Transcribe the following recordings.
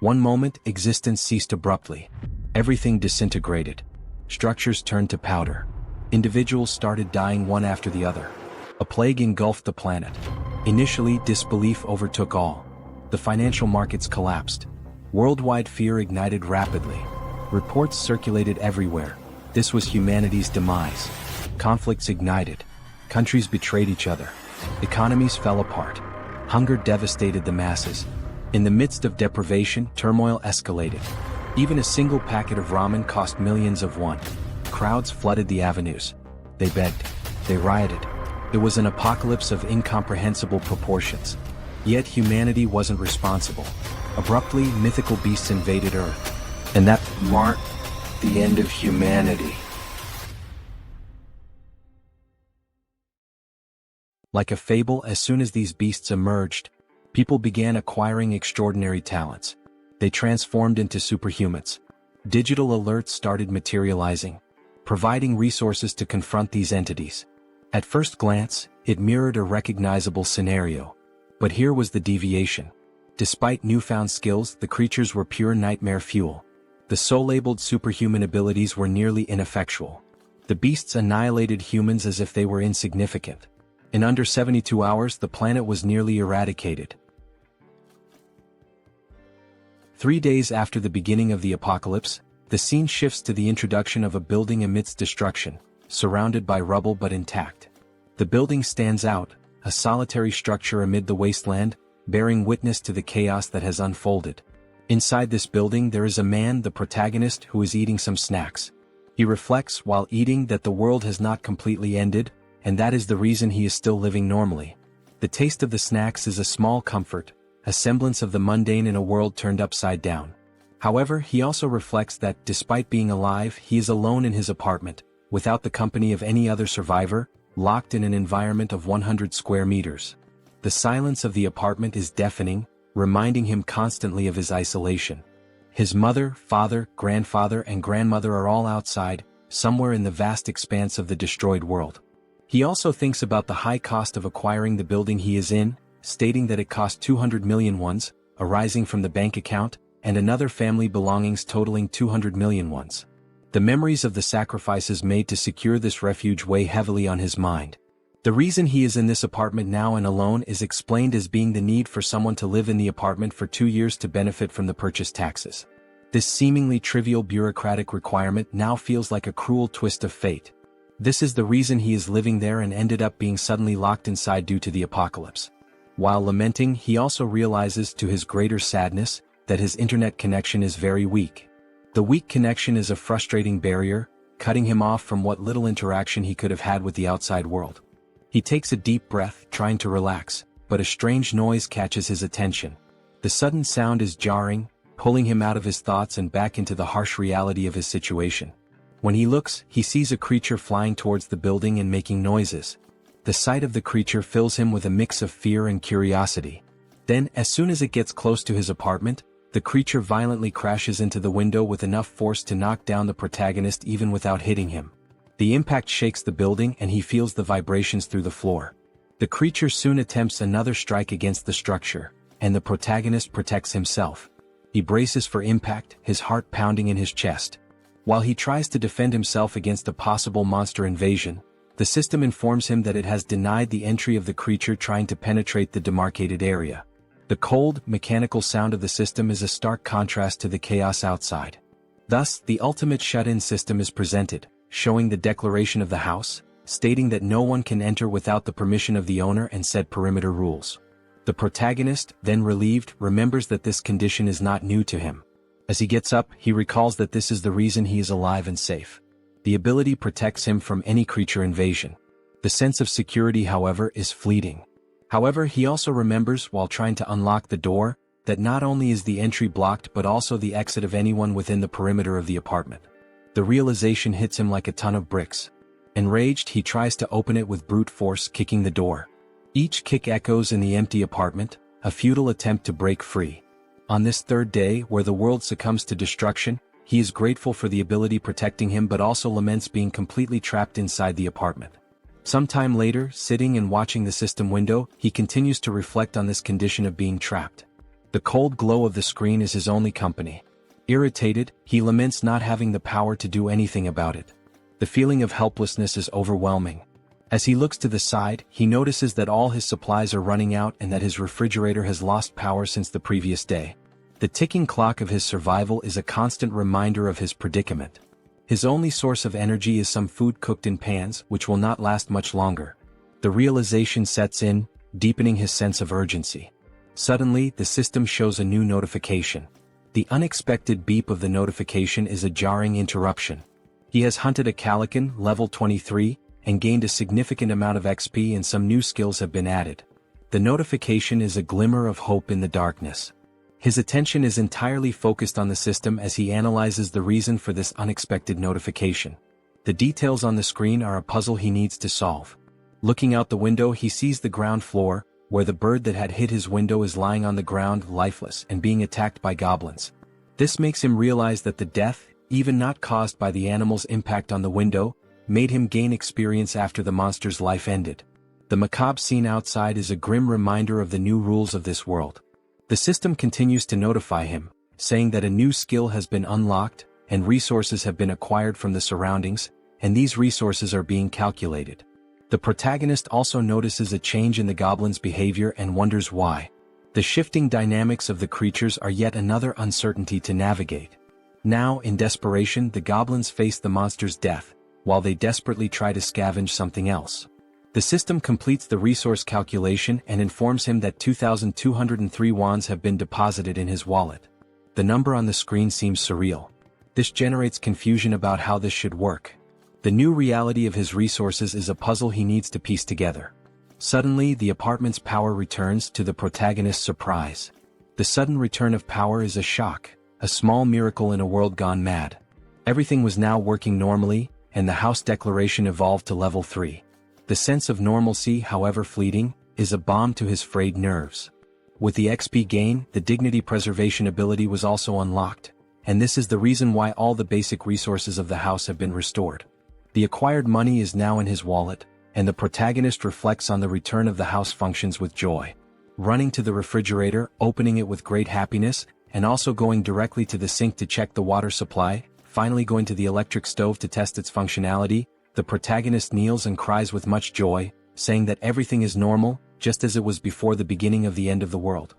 One moment, existence ceased abruptly. Everything disintegrated. Structures turned to powder. Individuals started dying one after the other. A plague engulfed the planet. Initially, disbelief overtook all. The financial markets collapsed. Worldwide fear ignited rapidly. Reports circulated everywhere. This was humanity's demise. Conflicts ignited. Countries betrayed each other. Economies fell apart. Hunger devastated the masses. In the midst of deprivation, turmoil escalated. Even a single packet of ramen cost millions of won. Crowds flooded the avenues. They begged. They rioted. It was an apocalypse of incomprehensible proportions. Yet humanity wasn't responsible. Abruptly, mythical beasts invaded Earth. And that marked the end of humanity. Like a fable, as soon as these beasts emerged, people began acquiring extraordinary talents. They transformed into superhumans. Digital alerts started materializing, providing resources to confront these entities. At first glance, it mirrored a recognizable scenario. But here was the deviation. Despite newfound skills, the creatures were pure nightmare fuel. The soul-labeled superhuman abilities were nearly ineffectual. The beasts annihilated humans as if they were insignificant. In under 72 hours, the planet was nearly eradicated. 3 days after the beginning of the apocalypse, the scene shifts to the introduction of a building amidst destruction, surrounded by rubble but intact. The building stands out, a solitary structure amid the wasteland, bearing witness to the chaos that has unfolded. Inside this building there is a man, the protagonist, who is eating some snacks. He reflects while eating that the world has not completely ended, and that is the reason he is still living normally. The taste of the snacks is a small comfort, a semblance of the mundane in a world turned upside down. However, he also reflects that, despite being alive, he is alone in his apartment, without the company of any other survivor, locked in an environment of 100 square meters. The silence of the apartment is deafening, reminding him constantly of his isolation. His mother, father, grandfather, and grandmother are all outside, somewhere in the vast expanse of the destroyed world. He also thinks about the high cost of acquiring the building he is in, stating that it cost 200 million wons, arising from the bank account, and another family belongings totaling 200 million wons. The memories of the sacrifices made to secure this refuge weigh heavily on his mind. The reason he is in this apartment now and alone is explained as being the need for someone to live in the apartment for 2 years to benefit from the purchase taxes. This seemingly trivial bureaucratic requirement now feels like a cruel twist of fate. This is the reason he is living there and ended up being suddenly locked inside due to the apocalypse. While lamenting, he also realizes, to his greater sadness, that his internet connection is very weak. The weak connection is a frustrating barrier, cutting him off from what little interaction he could have had with the outside world. He takes a deep breath, trying to relax, but a strange noise catches his attention. The sudden sound is jarring, pulling him out of his thoughts and back into the harsh reality of his situation. When he looks, he sees a creature flying towards the building and making noises. The sight of the creature fills him with a mix of fear and curiosity. Then, as soon as it gets close to his apartment, the creature violently crashes into the window with enough force to knock down the protagonist even without hitting him. The impact shakes the building and he feels the vibrations through the floor. The creature soon attempts another strike against the structure, and the protagonist protects himself. He braces for impact, his heart pounding in his chest. While he tries to defend himself against a possible monster invasion, the system informs him that it has denied the entry of the creature trying to penetrate the demarcated area. The cold, mechanical sound of the system is a stark contrast to the chaos outside. Thus, the ultimate shut-in system is presented, showing the declaration of the house, stating that no one can enter without the permission of the owner and set perimeter rules. The protagonist, then relieved, remembers that this condition is not new to him. As he gets up, he recalls that this is the reason he is alive and safe. The ability protects him from any creature invasion. The sense of security, however, is fleeting. However, he also remembers, while trying to unlock the door, that not only is the entry blocked but also the exit of anyone within the perimeter of the apartment. The realization hits him like a ton of bricks. Enraged, he tries to open it with brute force, kicking the door. Each kick echoes in the empty apartment, a futile attempt to break free. On this third day, where the world succumbs to destruction, he is grateful for the ability protecting him but also laments being completely trapped inside the apartment. Sometime later, sitting and watching the system window, he continues to reflect on this condition of being trapped. The cold glow of the screen is his only company. Irritated, he laments not having the power to do anything about it. The feeling of helplessness is overwhelming. As he looks to the side, he notices that all his supplies are running out and that his refrigerator has lost power since the previous day. The ticking clock of his survival is a constant reminder of his predicament. His only source of energy is some food cooked in pans, which will not last much longer. The realization sets in, deepening his sense of urgency. Suddenly, the system shows a new notification. The unexpected beep of the notification is a jarring interruption. He has hunted a Calican, level 23, and gained a significant amount of XP and some new skills have been added. The notification is a glimmer of hope in the darkness. His attention is entirely focused on the system as he analyzes the reason for this unexpected notification. The details on the screen are a puzzle he needs to solve. Looking out the window, he sees the ground floor, where the bird that had hit his window is lying on the ground lifeless and being attacked by goblins. This makes him realize that the death, even not caused by the animal's impact on the window, made him gain experience after the monster's life ended. The macabre scene outside is a grim reminder of the new rules of this world. The system continues to notify him, saying that a new skill has been unlocked, and resources have been acquired from the surroundings, and these resources are being calculated. The protagonist also notices a change in the goblin's behavior and wonders why. The shifting dynamics of the creatures are yet another uncertainty to navigate. Now, in desperation, the goblins face the monster's death, while they desperately try to scavenge something else. The system completes the resource calculation and informs him that 2,203 wands have been deposited in his wallet. The number on the screen seems surreal. This generates confusion about how this should work. The new reality of his resources is a puzzle he needs to piece together. Suddenly, the apartment's power returns, to the protagonist's surprise. The sudden return of power is a shock, a small miracle in a world gone mad. Everything was now working normally, and the house declaration evolved to level 3. The sense of normalcy, however fleeting, is a balm to his frayed nerves. With the XP gain, the dignity preservation ability was also unlocked, and this is the reason why all the basic resources of the house have been restored. The acquired money is now in his wallet, and the protagonist reflects on the return of the house functions with joy. Running to the refrigerator, opening it with great happiness, and also going directly to the sink to check the water supply, finally going to the electric stove to test its functionality, the protagonist kneels and cries with much joy, saying that everything is normal, just as it was before the beginning of the end of the world.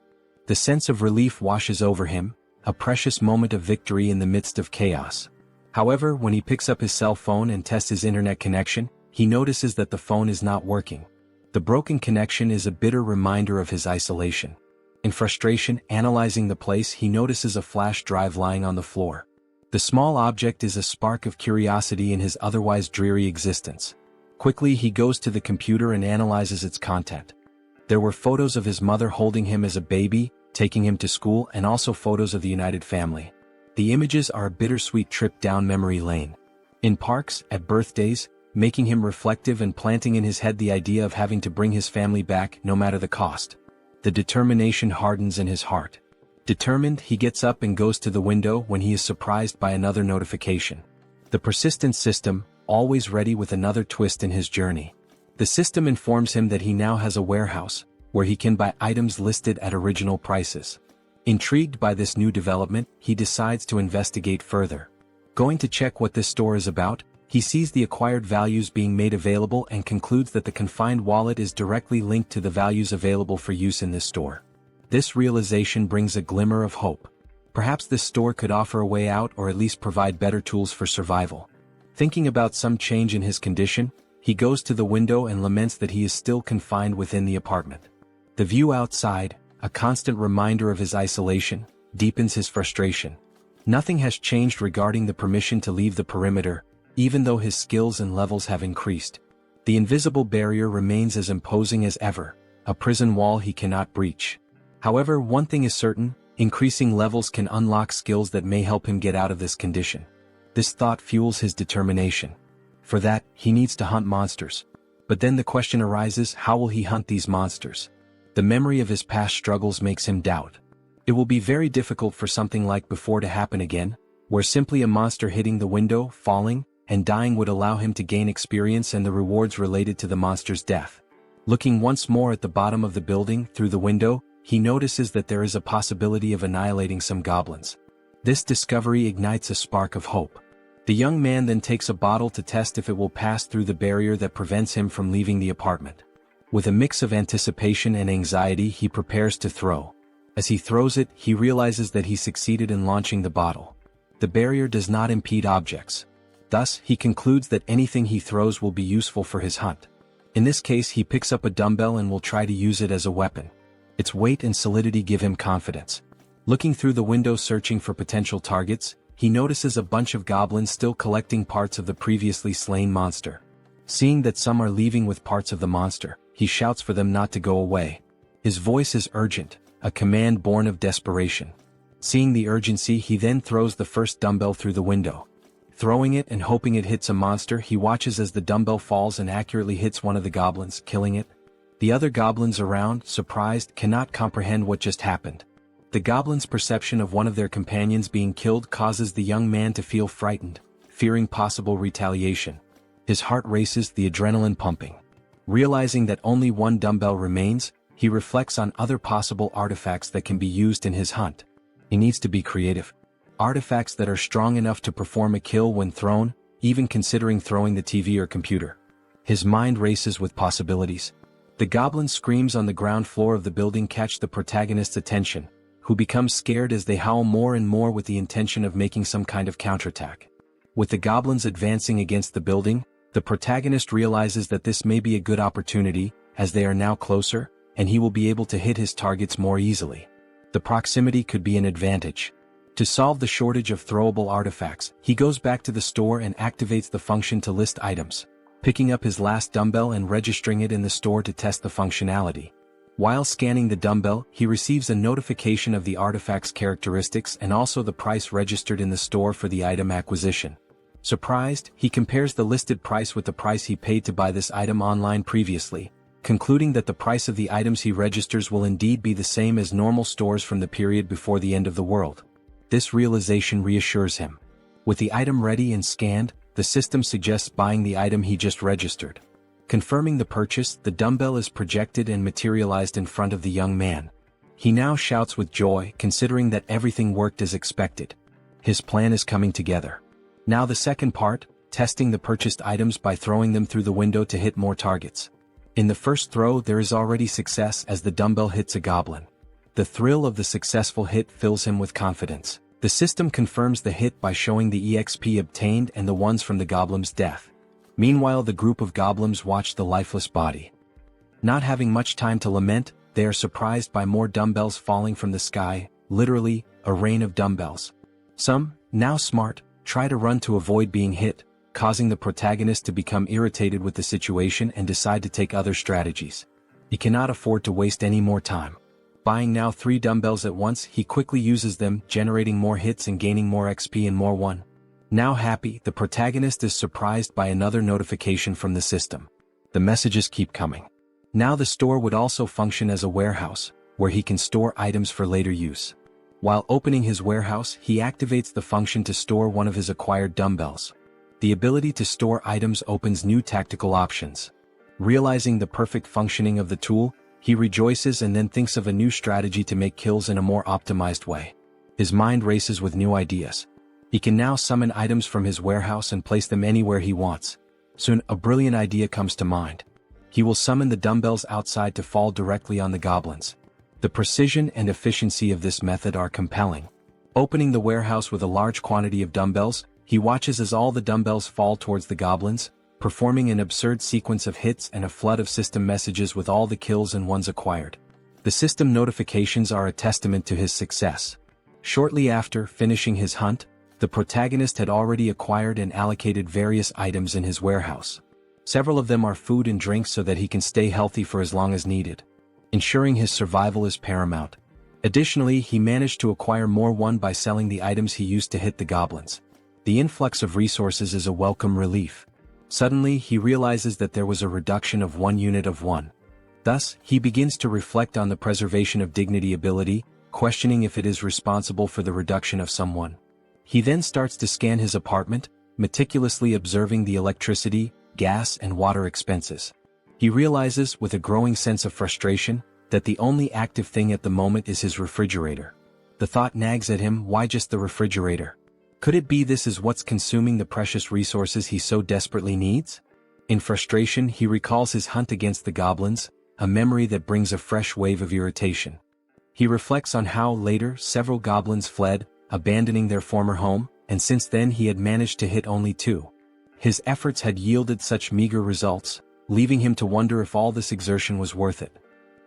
The sense of relief washes over him, a precious moment of victory in the midst of chaos. However, when he picks up his cell phone and tests his internet connection, he notices that the phone is not working. The broken connection is a bitter reminder of his isolation. In frustration, analyzing the place, he notices a flash drive lying on the floor. The small object is a spark of curiosity in his otherwise dreary existence. Quickly, he goes to the computer and analyzes its content. There were photos of his mother holding him as a baby, taking him to school, and also photos of the united family. The images are a bittersweet trip down memory lane. In parks, at birthdays, making him reflective and planting in his head the idea of having to bring his family back no matter the cost. The determination hardens in his heart. Determined, he gets up and goes to the window when he is surprised by another notification. The persistent system, always ready with another twist in his journey. The system informs him that he now has a warehouse, where he can buy items listed at original prices. Intrigued by this new development, he decides to investigate further. Going to check what this store is about, he sees the acquired values being made available and concludes that the confined wallet is directly linked to the values available for use in this store. This realization brings a glimmer of hope. Perhaps this store could offer a way out or at least provide better tools for survival. Thinking about some change in his condition, he goes to the window and laments that he is still confined within the apartment. The view outside, a constant reminder of his isolation, deepens his frustration. Nothing has changed regarding the permission to leave the perimeter, even though his skills and levels have increased. The invisible barrier remains as imposing as ever, a prison wall he cannot breach. However, one thing is certain, increasing levels can unlock skills that may help him get out of this condition. This thought fuels his determination. For that, he needs to hunt monsters. But then the question arises, how will he hunt these monsters? The memory of his past struggles makes him doubt. It will be very difficult for something like before to happen again, where simply a monster hitting the window, falling, and dying would allow him to gain experience and the rewards related to the monster's death. Looking once more at the bottom of the building through the window, he notices that there is a possibility of annihilating some goblins. This discovery ignites a spark of hope. The young man then takes a bottle to test if it will pass through the barrier that prevents him from leaving the apartment. With a mix of anticipation and anxiety, he prepares to throw. As he throws it, he realizes that he succeeded in launching the bottle. The barrier does not impede objects. Thus, he concludes that anything he throws will be useful for his hunt. In this case, he picks up a dumbbell and will try to use it as a weapon. Its weight and solidity give him confidence. Looking through the window searching for potential targets, he notices a bunch of goblins still collecting parts of the previously slain monster. Seeing that some are leaving with parts of the monster, he shouts for them not to go away. His voice is urgent, a command born of desperation. Seeing the urgency, he then throws the first dumbbell through the window. Throwing it and hoping it hits a monster, he watches as the dumbbell falls and accurately hits one of the goblins, killing it. The other goblins around, surprised, cannot comprehend what just happened. The goblins' perception of one of their companions being killed causes the young man to feel frightened, fearing possible retaliation. His heart races, the adrenaline pumping. Realizing that only one dumbbell remains, he reflects on other possible artifacts that can be used in his hunt. He needs to be creative. Artifacts that are strong enough to perform a kill when thrown, even considering throwing the TV or computer. His mind races with possibilities. The goblin screams on the ground floor of the building catch the protagonist's attention, who becomes scared as they howl more and more with the intention of making some kind of counterattack. With the goblins advancing against the building, the protagonist realizes that this may be a good opportunity, as they are now closer, and he will be able to hit his targets more easily. The proximity could be an advantage. To solve the shortage of throwable artifacts, he goes back to the store and activates the function to list items, picking up his last dumbbell and registering it in the store to test the functionality. While scanning the dumbbell, he receives a notification of the artifact's characteristics and also the price registered in the store for the item acquisition. Surprised, he compares the listed price with the price he paid to buy this item online previously, concluding that the price of the items he registers will indeed be the same as normal stores from the period before the end of the world. This realization reassures him. With the item ready and scanned, the system suggests buying the item he just registered. Confirming the purchase, the dumbbell is projected and materialized in front of the young man. He now shouts with joy, considering that everything worked as expected. His plan is coming together. Now the second part, testing the purchased items by throwing them through the window to hit more targets. In the first throw, there is already success as the dumbbell hits a goblin. The thrill of the successful hit fills him with confidence. The system confirms the hit by showing the EXP obtained and the ones from the goblin's death. Meanwhile, the group of goblins watch the lifeless body. Not having much time to lament, they are surprised by more dumbbells falling from the sky, literally, a rain of dumbbells. Some, now smart, try to run to avoid being hit, causing the protagonist to become irritated with the situation and decide to take other strategies. He cannot afford to waste any more time. Buying now 3 dumbbells at once, he quickly uses them, generating more hits and gaining more XP and more one. Now happy, the protagonist is surprised by another notification from the system. The messages keep coming. Now the store would also function as a warehouse, where he can store items for later use. While opening his warehouse, he activates the function to store one of his acquired dumbbells. The ability to store items opens new tactical options. Realizing the perfect functioning of the tool, he rejoices and then thinks of a new strategy to make kills in a more optimized way. His mind races with new ideas. He can now summon items from his warehouse and place them anywhere he wants. Soon, a brilliant idea comes to mind. He will summon the dumbbells outside to fall directly on the goblins. The precision and efficiency of this method are compelling. Opening the warehouse with a large quantity of dumbbells, he watches as all the dumbbells fall towards the goblins, performing an absurd sequence of hits and a flood of system messages with all the kills and ones acquired. The system notifications are a testament to his success. Shortly after finishing his hunt, the protagonist had already acquired and allocated various items in his warehouse. Several of them are food and drinks so that he can stay healthy for as long as needed. Ensuring his survival is paramount. Additionally, he managed to acquire more one by selling the items he used to hit the goblins. The influx of resources is a welcome relief. Suddenly, he realizes that there was a reduction of 1 unit of one. Thus, he begins to reflect on the preservation of dignity ability, questioning if it is responsible for the reduction of someone. He then starts to scan his apartment, meticulously observing the electricity, gas and water expenses. He realizes, with a growing sense of frustration, that the only active thing at the moment is his refrigerator. The thought nags at him, why just the refrigerator? Could it be this is what's consuming the precious resources he so desperately needs? In frustration, he recalls his hunt against the goblins, a memory that brings a fresh wave of irritation. He reflects on how, later, several goblins fled, abandoning their former home, and since then he had managed to hit only 2. His efforts had yielded such meager results, leaving him to wonder if all this exertion was worth it.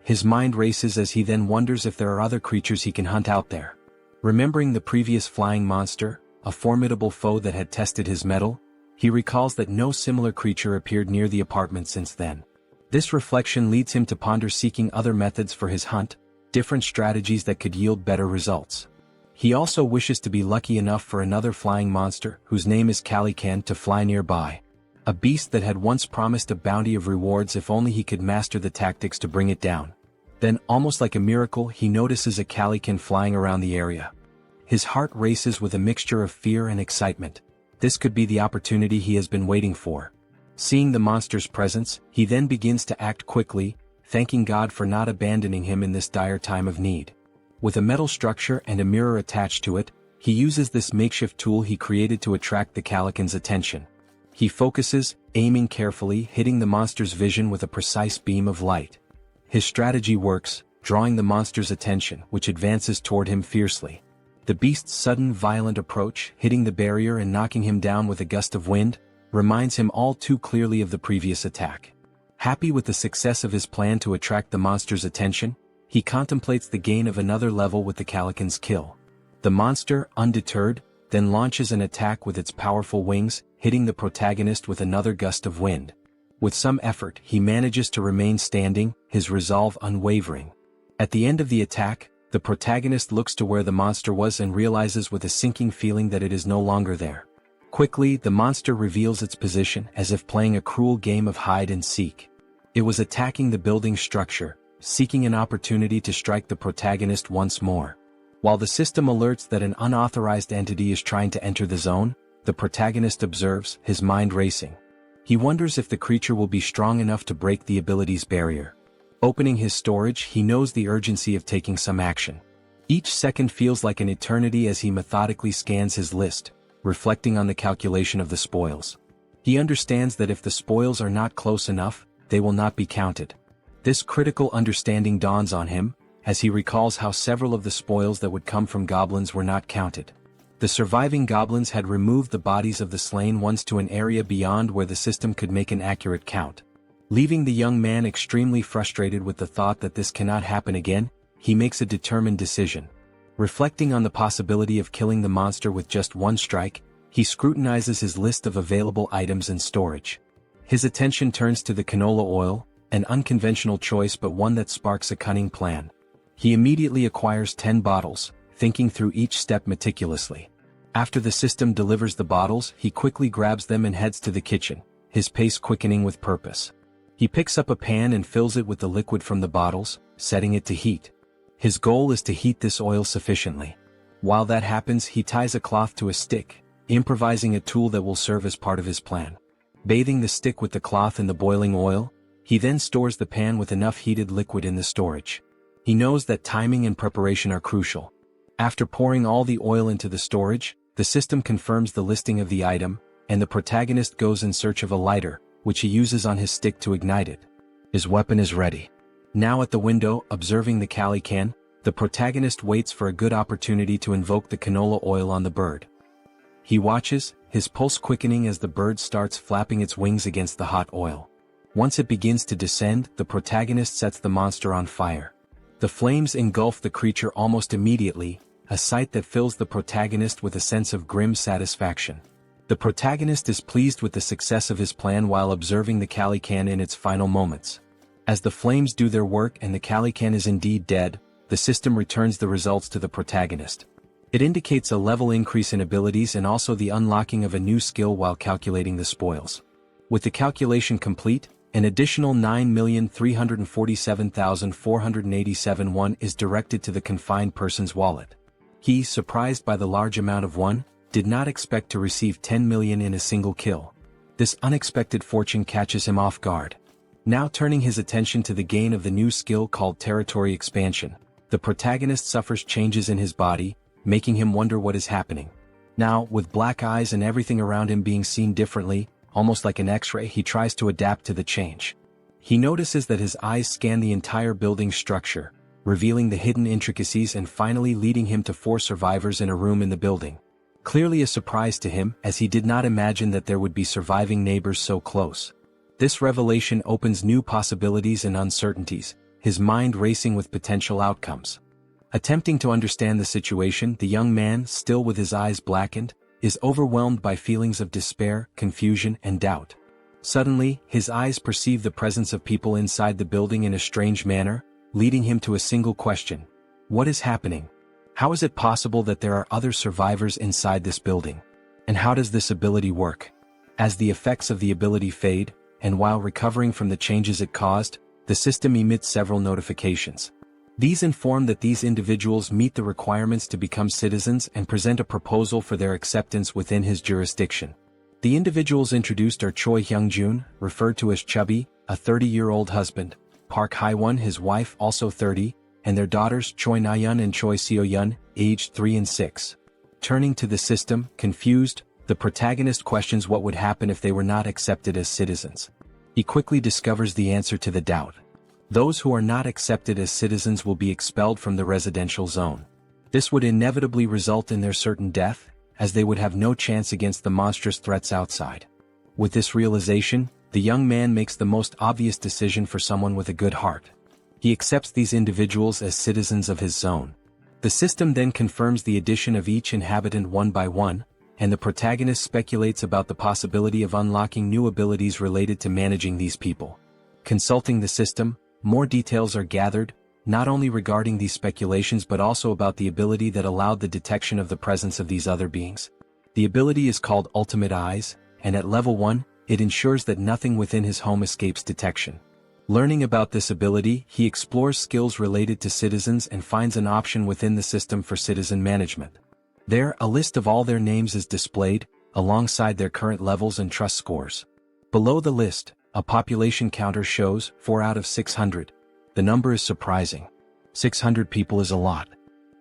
His mind races as he then wonders if there are other creatures he can hunt out there. Remembering the previous flying monster, a formidable foe that had tested his mettle, he recalls that no similar creature appeared near the apartment since then. This reflection leads him to ponder seeking other methods for his hunt, different strategies that could yield better results. He also wishes to be lucky enough for another flying monster, whose name is Calican, to fly nearby. A beast that had once promised a bounty of rewards if only he could master the tactics to bring it down. Then, almost like a miracle, he notices a Calican flying around the area. His heart races with a mixture of fear and excitement. This could be the opportunity he has been waiting for. Seeing the monster's presence, he then begins to act quickly, thanking God for not abandoning him in this dire time of need. With a metal structure and a mirror attached to it, he uses this makeshift tool he created to attract the Calican's attention. He focuses, aiming carefully, hitting the monster's vision with a precise beam of light. His strategy works, drawing the monster's attention, which advances toward him fiercely. The beast's sudden violent approach, hitting the barrier and knocking him down with a gust of wind, reminds him all too clearly of the previous attack. Happy with the success of his plan to attract the monster's attention, he contemplates the gain of another level with the Calican's kill. The monster, undeterred, then launches an attack with its powerful wings, hitting the protagonist with another gust of wind. With some effort, he manages to remain standing, his resolve unwavering. At the end of the attack, the protagonist looks to where the monster was and realizes with a sinking feeling that it is no longer there. Quickly, the monster reveals its position as if playing a cruel game of hide and seek. It was attacking the building structure, seeking an opportunity to strike the protagonist once more. While the system alerts that an unauthorized entity is trying to enter the zone, the protagonist observes, his mind racing. He wonders if the creature will be strong enough to break the ability's barrier. Opening his storage, he knows the urgency of taking some action. Each second feels like an eternity as he methodically scans his list, reflecting on the calculation of the spoils. He understands that if the spoils are not close enough, they will not be counted. This critical understanding dawns on him, as he recalls how several of the spoils that would come from goblins were not counted. The surviving goblins had removed the bodies of the slain ones to an area beyond where the system could make an accurate count. Leaving the young man extremely frustrated with the thought that this cannot happen again, he makes a determined decision. Reflecting on the possibility of killing the monster with just one strike, he scrutinizes his list of available items and storage. His attention turns to the canola oil, an unconventional choice but one that sparks a cunning plan. He immediately acquires 10 bottles, thinking through each step meticulously. After the system delivers the bottles, he quickly grabs them and heads to the kitchen, his pace quickening with purpose. He picks up a pan and fills it with the liquid from the bottles, setting it to heat. His goal is to heat this oil sufficiently. While that happens, he ties a cloth to a stick, improvising a tool that will serve as part of his plan. Bathing the stick with the cloth in the boiling oil, he then stores the pan with enough heated liquid in the storage. He knows that timing and preparation are crucial. After pouring all the oil into the storage, the system confirms the listing of the item, and the protagonist goes in search of a lighter, which he uses on his stick to ignite it. His weapon is ready. Now at the window, observing the Calican, the protagonist waits for a good opportunity to invoke the canola oil on the bird. He watches, his pulse quickening as the bird starts flapping its wings against the hot oil. Once it begins to descend, the protagonist sets the monster on fire. The flames engulf the creature almost immediately, a sight that fills the protagonist with a sense of grim satisfaction. The protagonist is pleased with the success of his plan while observing the Calican in its final moments. As the flames do their work and the Calican is indeed dead, the system returns the results to the protagonist. It indicates a level increase in abilities and also the unlocking of a new skill while calculating the spoils. With the calculation complete, an additional 9,347,487 won is directed to the confined person's wallet. He, surprised by the large amount of won, did not expect to receive 10 million in a single kill. This unexpected fortune catches him off guard. Now turning his attention to the gain of the new skill called territory expansion, the protagonist suffers changes in his body, making him wonder what is happening. Now, with black eyes and everything around him being seen differently, almost like an X-ray, he tries to adapt to the change. He notices that his eyes scan the entire building structure, revealing the hidden intricacies and finally leading him to 4 survivors in a room in the building. Clearly a surprise to him, as he did not imagine that there would be surviving neighbors so close. This revelation opens new possibilities and uncertainties, his mind racing with potential outcomes. Attempting to understand the situation, the young man, still with his eyes blackened, is overwhelmed by feelings of despair, confusion, and doubt. Suddenly, his eyes perceive the presence of people inside the building in a strange manner, leading him to a single question. What is happening? How is it possible that there are other survivors inside this building? And how does this ability work? As the effects of the ability fade, and while recovering from the changes it caused, the system emits several notifications. These inform that these individuals meet the requirements to become citizens and present a proposal for their acceptance within his jurisdiction. The individuals introduced are Choi Hyung-jun, referred to as Chubby, a 30-year-old husband, Park Hae-won, his wife, also 30, and their daughters Choi Na-yeon and Choi Seo-yeon, aged 3 and 6. Turning to the system, confused, the protagonist questions what would happen if they were not accepted as citizens. He quickly discovers the answer to the doubt. Those who are not accepted as citizens will be expelled from the residential zone. This would inevitably result in their certain death, as they would have no chance against the monstrous threats outside. With this realization, the young man makes the most obvious decision for someone with a good heart. He accepts these individuals as citizens of his zone. The system then confirms the addition of each inhabitant one by one, and the protagonist speculates about the possibility of unlocking new abilities related to managing these people. Consulting the system, more details are gathered, not only regarding these speculations but also about the ability that allowed the detection of the presence of these other beings. The ability is called Ultimate Eyes, and at level 1, it ensures that nothing within his home escapes detection. Learning about this ability, he explores skills related to citizens and finds an option within the system for citizen management. There, a list of all their names is displayed, alongside their current levels and trust scores. Below the list, a population counter shows 4 out of 600. The number is surprising. 600 people is a lot.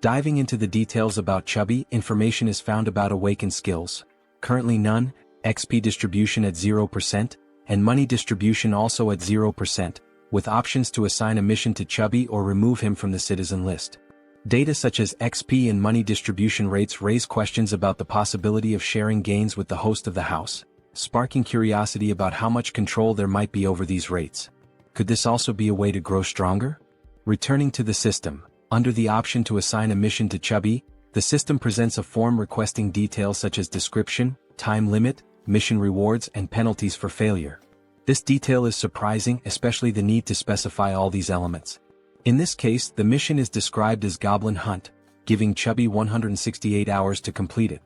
Diving into the details about Chubby, information is found about awakened skills. Currently none, XP distribution at 0%, and money distribution also at 0%, with options to assign a mission to Chubby or remove him from the citizen list. Data such as XP and money distribution rates raise questions about the possibility of sharing gains with the host of the house, sparking curiosity about how much control there might be over these rates. Could this also be a way to grow stronger? Returning to the system, under the option to assign a mission to Chubby, the system presents a form requesting details such as description, time limit, mission rewards, and penalties for failure. This detail is surprising, especially the need to specify all these elements. In this case, the mission is described as Goblin Hunt, giving Chubby 168 hours to complete it.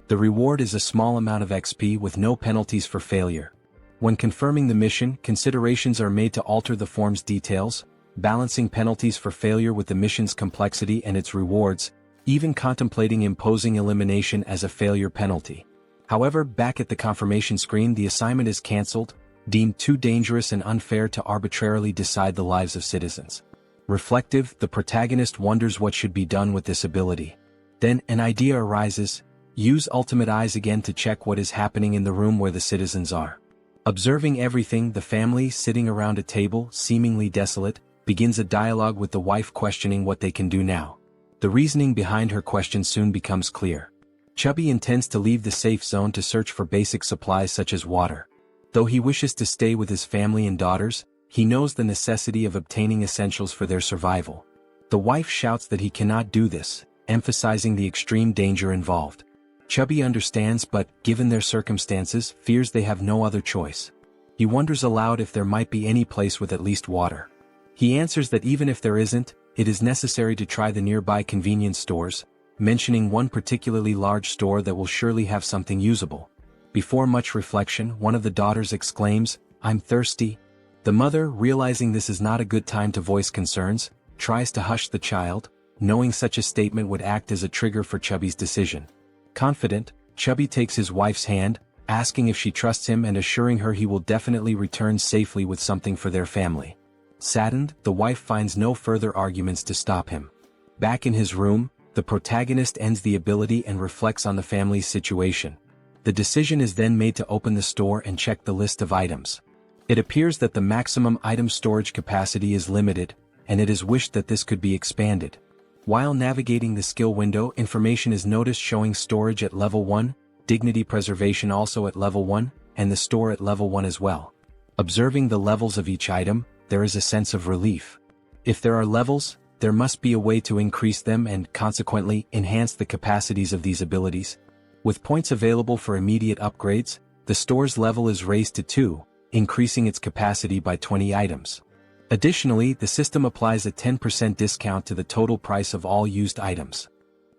The reward is a small amount of XP with no penalties for failure. When confirming the mission, considerations are made to alter the form's details, balancing penalties for failure with the mission's complexity and its rewards, even contemplating imposing elimination as a failure penalty. However, back at the confirmation screen, the assignment is cancelled, deemed too dangerous and unfair to arbitrarily decide the lives of citizens. Reflective, the protagonist wonders what should be done with this ability. Then, an idea arises: use Ultimate Eyes again to check what is happening in the room where the citizens are. Observing everything, the family, sitting around a table, seemingly desolate, begins a dialogue with the wife questioning what they can do now. The reasoning behind her question soon becomes clear. Chubby intends to leave the safe zone to search for basic supplies such as water. Though he wishes to stay with his family and daughters, he knows the necessity of obtaining essentials for their survival. The wife shouts that he cannot do this, emphasizing the extreme danger involved. Chubby understands but, given their circumstances, fears they have no other choice. He wonders aloud if there might be any place with at least water. He answers that even if there isn't, it is necessary to try the nearby convenience stores, mentioning one particularly large store that will surely have something usable. Before much reflection, one of the daughters exclaims, "I'm thirsty." The mother, realizing this is not a good time to voice concerns, tries to hush the child, knowing such a statement would act as a trigger for Chubby's decision. Confident, Chubby takes his wife's hand, asking if she trusts him and assuring her he will definitely return safely with something for their family. Saddened, the wife finds no further arguments to stop him. Back in his room, the protagonist ends the ability and reflects on the family's situation. The decision is then made to open the store and check the list of items. It appears that the maximum item storage capacity is limited, and it is wished that this could be expanded. While navigating the skill window, information is noticed showing storage at level 1, dignity preservation also at level 1, and the store at level 1 as well. Observing the levels of each item, there is a sense of relief. If there are levels, there must be a way to increase them and, consequently, enhance the capacities of these abilities. With points available for immediate upgrades, the store's level is raised to 2, increasing its capacity by 20 items. Additionally, the system applies a 10% discount to the total price of all used items.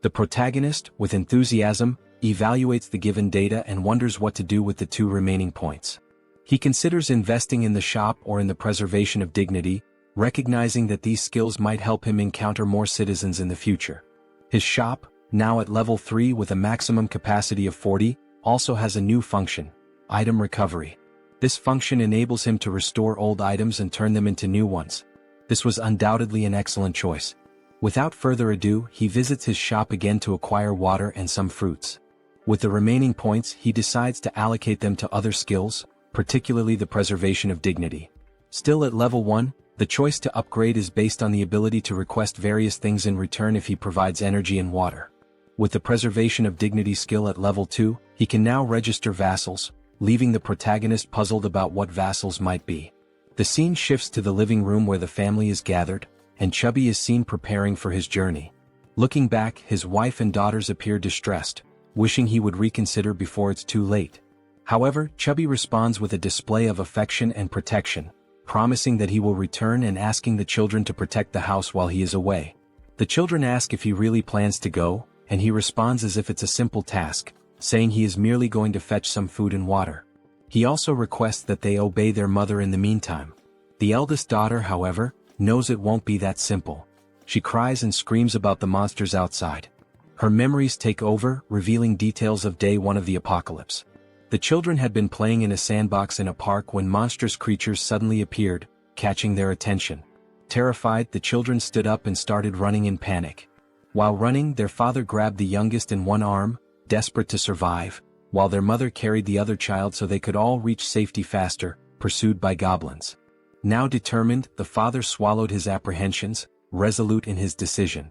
The protagonist, with enthusiasm, evaluates the given data and wonders what to do with the 2 remaining points. He considers investing in the shop or in the preservation of dignity, recognizing that these skills might help him encounter more citizens in the future. His shop, now at level 3 with a maximum capacity of 40, also has a new function: item recovery. This function enables him to restore old items and turn them into new ones. This was undoubtedly an excellent choice. Without further ado, he visits his shop again to acquire water and some fruits. With the remaining points, he decides to allocate them to other skills, particularly the preservation of dignity. Still at level 1, the choice to upgrade is based on the ability to request various things in return if he provides energy and water. With the preservation of dignity skill at level 2, he can now register vassals, leaving the protagonist puzzled about what vassals might be. The scene shifts to the living room where the family is gathered, and Chubby is seen preparing for his journey. Looking back, his wife and daughters appear distressed, wishing he would reconsider before it's too late. However, Chubby responds with a display of affection and protection, promising that he will return and asking the children to protect the house while he is away. The children ask if he really plans to go, and he responds as if it's a simple task, saying he is merely going to fetch some food and water. He also requests that they obey their mother in the meantime. The eldest daughter, however, knows it won't be that simple. She cries and screams about the monsters outside. Her memories take over, revealing details of day 1 of the apocalypse. The children had been playing in a sandbox in a park when monstrous creatures suddenly appeared, catching their attention. Terrified, the children stood up and started running in panic. While running, their father grabbed the youngest in one arm, desperate to survive, while their mother carried the other child so they could all reach safety faster, pursued by goblins. Now determined, the father swallowed his apprehensions, resolute in his decision.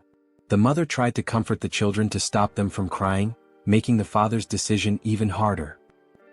The mother tried to comfort the children to stop them from crying, making the father's decision even harder.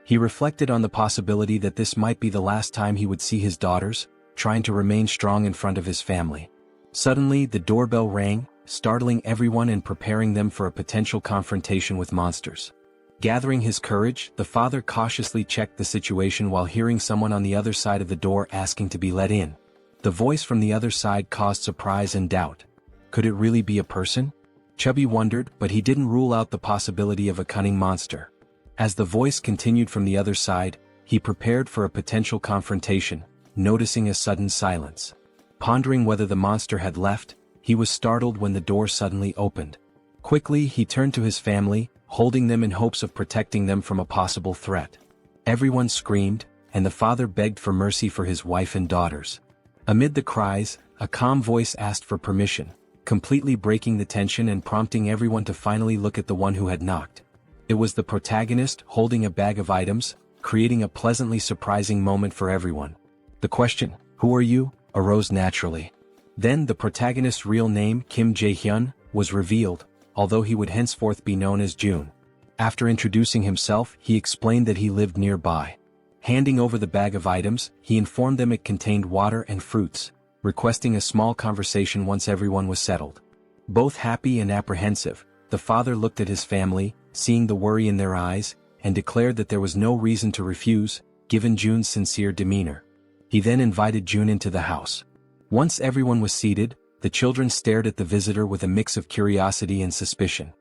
He reflected on the possibility that this might be the last time he would see his daughters, trying to remain strong in front of his family. Suddenly, the doorbell rang, startling everyone and preparing them for a potential confrontation with monsters. Gathering his courage, the father cautiously checked the situation while hearing someone on the other side of the door asking to be let in. The voice from the other side caused surprise and doubt. Could it really be a person? Chubby wondered, but he didn't rule out the possibility of a cunning monster. As the voice continued from the other side, he prepared for a potential confrontation, noticing a sudden silence. Pondering whether the monster had left, he was startled when the door suddenly opened. Quickly, he turned to his family, holding them in hopes of protecting them from a possible threat. Everyone screamed, and the father begged for mercy for his wife and daughters. Amid the cries, a calm voice asked for permission, completely breaking the tension and prompting everyone to finally look at the one who had knocked. It was the protagonist, holding a bag of items, creating a pleasantly surprising moment for everyone. The question, "Who are you?" arose naturally. Then the protagonist's real name, Kim Jaehyeon, was revealed, although he would henceforth be known as June. After introducing himself, he explained that he lived nearby. Handing over the bag of items, he informed them it contained water and fruits, requesting a small conversation once everyone was settled. Both happy and apprehensive, the father looked at his family, seeing the worry in their eyes, and declared that there was no reason to refuse, given June's sincere demeanor. He then invited June into the house. Once everyone was seated, the children stared at the visitor with a mix of curiosity and suspicion.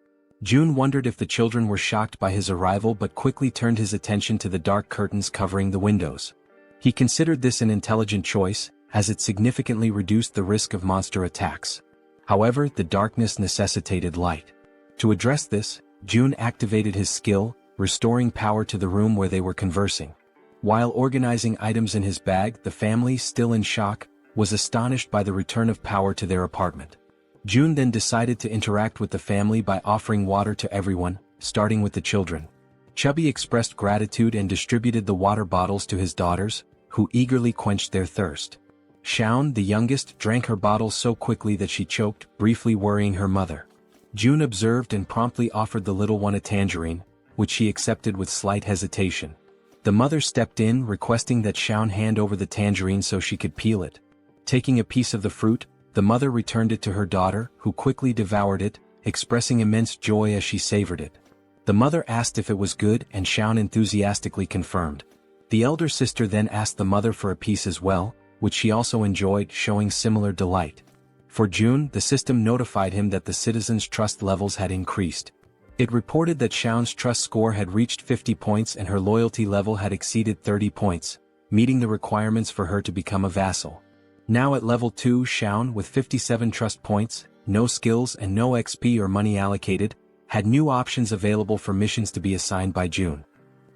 June wondered if the children were shocked by his arrival but quickly turned his attention to the dark curtains covering the windows. He considered this an intelligent choice, as it significantly reduced the risk of monster attacks. However, the darkness necessitated light. To address this, June activated his skill, restoring power to the room where they were conversing. While organizing items in his bag, the family, still in shock, was astonished by the return of power to their apartment. June then decided to interact with the family by offering water to everyone, starting with the children. Chubby expressed gratitude and distributed the water bottles to his daughters, who eagerly quenched their thirst. Shaun, the youngest, drank her bottle so quickly that she choked, briefly worrying her mother. June observed and promptly offered the little one a tangerine, which she accepted with slight hesitation. The mother stepped in, requesting that Shaun hand over the tangerine so she could peel it. Taking a piece of the fruit, the mother returned it to her daughter, who quickly devoured it, expressing immense joy as she savored it. The mother asked if it was good, and Shaun enthusiastically confirmed. The elder sister then asked the mother for a piece as well, which she also enjoyed, showing similar delight. For June, the system notified him that the citizens' trust levels had increased. It reported that Shaun's trust score had reached 50 points and her loyalty level had exceeded 30 points, meeting the requirements for her to become a vassal. Now at level 2, Shaun, with 57 trust points, no skills and no XP or money allocated, had new options available for missions to be assigned by June.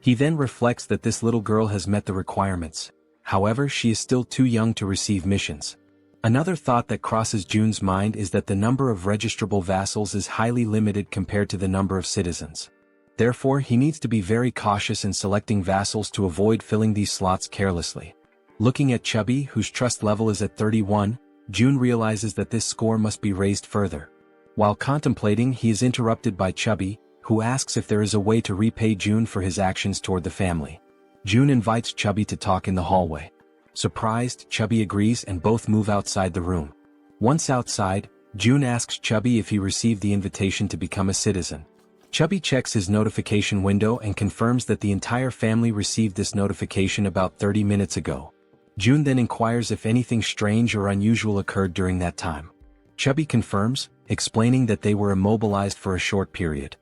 He then reflects that this little girl has met the requirements. However, she is still too young to receive missions. Another thought that crosses June's mind is that the number of registrable vassals is highly limited compared to the number of citizens. Therefore, he needs to be very cautious in selecting vassals to avoid filling these slots carelessly. Looking at Chubby, whose trust level is at 31, June realizes that this score must be raised further. While contemplating, he is interrupted by Chubby, who asks if there is a way to repay June for his actions toward the family. June invites Chubby to talk in the hallway. Surprised, Chubby agrees and both move outside the room. Once outside, June asks Chubby if he received the invitation to become a citizen. Chubby checks his notification window and confirms that the entire family received this notification about 30 minutes ago. June then inquires if anything strange or unusual occurred during that time. Chubby confirms, explaining that they were immobilized for a short period.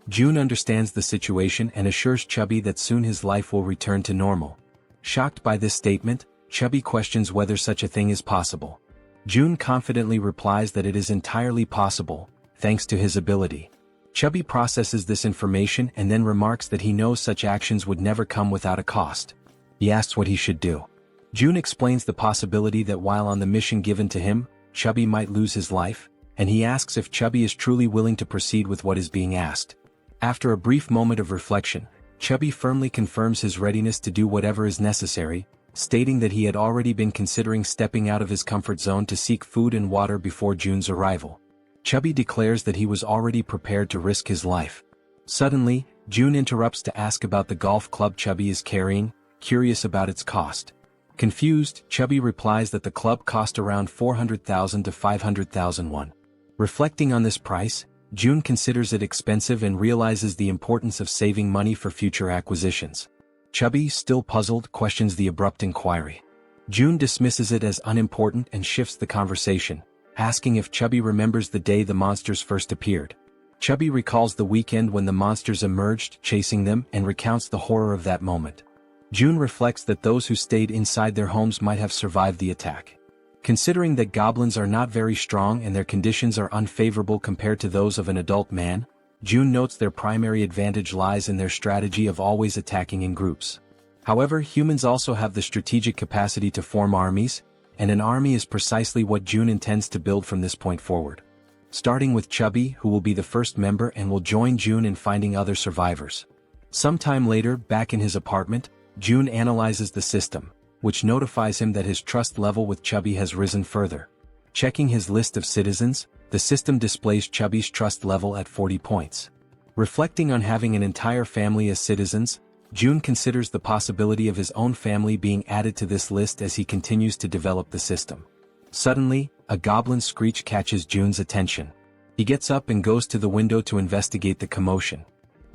June understands the situation and assures Chubby that soon his life will return to normal. Shocked by this statement, Chubby questions whether such a thing is possible. June confidently replies that it is entirely possible, thanks to his ability. Chubby processes this information and then remarks that he knows such actions would never come without a cost. He asks what he should do. June explains the possibility that while on the mission given to him, Chubby might lose his life, and he asks if Chubby is truly willing to proceed with what is being asked. After a brief moment of reflection, Chubby firmly confirms his readiness to do whatever is necessary, stating that he had already been considering stepping out of his comfort zone to seek food and water before June's arrival. Chubby declares that he was already prepared to risk his life. Suddenly, June interrupts to ask about the golf club Chubby is carrying, curious about its cost. Confused, Chubby replies that the club cost around 400,000 to 500,000 won. Reflecting on this price, June considers it expensive and realizes the importance of saving money for future acquisitions. Chubby, still puzzled, questions the abrupt inquiry. June dismisses it as unimportant and shifts the conversation, asking if Chubby remembers the day the monsters first appeared. Chubby recalls the weekend when the monsters emerged, chasing them, and recounts the horror of that moment. June reflects that those who stayed inside their homes might have survived the attack. Considering that goblins are not very strong and their conditions are unfavorable compared to those of an adult man, June notes their primary advantage lies in their strategy of always attacking in groups. However, humans also have the strategic capacity to form armies, and an army is precisely what June intends to build from this point forward. Starting with Chubby, who will be the first member and will join June in finding other survivors. Sometime later, back in his apartment, June analyzes the system, which notifies him that his trust level with Chubby has risen further. Checking his list of citizens, the system displays Chubby's trust level at 40 points. Reflecting on having an entire family as citizens, June considers the possibility of his own family being added to this list as he continues to develop the system. Suddenly, a goblin screech catches June's attention. He gets up and goes to the window to investigate the commotion.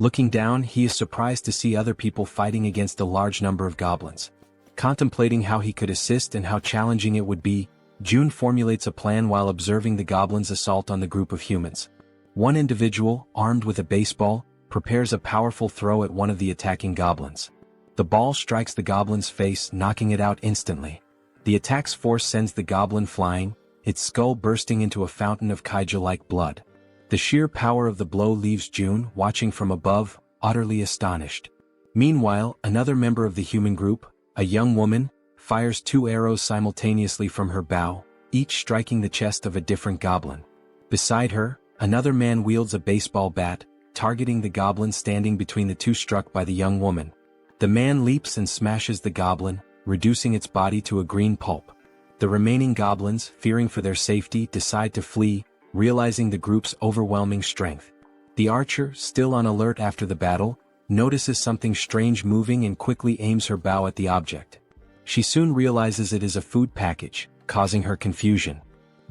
Looking down, he is surprised to see other people fighting against a large number of goblins. Contemplating how he could assist and how challenging it would be, June formulates a plan while observing the goblins' assault on the group of humans. One individual, armed with a baseball, prepares a powerful throw at one of the attacking goblins. The ball strikes the goblin's face, knocking it out instantly. The attack's force sends the goblin flying, its skull bursting into a fountain of kaiju-like blood. The sheer power of the blow leaves June, watching from above, utterly astonished. Meanwhile, another member of the human group, a young woman, fires 2 arrows simultaneously from her bow, each striking the chest of a different goblin. Beside her, another man wields a baseball bat, targeting the goblin standing between the 2 struck by the young woman. The man leaps and smashes the goblin, reducing its body to a green pulp. The remaining goblins, fearing for their safety, decide to flee, realizing the group's overwhelming strength. The archer, still on alert after the battle, notices something strange moving and quickly aims her bow at the object. She soon realizes it is a food package, causing her confusion.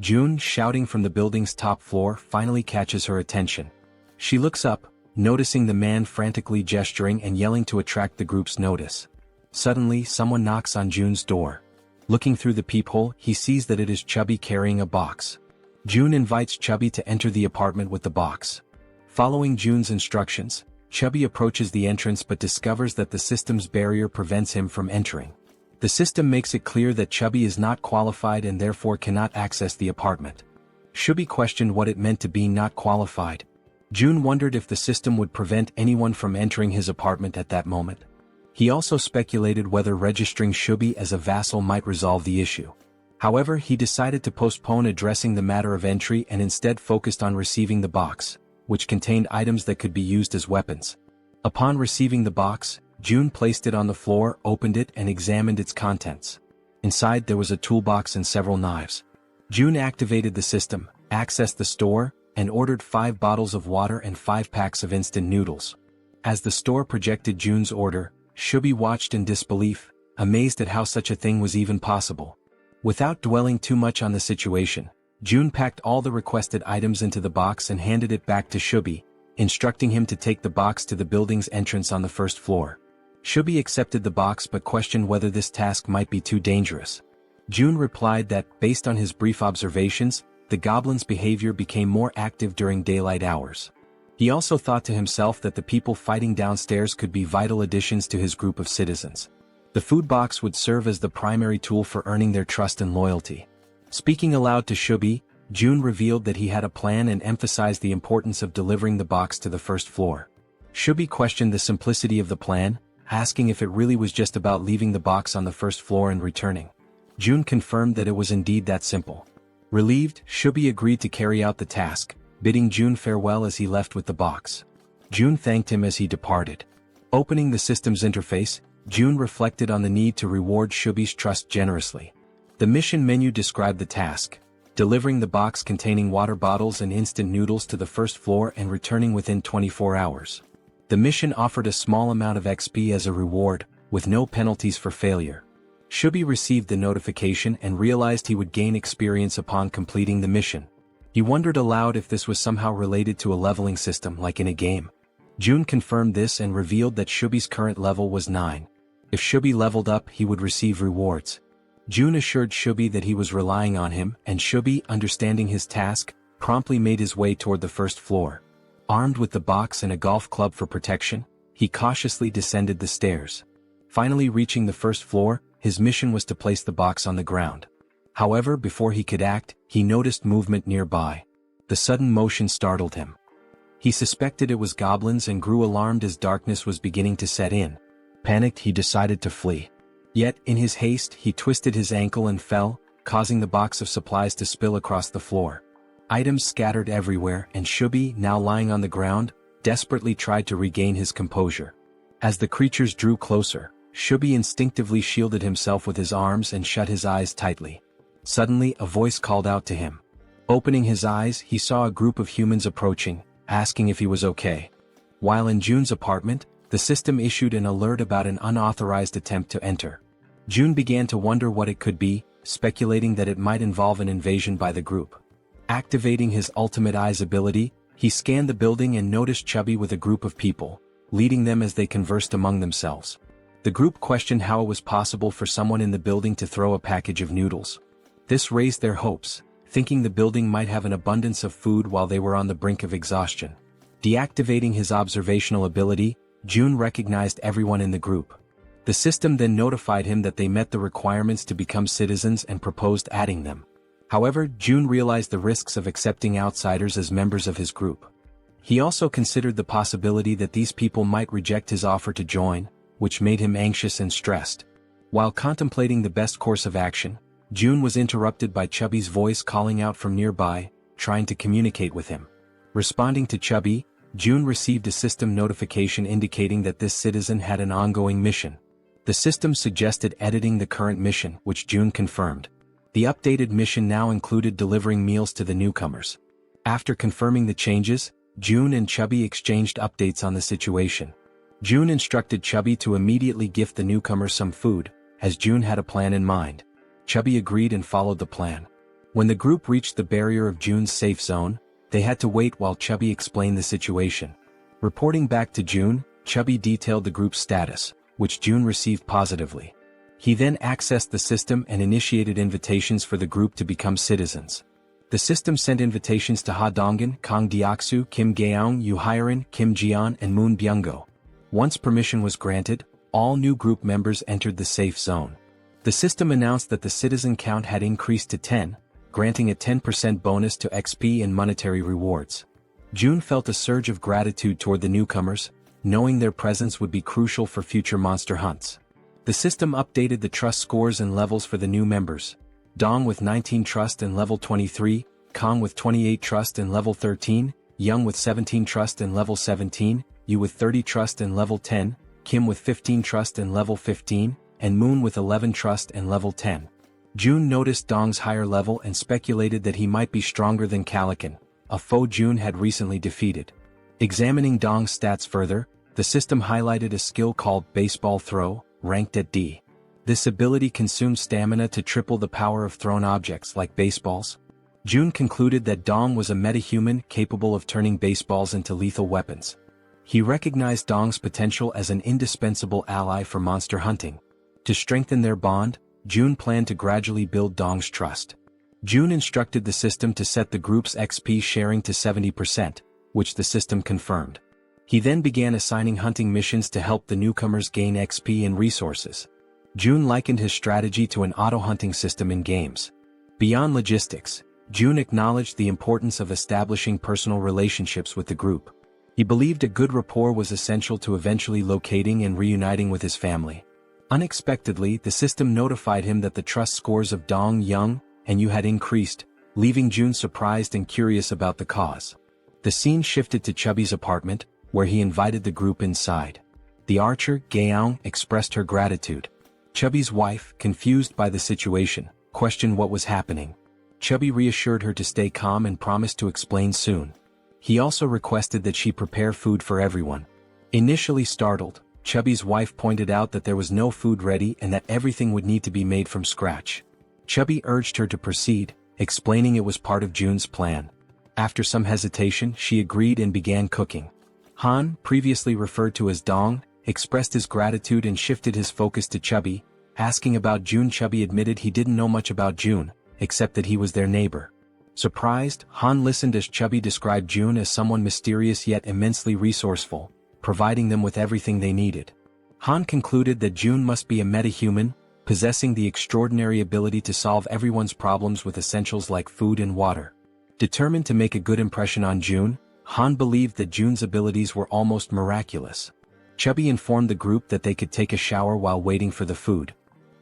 June, shouting from the building's top floor, finally catches her attention. She looks up, noticing the man frantically gesturing and yelling to attract the group's notice. Suddenly, someone knocks on June's door. Looking through the peephole, he sees that it is Chubby carrying a box. June invites Chubby to enter the apartment with the box. Following June's instructions, Chubby approaches the entrance but discovers that the system's barrier prevents him from entering. The system makes it clear that Chubby is not qualified and therefore cannot access the apartment. Chubby questioned what it meant to be not qualified. June wondered if the system would prevent anyone from entering his apartment at that moment. He also speculated whether registering Chubby as a vassal might resolve the issue. However, he decided to postpone addressing the matter of entry and instead focused on receiving the box, which contained items that could be used as weapons. Upon receiving the box, June placed it on the floor, opened it and examined its contents. Inside there was a toolbox and several knives. June activated the system, accessed the store, and ordered 5 bottles of water and 5 packs of instant noodles. As the store projected June's order, Chubby watched in disbelief, amazed at how such a thing was even possible. Without dwelling too much on the situation, June packed all the requested items into the box and handed it back to Chubby, instructing him to take the box to the building's entrance on the 1st floor. Chubby accepted the box but questioned whether this task might be too dangerous. June replied that, based on his brief observations, the goblin's behavior became more active during daylight hours. He also thought to himself that the people fighting downstairs could be vital additions to his group of citizens. The food box would serve as the primary tool for earning their trust and loyalty. Speaking aloud to Chubby, June revealed that he had a plan and emphasized the importance of delivering the box to the 1st floor. Chubby questioned the simplicity of the plan, asking if it really was just about leaving the box on the 1st floor and returning. June confirmed that it was indeed that simple. Relieved, Chubby agreed to carry out the task, bidding June farewell as he left with the box. June thanked him as he departed. Opening the system's interface, June reflected on the need to reward Chubby's trust generously. The mission menu described the task: delivering the box containing water bottles and instant noodles to the 1st floor and returning within 24 hours. The mission offered a small amount of XP as a reward, with no penalties for failure. Chubby received the notification and realized he would gain experience upon completing the mission. He wondered aloud if this was somehow related to a leveling system like in a game. June confirmed this and revealed that Chubby's current level was 9. If Chubby leveled up, he would receive rewards. June assured Chubby that he was relying on him, and Chubby, understanding his task, promptly made his way toward the 1st floor. Armed with the box and a golf club for protection, he cautiously descended the stairs. Finally reaching the 1st floor, his mission was to place the box on the ground. However, before he could act, he noticed movement nearby. The sudden motion startled him. He suspected it was goblins and grew alarmed as darkness was beginning to set in. Panicked, he decided to flee. Yet, in his haste, he twisted his ankle and fell, causing the box of supplies to spill across the floor. Items scattered everywhere, and Chubby, now lying on the ground, desperately tried to regain his composure. As the creatures drew closer, Chubby instinctively shielded himself with his arms and shut his eyes tightly. Suddenly, a voice called out to him. Opening his eyes, he saw a group of humans approaching, asking if he was okay. While in June's apartment, the system issued an alert about an unauthorized attempt to enter. June began to wonder what it could be, speculating that it might involve an invasion by the group. Activating his ultimate eyes ability, he scanned the building and noticed Chubby with a group of people, leading them as they conversed among themselves. The group questioned how it was possible for someone in the building to throw a package of noodles. This raised their hopes, thinking the building might have an abundance of food while they were on the brink of exhaustion. Deactivating his observational ability, June recognized everyone in the group. The system then notified him that they met the requirements to become citizens and proposed adding them. However, June realized the risks of accepting outsiders as members of his group. He also considered the possibility that these people might reject his offer to join, which made him anxious and stressed. While contemplating the best course of action, June was interrupted by Chubby's voice calling out from nearby, trying to communicate with him. Responding to Chubby, June received a system notification indicating that this citizen had an ongoing mission. The system suggested editing the current mission, which June confirmed. The updated mission now included delivering meals to the newcomers. After confirming the changes, June and Chubby exchanged updates on the situation. June instructed Chubby to immediately gift the newcomers some food, as June had a plan in mind. Chubby agreed and followed the plan. When the group reached the barrier of June's safe zone, they had to wait while Chubby explained the situation. Reporting back to June, Chubby detailed the group's status, which June received positively. He then accessed the system and initiated invitations for the group to become citizens. The system sent invitations to Ha Donggan, Kang Deoksu, Kim Gaeong, Yu Hyerin, Kim Jeon, and Moon Byung-go. Once permission was granted, all new group members entered the safe zone. The system announced that the citizen count had increased to 10, granting a 10% bonus to XP and monetary rewards. June felt a surge of gratitude toward the newcomers, knowing their presence would be crucial for future monster hunts. The system updated the trust scores and levels for the new members. Dong with 19 trust and level 23, Kang with 28 trust and level 13, Young with 17 trust and level 17, Yu with 30 trust and level 10, Kim with 15 trust and level 15, and Moon with 11 trust and level 10. June noticed Dong's higher level and speculated that he might be stronger than Calican, a foe June had recently defeated. Examining Dong's stats further, the system highlighted a skill called Baseball Throw, ranked at D. This ability consumes stamina to triple the power of thrown objects like baseballs. June concluded that Dong was a metahuman capable of turning baseballs into lethal weapons. He recognized Dong's potential as an indispensable ally for monster hunting. To strengthen their bond, June planned to gradually build Dong's trust. June instructed the system to set the group's XP sharing to 70%, which the system confirmed. He then began assigning hunting missions to help the newcomers gain XP and resources. June likened his strategy to an auto-hunting system in games. Beyond logistics, June acknowledged the importance of establishing personal relationships with the group. He believed a good rapport was essential to eventually locating and reuniting with his family. Unexpectedly, the system notified him that the trust scores of Dong, Young, and Yu had increased, leaving June surprised and curious about the cause. The scene shifted to Chubby's apartment, where he invited the group inside. The archer, Gaeong, expressed her gratitude. Chubby's wife, confused by the situation, questioned what was happening. Chubby reassured her to stay calm and promised to explain soon. He also requested that she prepare food for everyone. Initially startled, Chubby's wife pointed out that there was no food ready and that everything would need to be made from scratch. Chubby urged her to proceed, explaining it was part of June's plan. After some hesitation, she agreed and began cooking. Han, previously referred to as Dong, expressed his gratitude and shifted his focus to Chubby, asking about June. Chubby admitted he didn't know much about June, except that he was their neighbor. Surprised, Han listened as Chubby described June as someone mysterious yet immensely resourceful, providing them with everything they needed. Han concluded that June must be a metahuman, possessing the extraordinary ability to solve everyone's problems with essentials like food and water. Determined to make a good impression on June, Han believed that June's abilities were almost miraculous. Chubby informed the group that they could take a shower while waiting for the food.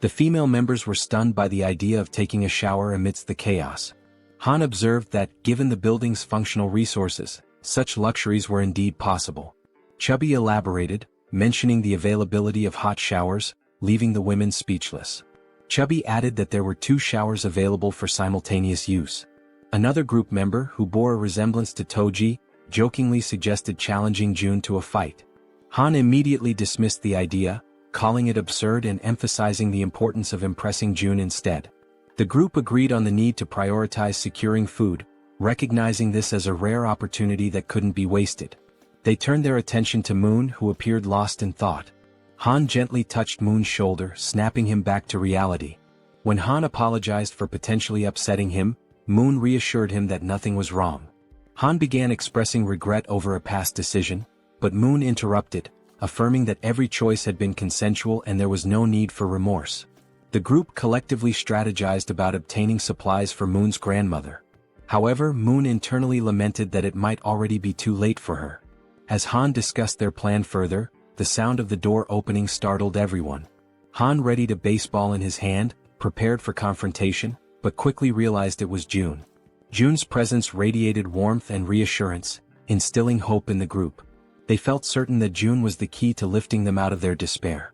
The female members were stunned by the idea of taking a shower amidst the chaos. Han observed that, given the building's functional resources, such luxuries were indeed possible. Chubby elaborated, mentioning the availability of hot showers, leaving the women speechless. Chubby added that there were 2 showers available for simultaneous use. Another group member, who bore a resemblance to Toji, jokingly suggested challenging June to a fight. Han immediately dismissed the idea, calling it absurd and emphasizing the importance of impressing June instead. The group agreed on the need to prioritize securing food, recognizing this as a rare opportunity that couldn't be wasted. They turned their attention to Moon, who appeared lost in thought. Han gently touched Moon's shoulder, snapping him back to reality. When Han apologized for potentially upsetting him, Moon reassured him that nothing was wrong. Han began expressing regret over a past decision, but Moon interrupted, affirming that every choice had been consensual and there was no need for remorse. The group collectively strategized about obtaining supplies for Moon's grandmother. However, Moon internally lamented that it might already be too late for her. As Han discussed their plan further, the sound of the door opening startled everyone. Han readied a baseball in his hand, prepared for confrontation, but quickly realized it was June. June's presence radiated warmth and reassurance, instilling hope in the group. They felt certain that June was the key to lifting them out of their despair.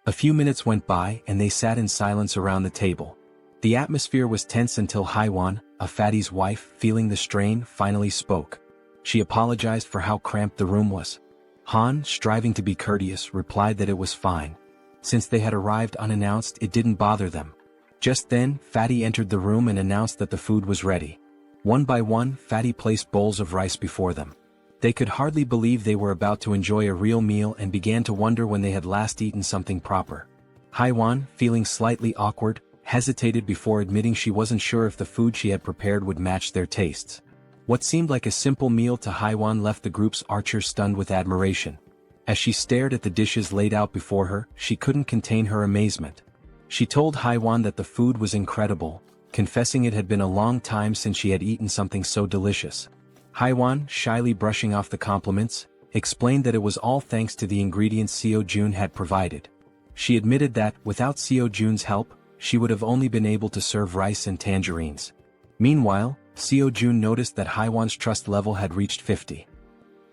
A few minutes went by and they sat in silence around the table. The atmosphere was tense until Haiwan, a fatty's wife, feeling the strain, finally spoke. She apologized for how cramped the room was. Han, striving to be courteous, replied that it was fine. Since they had arrived unannounced, it didn't bother them. Just then, Fatty entered the room and announced that the food was ready. One by one, Fatty placed bowls of rice before them. They could hardly believe they were about to enjoy a real meal and began to wonder when they had last eaten something proper. Haiwan, feeling slightly awkward, hesitated before admitting she wasn't sure if the food she had prepared would match their tastes. What seemed like a simple meal to Haiwan left the group's archers stunned with admiration. As she stared at the dishes laid out before her, she couldn't contain her amazement. She told Haiwan that the food was incredible, confessing it had been a long time since she had eaten something so delicious. Haiwan, shyly brushing off the compliments, explained that it was all thanks to the ingredients Seo Jun had provided. She admitted that, without Seo Jun's help, she would have only been able to serve rice and tangerines. Meanwhile, Seo Jun noticed that Haiwan's trust level had reached 50.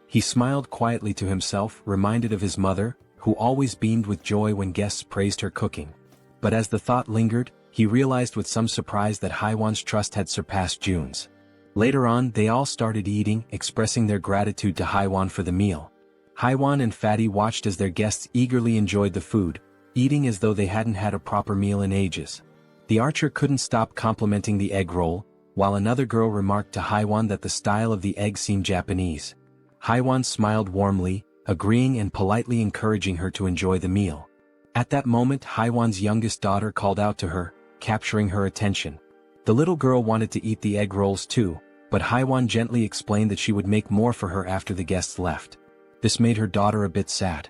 He smiled quietly to himself, reminded of his mother, who always beamed with joy when guests praised her cooking. But as the thought lingered, he realized with some surprise that Haiwan's trust had surpassed Jun's. Later on, they all started eating, expressing their gratitude to Haiwan for the meal. Haiwan and Fatty watched as their guests eagerly enjoyed the food, eating as though they hadn't had a proper meal in ages. The archer couldn't stop complimenting the egg roll, while another girl remarked to Haiwan that the style of the egg seemed Japanese. Haiwan smiled warmly, agreeing and politely encouraging her to enjoy the meal. At that moment, Haiwan's youngest daughter called out to her, capturing her attention. The little girl wanted to eat the egg rolls too, but Haiwan gently explained that she would make more for her after the guests left. This made her daughter a bit sad.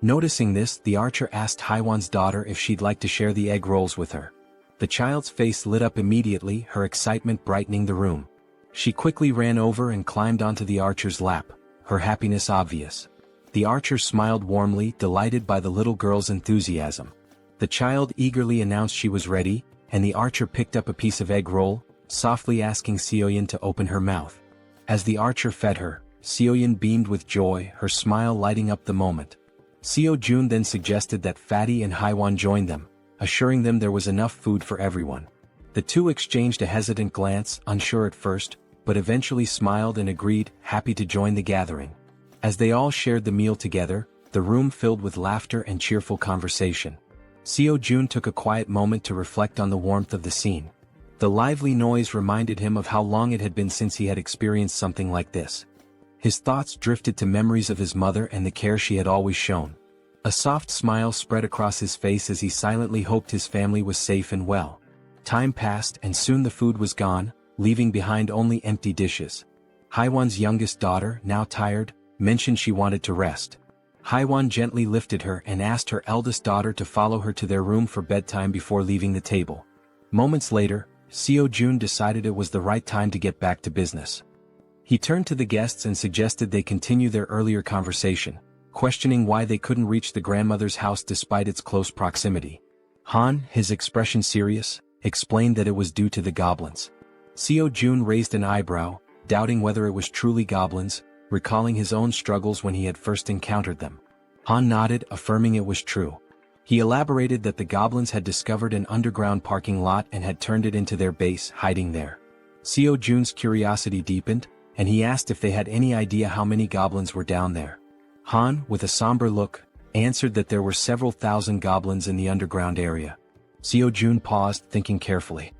Noticing this, the archer asked Haiwan's daughter if she'd like to share the egg rolls with her. The child's face lit up immediately, her excitement brightening the room. She quickly ran over and climbed onto the archer's lap, her happiness obvious. The archer smiled warmly, delighted by the little girl's enthusiasm. The child eagerly announced she was ready, and the archer picked up a piece of egg roll, softly asking Seoyin to open her mouth. As the archer fed her, Seoyin beamed with joy, her smile lighting up the moment. Seo Jun then suggested that Fatty and Haiwan join them, assuring them there was enough food for everyone. The two exchanged a hesitant glance, unsure at first, but eventually smiled and agreed, happy to join the gathering. As they all shared the meal together, the room filled with laughter and cheerful conversation. Seo Jun took a quiet moment to reflect on the warmth of the scene. The lively noise reminded him of how long it had been since he had experienced something like this. His thoughts drifted to memories of his mother and the care she had always shown. A soft smile spread across his face as he silently hoped his family was safe and well. Time passed and soon the food was gone, leaving behind only empty dishes. Haiwan's youngest daughter, now tired, mentioned she wanted to rest. Haiwan gently lifted her and asked her eldest daughter to follow her to their room for bedtime before leaving the table. Moments later, Seo Jun decided it was the right time to get back to business. He turned to the guests and suggested they continue their earlier conversation, questioning why they couldn't reach the grandmother's house despite its close proximity. Han, his expression serious, explained that it was due to the goblins. Seo Jun raised an eyebrow, doubting whether it was truly goblins, recalling his own struggles when he had first encountered them. Han nodded, affirming it was true. He elaborated that the goblins had discovered an underground parking lot and had turned it into their base, hiding there. Seo Jun's curiosity deepened, and he asked if they had any idea how many goblins were down there. Han, with a somber look, answered that there were several thousand goblins in the underground area. Seo Jun paused, thinking carefully.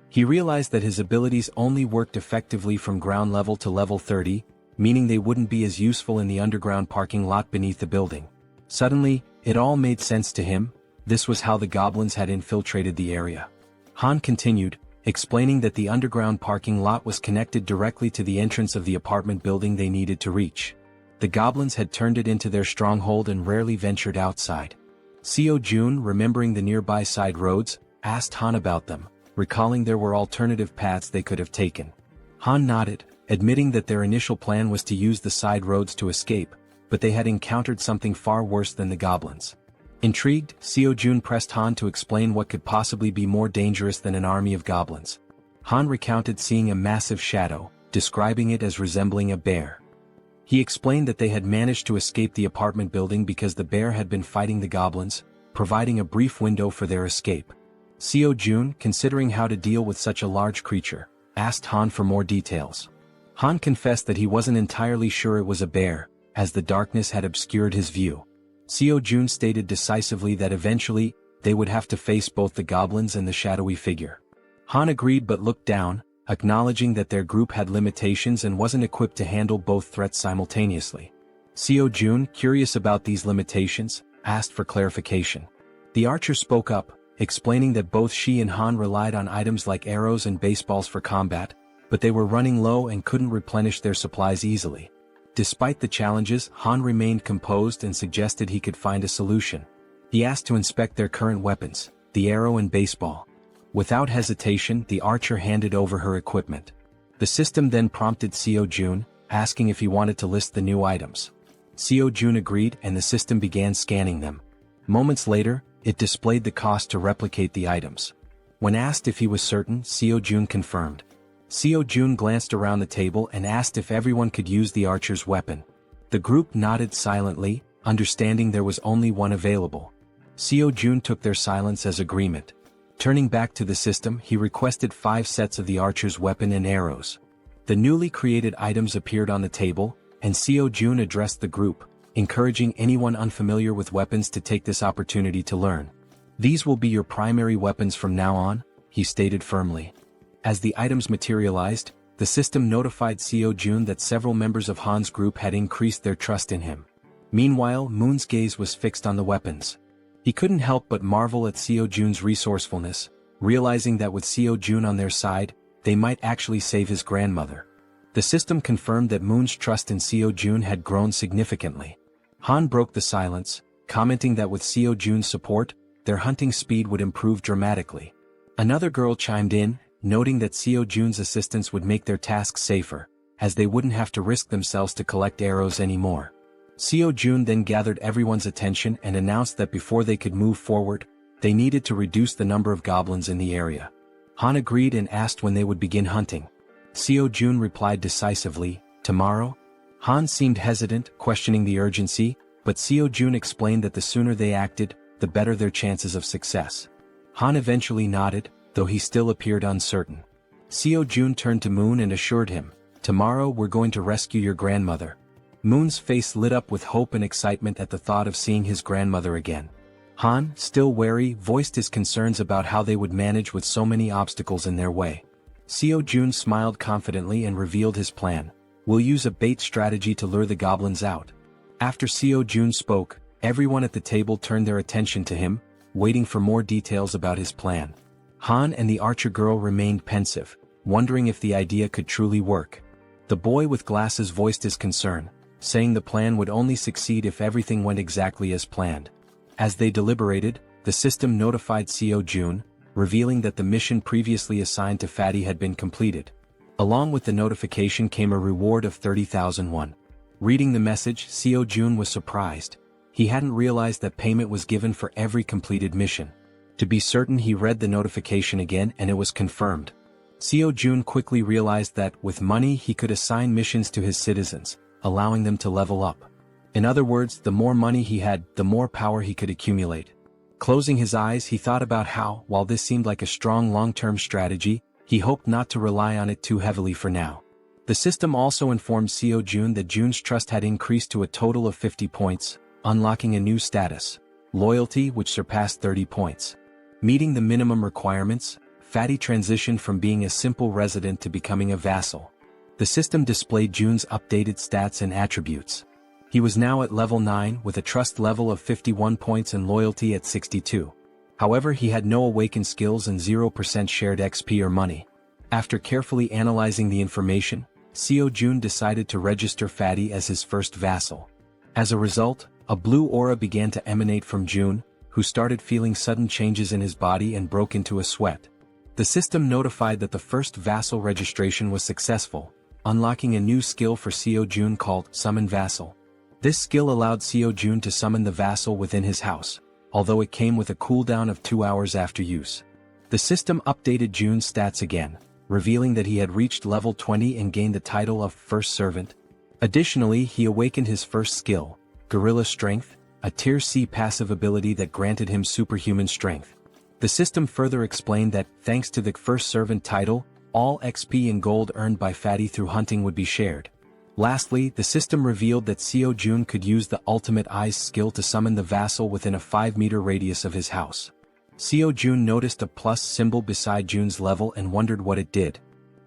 He realized that his abilities only worked effectively from ground level to level 30, meaning they wouldn't be as useful in the underground parking lot beneath the building. Suddenly, it all made sense to him. This was how the goblins had infiltrated the area. Han continued, explaining that the underground parking lot was connected directly to the entrance of the apartment building they needed to reach. The goblins had turned it into their stronghold and rarely ventured outside. Seo Jun, remembering the nearby side roads, asked Han about them, recalling there were alternative paths they could have taken. Han nodded, admitting that their initial plan was to use the side roads to escape, but they had encountered something far worse than the goblins. Intrigued, Seo-jun pressed Han to explain what could possibly be more dangerous than an army of goblins. Han recounted seeing a massive shadow, describing it as resembling a bear. He explained that they had managed to escape the apartment building because the bear had been fighting the goblins, providing a brief window for their escape. Seo-jun, considering how to deal with such a large creature, asked Han for more details. Han confessed that he wasn't entirely sure it was a bear, as the darkness had obscured his view. Seo-jun stated decisively that eventually, they would have to face both the goblins and the shadowy figure. Han agreed but looked down, acknowledging that their group had limitations and wasn't equipped to handle both threats simultaneously. Seo-jun, curious about these limitations, asked for clarification. The archer spoke up, explaining that both she and Han relied on items like arrows and baseballs for combat, but they were running low and couldn't replenish their supplies easily. Despite the challenges, Han remained composed and suggested he could find a solution. He asked to inspect their current weapons, the arrow and baseball. Without hesitation, the archer handed over her equipment. The system then prompted Seo-jun, asking if he wanted to list the new items. Seo-jun agreed and the system began scanning them. Moments later, it displayed the cost to replicate the items. When asked if he was certain, Seo-jun confirmed. Seo-jun glanced around the table and asked if everyone could use the archer's weapon. The group nodded silently, understanding there was only one available. Seo-jun took their silence as agreement. Turning back to the system, he requested 5 sets of the archer's weapon and arrows. The newly created items appeared on the table, and Seo-jun addressed the group, encouraging anyone unfamiliar with weapons to take this opportunity to learn. "These will be your primary weapons from now on," he stated firmly. As the items materialized, the system notified Seo-jun that several members of Han's group had increased their trust in him. Meanwhile, Moon's gaze was fixed on the weapons. He couldn't help but marvel at Seo-jun's resourcefulness, realizing that with Seo-jun on their side, they might actually save his grandmother. The system confirmed that Moon's trust in Seo-jun had grown significantly. Han broke the silence, commenting that with Seo-jun's support, their hunting speed would improve dramatically. Another girl chimed in, noting that Seo-jun's assistance would make their tasks safer, as they wouldn't have to risk themselves to collect arrows anymore. Seo-jun then gathered everyone's attention and announced that before they could move forward, they needed to reduce the number of goblins in the area. Han agreed and asked when they would begin hunting. Seo-jun replied decisively, "Tomorrow?" Han seemed hesitant, questioning the urgency, but Seo-jun explained that the sooner they acted, the better their chances of success. Han eventually nodded, though he still appeared uncertain. Seo-jun turned to Moon and assured him, "Tomorrow we're going to rescue your grandmother." Moon's face lit up with hope and excitement at the thought of seeing his grandmother again. Han, still wary, voiced his concerns about how they would manage with so many obstacles in their way. Seo-jun smiled confidently and revealed his plan. "We'll use a bait strategy to lure the goblins out." After Seo-jun spoke, everyone at the table turned their attention to him, waiting for more details about his plan. Han and the archer girl remained pensive, wondering if the idea could truly work. The boy with glasses voiced his concern, saying the plan would only succeed if everything went exactly as planned. As they deliberated, the system notified Seo-jun, revealing that the mission previously assigned to Fatty had been completed. Along with the notification came a reward of 30,000 won. Reading the message, Seo-jun was surprised. He hadn't realized that payment was given for every completed mission. To be certain, he read the notification again and it was confirmed. Seo-jun quickly realized that, with money, he could assign missions to his citizens, allowing them to level up. In other words, the more money he had, the more power he could accumulate. Closing his eyes, he thought about how, while this seemed like a strong long-term strategy, he hoped not to rely on it too heavily for now. The system also informed Seo-jun that Jun's trust had increased to a total of 50 points, unlocking a new status, loyalty, which surpassed 30 points. Meeting the minimum requirements, Fatty transitioned from being a simple resident to becoming a vassal. The system displayed Jun's updated stats and attributes. He was now at level 9 with a trust level of 51 points and loyalty at 62. However, he had no awakened skills and 0% shared XP or money. After carefully analyzing the information, Seo-jun decided to register Fatty as his first vassal. As a result, a blue aura began to emanate from Jun, who started feeling sudden changes in his body and broke into a sweat. The system notified that the first vassal registration was successful, unlocking a new skill for Seo-jun called Summon Vassal. This skill allowed Seo-jun to summon the vassal within his house, although it came with a cooldown of 2 hours after use. The system updated Jun's stats again, revealing that he had reached level 20 and gained the title of First Servant. Additionally, he awakened his first skill, Gorilla Strength, a Tier C passive ability that granted him superhuman strength. The system further explained that, thanks to the First Servant title, all XP and gold earned by Fatty through hunting would be shared. Lastly, the system revealed that Seo-jun could use the Ultimate Eyes skill to summon the vassal within a 5-meter radius of his house. Seo-jun noticed a plus symbol beside Jun's level and wondered what it did.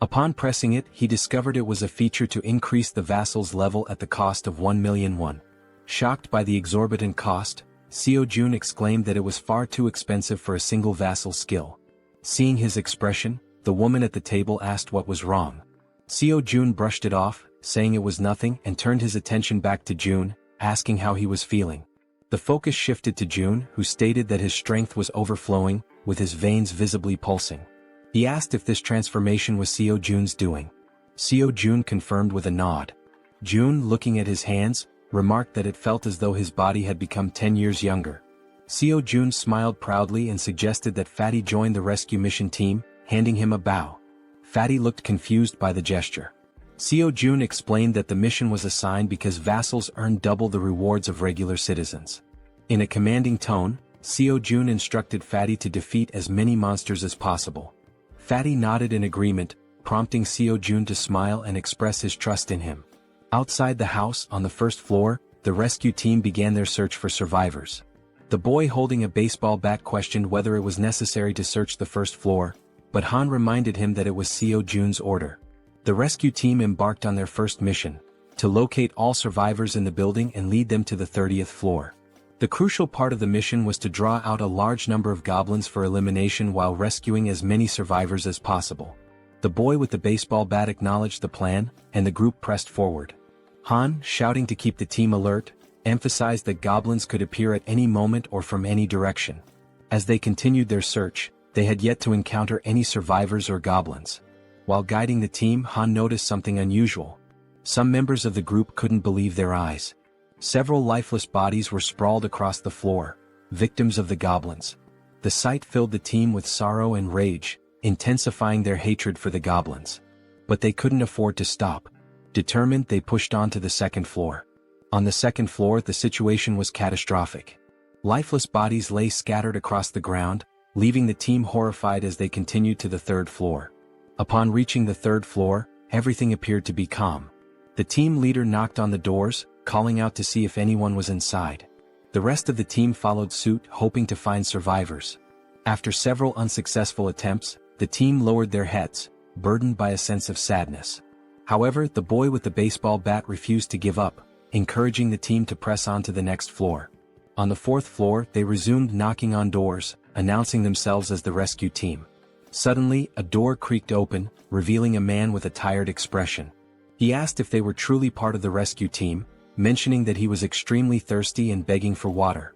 Upon pressing it, he discovered it was a feature to increase the vassal's level at the cost of 1 million won. Shocked by the exorbitant cost, Seo-jun exclaimed that it was far too expensive for a single vassal skill. Seeing his expression, the woman at the table asked what was wrong. Seo-jun brushed it off, saying it was nothing, and turned his attention back to Jun, asking how he was feeling. The focus shifted to Jun, who stated that his strength was overflowing, with his veins visibly pulsing. He asked if this transformation was Seo-jun's doing. Seo-jun confirmed with a nod. Jun, looking at his hands, remarked that it felt as though his body had become 10 years younger. Seo-jun smiled proudly and suggested that Fatty join the rescue mission team, handing him a bow. Fatty looked confused by the gesture. Seo-jun explained that the mission was assigned because vassals earned double the rewards of regular citizens. In a commanding tone, Seo-jun instructed Fatty to defeat as many monsters as possible. Fatty nodded in agreement, prompting Seo-jun to smile and express his trust in him. Outside the house, on the first floor, the rescue team began their search for survivors. The boy holding a baseball bat questioned whether it was necessary to search the first floor, but Han reminded him that it was Seo-jun's order. The rescue team embarked on their first mission, to locate all survivors in the building and lead them to the 30th floor. The crucial part of the mission was to draw out a large number of goblins for elimination while rescuing as many survivors as possible. The boy with the baseball bat acknowledged the plan, and the group pressed forward. Han, shouting to keep the team alert, emphasized that goblins could appear at any moment or from any direction. As they continued their search, they had yet to encounter any survivors or goblins. While guiding the team, Han noticed something unusual. Some members of the group couldn't believe their eyes. Several lifeless bodies were sprawled across the floor, victims of the goblins. The sight filled the team with sorrow and rage, intensifying their hatred for the goblins. But they couldn't afford to stop. Determined, they pushed on to the second floor. On the second floor, the situation was catastrophic. Lifeless bodies lay scattered across the ground, leaving the team horrified as they continued to the third floor. Upon reaching the third floor, everything appeared to be calm. The team leader knocked on the doors, calling out to see if anyone was inside. The rest of the team followed suit, hoping to find survivors. After several unsuccessful attempts, the team lowered their heads, burdened by a sense of sadness. However, the boy with the baseball bat refused to give up, encouraging the team to press on to the next floor. On the fourth floor, they resumed knocking on doors, announcing themselves as the rescue team. Suddenly, a door creaked open, revealing a man with a tired expression. He asked if they were truly part of the rescue team, mentioning that he was extremely thirsty and begging for water.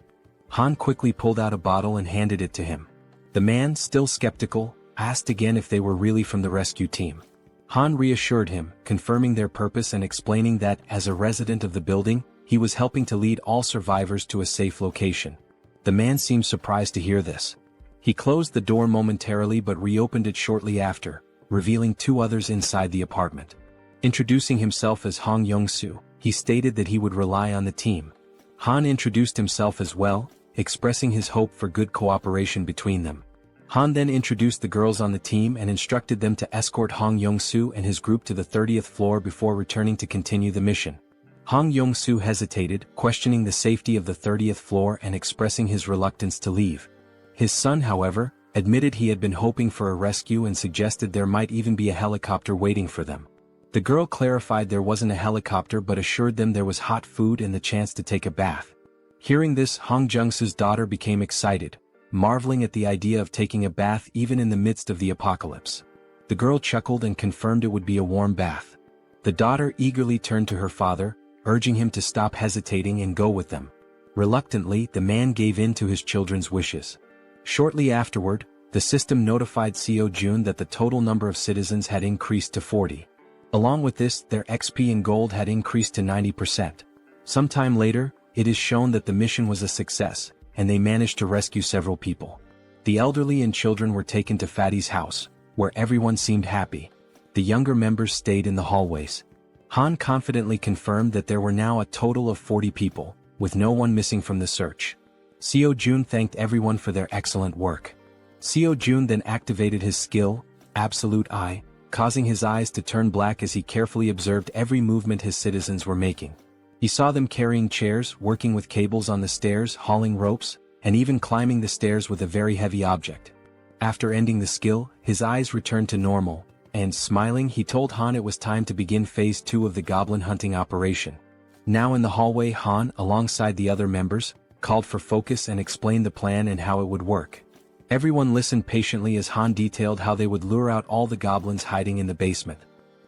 Han quickly pulled out a bottle and handed it to him. The man, still skeptical, asked again if they were really from the rescue team. Han reassured him, confirming their purpose and explaining that, as a resident of the building, he was helping to lead all survivors to a safe location. The man seemed surprised to hear this. He closed the door momentarily but reopened it shortly after, revealing 2 others inside the apartment. Introducing himself as Hong Young-soo, he stated that he would rely on the team. Han introduced himself as well, expressing his hope for good cooperation between them. Han then introduced the girls on the team and instructed them to escort Hong Young-soo and his group to the 30th floor before returning to continue the mission. Hong Young-soo hesitated, questioning the safety of the 30th floor and expressing his reluctance to leave. His son, however, admitted he had been hoping for a rescue and suggested there might even be a helicopter waiting for them. The girl clarified there wasn't a helicopter but assured them there was hot food and the chance to take a bath. Hearing this, Hong Jung-soo's daughter became excited, marveling at the idea of taking a bath even in the midst of the apocalypse. The girl chuckled and confirmed it would be a warm bath. The daughter eagerly turned to her father, urging him to stop hesitating and go with them. Reluctantly, the man gave in to his children's wishes. Shortly afterward, the system notified Jun that the total number of citizens had increased to 40. Along with this, their XP and gold had increased to 90%. Sometime later, it is shown that the mission was a success, and they managed to rescue several people. The elderly and children were taken to Fatty's house, where everyone seemed happy. The younger members stayed in the hallways. Han confidently confirmed that there were now a total of 40 people, with no one missing from the search. Jun thanked everyone for their excellent work. Jun then activated his skill, Absolute Eye, causing his eyes to turn black as he carefully observed every movement his citizens were making. He saw them carrying chairs, working with cables on the stairs, hauling ropes, and even climbing the stairs with a very heavy object. After ending the skill, his eyes returned to normal, and smiling he told Han it was time to begin phase 2 of the goblin hunting operation. Now in the hallway, Han, alongside the other members, called for focus and explained the plan and how it would work. Everyone listened patiently as Han detailed how they would lure out all the goblins hiding in the basement.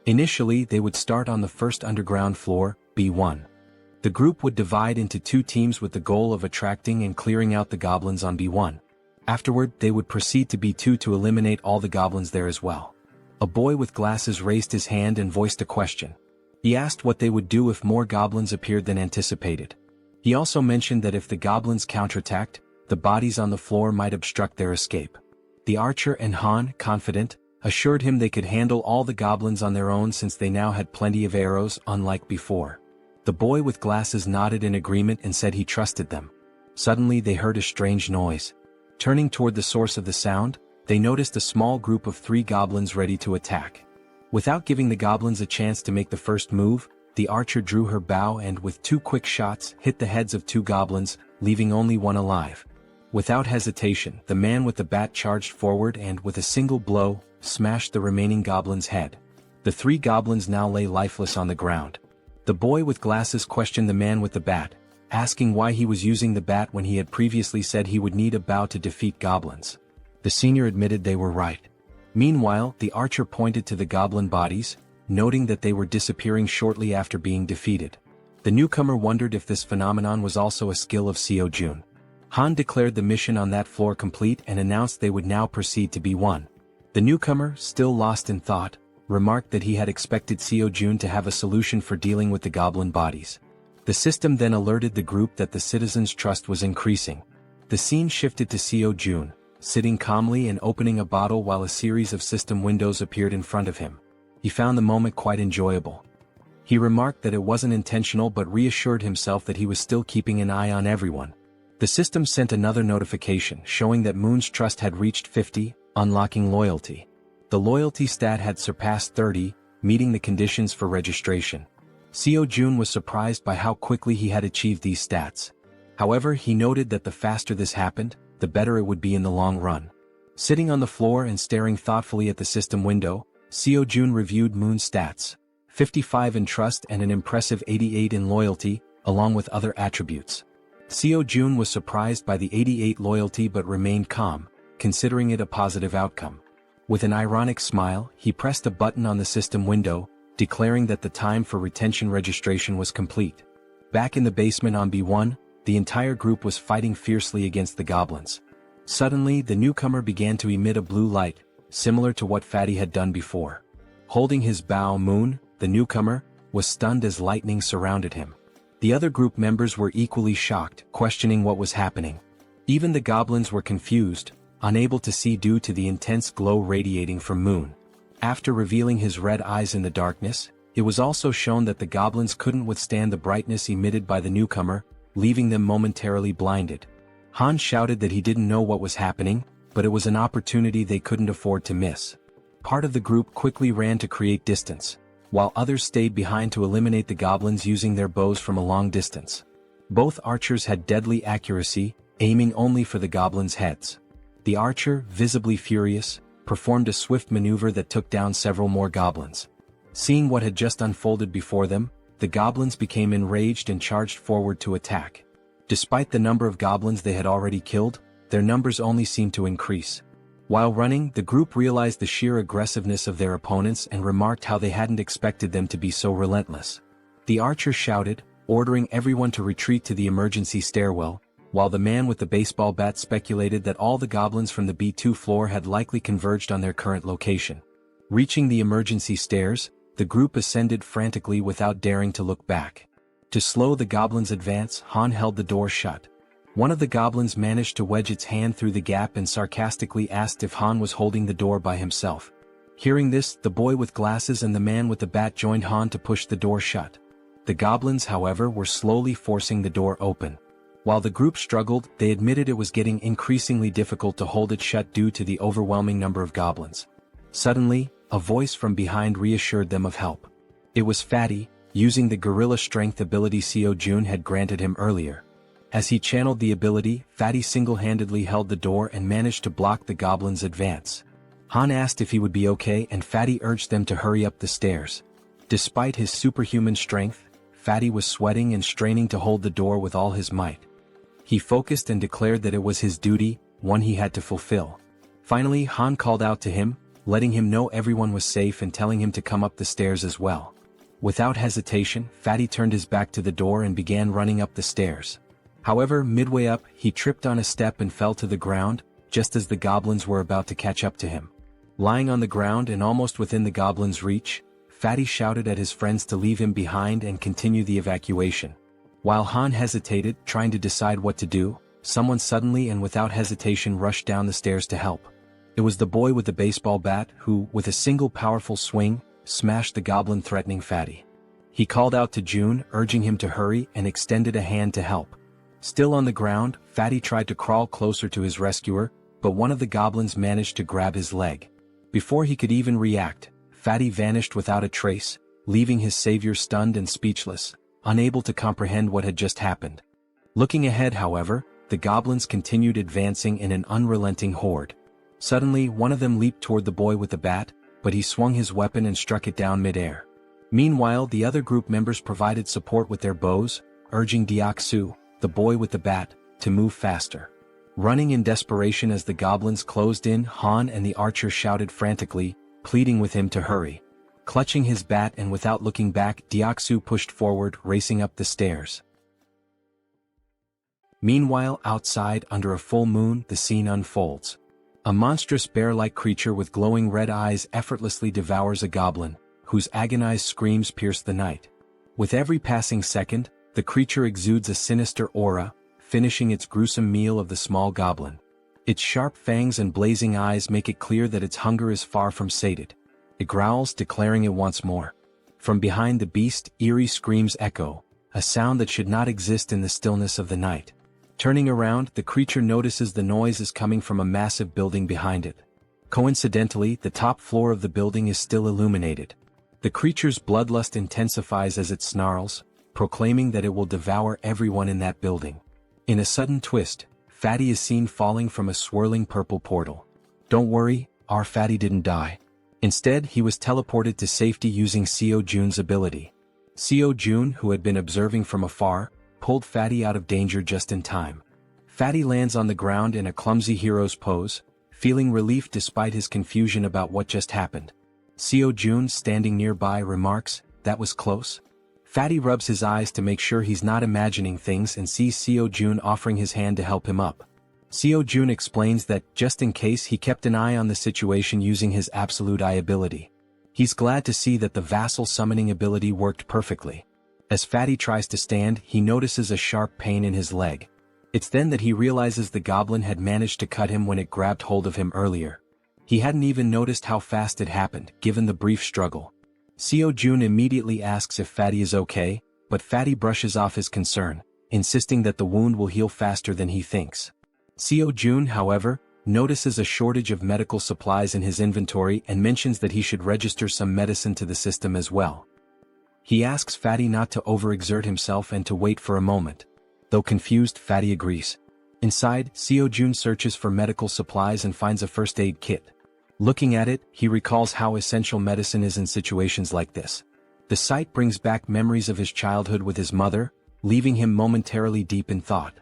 Initially, they would start on the first underground floor, B1. The group would divide into 2 teams with the goal of attracting and clearing out the goblins on B1. Afterward, they would proceed to B2 to eliminate all the goblins there as well. A boy with glasses raised his hand and voiced a question. He asked what they would do if more goblins appeared than anticipated. He also mentioned that if the goblins counterattacked, the bodies on the floor might obstruct their escape. The archer and Han, confident, assured him they could handle all the goblins on their own since they now had plenty of arrows, unlike before. The boy with glasses nodded in agreement and said he trusted them. Suddenly they heard a strange noise. Turning toward the source of the sound, they noticed a small group of 3 goblins ready to attack. Without giving the goblins a chance to make the first move, the archer drew her bow and with 2 quick shots hit the heads of 2 goblins, leaving only one alive. Without hesitation, the man with the bat charged forward and with a single blow, smashed the remaining goblin's head. The 3 goblins now lay lifeless on the ground. The boy with glasses questioned the man with the bat, asking why he was using the bat when he had previously said he would need a bow to defeat goblins. The senior admitted they were right. Meanwhile, the archer pointed to the goblin bodies, noting that they were disappearing shortly after being defeated. The newcomer wondered if this phenomenon was also a skill of Jun. Han declared the mission on that floor complete and announced they would now proceed to B1. The newcomer, still lost in thought, remarked that he had expected Jun to have a solution for dealing with the goblin bodies. The system then alerted the group that the citizens' trust was increasing. The scene shifted to Jun, sitting calmly and opening a bottle while a series of system windows appeared in front of him. He found the moment quite enjoyable. He remarked that it wasn't intentional but reassured himself that he was still keeping an eye on everyone. The system sent another notification showing that Moon's trust had reached 50, unlocking loyalty. The loyalty stat had surpassed 30, meeting the conditions for registration. Jun was surprised by how quickly he had achieved these stats. However, he noted that the faster this happened, the better it would be in the long run. Sitting on the floor and staring thoughtfully at the system window, Jun reviewed Moon's stats, 55 in trust and an impressive 88 in loyalty, along with other attributes. Jun was surprised by the 88 loyalty but remained calm, considering it a positive outcome. With an ironic smile, he pressed a button on the system window, declaring that the time for retention registration was complete. Back in the basement on B1, the entire group was fighting fiercely against the goblins. Suddenly, the newcomer began to emit a blue light, similar to what Fatty had done before. Holding his bow, Moon, the newcomer, was stunned as lightning surrounded him. The other group members were equally shocked, questioning what was happening. Even the goblins were confused, unable to see due to the intense glow radiating from Moon. After revealing his red eyes in the darkness, it was also shown that the goblins couldn't withstand the brightness emitted by the newcomer, leaving them momentarily blinded. Han shouted that he didn't know what was happening, but it was an opportunity they couldn't afford to miss. Part of the group quickly ran to create distance, while others stayed behind to eliminate the goblins using their bows from a long distance. Both archers had deadly accuracy, aiming only for the goblins' heads. The archer, visibly furious, performed a swift maneuver that took down several more goblins. Seeing what had just unfolded before them, the goblins became enraged and charged forward to attack. Despite the number of goblins they had already killed, their numbers only seemed to increase. While running, the group realized the sheer aggressiveness of their opponents and remarked how they hadn't expected them to be so relentless. The archer shouted, ordering everyone to retreat to the emergency stairwell, while the man with the baseball bat speculated that all the goblins from the B2 floor had likely converged on their current location. Reaching the emergency stairs, the group ascended frantically without daring to look back. To slow the goblins' advance, Han held the door shut. One of the goblins managed to wedge its hand through the gap and sarcastically asked if Han was holding the door by himself. Hearing this, the boy with glasses and the man with the bat joined Han to push the door shut. The goblins, however, were slowly forcing the door open. While the group struggled, they admitted it was getting increasingly difficult to hold it shut due to the overwhelming number of goblins. Suddenly, a voice from behind reassured them of help. It was Fatty, using the gorilla strength ability Jaehyeon had granted him earlier. As he channeled the ability, Fatty single-handedly held the door and managed to block the goblins' advance. Han asked if he would be okay and Fatty urged them to hurry up the stairs. Despite his superhuman strength, Fatty was sweating and straining to hold the door with all his might. He focused and declared that it was his duty, one he had to fulfill. Finally, Han called out to him, letting him know everyone was safe and telling him to come up the stairs as well. Without hesitation, Fatty turned his back to the door and began running up the stairs. However, midway up, he tripped on a step and fell to the ground, just as the goblins were about to catch up to him. Lying on the ground and almost within the goblins' reach, Fatty shouted at his friends to leave him behind and continue the evacuation. While Han hesitated, trying to decide what to do, someone suddenly and without hesitation rushed down the stairs to help. It was the boy with the baseball bat who, with a single powerful swing, smashed the goblin threatening Fatty. He called out to June, urging him to hurry, and extended a hand to help. Still on the ground, Fatty tried to crawl closer to his rescuer, but one of the goblins managed to grab his leg. Before he could even react, Fatty vanished without a trace, leaving his savior stunned and speechless, unable to comprehend what had just happened. Looking ahead, however, the goblins continued advancing in an unrelenting horde. Suddenly, one of them leaped toward the boy with the bat, but he swung his weapon and struck it down mid-air. Meanwhile, the other group members provided support with their bows, urging Deok-su, the boy with the bat, to move faster. Running in desperation as the goblins closed in, Han and the archer shouted frantically, pleading with him to hurry. Clutching his bat and without looking back, Deok-su pushed forward, racing up the stairs. Meanwhile, outside, under a full moon, the scene unfolds. A monstrous bear-like creature with glowing red eyes effortlessly devours a goblin, whose agonized screams pierce the night. With every passing second, the creature exudes a sinister aura, finishing its gruesome meal of the small goblin. Its sharp fangs and blazing eyes make it clear that its hunger is far from sated. It growls, declaring it wants more. From behind the beast, eerie screams echo, a sound that should not exist in the stillness of the night. Turning around, the creature notices the noise is coming from a massive building behind it. Coincidentally, the top floor of the building is still illuminated. The creature's bloodlust intensifies as it snarls, proclaiming that it will devour everyone in that building. In a sudden twist, Fatty is seen falling from a swirling purple portal. Don't worry, our Fatty didn't die. Instead, he was teleported to safety using Jaehyeon's ability. Jaehyeon, who had been observing from afar, pulled Fatty out of danger just in time. Fatty lands on the ground in a clumsy hero's pose, feeling relief despite his confusion about what just happened. Jaehyeon, standing nearby, remarks, "That was close." Fatty rubs his eyes to make sure he's not imagining things and sees Jaehyeon offering his hand to help him up. Jaehyeon explains that, just in case, he kept an eye on the situation using his absolute eye ability. He's glad to see that the vassal summoning ability worked perfectly. As Fatty tries to stand, he notices a sharp pain in his leg. It's then that he realizes the goblin had managed to cut him when it grabbed hold of him earlier. He hadn't even noticed how fast it happened, given the brief struggle. Jaehyeon immediately asks if Fatty is okay, but Fatty brushes off his concern, insisting that the wound will heal faster than he thinks. Jaehyeon, however, notices a shortage of medical supplies in his inventory and mentions that he should register some medicine to the system as well. He asks Fatty not to overexert himself and to wait for a moment. Though confused, Fatty agrees. Inside, Jaehyeon searches for medical supplies and finds a first aid kit. Looking at it, he recalls how essential medicine is in situations like this. The sight brings back memories of his childhood with his mother, leaving him momentarily deep in thought.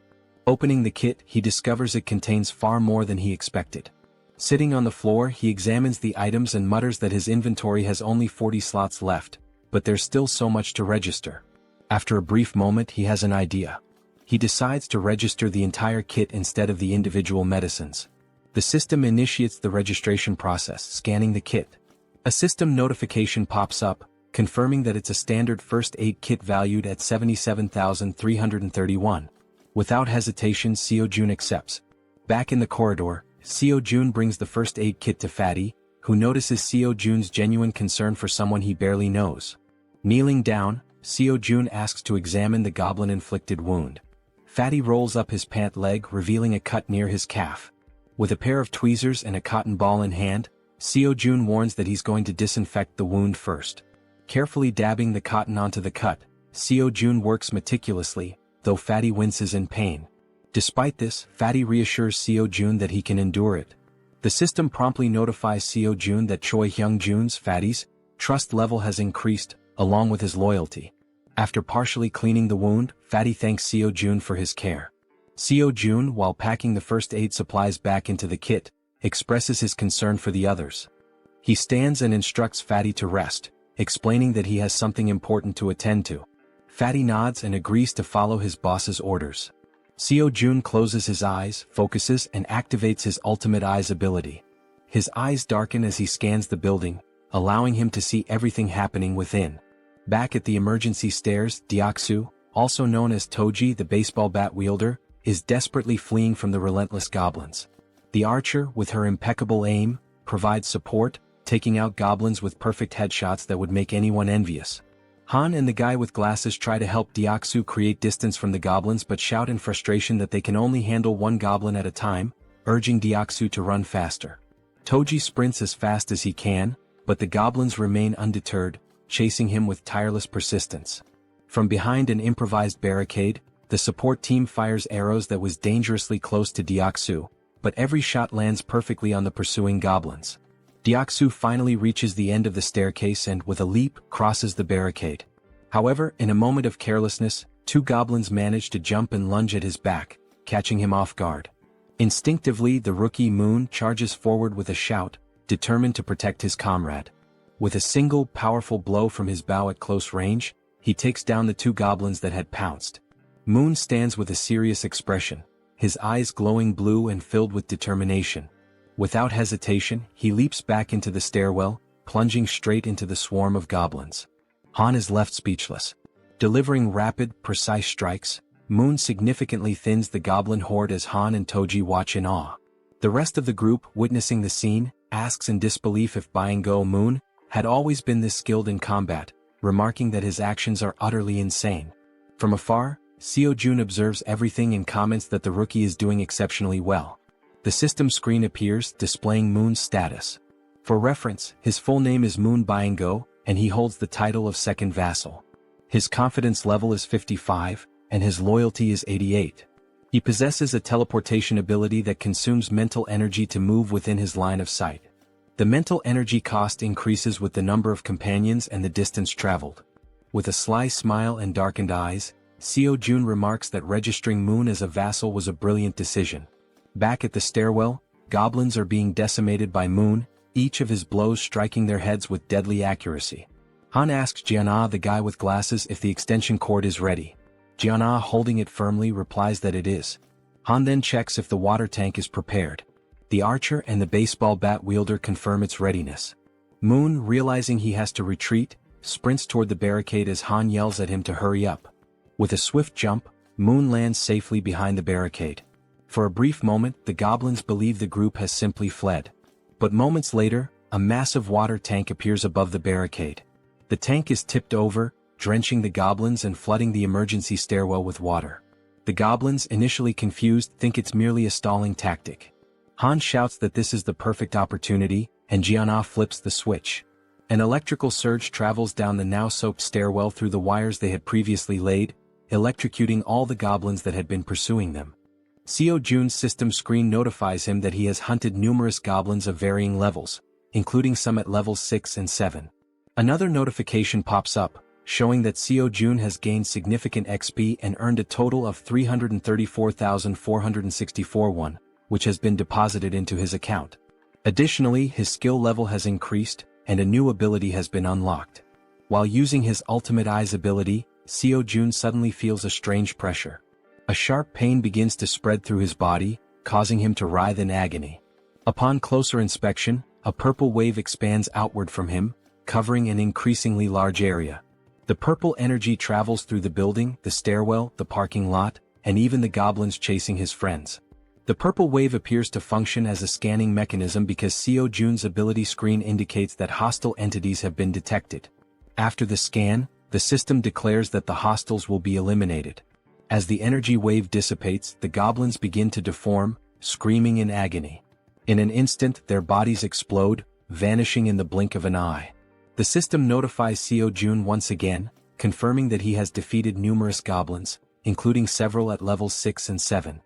Opening the kit, he discovers it contains far more than he expected. Sitting on the floor, he examines the items and mutters that his inventory has only 40 slots left, but there's still so much to register. After a brief moment, he has an idea. he decides to register the entire kit instead of the individual medicines. The system initiates the registration process, scanning the kit. A system notification pops up, confirming that it's a standard first aid kit valued at 77,331. Without hesitation, Seo-jun accepts. Back in the corridor, Seo-jun brings the first aid kit to Fatty, who notices Seo-jun's genuine concern for someone he barely knows. Kneeling down, Seo-jun asks to examine the goblin-inflicted wound. Fatty rolls up his pant leg, revealing a cut near his calf. With a pair of tweezers and a cotton ball in hand, Seo-jun warns that he's going to disinfect the wound first. Carefully dabbing the cotton onto the cut, Seo-jun works meticulously, though Fatty winces in pain. Despite this, Fatty reassures Seo-jun that he can endure it. The system promptly notifies Seo-jun that Choi Hyung-jun's, Fatty's, trust level has increased, along with his loyalty. After partially cleaning the wound, Fatty thanks Seo-jun for his care. Seo-jun, while packing the first aid supplies back into the kit, expresses his concern for the others. He stands and instructs Fatty to rest, explaining that he has something important to attend to. Fatty nods and agrees to follow his boss's orders. Seo-jun closes his eyes, focuses, and activates his ultimate eyes ability. His eyes darken as he scans the building, allowing him to see everything happening within. Back at the emergency stairs, Deoksu, also known as Toji the baseball bat wielder, is desperately fleeing from the relentless goblins. The archer, with her impeccable aim, provides support, taking out goblins with perfect headshots that would make anyone envious. Han and the guy with glasses try to help Deoksu create distance from the goblins but shout in frustration that they can only handle one goblin at a time, urging Deoksu to run faster. Toji sprints as fast as he can, but the goblins remain undeterred, chasing him with tireless persistence. From behind an improvised barricade, the support team fires arrows that was dangerously close to Deoksu, but every shot lands perfectly on the pursuing goblins. Deoksu finally reaches the end of the staircase and, with a leap, crosses the barricade. However, in a moment of carelessness, two goblins manage to jump and lunge at his back, catching him off guard. Instinctively, the rookie Moon charges forward with a shout, determined to protect his comrade. With a single powerful blow from his bow at close range, he takes down the two goblins that had pounced. Moon stands with a serious expression, his eyes glowing blue and filled with determination. Without hesitation, he leaps back into the stairwell, plunging straight into the swarm of goblins. Han is left speechless. Delivering rapid, precise strikes, Moon significantly thins the goblin horde as Han and Toji watch in awe. The rest of the group, witnessing the scene, asks in disbelief if Byung-go Moon had always been this skilled in combat, remarking that his actions are utterly insane. From afar, Seo-jun observes everything and comments that the rookie is doing exceptionally well. The system screen appears, displaying Moon's status. For reference, his full name is Moon Byung-go, and he holds the title of second vassal. His confidence level is 55, and his loyalty is 88. He possesses a teleportation ability that consumes mental energy to move within his line of sight. The mental energy cost increases with the number of companions and the distance traveled. With a sly smile and darkened eyes, Seo-jun remarks that registering Moon as a vassal was a brilliant decision. Back at the stairwell, goblins are being decimated by Moon, each of his blows striking their heads with deadly accuracy. Han asks Jaehyeon, the guy with glasses, if the extension cord is ready. Jaehyeon, holding it firmly, replies that it is. Han then checks if the water tank is prepared. The archer and the baseball bat wielder confirm its readiness. Moon, realizing he has to retreat, sprints toward the barricade as Han yells at him to hurry up. With a swift jump, Moon lands safely behind the barricade. For a brief moment, the goblins believe the group has simply fled. But moments later, a massive water tank appears above the barricade. The tank is tipped over, drenching the goblins and flooding the emergency stairwell with water. The goblins, initially confused, think it's merely a stalling tactic. Han shouts that this is the perfect opportunity, and Jaehyeon flips the switch. An electrical surge travels down the now soaked stairwell through the wires they had previously laid, electrocuting all the goblins that had been pursuing them. Seo-jun's system screen notifies him that he has hunted numerous goblins of varying levels, including some at levels 6 and 7. Another notification pops up, showing that Seo-jun has gained significant XP and earned a total of 334,464 won, which has been deposited into his account. Additionally, his skill level has increased, and a new ability has been unlocked. While using his ultimate eyes ability, Seo-jun suddenly feels a strange pressure. A sharp pain begins to spread through his body, causing him to writhe in agony. Upon closer inspection, a purple wave expands outward from him, covering an increasingly large area. The purple energy travels through the building, the stairwell, the parking lot, and even the goblins chasing his friends. The purple wave appears to function as a scanning mechanism because Seo Jun's ability screen indicates that hostile entities have been detected. After the scan, the system declares that the hostiles will be eliminated. As the energy wave dissipates, the goblins begin to deform, screaming in agony. In an instant, their bodies explode, vanishing in the blink of an eye. The system notifies Seo Jun once again, confirming that he has defeated numerous goblins, including several at levels 6 and 7.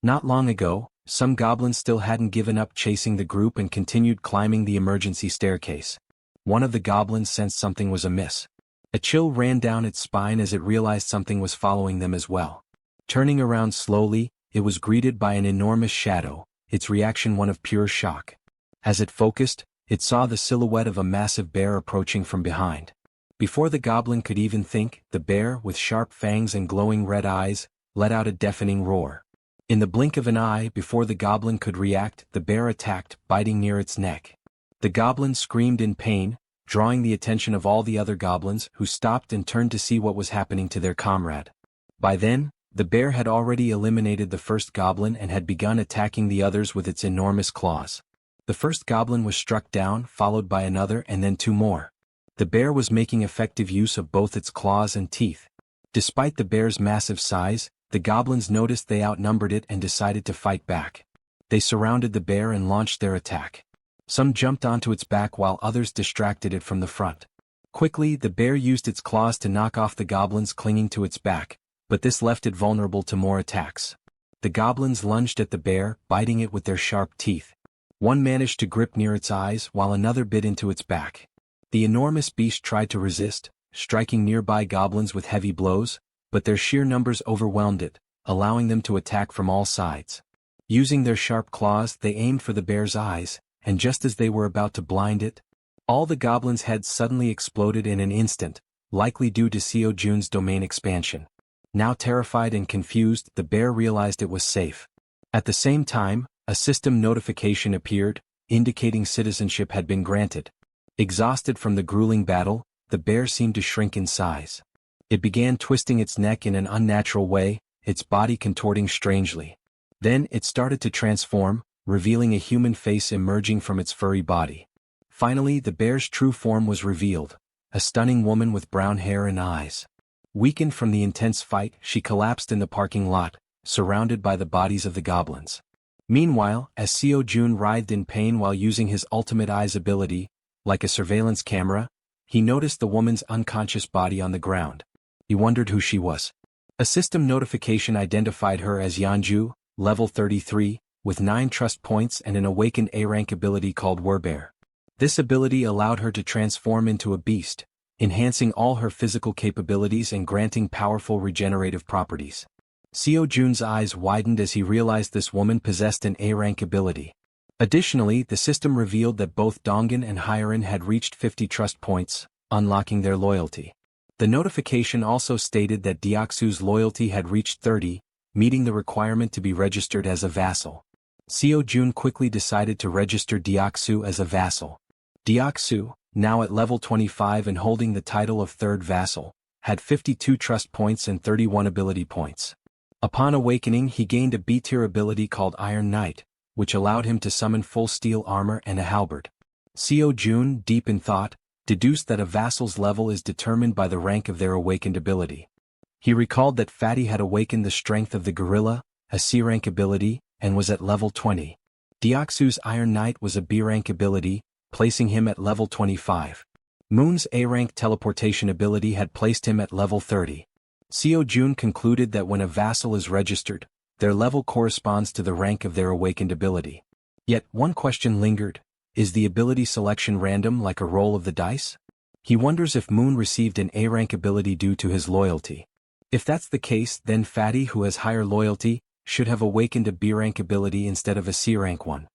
Not long ago, some goblins still hadn't given up chasing the group and continued climbing the emergency staircase. One of the goblins sensed something was amiss. A chill ran down its spine as it realized something was following them as well. Turning around slowly, it was greeted by an enormous shadow, its reaction one of pure shock. As it focused, it saw the silhouette of a massive bear approaching from behind. Before the goblin could even think, the bear, with sharp fangs and glowing red eyes, let out a deafening roar. In the blink of an eye, before the goblin could react, the bear attacked, biting near its neck. The goblin screamed in pain, drawing the attention of all the other goblins, who stopped and turned to see what was happening to their comrade. By then, the bear had already eliminated the first goblin and had begun attacking the others with its enormous claws. The first goblin was struck down, followed by another and then 2 more. The bear was making effective use of both its claws and teeth. Despite the bear's massive size, the goblins noticed they outnumbered it and decided to fight back. They surrounded the bear and launched their attack. Some jumped onto its back while others distracted it from the front. Quickly, the bear used its claws to knock off the goblins clinging to its back, but this left it vulnerable to more attacks. The goblins lunged at the bear, biting it with their sharp teeth. One managed to grip near its eyes while another bit into its back. The enormous beast tried to resist, striking nearby goblins with heavy blows, but their sheer numbers overwhelmed it, allowing them to attack from all sides. Using their sharp claws, they aimed for the bear's eyes, and just as they were about to blind it, all the goblins' heads suddenly exploded in an instant, likely due to Seo Jun's domain expansion. Now terrified and confused, the bear realized it was safe. At the same time, a system notification appeared, indicating citizenship had been granted. Exhausted from the grueling battle, the bear seemed to shrink in size. It began twisting its neck in an unnatural way, its body contorting strangely. Then it started to transform, revealing a human face emerging from its furry body. Finally, the bear's true form was revealed, a stunning woman with brown hair and eyes. Weakened from the intense fight, she collapsed in the parking lot, surrounded by the bodies of the goblins. Meanwhile, as Seo Jun writhed in pain while using his ultimate eyes ability, like a surveillance camera, he noticed the woman's unconscious body on the ground. He wondered who she was. A system notification identified her as Yeonju, level 33, with 9 trust points and an awakened A-rank ability called Werbear. This ability allowed her to transform into a beast, enhancing all her physical capabilities and granting powerful regenerative properties. Seo Jun's eyes widened as he realized this woman possessed an A-rank ability. Additionally, the system revealed that both Dongan and Harem had reached 50 trust points, unlocking their loyalty. The notification also stated that Deoksu's loyalty had reached 30, meeting the requirement to be registered as a vassal. Seo Jun quickly decided to register Deoksu as a vassal. Deoksu, now at level 25 and holding the title of third vassal, had 52 trust points and 31 ability points. Upon awakening, he gained a B-tier ability called Iron Knight, which allowed him to summon full steel armor and a halberd. Seo Jun, deep in thought, deduced that a vassal's level is determined by the rank of their awakened ability. He recalled that Fatty had awakened the strength of the gorilla, a C-rank ability, and was at level 20. Deoksu's Iron Knight was a B-rank ability, placing him at level 25. Moon's A-rank teleportation ability had placed him at level 30. Seo Jun concluded that when a vassal is registered, their level corresponds to the rank of their awakened ability. Yet, one question lingered: is the ability selection random like a roll of the dice? He wonders if Moon received an A-rank ability due to his loyalty. If that's the case, then Fatty, who has higher loyalty, should have awakened a B-rank ability instead of a C-rank one.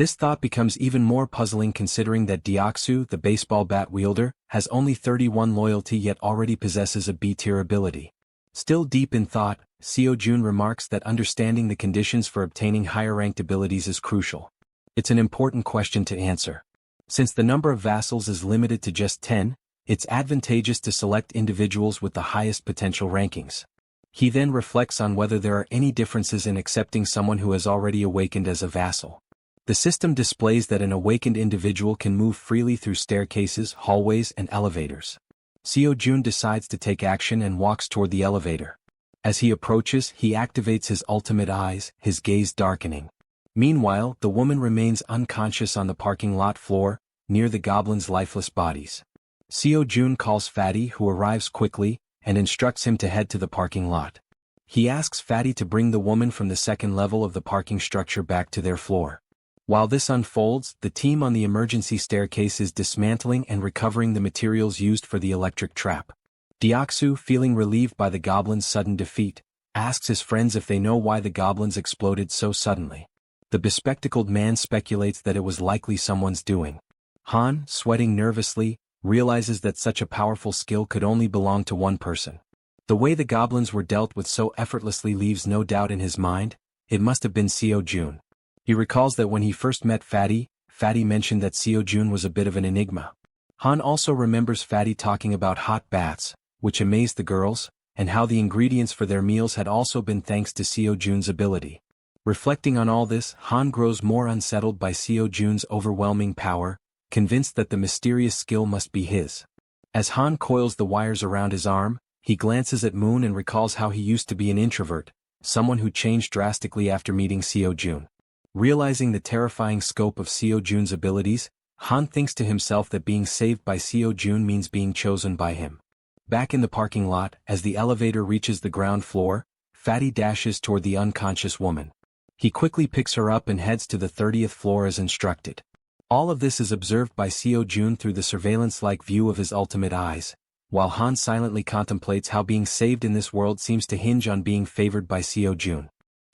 This thought becomes even more puzzling considering that Deoksu, the baseball bat wielder, has only 31 loyalty yet already possesses a B-tier ability. Still deep in thought, Seo-jun remarks that understanding the conditions for obtaining higher-ranked abilities is crucial. It's an important question to answer. Since the number of vassals is limited to just 10, it's advantageous to select individuals with the highest potential rankings. He then reflects on whether there are any differences in accepting someone who has already awakened as a vassal. The system displays that an awakened individual can move freely through staircases, hallways, and elevators. Seo-jun decides to take action and walks toward the elevator. As he approaches, he activates his ultimate eyes, his gaze darkening. Meanwhile, the woman remains unconscious on the parking lot floor, near the goblins' lifeless bodies. Seo-jun calls Fatty, who arrives quickly, and instructs him to head to the parking lot. He asks Fatty to bring the woman from the second level of the parking structure back to their floor. While this unfolds, the team on the emergency staircase is dismantling and recovering the materials used for the electric trap. Deoksu, feeling relieved by the goblins' sudden defeat, asks his friends if they know why the goblins exploded so suddenly. The bespectacled man speculates that it was likely someone's doing. Han, sweating nervously, realizes that such a powerful skill could only belong to one person. The way the goblins were dealt with so effortlessly leaves no doubt in his mind. It must have been Seo-jun. He recalls that when he first met Fatty, Fatty mentioned that Seo-jun was a bit of an enigma. Han also remembers Fatty talking about hot baths, which amazed the girls, and how the ingredients for their meals had also been thanks to Seo-jun's ability. Reflecting on all this, Han grows more unsettled by Seo-jun's overwhelming power, convinced that the mysterious skill must be his. As Han coils the wires around his arm, he glances at Moon and recalls how he used to be an introvert, someone who changed drastically after meeting Seo-jun. Realizing the terrifying scope of Seo-jun's abilities, Han thinks to himself that being saved by Seo-jun means being chosen by him. Back in the parking lot, as the elevator reaches the ground floor, Fatty dashes toward the unconscious woman. He quickly picks her up and heads to the 30th floor as instructed. All of this is observed by Seo-jun through the surveillance-like view of his ultimate eyes, while Han silently contemplates how being saved in this world seems to hinge on being favored by Seo-jun.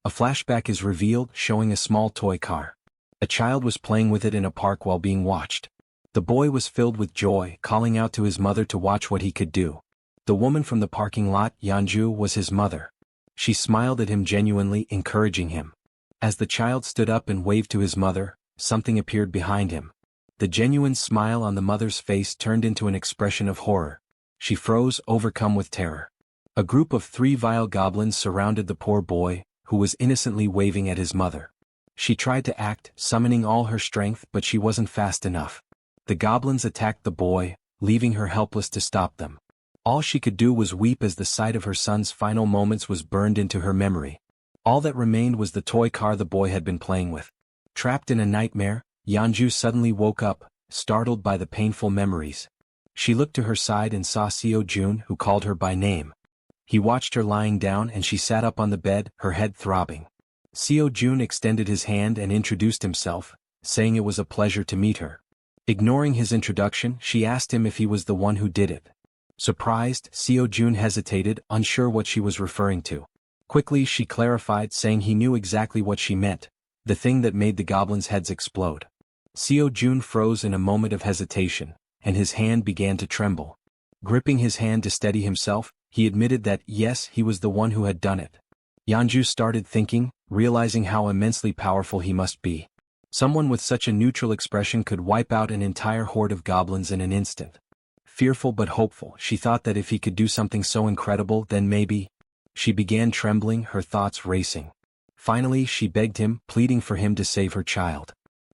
A flashback is revealed, showing a small toy car. A child was playing with it in a park while being watched. The boy was filled with joy, calling out to his mother to watch what he could do. The woman from the parking lot, Yeonju, was his mother. She smiled at him genuinely, encouraging him. As the child stood up and waved to his mother, something appeared behind him. The genuine smile on the mother's face turned into an expression of horror. She froze, overcome with terror. A group of 3 vile goblins surrounded the poor boy, who was innocently waving at his mother. She tried to act, summoning all her strength, but she wasn't fast enough. The goblins attacked the boy, leaving her helpless to stop them. All she could do was weep as the sight of her son's final moments was burned into her memory. All that remained was the toy car the boy had been playing with. Trapped in a nightmare, Yeonju suddenly woke up, startled by the painful memories. She looked to her side and saw Seo-jun, who called her by name. He watched her lying down and she sat up on the bed, her head throbbing. Seo-jun extended his hand and introduced himself, saying it was a pleasure to meet her. Ignoring his introduction, she asked him if he was the one who did it. Surprised, Seo-jun hesitated, unsure what she was referring to. Quickly she clarified, saying he knew exactly what she meant, the thing that made the goblins' heads explode. Seo-jun froze in a moment of hesitation, and his hand began to tremble. Gripping his hand to steady himself, he admitted that, yes, he was the one who had done it. Yeonju started thinking, realizing how immensely powerful he must be. Someone with such a neutral expression could wipe out an entire horde of goblins in an instant. Fearful but hopeful, she thought that if he could do something so incredible, then maybe. She began trembling, her thoughts racing. Finally, she begged him, pleading for him to save her child.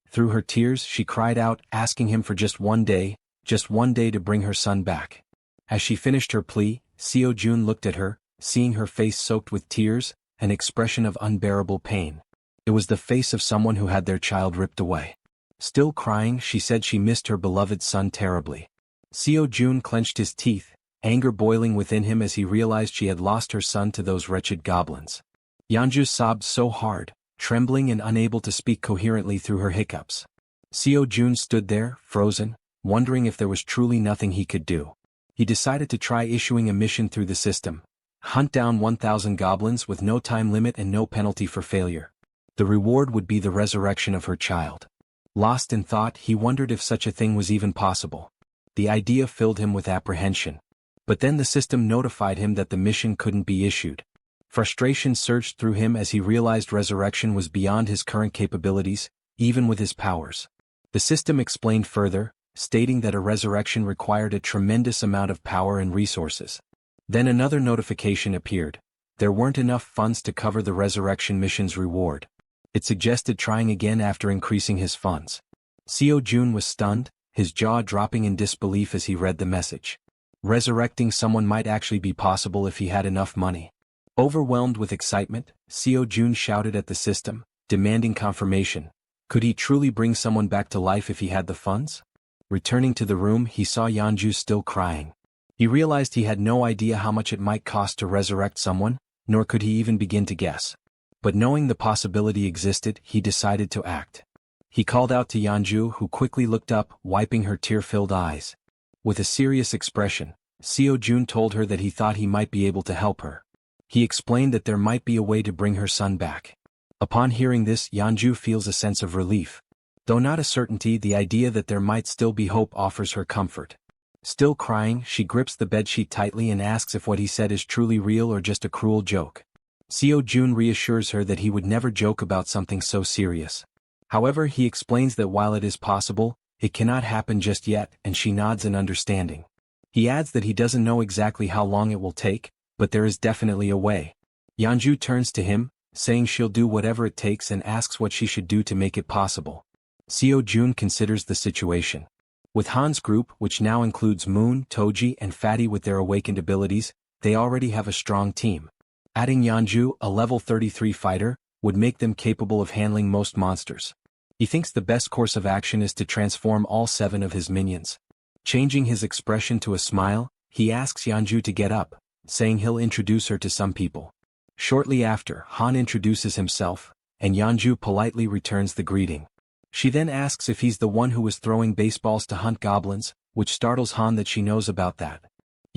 Through her tears, she cried out, asking him for just one day to bring her son back. As she finished her plea, Seo-jun looked at her, seeing her face soaked with tears, an expression of unbearable pain. It was the face of someone who had their child ripped away. Still crying, she said she missed her beloved son terribly. Seo-jun clenched his teeth, anger boiling within him as he realized she had lost her son to those wretched goblins. Yeonju sobbed so hard, trembling and unable to speak coherently through her hiccups. Seo-jun stood there, frozen, wondering if there was truly nothing he could do. He decided to try issuing a mission through the system. Hunt down 1,000 goblins with no time limit and no penalty for failure. The reward would be the resurrection of her child. Lost in thought, he wondered if such a thing was even possible. The idea filled him with apprehension. But then the system notified him that the mission couldn't be issued. Frustration surged through him as he realized resurrection was beyond his current capabilities, even with his powers. The system explained further, stating that a resurrection required a tremendous amount of power and resources. Then another notification appeared. There weren't enough funds to cover the resurrection mission's reward. It suggested trying again after increasing his funds. Seo Jun was stunned, his jaw dropping in disbelief as he read the message. Resurrecting someone might actually be possible if he had enough money. Overwhelmed with excitement, Seo Jun shouted at the system, demanding confirmation. Could he truly bring someone back to life if he had the funds? Returning to the room, he saw Yeonju still crying. He realized he had no idea how much it might cost to resurrect someone, nor could he even begin to guess. But knowing the possibility existed, he decided to act. He called out to Yeonju, who quickly looked up, wiping her tear-filled eyes. With a serious expression, Seo Jun told her that he thought he might be able to help her. He explained that there might be a way to bring her son back. Upon hearing this, Yeonju feels a sense of relief. Though not a certainty, the idea that there might still be hope offers her comfort. Still crying, she grips the bedsheet tightly and asks if what he said is truly real or just a cruel joke. Seo Jun reassures her that he would never joke about something so serious. However, he explains that while it is possible, it cannot happen just yet, and she nods in understanding. He adds that he doesn't know exactly how long it will take, but there is definitely a way. Yeonju turns to him, saying she'll do whatever it takes and asks what she should do to make it possible. Seo Jun considers the situation. With Han's group, which now includes Moon, Toji and Fatty with their awakened abilities, they already have a strong team. Adding Yeonju, a level 33 fighter, would make them capable of handling most monsters. He thinks the best course of action is to transform all 7 of his minions. Changing his expression to a smile, he asks Yeonju to get up, saying he'll introduce her to some people. Shortly after, Han introduces himself, and Yeonju politely returns the greeting. She then asks if he's the one who was throwing baseballs to hunt goblins, which startles Han that she knows about that.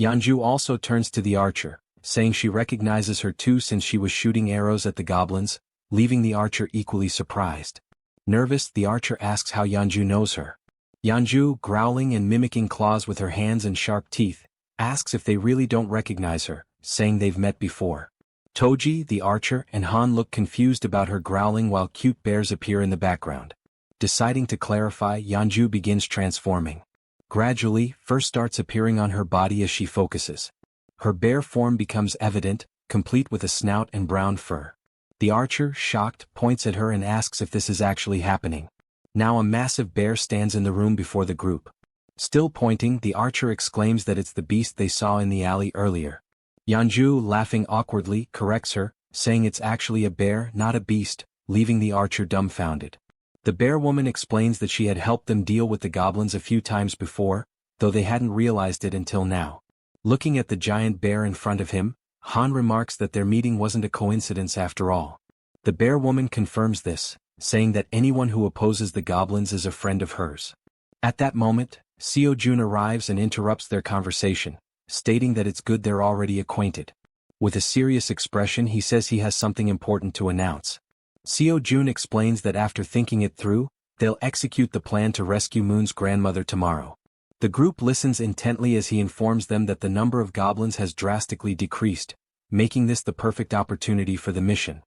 Yeonju also turns to the archer, saying she recognizes her too since she was shooting arrows at the goblins, leaving the archer equally surprised. Nervous, the archer asks how Yeonju knows her. Yeonju, growling and mimicking claws with her hands and sharp teeth, asks if they really don't recognize her, saying they've met before. Toji, the archer, and Han look confused about her growling while cute bears appear in the background. Deciding to clarify, Yeonju begins transforming. Gradually, fur starts appearing on her body as she focuses. Her bear form becomes evident, complete with a snout and brown fur. The archer, shocked, points at her and asks if this is actually happening. Now a massive bear stands in the room before the group. Still pointing, the archer exclaims that it's the beast they saw in the alley earlier. Yeonju, laughing awkwardly, corrects her, saying it's actually a bear, not a beast, leaving the archer dumbfounded. The bear woman explains that she had helped them deal with the goblins a few times before, though they hadn't realized it until now. Looking at the giant bear in front of him, Han remarks that their meeting wasn't a coincidence after all. The bear woman confirms this, saying that anyone who opposes the goblins is a friend of hers. At that moment, Seo Jun arrives and interrupts their conversation, stating that it's good they're already acquainted. With a serious expression, he says he has something important to announce. Seo Jun explains that after thinking it through, they'll execute the plan to rescue Moon's grandmother tomorrow. The group listens intently as he informs them that the number of goblins has drastically decreased, making this the perfect opportunity for the mission.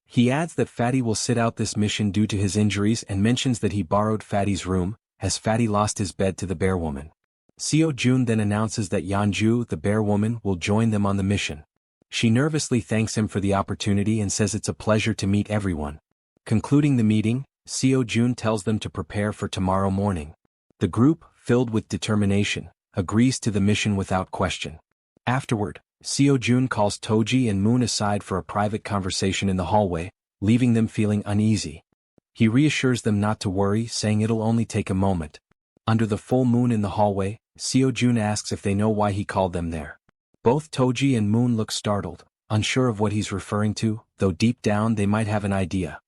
He adds that Fatty will sit out this mission due to his injuries and mentions that he borrowed Fatty's room, as Fatty lost his bed to the bear woman. Seo Jun then announces that Yeonju, the bear woman, will join them on the mission. She nervously thanks him for the opportunity and says it's a pleasure to meet everyone. Concluding the meeting, Seo Jun tells them to prepare for tomorrow morning. The group, filled with determination, agrees to the mission without question. Afterward, Seo Jun calls Toji and Moon aside for a private conversation in the hallway, leaving them feeling uneasy. He reassures them not to worry, saying it'll only take a moment. Under the full moon in the hallway, Seo Jun asks if they know why he called them there. Both Toji and Moon look startled, unsure of what he's referring to, though deep down they might have an idea.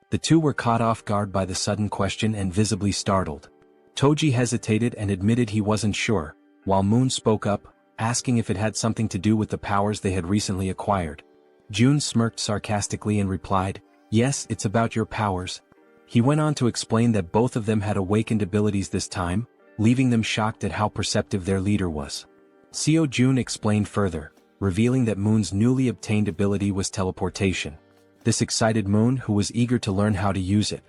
The two were caught off guard by the sudden question and visibly startled. Toji hesitated and admitted he wasn't sure, while Moon spoke up, asking if it had something to do with the powers they had recently acquired. June smirked sarcastically and replied, "Yes, it's about your powers." He went on to explain that both of them had awakened abilities this time, leaving them shocked at how perceptive their leader was. Seo Jun explained further, revealing that Moon's newly obtained ability was teleportation. This excited Moon, who was eager to learn how to use it.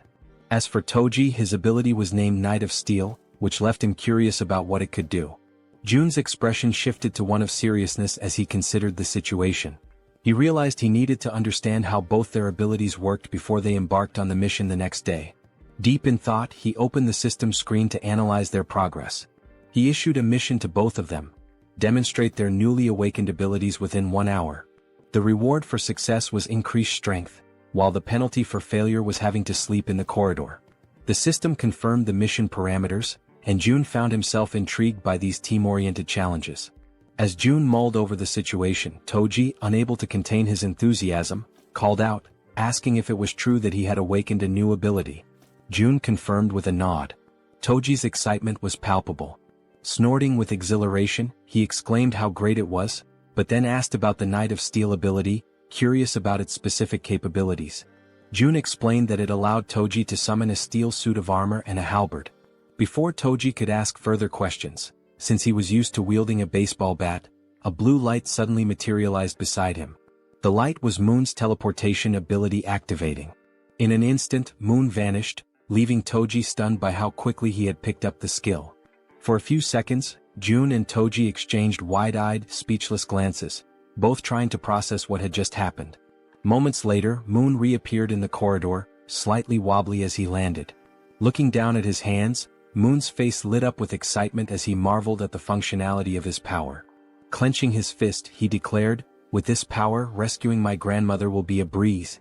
As for Toji, his ability was named Knight of Steel, which left him curious about what it could do. Jun's expression shifted to one of seriousness as he considered the situation. He realized he needed to understand how both their abilities worked before they embarked on the mission the next day. Deep in thought, he opened the system screen to analyze their progress. He issued a mission to both of them: demonstrate their newly awakened abilities within 1 hour. The reward for success was increased strength, while the penalty for failure was having to sleep in the corridor. The system confirmed the mission parameters, and Jun found himself intrigued by these team-oriented challenges. As Jun mulled over the situation, Toji, unable to contain his enthusiasm, called out, asking if it was true that he had awakened a new ability. Jun confirmed with a nod. Toji's excitement was palpable. Snorting with exhilaration, he exclaimed how great it was, but then asked about the Knight of Steel ability, curious about its specific capabilities. Jun explained that it allowed Toji to summon a steel suit of armor and a halberd. Before Toji could ask further questions, since he was used to wielding a baseball bat, a blue light suddenly materialized beside him. The light was Moon's teleportation ability activating. In an instant, Moon vanished, leaving Toji stunned by how quickly he had picked up the skill. For a few seconds, Jun and Toji exchanged wide-eyed, speechless glances, both trying to process what had just happened. Moments later, Moon reappeared in the corridor, slightly wobbly as he landed. Looking down at his hands, Moon's face lit up with excitement as he marveled at the functionality of his power. Clenching his fist, he declared, "With this power, rescuing my grandmother will be a breeze."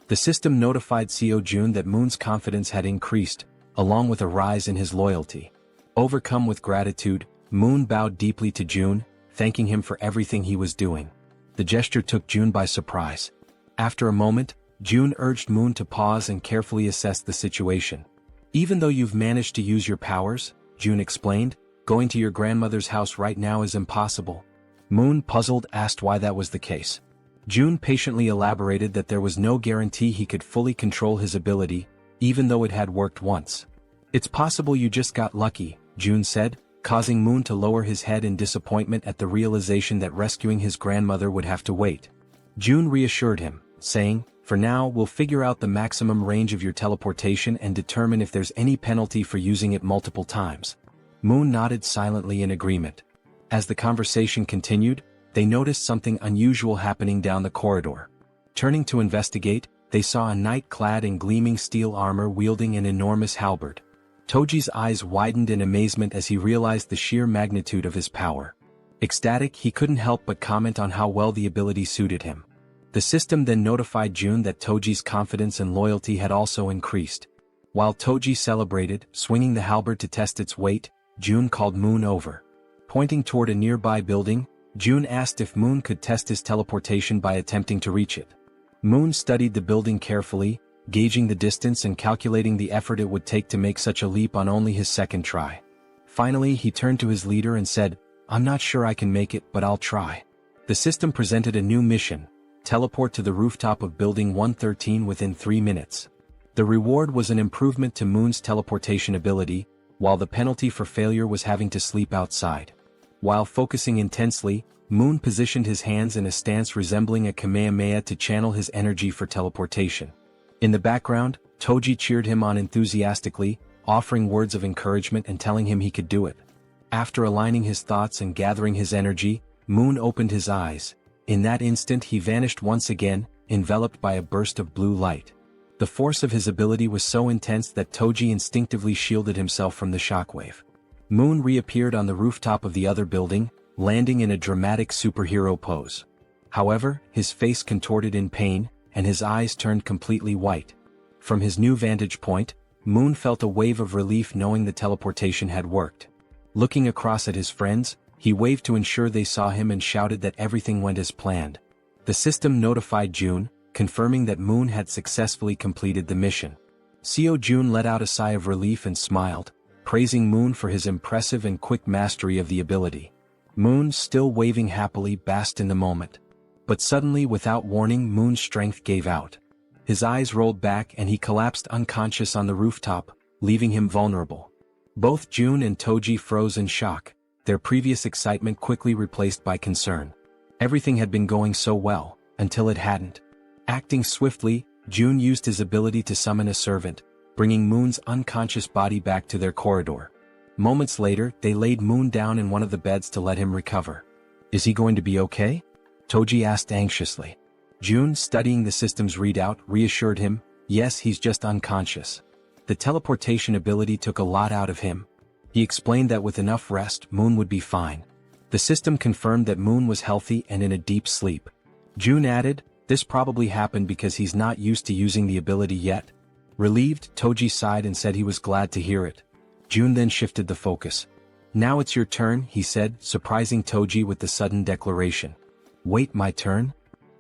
The system notified Seo Jun that Moon's confidence had increased, along with a rise in his loyalty. Overcome with gratitude, Moon bowed deeply to Jun, thanking him for everything he was doing. The gesture took Jun by surprise. After a moment, Jun urged Moon to pause and carefully assess the situation. "Even though you've managed to use your powers," Jun explained, "going to your grandmother's house right now is impossible." Moon, puzzled, asked why that was the case. Jun patiently elaborated that there was no guarantee he could fully control his ability, even though it had worked once. "It's possible you just got lucky," Jun said, causing Moon to lower his head in disappointment at the realization that rescuing his grandmother would have to wait. Jun reassured him, saying, "For now, we'll figure out the maximum range of your teleportation and determine if there's any penalty for using it multiple times." Moon nodded silently in agreement. As the conversation continued, they noticed something unusual happening down the corridor. Turning to investigate, they saw a knight clad in gleaming steel armor wielding an enormous halberd. Toji's eyes widened in amazement as he realized the sheer magnitude of his power. Ecstatic, he couldn't help but comment on how well the ability suited him. The system then notified Jun that Toji's confidence and loyalty had also increased. While Toji celebrated, swinging the halberd to test its weight, Jun called Moon over. Pointing toward a nearby building, Jun asked if Moon could test his teleportation by attempting to reach it. Moon studied the building carefully, gauging the distance and calculating the effort it would take to make such a leap on only his second try. Finally, he turned to his leader and said, "I'm not sure I can make it, but I'll try." The system presented a new mission: teleport to the rooftop of Building 113 within 3 minutes. The reward was an improvement to Moon's teleportation ability, while the penalty for failure was having to sleep outside. While focusing intensely, Moon positioned his hands in a stance resembling a Kamehameha to channel his energy for teleportation. In the background, Toji cheered him on enthusiastically, offering words of encouragement and telling him he could do it. After aligning his thoughts and gathering his energy, Moon opened his eyes. In that instant he vanished once again, enveloped by a burst of blue light. The force of his ability was so intense that Toji instinctively shielded himself from the shockwave. Moon reappeared on the rooftop of the other building, landing in a dramatic superhero pose. However, his face contorted in pain, and his eyes turned completely white. From his new vantage point, Moon felt a wave of relief knowing the teleportation had worked. Looking across at his friends, he waved to ensure they saw him and shouted that everything went as planned. The system notified Jun, confirming that Moon had successfully completed the mission. Seo Jun let out a sigh of relief and smiled, praising Moon for his impressive and quick mastery of the ability. Moon, still waving happily, basked in the moment. But suddenly, without warning, Moon's strength gave out. His eyes rolled back and he collapsed unconscious on the rooftop, leaving him vulnerable. Both June and Toji froze in shock, their previous excitement quickly replaced by concern. Everything had been going so well, until it hadn't. Acting swiftly, June used his ability to summon a servant, bringing Moon's unconscious body back to their corridor. Moments later, they laid Moon down in one of the beds to let him recover. "Is he going to be okay?" Toji asked anxiously. June, studying the system's readout, reassured him, "Yes, he's just unconscious. The teleportation ability took a lot out of him." He explained that with enough rest, Moon would be fine. The system confirmed that Moon was healthy and in a deep sleep. June added, "This probably happened because he's not used to using the ability yet." Relieved, Toji sighed and said he was glad to hear it. June then shifted the focus. "Now it's your turn," he said, surprising Toji with the sudden declaration. "Wait, my turn?"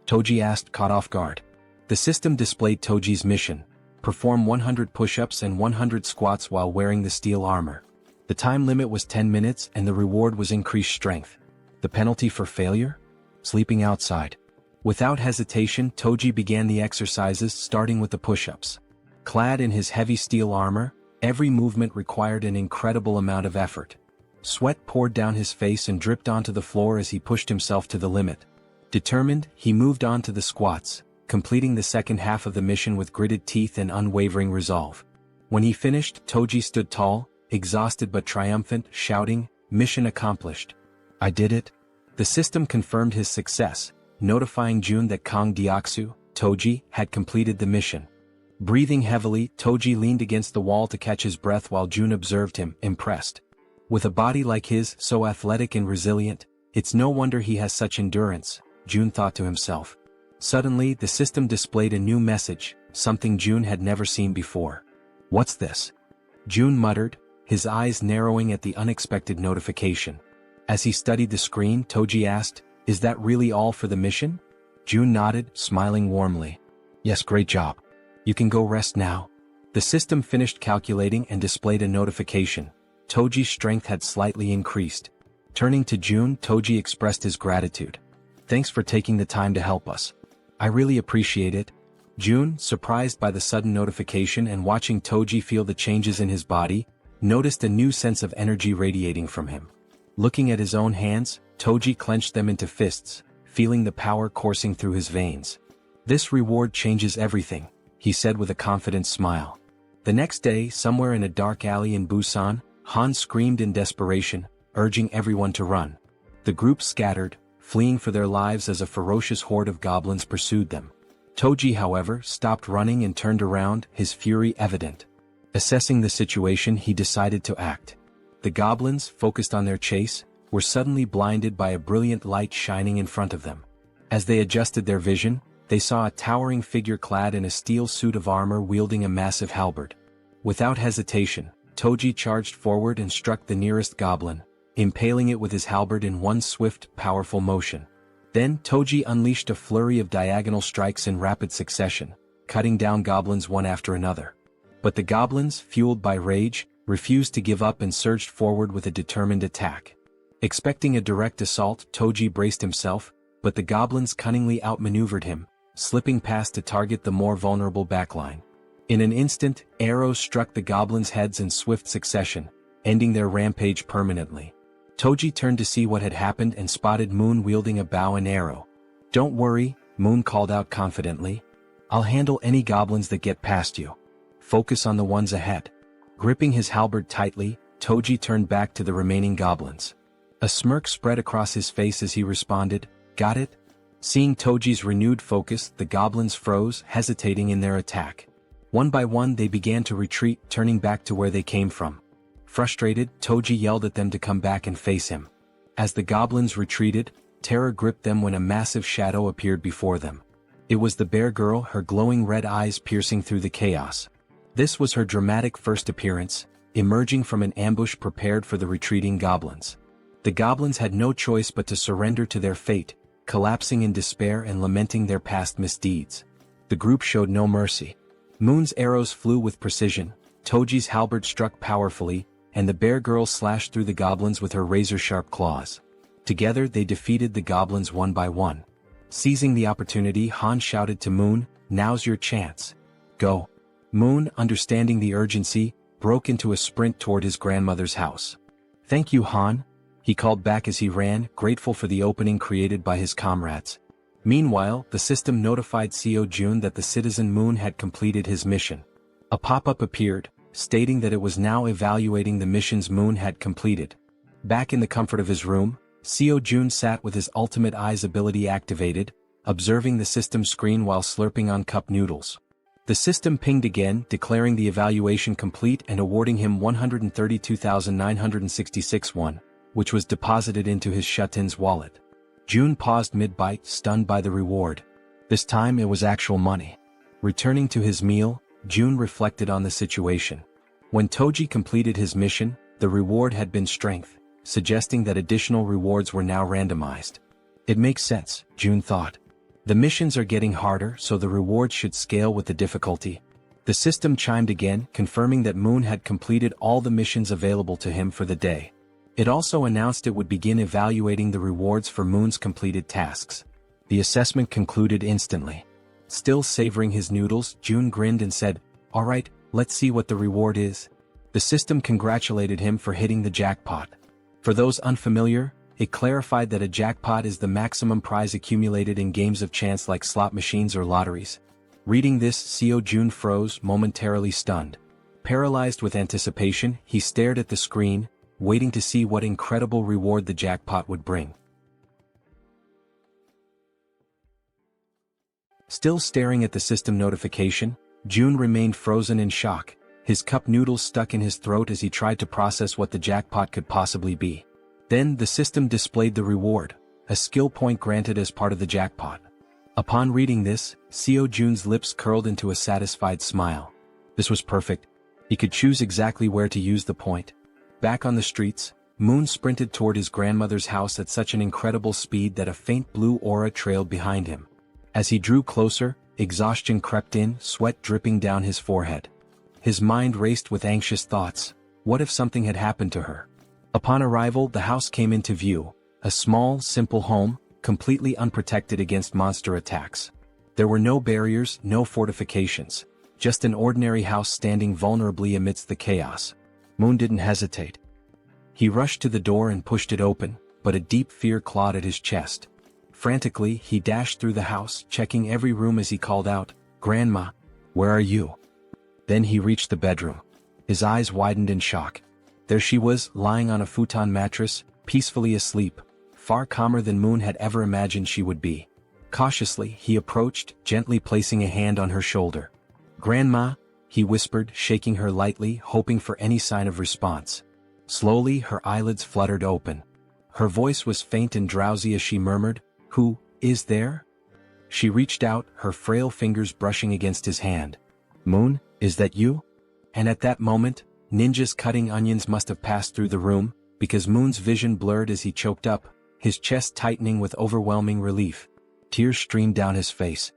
Toji asked, caught off guard. The system displayed Toji's mission: perform 100 push-ups and 100 squats while wearing the steel armor. The time limit was 10 minutes and the reward was increased strength. The penalty for failure? Sleeping outside. Without hesitation, Toji began the exercises, starting with the push-ups. Clad in his heavy steel armor, every movement required an incredible amount of effort. Sweat poured down his face and dripped onto the floor as he pushed himself to the limit. Determined, he moved on to the squats, completing the second half of the mission with gritted teeth and unwavering resolve. When he finished, Toji stood tall, exhausted but triumphant, shouting, "Mission accomplished. I did it." The system confirmed his success, notifying June that Kang Deoksu, Toji, had completed the mission. Breathing heavily, Toji leaned against the wall to catch his breath while June observed him, impressed. With a body like his, so athletic and resilient, it's no wonder he has such endurance, June thought to himself. Suddenly, the system displayed a new message, something June had never seen before. "What's this?" June muttered, his eyes narrowing at the unexpected notification. As he studied the screen, Toji asked, "Is that really all for the mission?" June nodded, smiling warmly. "Yes, great job. You can go rest now." The system finished calculating and displayed a notification. Toji's strength had slightly increased. Turning to June, Toji expressed his gratitude. "Thanks for taking the time to help us. I really appreciate it." June, surprised by the sudden notification and watching Toji feel the changes in his body, noticed a new sense of energy radiating from him. Looking at his own hands, Toji clenched them into fists, feeling the power coursing through his veins. "This reward changes everything," he said with a confident smile. The next day, somewhere in a dark alley in Busan, Han screamed in desperation, urging everyone to run. The group scattered, fleeing for their lives as a ferocious horde of goblins pursued them. Toji, however, stopped running and turned around, his fury evident. Assessing the situation, he decided to act. The goblins, focused on their chase, were suddenly blinded by a brilliant light shining in front of them. As they adjusted their vision, they saw a towering figure clad in a steel suit of armor wielding a massive halberd. Without hesitation, Toji charged forward and struck the nearest goblin, impaling it with his halberd in one swift, powerful motion. Then Toji unleashed a flurry of diagonal strikes in rapid succession, cutting down goblins one after another. But the goblins, fueled by rage, refused to give up and surged forward with a determined attack. Expecting a direct assault, Toji braced himself, but the goblins cunningly outmaneuvered him, slipping past to target the more vulnerable backline. In an instant, arrows struck the goblins' heads in swift succession, ending their rampage permanently. Toji turned to see what had happened and spotted Moon wielding a bow and arrow. "Don't worry," Moon called out confidently. "I'll handle any goblins that get past you. Focus on the ones ahead." Gripping his halberd tightly, Toji turned back to the remaining goblins. A smirk spread across his face as he responded, "Got it?" Seeing Toji's renewed focus, the goblins froze, hesitating in their attack. One by one they began to retreat, turning back to where they came from. Frustrated, Toji yelled at them to come back and face him. As the goblins retreated, terror gripped them when a massive shadow appeared before them. It was the bear girl, her glowing red eyes piercing through the chaos. This was her dramatic first appearance, emerging from an ambush prepared for the retreating goblins. The goblins had no choice but to surrender to their fate, collapsing in despair and lamenting their past misdeeds. The group showed no mercy. Moon's arrows flew with precision, Toji's halberd struck powerfully, and the bear girl slashed through the goblins with her razor-sharp claws. Together they defeated the goblins one by one. Seizing the opportunity, Han shouted to Moon, "Now's your chance. Go." Moon, understanding the urgency, broke into a sprint toward his grandmother's house. "Thank you, Han," he called back as he ran, grateful for the opening created by his comrades. Meanwhile, the system notified Seo Jun that the citizen Moon had completed his mission. A pop-up appeared, stating that it was now evaluating the missions Moon had completed. Back in the comfort of his room, Seo Jun sat with his ultimate eyes ability activated, observing the system screen while slurping on cup noodles. The system pinged again, declaring the evaluation complete and awarding him 132,966 won, which was deposited into his Shutin's wallet. Jun paused mid-bite, stunned by the reward. This time it was actual money. Returning to his meal, Jun reflected on the situation. When Toji completed his mission, the reward had been strength, suggesting that additional rewards were now randomized. It makes sense, Jun thought. The missions are getting harder, so the rewards should scale with the difficulty. The system chimed again, confirming that Moon had completed all the missions available to him for the day. It also announced it would begin evaluating the rewards for Moon's completed tasks. The assessment concluded instantly. Still savoring his noodles, Jun grinned and said, "All right, let's see what the reward is." The system congratulated him for hitting the jackpot. For those unfamiliar, it clarified that a jackpot is the maximum prize accumulated in games of chance like slot machines or lotteries. Reading this, Seo Jun froze, momentarily stunned. Paralyzed with anticipation, he stared at the screen, waiting to see what incredible reward the jackpot would bring. Still staring at the system notification, Jun remained frozen in shock, his cup noodles stuck in his throat as he tried to process what the jackpot could possibly be. Then the system displayed the reward, a skill point granted as part of the jackpot. Upon reading this, Seo Jun's lips curled into a satisfied smile. This was perfect. He could choose exactly where to use the point. Back on the streets, Moon sprinted toward his grandmother's house at such an incredible speed that a faint blue aura trailed behind him. As he drew closer, exhaustion crept in, sweat dripping down his forehead. His mind raced with anxious thoughts. What if something had happened to her? Upon arrival, the house came into view, a small, simple home, completely unprotected against monster attacks. There were no barriers, no fortifications, just an ordinary house standing vulnerably amidst the chaos. Moon didn't hesitate. He rushed to the door and pushed it open, but a deep fear clawed at his chest. Frantically, he dashed through the house, checking every room as he called out, "Grandma, where are you?" Then he reached the bedroom. His eyes widened in shock. There she was, lying on a futon mattress, peacefully asleep, far calmer than Moon had ever imagined she would be. Cautiously, he approached, gently placing a hand on her shoulder. "Grandma," he whispered, shaking her lightly, hoping for any sign of response. Slowly, her eyelids fluttered open. Her voice was faint and drowsy as she murmured, "Who is there?" She reached out, her frail fingers brushing against his hand. "Moon, is that you?" And at that moment, ninjas cutting onions must have passed through the room, because Moon's vision blurred as he choked up, his chest tightening with overwhelming relief. Tears streamed down his face.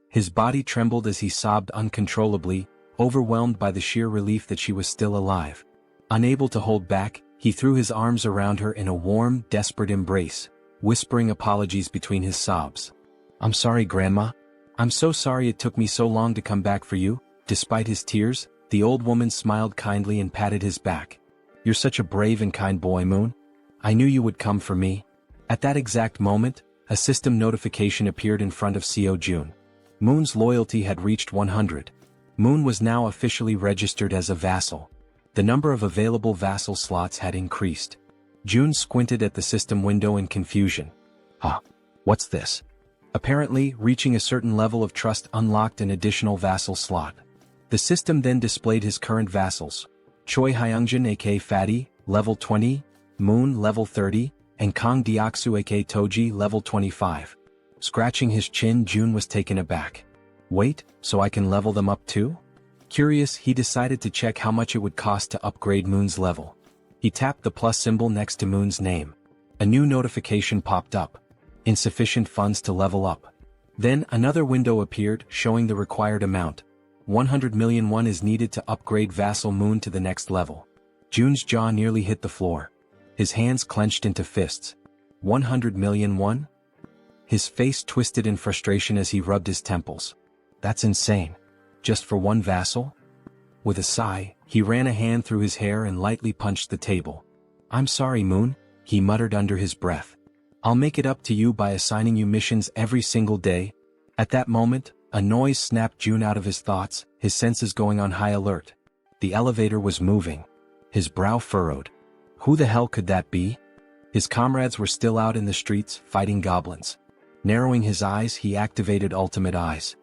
His body trembled as he sobbed uncontrollably, overwhelmed by the sheer relief that she was still alive. Unable to hold back, he threw his arms around her in a warm, desperate embrace, whispering apologies between his sobs. "I'm sorry, Grandma. I'm so sorry it took me so long to come back for you." Despite his tears, the old woman smiled kindly and patted his back. "You're such a brave and kind boy, Moon. I knew you would come for me." At that exact moment, a system notification appeared in front of Seo Jun. Moon's loyalty had reached 100. Moon was now officially registered as a vassal. The number of available vassal slots had increased. Jun squinted at the system window in confusion. What's this? Apparently, reaching a certain level of trust unlocked an additional vassal slot. The system then displayed his current vassals. Choi Hyungjin aka Fatty, level 20, Moon level 30, and Kang Deoksu aka Toji level 25. Scratching his chin, Jun was taken aback. Wait, so I can level them up too? Curious, he decided to check how much it would cost to upgrade Moon's level. He tapped the plus symbol next to Moon's name. A new notification popped up. Insufficient funds to level up. Then another window appeared, showing the required amount. 100 million won is needed to upgrade Vassal Moon to the next level. Jun's jaw nearly hit the floor. His hands clenched into fists. 100 million won? His face twisted in frustration as he rubbed his temples. That's insane. Just for one vassal? With a sigh, he ran a hand through his hair and lightly punched the table. I'm sorry, Moon, he muttered under his breath. I'll make it up to you by assigning you missions every single day. At that moment, a noise snapped June out of his thoughts, his senses going on high alert. The elevator was moving. His brow furrowed. Who the hell could that be? His comrades were still out in the streets, fighting goblins. Narrowing his eyes, he activated Ultimate Eyes.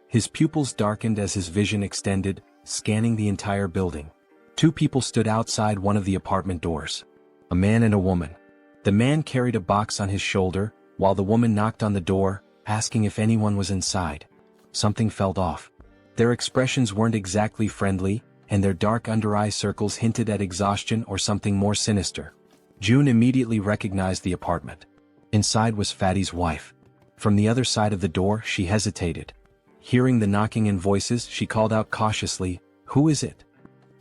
His pupils darkened as his vision extended, scanning the entire building. Two people stood outside one of the apartment doors. A man and a woman. The man carried a box on his shoulder, while the woman knocked on the door, asking if anyone was inside. Something felt off. Their expressions weren't exactly friendly, and their dark under-eye circles hinted at exhaustion or something more sinister. June immediately recognized the apartment. Inside was Fatty's wife. From the other side of the door, she hesitated. Hearing the knocking and voices, she called out cautiously, "Who is it?"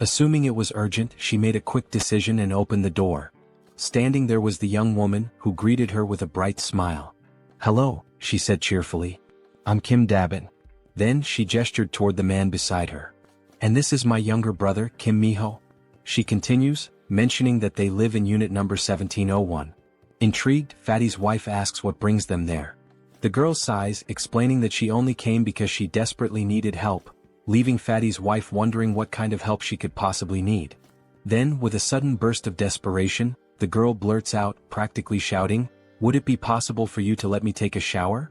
Assuming it was urgent, she made a quick decision and opened the door. Standing there was the young woman, who greeted her with a bright smile. "Hello," she said cheerfully. "I'm Kim Dabin." Then she gestured toward the man beside her. "And this is my younger brother, Kim Miho." She continues, mentioning that they live in unit number 1701. Intrigued, Fatty's wife asks what brings them there. The girl sighs, explaining that she only came because she desperately needed help, leaving Fatty's wife wondering what kind of help she could possibly need. Then, with a sudden burst of desperation, the girl blurts out, practically shouting, "Would it be possible for you to let me take a shower?"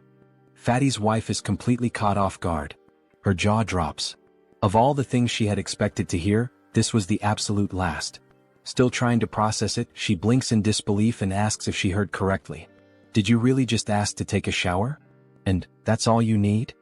Fatty's wife is completely caught off guard. Her jaw drops. Of all the things she had expected to hear, this was the absolute last. Still trying to process it, she blinks in disbelief and asks if she heard correctly. "Did you really just ask to take a shower? And that's all you need?"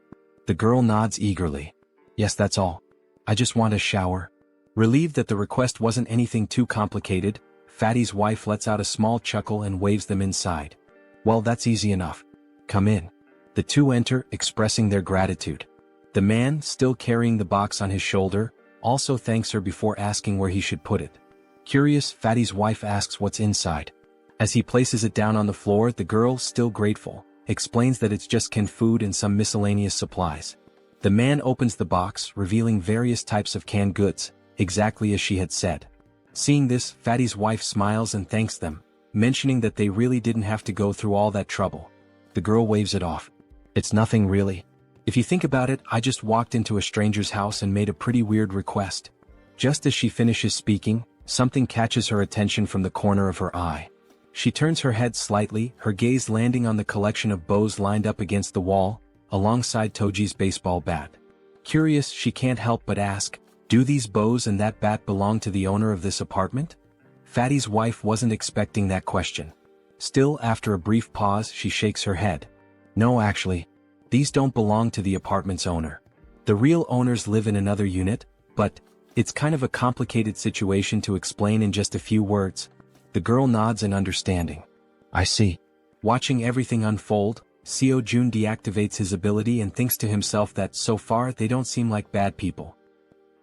The girl nods eagerly. "Yes, that's all. I just want a shower." Relieved that the request wasn't anything too complicated, Fatty's wife lets out a small chuckle and waves them inside. "Well, that's easy enough. Come in." The two enter, expressing their gratitude. The man, still carrying the box on his shoulder, also thanks her before asking where he should put it. Curious, Fatty's wife asks what's inside. As he places it down on the floor, the girl, still grateful, explains that it's just canned food and some miscellaneous supplies. The man opens the box, revealing various types of canned goods, exactly as she had said. Seeing this, Fatty's wife smiles and thanks them, mentioning that they really didn't have to go through all that trouble. The girl waves it off. "It's nothing really. If you think about it, I just walked into a stranger's house and made a pretty weird request." Just as she finishes speaking, something catches her attention from the corner of her eye. She turns her head slightly, her gaze landing on the collection of bows lined up against the wall, alongside Toji's baseball bat. Curious, she can't help but ask, "Do these bows and that bat belong to the owner of this apartment?" Fatty's wife wasn't expecting that question. Still, after a brief pause, she shakes her head. "No, actually. These don't belong to the apartment's owner. The real owners live in another unit, but it's kind of a complicated situation to explain in just a few words." The girl nods in understanding. "I see." Watching everything unfold, Seo Jun deactivates his ability and thinks to himself that so far they don't seem like bad people.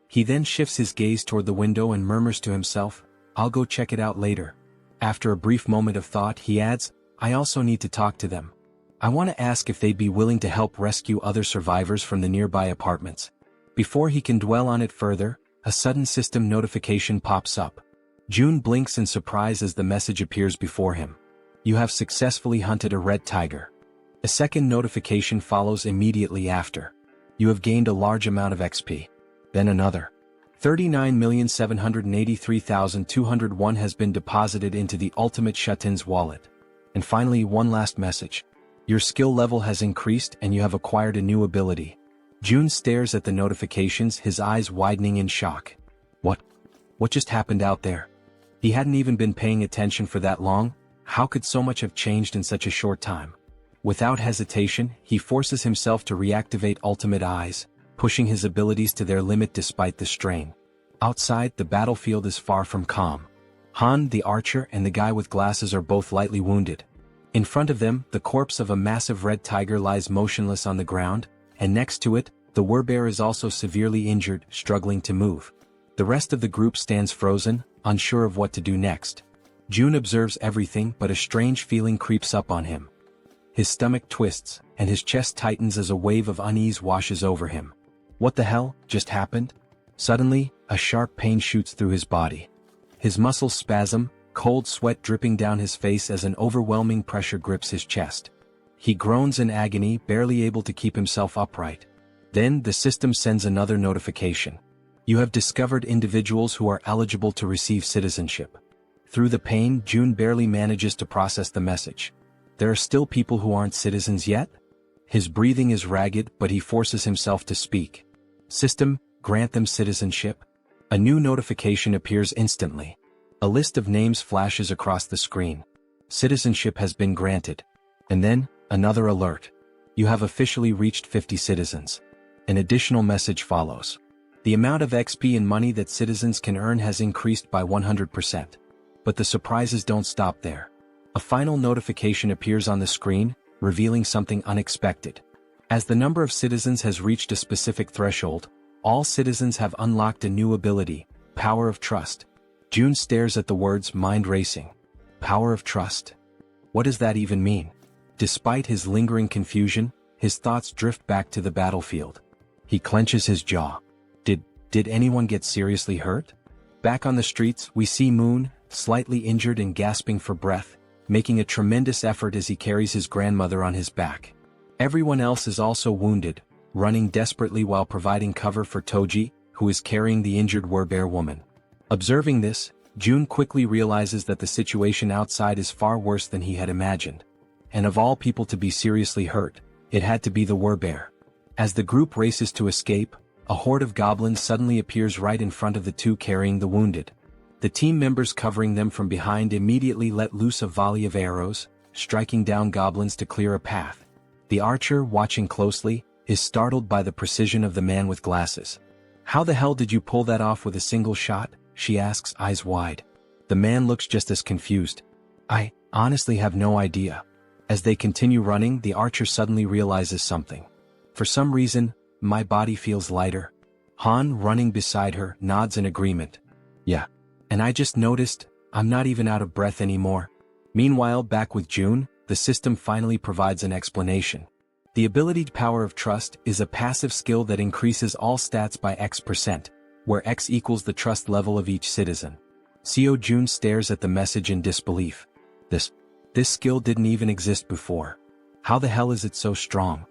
He then shifts his gaze toward the window and murmurs to himself, "I'll go check it out later." After a brief moment of thought, he adds, "I also need to talk to them. I want to ask if they'd be willing to help rescue other survivors from the nearby apartments." Before he can dwell on it further, a sudden system notification pops up. June blinks in surprise as the message appears before him. "You have successfully hunted a red tiger." A second notification follows immediately after. "You have gained a large amount of XP." Then another. 39,783,201 has been deposited into the Ultimate Shutin's wallet. And finally, one last message. "Your skill level has increased and you have acquired a new ability." June stares at the notifications, his eyes widening in shock. What just happened out there? He hadn't even been paying attention for that long. How could so much have changed in such a short time? Without hesitation, he forces himself to reactivate Ultimate Eyes, pushing his abilities to their limit despite the strain. Outside, the battlefield is far from calm. Han, the archer, and the guy with glasses are both lightly wounded. In front of them, the corpse of a massive red tiger lies motionless on the ground, and next to it, the werebear is also severely injured, struggling to move. The rest of the group stands frozen, unsure of what to do next. June observes everything, but a strange feeling creeps up on him. His stomach twists, and his chest tightens as a wave of unease washes over him. What the hell just happened? Suddenly, a sharp pain shoots through his body. His muscles spasm, cold sweat dripping down his face as an overwhelming pressure grips his chest. He groans in agony, barely able to keep himself upright. Then the system sends another notification. You have discovered individuals who are eligible to receive citizenship. Through the pain, June barely manages to process the message. There are still people who aren't citizens yet? His breathing is ragged, but he forces himself to speak. System, grant them citizenship. A new notification appears instantly. A list of names flashes across the screen. Citizenship has been granted. And then, another alert. You have officially reached 50 citizens. An additional message follows. The amount of XP and money that citizens can earn has increased by 100%. But the surprises don't stop there. A final notification appears on the screen, revealing something unexpected. As the number of citizens has reached a specific threshold, all citizens have unlocked a new ability, Power of Trust. June stares at the words mind racing. Power of Trust. What does that even mean? Despite his lingering confusion, his thoughts drift back to the battlefield. He clenches his jaw. Did anyone get seriously hurt? Back on the streets, we see Moon, slightly injured and gasping for breath, making a tremendous effort as he carries his grandmother on his back. Everyone else is also wounded, running desperately while providing cover for Toji, who is carrying the injured werbear woman. Observing this, June quickly realizes that the situation outside is far worse than he had imagined. And of all people to be seriously hurt, it had to be the werbear. As the group races to escape, a horde of goblins suddenly appears right in front of the two carrying the wounded. The team members covering them from behind immediately let loose a volley of arrows, striking down goblins to clear a path. The archer, watching closely, is startled by the precision of the man with glasses. How the hell did you pull that off with a single shot? She asks, eyes wide. The man looks just as confused. I honestly have no idea. As they continue running, the archer suddenly realizes something. For some reason, my body feels lighter. Han, running beside her, nods in agreement. Yeah. And I just noticed, I'm not even out of breath anymore. Meanwhile, back with June, the system finally provides an explanation. The ability Power of Trust is a passive skill that increases all stats by X%, where X equals the trust level of each citizen. Seo June stares at the message in disbelief. This skill didn't even exist before. How the hell is it so strong?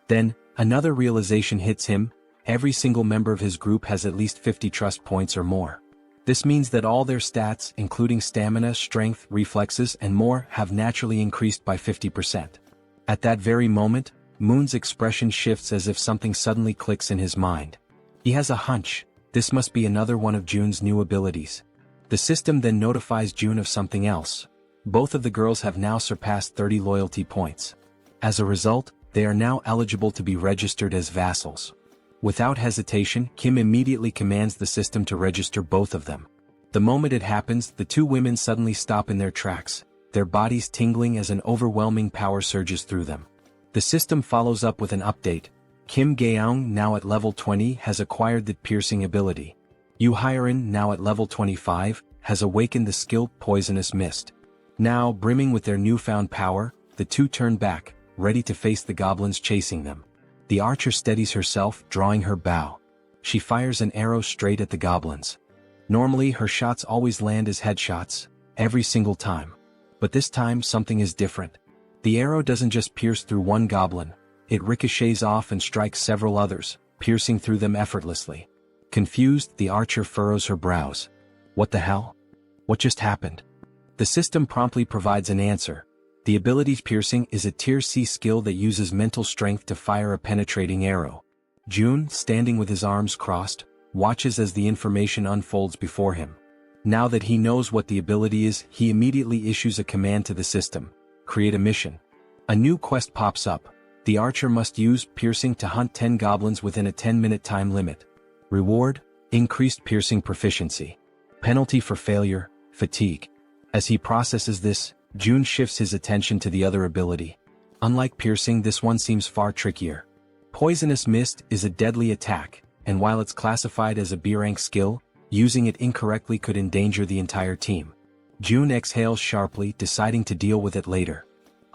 Then, another realization hits him. Every single member of his group has at least 50 trust points or more. This means that all their stats, including stamina, strength, reflexes, and more, have naturally increased by 50%. At that very moment, Moon's expression shifts as if something suddenly clicks in his mind. He has a hunch. This must be another one of June's new abilities. The system then notifies June of something else. Both of the girls have now surpassed 30 loyalty points. As a result, they are now eligible to be registered as vassals. Without hesitation, Kim immediately commands the system to register both of them. The moment it happens, the two women suddenly stop in their tracks, their bodies tingling as an overwhelming power surges through them. The system follows up with an update. Kim Gaeong, now at level 20, has acquired the piercing ability. Yu Hyerin, now at level 25, has awakened the skill Poisonous Mist. Now, brimming with their newfound power, the two turn back, ready to face the goblins chasing them. The archer steadies herself, drawing her bow. She fires an arrow straight at the goblins. Normally, her shots always land as headshots, every single time. But this time, something is different. The arrow doesn't just pierce through one goblin, it ricochets off and strikes several others, piercing through them effortlessly. Confused, the archer furrows her brows. What the hell? What just happened? The system promptly provides an answer. The ability Piercing is a tier C skill that uses mental strength to fire a penetrating arrow. June, standing with his arms crossed, watches as the information unfolds before him. Now that he knows what the ability is, he immediately issues a command to the system. Create a mission. A new quest pops up. The archer must use Piercing to hunt 10 goblins within a 10-minute time limit. Reward: increased piercing proficiency. Penalty for failure: fatigue. As he processes this, June shifts his attention to the other ability. Unlike piercing, this one seems far trickier. Poisonous Mist is a deadly attack, and while it's classified as a B-rank skill, using it incorrectly could endanger the entire team. June exhales sharply, deciding to deal with it later.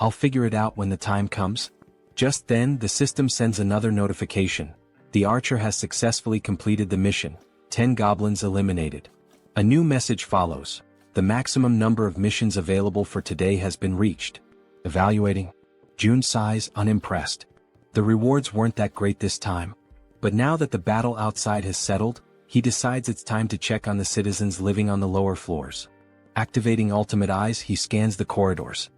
I'll figure it out when the time comes. Just then, the system sends another notification. The archer has successfully completed the mission. 10 goblins eliminated. A new message follows. The maximum number of missions available for today has been reached. Evaluating. June sighs, unimpressed. The rewards weren't that great this time. But now that the battle outside has settled, he decides it's time to check on the citizens living on the lower floors. Activating ultimate eyes, he scans the corridors.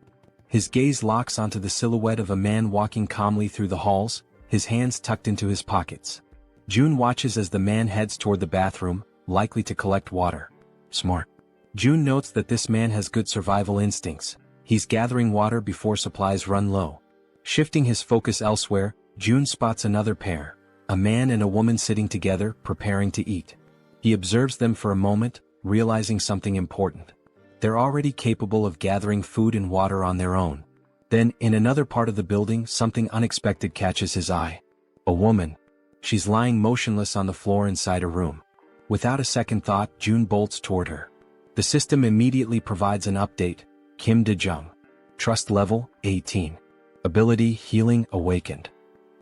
His gaze locks onto the silhouette of a man walking calmly through the halls, his hands tucked into his pockets. June watches as the man heads toward the bathroom, likely to collect water. Smart. June notes that this man has good survival instincts. He's gathering water before supplies run low. Shifting his focus elsewhere, June spots another pair, a man and a woman sitting together, preparing to eat. He observes them for a moment, realizing something important. They're already capable of gathering food and water on their own. Then, in another part of the building, something unexpected catches his eye. A woman. She's lying motionless on the floor inside a room. Without a second thought, June bolts toward her. The system immediately provides an update. Kim De-jung. Trust level, 18. Ability, healing, awakened.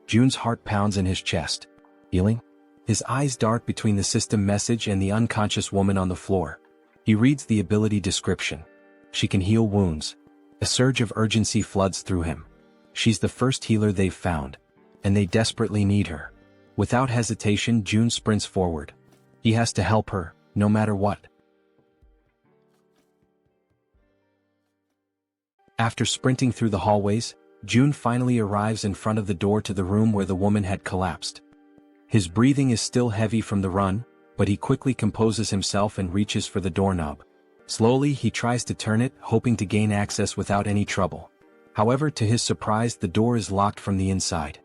June's heart pounds in his chest. Healing? His eyes dart between the system message and the unconscious woman on the floor. He reads the ability description. She can heal wounds. A surge of urgency floods through him. She's the first healer they've found, and they desperately need her. Without hesitation, June sprints forward. He has to help her, no matter what. After sprinting through the hallways, June finally arrives in front of the door to the room where the woman had collapsed. His breathing is still heavy from the run, but he quickly composes himself and reaches for the doorknob. Slowly, he tries to turn it, hoping to gain access without any trouble. However, to his surprise, the door is locked from the inside.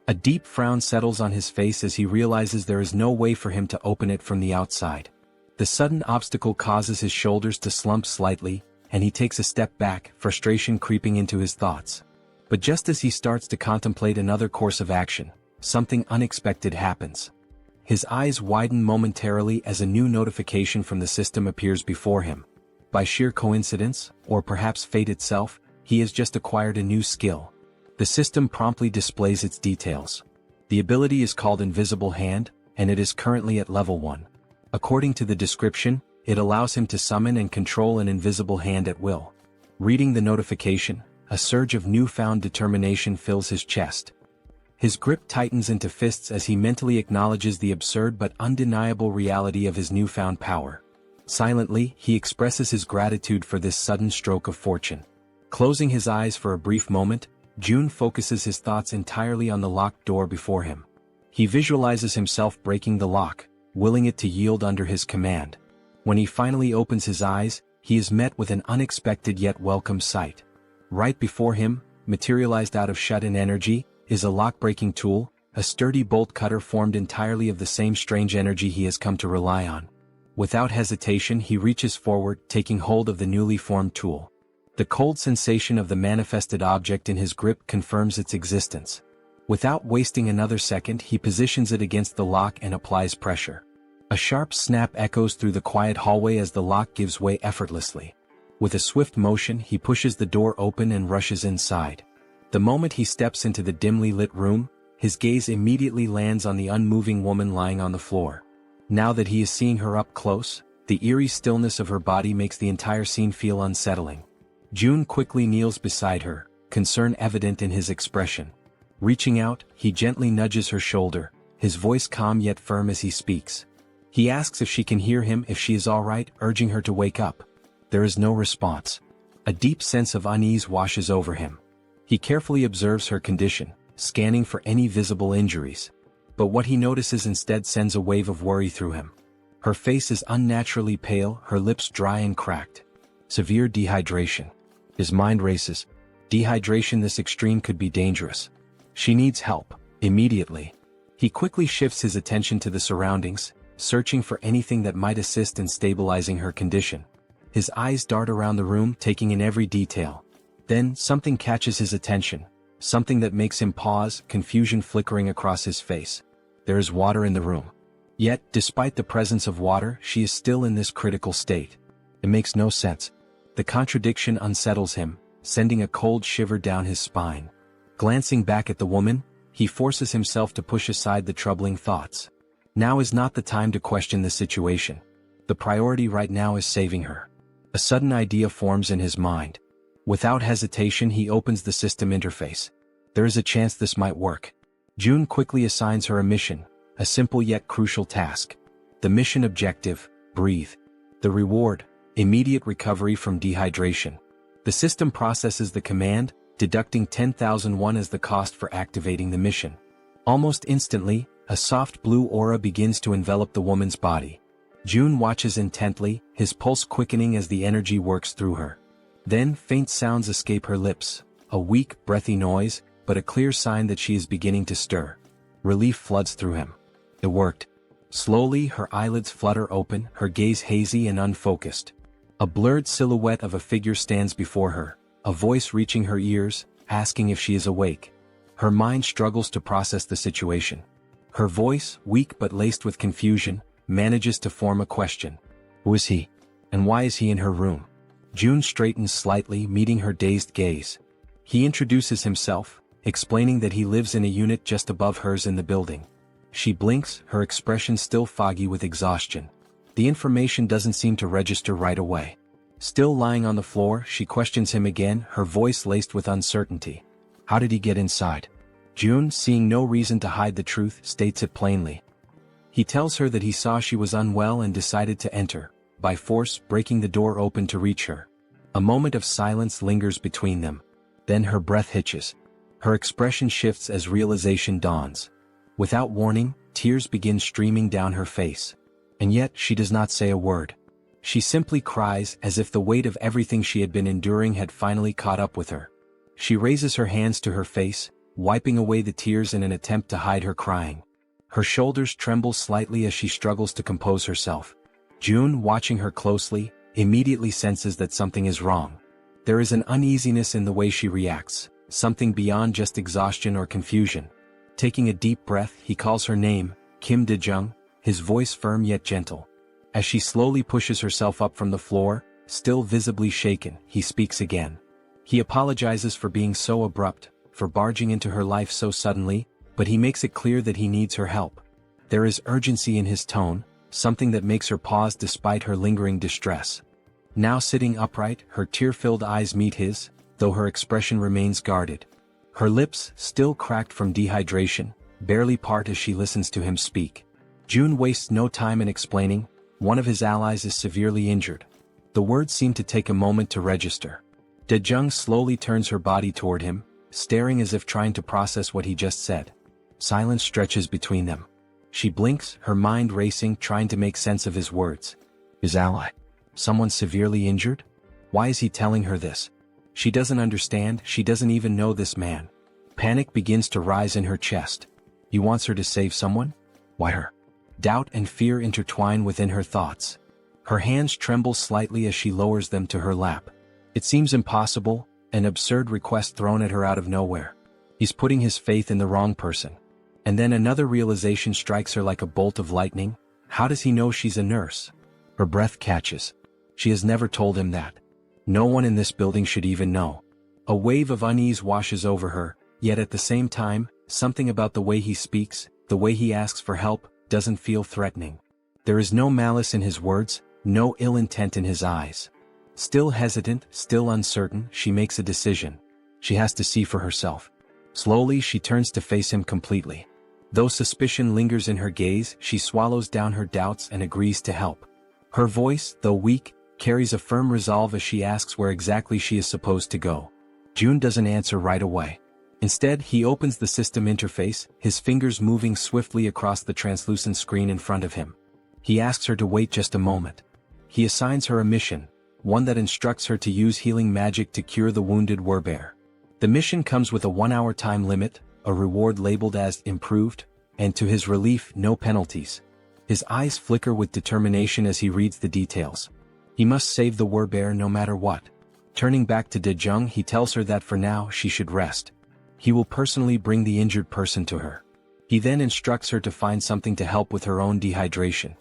A deep frown settles on his face as he realizes there is no way for him to open it from the outside. The sudden obstacle causes his shoulders to slump slightly, and he takes a step back, frustration creeping into his thoughts. But just as he starts to contemplate another course of action, something unexpected happens. His eyes widen momentarily as a new notification from the system appears before him. By sheer coincidence, or perhaps fate itself, he has just acquired a new skill. The system promptly displays its details. The ability is called Invisible Hand, and it is currently at level 1. According to the description, it allows him to summon and control an invisible hand at will. Reading the notification, a surge of newfound determination fills his chest. His grip tightens into fists as he mentally acknowledges the absurd but undeniable reality of his newfound power. Silently, he expresses his gratitude for this sudden stroke of fortune. Closing his eyes for a brief moment, June focuses his thoughts entirely on the locked door before him. He visualizes himself breaking the lock, willing it to yield under his command. When he finally opens his eyes, he is met with an unexpected yet welcome sight. Right before him, materialized out of shut-in energy, is a lock-breaking tool, a sturdy bolt cutter formed entirely of the same strange energy he has come to rely on. Without hesitation, he reaches forward, taking hold of the newly formed tool. The cold sensation of the manifested object in his grip confirms its existence. Without wasting another second, he positions it against the lock and applies pressure. A sharp snap echoes through the quiet hallway as the lock gives way effortlessly. With a swift motion, he pushes the door open and rushes inside. The moment he steps into the dimly lit room, his gaze immediately lands on the unmoving woman lying on the floor. Now that he is seeing her up close, the eerie stillness of her body makes the entire scene feel unsettling. June quickly kneels beside her, concern evident in his expression. Reaching out, he gently nudges her shoulder, his voice calm yet firm as he speaks. He asks if she can hear him, if she is all right, urging her to wake up. There is no response. A deep sense of unease washes over him. He carefully observes her condition, scanning for any visible injuries. But what he notices instead sends a wave of worry through him. Her face is unnaturally pale, her lips dry and cracked. Severe dehydration. His mind races. Dehydration this extreme could be dangerous. She needs help, immediately. He quickly shifts his attention to the surroundings, searching for anything that might assist in stabilizing her condition. His eyes dart around the room, taking in every detail. Then, something catches his attention, something that makes him pause, confusion flickering across his face. There is water in the room. Yet, despite the presence of water, she is still in this critical state. It makes no sense. The contradiction unsettles him, sending a cold shiver down his spine. Glancing back at the woman, he forces himself to push aside the troubling thoughts. Now is not the time to question the situation. The priority right now is saving her. A sudden idea forms in his mind. Without hesitation, he opens the system interface. There is a chance this might work. June quickly assigns her a mission, a simple yet crucial task. The mission objective: breathe. The reward: immediate recovery from dehydration. The system processes the command, deducting 10,000 won as the cost for activating the mission. Almost instantly, a soft blue aura begins to envelop the woman's body. June watches intently, his pulse quickening as the energy works through her. Then faint sounds escape her lips, a weak, breathy noise, but a clear sign that she is beginning to stir. Relief floods through him. It worked. Slowly, her eyelids flutter open, her gaze hazy and unfocused. A blurred silhouette of a figure stands before her, a voice reaching her ears, asking if she is awake. Her mind struggles to process the situation. Her voice, weak but laced with confusion, manages to form a question. Who is he? And why is he in her room? June straightens slightly, meeting her dazed gaze. He introduces himself, explaining that he lives in a unit just above hers in the building. She blinks, her expression still foggy with exhaustion. The information doesn't seem to register right away. Still lying on the floor, she questions him again, her voice laced with uncertainty. How did he get inside? June, seeing no reason to hide the truth, states it plainly. He tells her that he saw she was unwell and decided to enter, by force breaking the door open to reach her. A moment of silence lingers between them. Then her breath hitches. Her expression shifts as realization dawns. Without warning, tears begin streaming down her face. And yet she does not say a word. She simply cries as if the weight of everything she had been enduring had finally caught up with her. She raises her hands to her face, wiping away the tears in an attempt to hide her crying. Her shoulders tremble slightly as she struggles to compose herself. June, watching her closely, immediately senses that something is wrong. There is an uneasiness in the way she reacts, something beyond just exhaustion or confusion. Taking a deep breath, he calls her name, Kim De-jung, his voice firm yet gentle. As she slowly pushes herself up from the floor, still visibly shaken, he speaks again. He apologizes for being so abrupt, for barging into her life so suddenly, but he makes it clear that he needs her help. There is urgency in his tone, something that makes her pause despite her lingering distress. Now sitting upright, her tear-filled eyes meet his, though her expression remains guarded. Her lips, still cracked from dehydration, barely part as she listens to him speak. June wastes no time in explaining, one of his allies is severely injured. The words seem to take a moment to register. De-jung slowly turns her body toward him, staring as if trying to process what he just said. Silence stretches between them. She blinks, her mind racing, trying to make sense of his words. His ally? Someone severely injured? Why is he telling her this? She doesn't understand, she doesn't even know this man. Panic begins to rise in her chest. He wants her to save someone? Why her? Doubt and fear intertwine within her thoughts. Her hands tremble slightly as she lowers them to her lap. It seems impossible, an absurd request thrown at her out of nowhere. He's putting his faith in the wrong person. And then another realization strikes her like a bolt of lightning. How does he know she's a nurse? Her breath catches. She has never told him that. No one in this building should even know. A wave of unease washes over her, yet at the same time, something about the way he speaks, the way he asks for help, doesn't feel threatening. There is no malice in his words, no ill intent in his eyes. Still hesitant, still uncertain, she makes a decision. She has to see for herself. Slowly she turns to face him completely. Though suspicion lingers in her gaze, she swallows down her doubts and agrees to help. Her voice, though weak, carries a firm resolve as she asks where exactly she is supposed to go. June doesn't answer right away. Instead, he opens the system interface, his fingers moving swiftly across the translucent screen in front of him. He asks her to wait just a moment. He assigns her a mission, one that instructs her to use healing magic to cure the wounded werbear. The mission comes with a 1-hour time limit, a reward labeled as improved, and to his relief, no penalties. His eyes flicker with determination as he reads the details. He must save the werbear no matter what. Turning back to De-jung, he tells her that for now she should rest. He will personally bring the injured person to her. He then instructs her to find something to help with her own dehydration.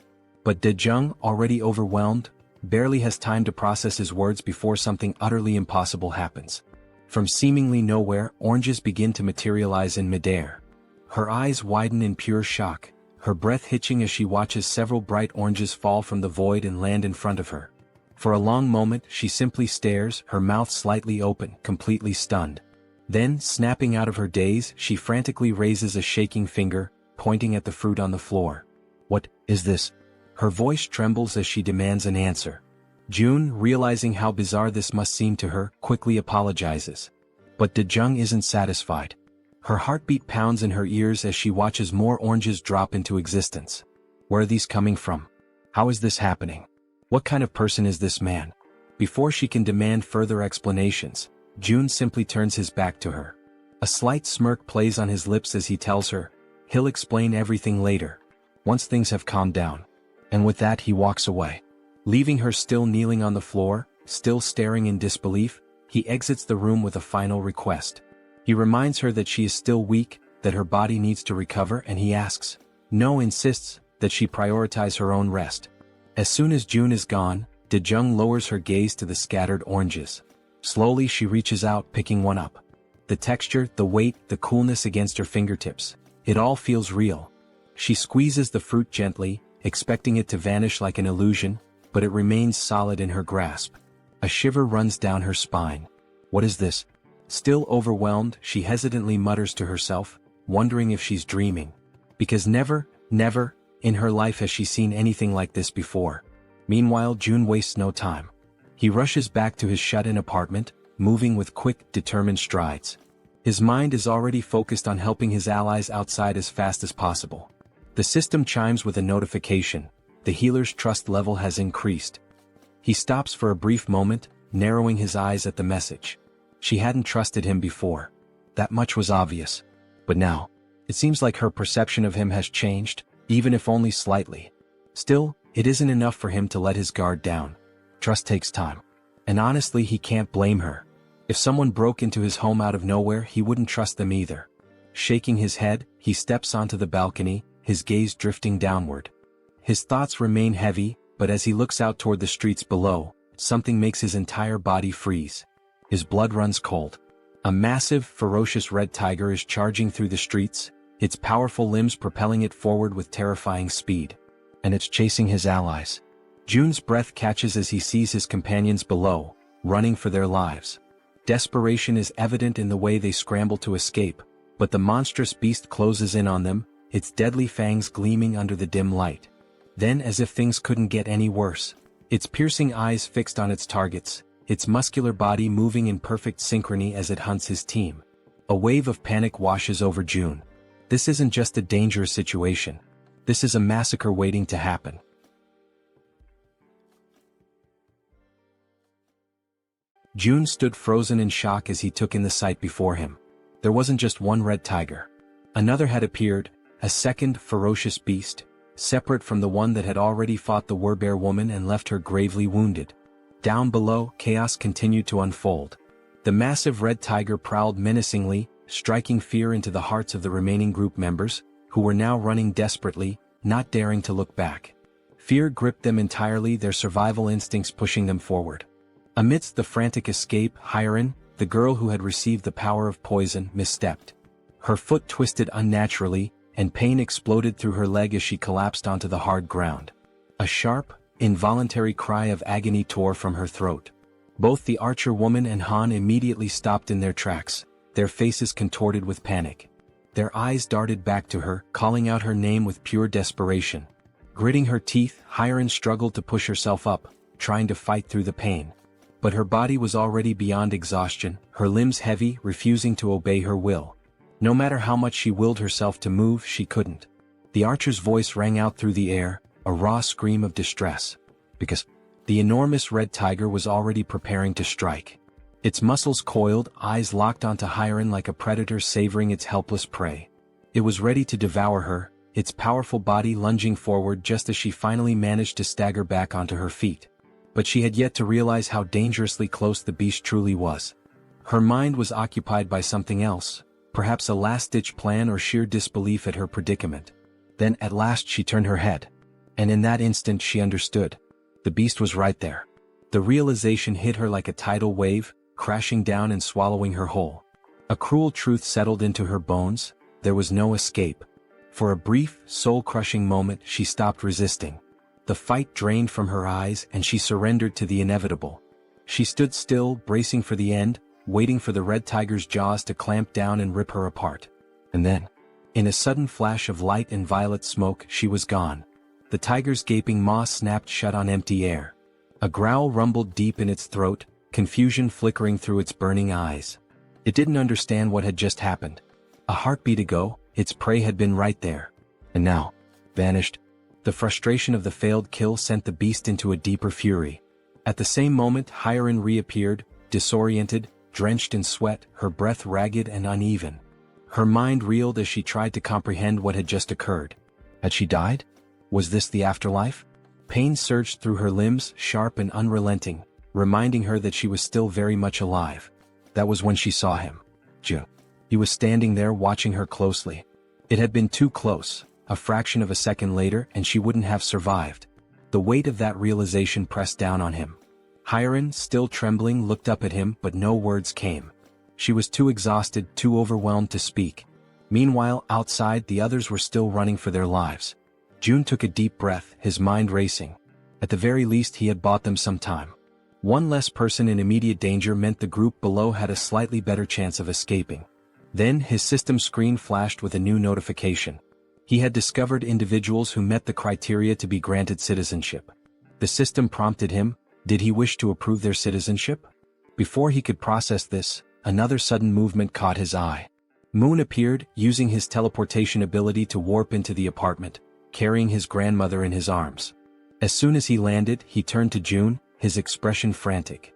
But De-jung, already overwhelmed, barely has time to process his words before something utterly impossible happens. From seemingly nowhere, oranges begin to materialize in midair. Her eyes widen in pure shock, her breath hitching as she watches several bright oranges fall from the void and land in front of her. For a long moment she simply stares, her mouth slightly open, completely stunned. Then, snapping out of her daze, she frantically raises a shaking finger, pointing at the fruit on the floor. "What is this?" Her voice trembles as she demands an answer. June, realizing how bizarre this must seem to her, quickly apologizes. But Daejung isn't satisfied. Her heartbeat pounds in her ears as she watches more oranges drop into existence. Where are these coming from? How is this happening? What kind of person is this man? Before she can demand further explanations, June simply turns his back to her. A slight smirk plays on his lips as he tells her, he'll explain everything later, once things have calmed down. And with that he walks away. Leaving her still kneeling on the floor, still staring in disbelief, he exits the room with a final request. He reminds her that she is still weak, that her body needs to recover, and he asks, no, insists, that she prioritize her own rest. As soon as June is gone, Daejung lowers her gaze to the scattered oranges. Slowly she reaches out, picking one up. The texture, the weight, the coolness against her fingertips. It all feels real. She squeezes the fruit gently, expecting it to vanish like an illusion, but it remains solid in her grasp. A shiver runs down her spine. What is this? Still overwhelmed, she hesitantly mutters to herself, wondering if she's dreaming. Because never, in her life has she seen anything like this before. Meanwhile, June wastes no time. He rushes back to his shut-in apartment, moving with quick, determined strides. His mind is already focused on helping his allies outside as fast as possible. The system chimes with a notification. The healer's trust level has increased. He stops for a brief moment, narrowing his eyes at the message. She hadn't trusted him before. That much was obvious. But now, it seems like her perception of him has changed, even if only slightly. Still, it isn't enough for him to let his guard down. Trust takes time. And honestly, he can't blame her. If someone broke into his home out of nowhere, he wouldn't trust them either. Shaking his head, he steps onto the balcony, his gaze drifting downward. His thoughts remain heavy, but as he looks out toward the streets below, something makes his entire body freeze. His blood runs cold. A massive, ferocious red tiger is charging through the streets, its powerful limbs propelling it forward with terrifying speed. And it's chasing his allies. June's breath catches as he sees his companions below, running for their lives. Desperation is evident in the way they scramble to escape, but the monstrous beast closes in on them, its deadly fangs gleaming under the dim light. Then, as if things couldn't get any worse, its piercing eyes fixed on its targets, its muscular body moving in perfect synchrony as it hunts his team. A wave of panic washes over June. This isn't just a dangerous situation. This is a massacre waiting to happen. June stood frozen in shock as he took in the sight before him. There wasn't just one red tiger. Another had appeared, a second ferocious beast, separate from the one that had already fought the Werbear woman and left her gravely wounded. Down below, chaos continued to unfold. The massive red tiger prowled menacingly, striking fear into the hearts of the remaining group members, who were now running desperately, not daring to look back. Fear gripped them entirely, their survival instincts pushing them forward. Amidst the frantic escape, Harem, the girl who had received the power of poison, misstepped. Her foot twisted unnaturally, and pain exploded through her leg as she collapsed onto the hard ground. A sharp, involuntary cry of agony tore from her throat. Both the archer woman and Han immediately stopped in their tracks, their faces contorted with panic. Their eyes darted back to her, calling out her name with pure desperation. Gritting her teeth, Harem struggled to push herself up, trying to fight through the pain. But her body was already beyond exhaustion, her limbs heavy, refusing to obey her will. No matter how much she willed herself to move, she couldn't. The archer's voice rang out through the air, a raw scream of distress. Because the enormous red tiger was already preparing to strike. Its muscles coiled, eyes locked onto Harem like a predator savoring its helpless prey. It was ready to devour her, its powerful body lunging forward just as she finally managed to stagger back onto her feet. But she had yet to realize how dangerously close the beast truly was. Her mind was occupied by something else, perhaps a last-ditch plan or sheer disbelief at her predicament. Then at last she turned her head. And in that instant she understood. The beast was right there. The realization hit her like a tidal wave, crashing down and swallowing her whole. A cruel truth settled into her bones: there was no escape. For a brief, soul-crushing moment she stopped resisting. The fight drained from her eyes and she surrendered to the inevitable. She stood still, bracing for the end, waiting for the red tiger's jaws to clamp down and rip her apart. And then, in a sudden flash of light and violet smoke, she was gone. The tiger's gaping maw snapped shut on empty air. A growl rumbled deep in its throat, confusion flickering through its burning eyes. It didn't understand what had just happened. A heartbeat ago, its prey had been right there. And now, vanished. The frustration of the failed kill sent the beast into a deeper fury. At the same moment, Harem reappeared, disoriented, drenched in sweat, her breath ragged and uneven. Her mind reeled as she tried to comprehend what had just occurred. Had she died? Was this the afterlife? Pain surged through her limbs, sharp and unrelenting, reminding her that she was still very much alive. That was when she saw him. June. He was standing there watching her closely. It had been too close. A fraction of a second later and she wouldn't have survived. The weight of that realization pressed down on him. Harem, still trembling, looked up at him, but no words came. She was too exhausted, too overwhelmed to speak. Meanwhile, outside, the others were still running for their lives. June took a deep breath, his mind racing. At the very least, he had bought them some time. One less person in immediate danger meant the group below had a slightly better chance of escaping. Then his system screen flashed with a new notification. He had discovered individuals who met the criteria to be granted citizenship. The system prompted him: did he wish to approve their citizenship? Before he could process this, another sudden movement caught his eye. Moon appeared, using his teleportation ability to warp into the apartment, carrying his grandmother in his arms. As soon as he landed, he turned to June, his expression frantic.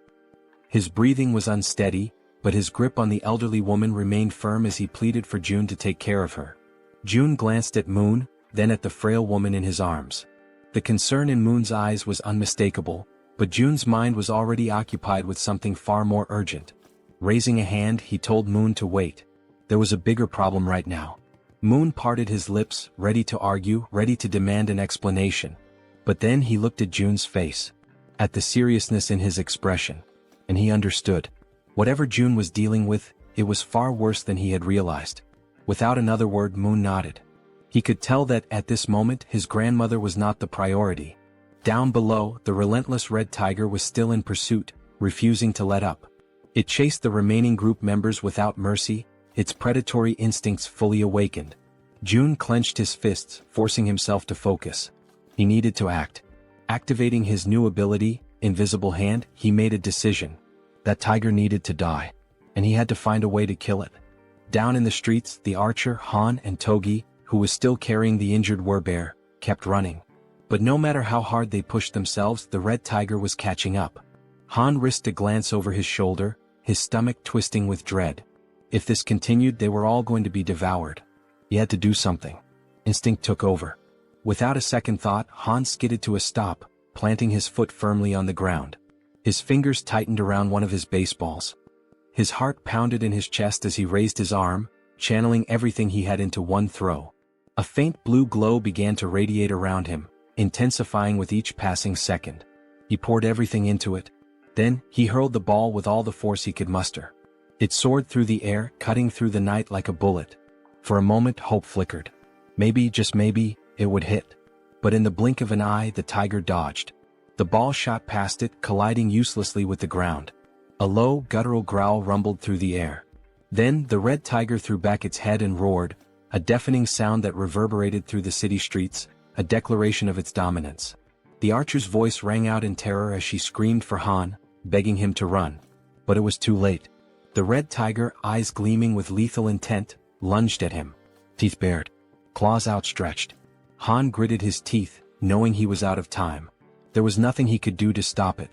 His breathing was unsteady, but his grip on the elderly woman remained firm as he pleaded for June to take care of her. June glanced at Moon, then at the frail woman in his arms. The concern in Moon's eyes was unmistakable, but June's mind was already occupied with something far more urgent. Raising a hand, he told Moon to wait. There was a bigger problem right now. Moon parted his lips, ready to argue, ready to demand an explanation. But then he looked at June's face, at the seriousness in his expression, and he understood. Whatever June was dealing with, it was far worse than he had realized. Without another word, Moon nodded. He could tell that, at this moment, his grandmother was not the priority. Down below, the relentless red tiger was still in pursuit, refusing to let up. It chased the remaining group members without mercy, its predatory instincts fully awakened. June clenched his fists, forcing himself to focus. He needed to act. Activating his new ability, Invisible Hand, he made a decision. That tiger needed to die, and he had to find a way to kill it. Down in the streets, the archer, Han, and Togi, who was still carrying the injured werbear, kept running. But no matter how hard they pushed themselves, the red tiger was catching up. Han risked a glance over his shoulder, his stomach twisting with dread. If this continued, they were all going to be devoured. He had to do something. Instinct took over. Without a second thought, Han skidded to a stop, planting his foot firmly on the ground. His fingers tightened around one of his baseballs. His heart pounded in his chest as he raised his arm, channeling everything he had into one throw. A faint blue glow began to radiate around him, intensifying with each passing second. He poured everything into it. Then, he hurled the ball with all the force he could muster. It soared through the air, cutting through the night like a bullet. For a moment, hope flickered. Maybe, just maybe, it would hit. But in the blink of an eye, the tiger dodged. The ball shot past it, colliding uselessly with the ground. A low, guttural growl rumbled through the air. Then, the red tiger threw back its head and roared, a deafening sound that reverberated through the city streets, a declaration of its dominance. The archer's voice rang out in terror as she screamed for Han, begging him to run. But it was too late. The red tiger, eyes gleaming with lethal intent, lunged at him. Teeth bared, claws outstretched. Han gritted his teeth, knowing he was out of time. There was nothing he could do to stop it.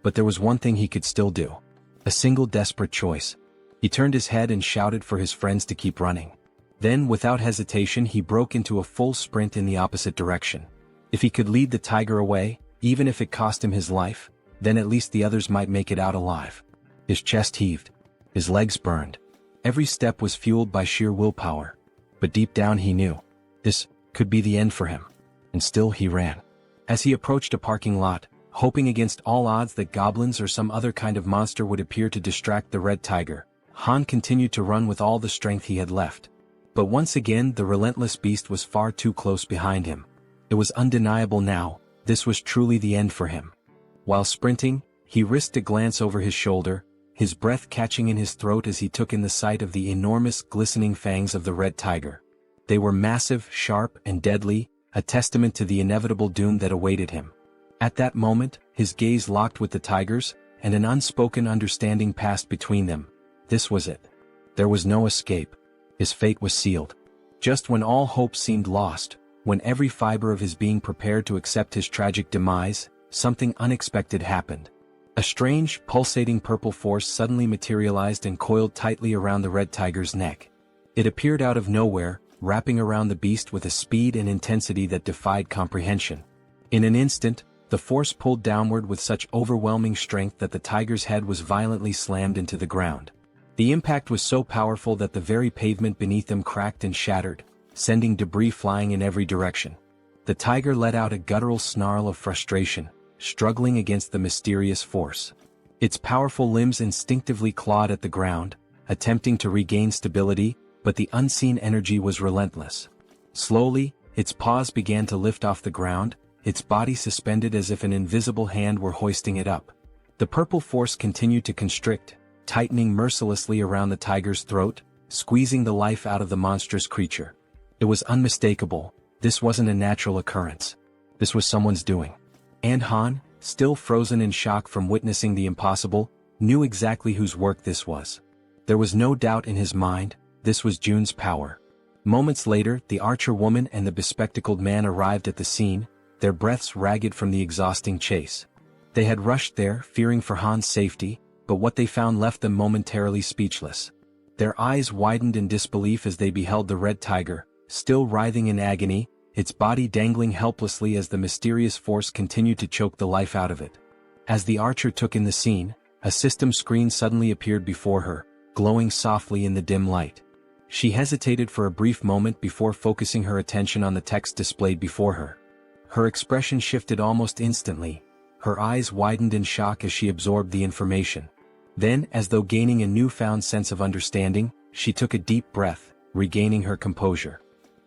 But there was one thing he could still do. A single desperate choice. He turned his head and shouted for his friends to keep running. Then, without hesitation, he broke into a full sprint in the opposite direction. If he could lead the tiger away, even if it cost him his life, then at least the others might make it out alive. His chest heaved. His legs burned. Every step was fueled by sheer willpower. But deep down he knew. This could be the end for him. And still he ran. As he approached a parking lot, hoping against all odds that goblins or some other kind of monster would appear to distract the red tiger. Han continued to run with all the strength he had left. But once again the relentless beast was far too close behind him. It was undeniable now, this was truly the end for him. While sprinting, he risked a glance over his shoulder, his breath catching in his throat as he took in the sight of the enormous glistening fangs of the red tiger. They were massive, sharp, and deadly, a testament to the inevitable doom that awaited him. At that moment, his gaze locked with the tiger's, and an unspoken understanding passed between them. This was it. There was no escape. His fate was sealed. Just when all hope seemed lost, when every fiber of his being prepared to accept his tragic demise, something unexpected happened. A strange, pulsating purple force suddenly materialized and coiled tightly around the red tiger's neck. It appeared out of nowhere, wrapping around the beast with a speed and intensity that defied comprehension. In an instant, the force pulled downward with such overwhelming strength that the tiger's head was violently slammed into the ground. The impact was so powerful that the very pavement beneath them cracked and shattered, sending debris flying in every direction. The tiger let out a guttural snarl of frustration, struggling against the mysterious force. Its powerful limbs instinctively clawed at the ground, attempting to regain stability, but the unseen energy was relentless. Slowly, its paws began to lift off the ground, its body suspended as if an invisible hand were hoisting it up. The purple force continued to constrict, tightening mercilessly around the tiger's throat, squeezing the life out of the monstrous creature. It was unmistakable. This wasn't a natural occurrence. This was someone's doing. And Han, still frozen in shock from witnessing the impossible, knew exactly whose work this was. There was no doubt in his mind, this was Jun's power. Moments later, the archer woman and the bespectacled man arrived at the scene, their breaths ragged from the exhausting chase. They had rushed there, fearing for Han's safety, but what they found left them momentarily speechless. Their eyes widened in disbelief as they beheld the red tiger, still writhing in agony, its body dangling helplessly as the mysterious force continued to choke the life out of it. As the archer took in the scene, a system screen suddenly appeared before her, glowing softly in the dim light. She hesitated for a brief moment before focusing her attention on the text displayed before her. Her expression shifted almost instantly. Her eyes widened in shock as she absorbed the information. Then, as though gaining a newfound sense of understanding, she took a deep breath, regaining her composure.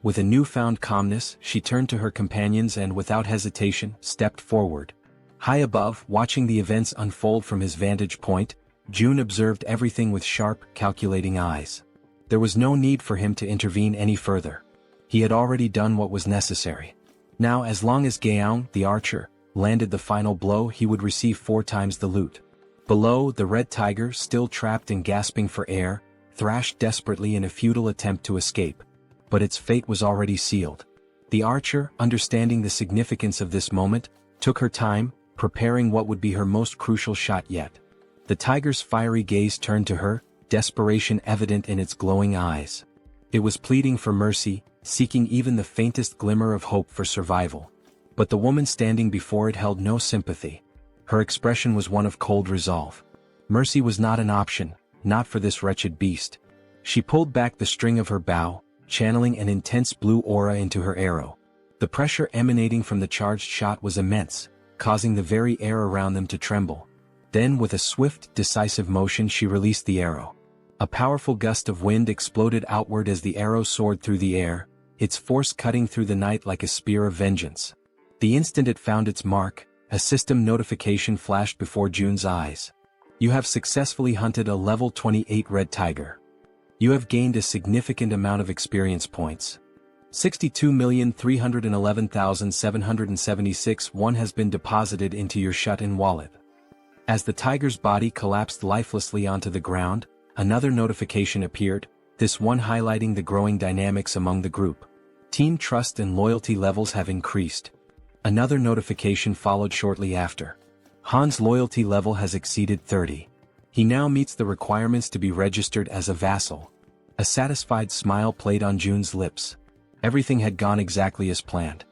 With a newfound calmness, she turned to her companions and without hesitation, stepped forward. High above, watching the events unfold from his vantage point, Jun observed everything with sharp, calculating eyes. There was no need for him to intervene any further. He had already done what was necessary. Now, as long as Jaehyeon, the archer, landed the final blow, he would receive 4 times the loot. Below, the red tiger, still trapped and gasping for air, thrashed desperately in a futile attempt to escape. But its fate was already sealed. The archer, understanding the significance of this moment, took her time, preparing what would be her most crucial shot yet. The tiger's fiery gaze turned to her, desperation evident in its glowing eyes. It was pleading for mercy, seeking even the faintest glimmer of hope for survival. But the woman standing before it held no sympathy. Her expression was one of cold resolve. Mercy was not an option, not for this wretched beast. She pulled back the string of her bow, channeling an intense blue aura into her arrow. The pressure emanating from the charged shot was immense, causing the very air around them to tremble. Then with a swift, decisive motion she released the arrow. A powerful gust of wind exploded outward as the arrow soared through the air, its force cutting through the night like a spear of vengeance. The instant it found its mark, a system notification flashed before Jun's eyes. You have successfully hunted a level 28 red tiger. You have gained a significant amount of experience points. 62,311,776 one has been deposited into your shut-in wallet. As the tiger's body collapsed lifelessly onto the ground, another notification appeared, this one highlighting the growing dynamics among the group. Team trust and loyalty levels have increased. Another notification followed shortly after. Han's loyalty level has exceeded 30. He now meets the requirements to be registered as a vassal. A satisfied smile played on Jun's lips. Everything had gone exactly as planned.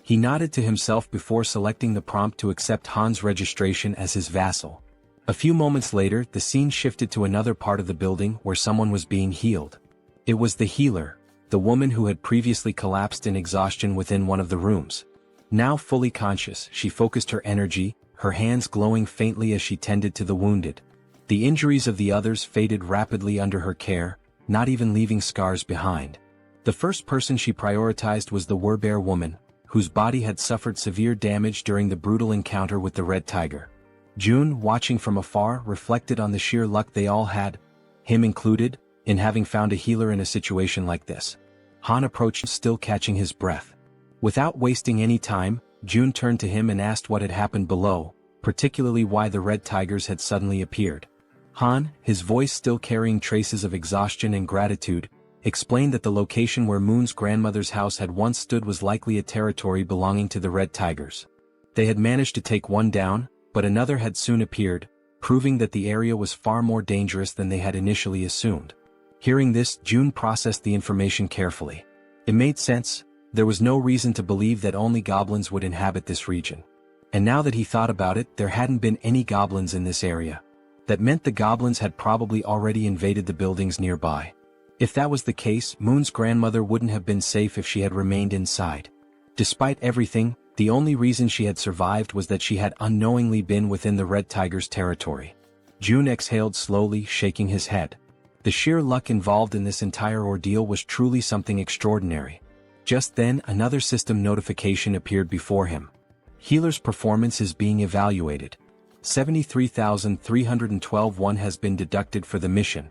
He nodded to himself before selecting the prompt to accept Han's registration as his vassal. A few moments later, the scene shifted to another part of the building where someone was being healed. It was the healer, the woman who had previously collapsed in exhaustion within one of the rooms. Now fully conscious, she focused her energy, her hands glowing faintly as she tended to the wounded. The injuries of the others faded rapidly under her care, not even leaving scars behind. The first person she prioritized was the Werbear woman, whose body had suffered severe damage during the brutal encounter with the Red Tiger. June, watching from afar, reflected on the sheer luck they all had, him included, in having found a healer in a situation like this. Han approached, still catching his breath. Without wasting any time, June turned to him and asked what had happened below, particularly why the Red Tigers had suddenly appeared. Han, his voice still carrying traces of exhaustion and gratitude, explained that the location where Moon's grandmother's house had once stood was likely a territory belonging to the Red Tigers. They had managed to take one down, but another had soon appeared, proving that the area was far more dangerous than they had initially assumed. Hearing this, June processed the information carefully. It made sense. There was no reason to believe that only goblins would inhabit this region. And now that he thought about it, there hadn't been any goblins in this area. That meant the goblins had probably already invaded the buildings nearby. If that was the case, Moon's grandmother wouldn't have been safe if she had remained inside. Despite everything, the only reason she had survived was that she had unknowingly been within the Red Tiger's territory. June exhaled slowly, shaking his head. The sheer luck involved in this entire ordeal was truly something extraordinary. Just then, another system notification appeared before him. Healer's performance is being evaluated. 73,312 has been deducted for the mission.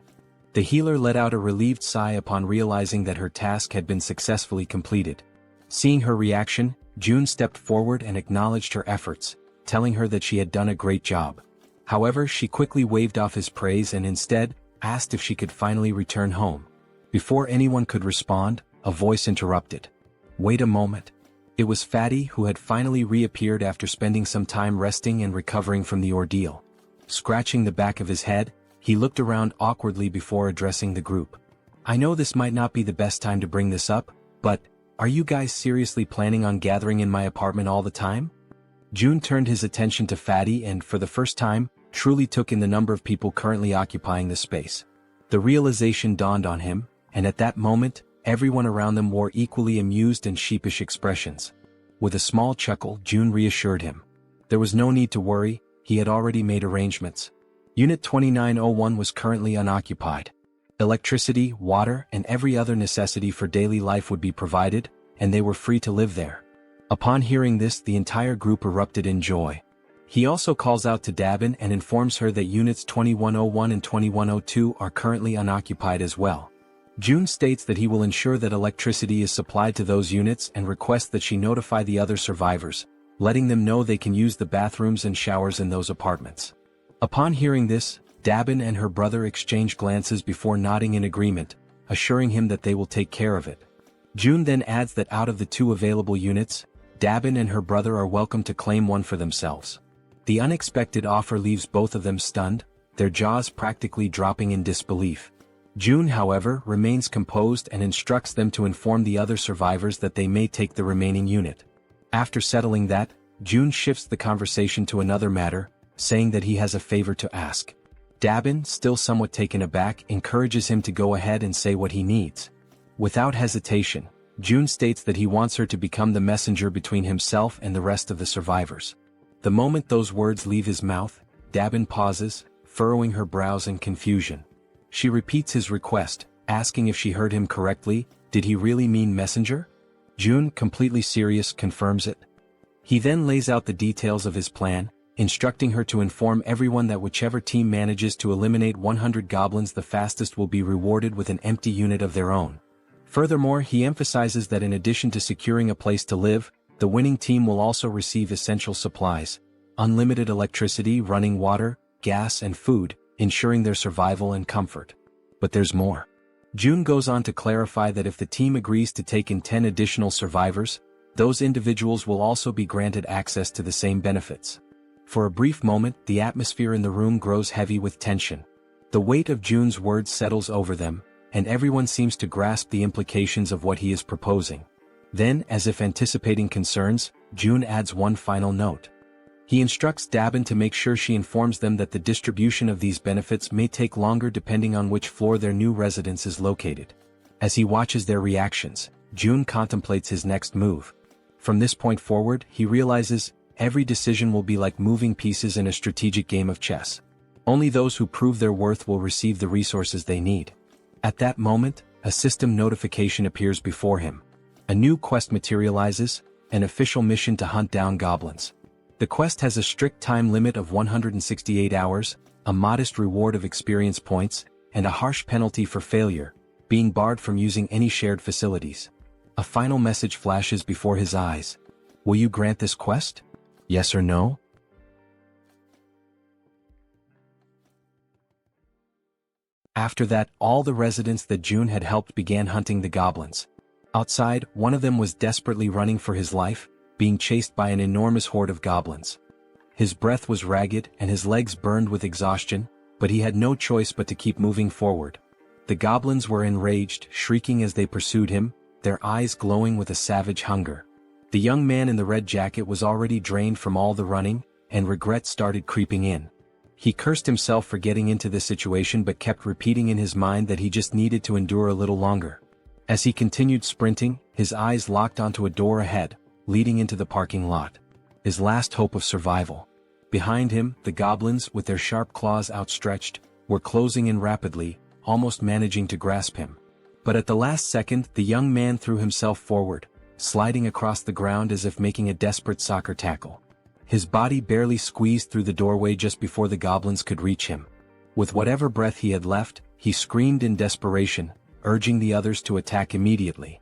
The healer let out a relieved sigh upon realizing that her task had been successfully completed. Seeing her reaction, June stepped forward and acknowledged her efforts, telling her that she had done a great job. However, she quickly waved off his praise and instead asked if she could finally return home. Before anyone could respond, a voice interrupted. Wait a moment. It was Fatty, who had finally reappeared after spending some time resting and recovering from the ordeal. Scratching the back of his head, he looked around awkwardly before addressing the group. I know this might not be the best time to bring this up, but are you guys seriously planning on gathering in my apartment all the time? June turned his attention to Fatty and, for the first time, truly took in the number of people currently occupying the space. The realization dawned on him, and at that moment, everyone around them wore equally amused and sheepish expressions. With a small chuckle, June reassured him. There was no need to worry, he had already made arrangements. Unit 2901 was currently unoccupied. Electricity, water, and every other necessity for daily life would be provided, and they were free to live there. Upon hearing this, the entire group erupted in joy. He also calls out to Dabin and informs her that Units 2101 and 2102 are currently unoccupied as well. June states that he will ensure that electricity is supplied to those units and requests that she notify the other survivors, letting them know they can use the bathrooms and showers in those apartments. Upon hearing this, Dabin and her brother exchange glances before nodding in agreement, assuring him that they will take care of it. June then adds that out of the two available units, Dabin and her brother are welcome to claim one for themselves. The unexpected offer leaves both of them stunned, their jaws practically dropping in disbelief. June, however, remains composed and instructs them to inform the other survivors that they may take the remaining unit. After settling that, June shifts the conversation to another matter, saying that he has a favor to ask. Dabin, still somewhat taken aback, encourages him to go ahead and say what he needs. Without hesitation, June states that he wants her to become the messenger between himself and the rest of the survivors. The moment those words leave his mouth, Dabin pauses, furrowing her brows in confusion. She repeats his request, asking if she heard him correctly. Did he really mean messenger? June, completely serious, confirms it. He then lays out the details of his plan, instructing her to inform everyone that whichever team manages to eliminate 100 goblins the fastest will be rewarded with an empty unit of their own. Furthermore, he emphasizes that in addition to securing a place to live, the winning team will also receive essential supplies, unlimited electricity, running water, gas, and food, ensuring their survival and comfort. But there's more. June goes on to clarify that if the team agrees to take in 10 additional survivors, those individuals will also be granted access to the same benefits. For a brief moment, the atmosphere in the room grows heavy with tension. The weight of June's words settles over them, and everyone seems to grasp the implications of what he is proposing. Then, as if anticipating concerns, June adds one final note. He instructs Dabin to make sure she informs them that the distribution of these benefits may take longer depending on which floor their new residence is located. As he watches their reactions, June contemplates his next move. From this point forward, he realizes, every decision will be like moving pieces in a strategic game of chess. Only those who prove their worth will receive the resources they need. At that moment, a system notification appears before him. A new quest materializes, an official mission to hunt down goblins. The quest has a strict time limit of 168 hours, a modest reward of experience points, and a harsh penalty for failure, being barred from using any shared facilities. A final message flashes before his eyes. Will you grant this quest? Yes or no? After that, all the residents that June had helped began hunting the goblins. Outside, one of them was desperately running for his life, being chased by an enormous horde of goblins. His breath was ragged and his legs burned with exhaustion, but he had no choice but to keep moving forward. The goblins were enraged, shrieking as they pursued him, their eyes glowing with a savage hunger. The young man in the red jacket was already drained from all the running, and regret started creeping in. He cursed himself for getting into this situation but kept repeating in his mind that he just needed to endure a little longer. As he continued sprinting, his eyes locked onto a door ahead, leading into the parking lot. His last hope of survival. Behind him, the goblins, with their sharp claws outstretched, were closing in rapidly, almost managing to grasp him. But at the last second, the young man threw himself forward, sliding across the ground as if making a desperate soccer tackle. His body barely squeezed through the doorway just before the goblins could reach him. With whatever breath he had left, he screamed in desperation, urging the others to attack immediately.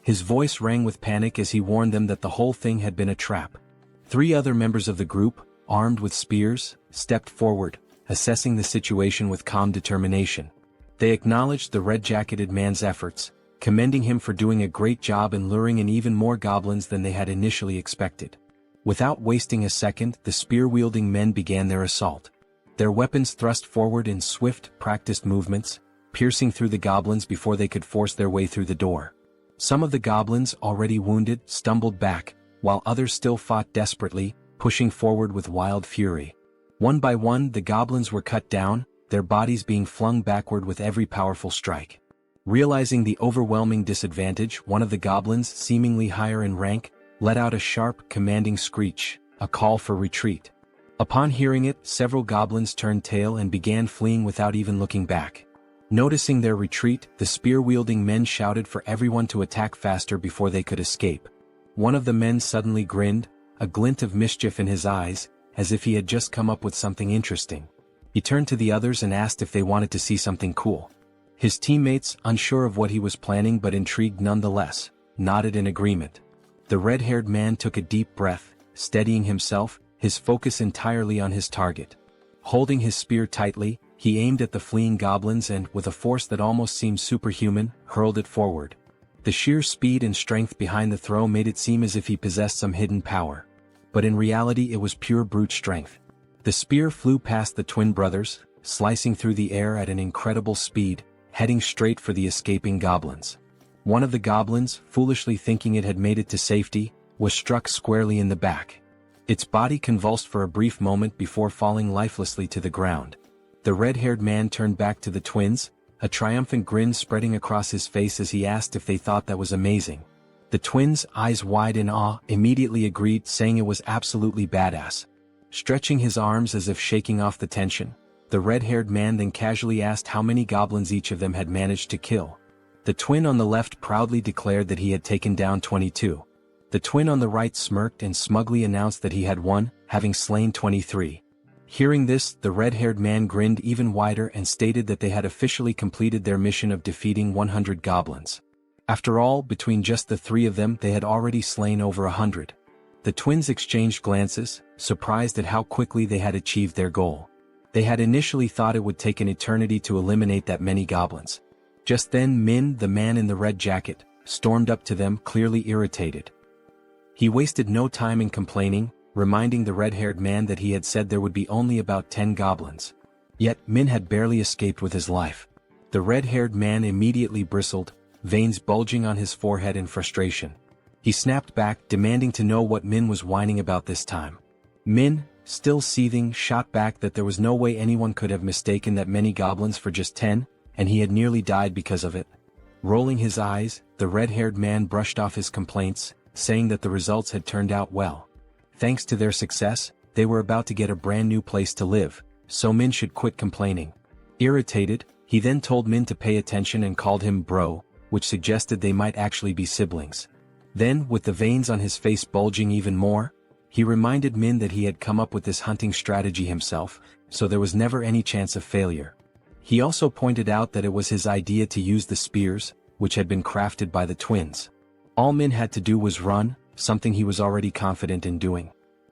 His voice rang with panic as he warned them that the whole thing had been a trap. 3 other members of the group, armed with spears, stepped forward, assessing the situation with calm determination. They acknowledged the red-jacketed man's efforts, commending him for doing a great job in luring in even more goblins than they had initially expected. Without wasting a second, the spear-wielding men began their assault. Their weapons thrust forward in swift, practiced movements, piercing through the goblins before they could force their way through the door. Some of the goblins, already wounded, stumbled back, while others still fought desperately, pushing forward with wild fury. One by one, the goblins were cut down, their bodies being flung backward with every powerful strike. Realizing the overwhelming disadvantage, one of the goblins, seemingly higher in rank, let out a sharp, commanding screech, a call for retreat. Upon hearing it, several goblins turned tail and began fleeing without even looking back. Noticing their retreat, the spear-wielding men shouted for everyone to attack faster before they could escape. One of the men suddenly grinned, a glint of mischief in his eyes, as if he had just come up with something interesting. He turned to the others and asked if they wanted to see something cool. His teammates, unsure of what he was planning but intrigued nonetheless, nodded in agreement. The red-haired man took a deep breath, steadying himself, his focus entirely on his target. Holding his spear tightly, he aimed at the fleeing goblins and, with a force that almost seemed superhuman, hurled it forward. The sheer speed and strength behind the throw made it seem as if he possessed some hidden power. But in reality it was pure brute strength. The spear flew past the twin brothers, slicing through the air at an incredible speed, heading straight for the escaping goblins. One of the goblins, foolishly thinking it had made it to safety, was struck squarely in the back. Its body convulsed for a brief moment before falling lifelessly to the ground. The red-haired man turned back to the twins, a triumphant grin spreading across his face as he asked if they thought that was amazing. The twins, eyes wide in awe, immediately agreed, saying it was absolutely badass. Stretching his arms as if shaking off the tension, the red-haired man then casually asked how many goblins each of them had managed to kill. The twin on the left proudly declared that he had taken down 22. The twin on the right smirked and smugly announced that he had won, having slain 23. Hearing this, the red-haired man grinned even wider and stated that they had officially completed their mission of defeating 100 goblins. After all, between just the 3 of them they had already slain over 100. The twins exchanged glances, surprised at how quickly they had achieved their goal. They had initially thought it would take an eternity to eliminate that many goblins. Just then Min, the man in the red jacket, stormed up to them, clearly irritated. He wasted no time in complaining, reminding the red-haired man that he had said there would be only about 10 goblins. Yet Min had barely escaped with his life. The red-haired man immediately bristled, veins bulging on his forehead in frustration. He snapped back, demanding to know what Min was whining about this time. Min, still seething, shot back that there was no way anyone could have mistaken that many goblins for just 10, and he had nearly died because of it. Rolling his eyes, the red-haired man brushed off his complaints, saying that the results had turned out well. Thanks to their success, they were about to get a brand new place to live, so Min should quit complaining. Irritated, he then told Min to pay attention and called him bro, which suggested they might actually be siblings. Then, with the veins on his face bulging even more, he reminded Min that he had come up with this hunting strategy himself, so there was never any chance of failure. He also pointed out that it was his idea to use the spears, which had been crafted by the twins. All Min had to do was run, something he was already confident in doing.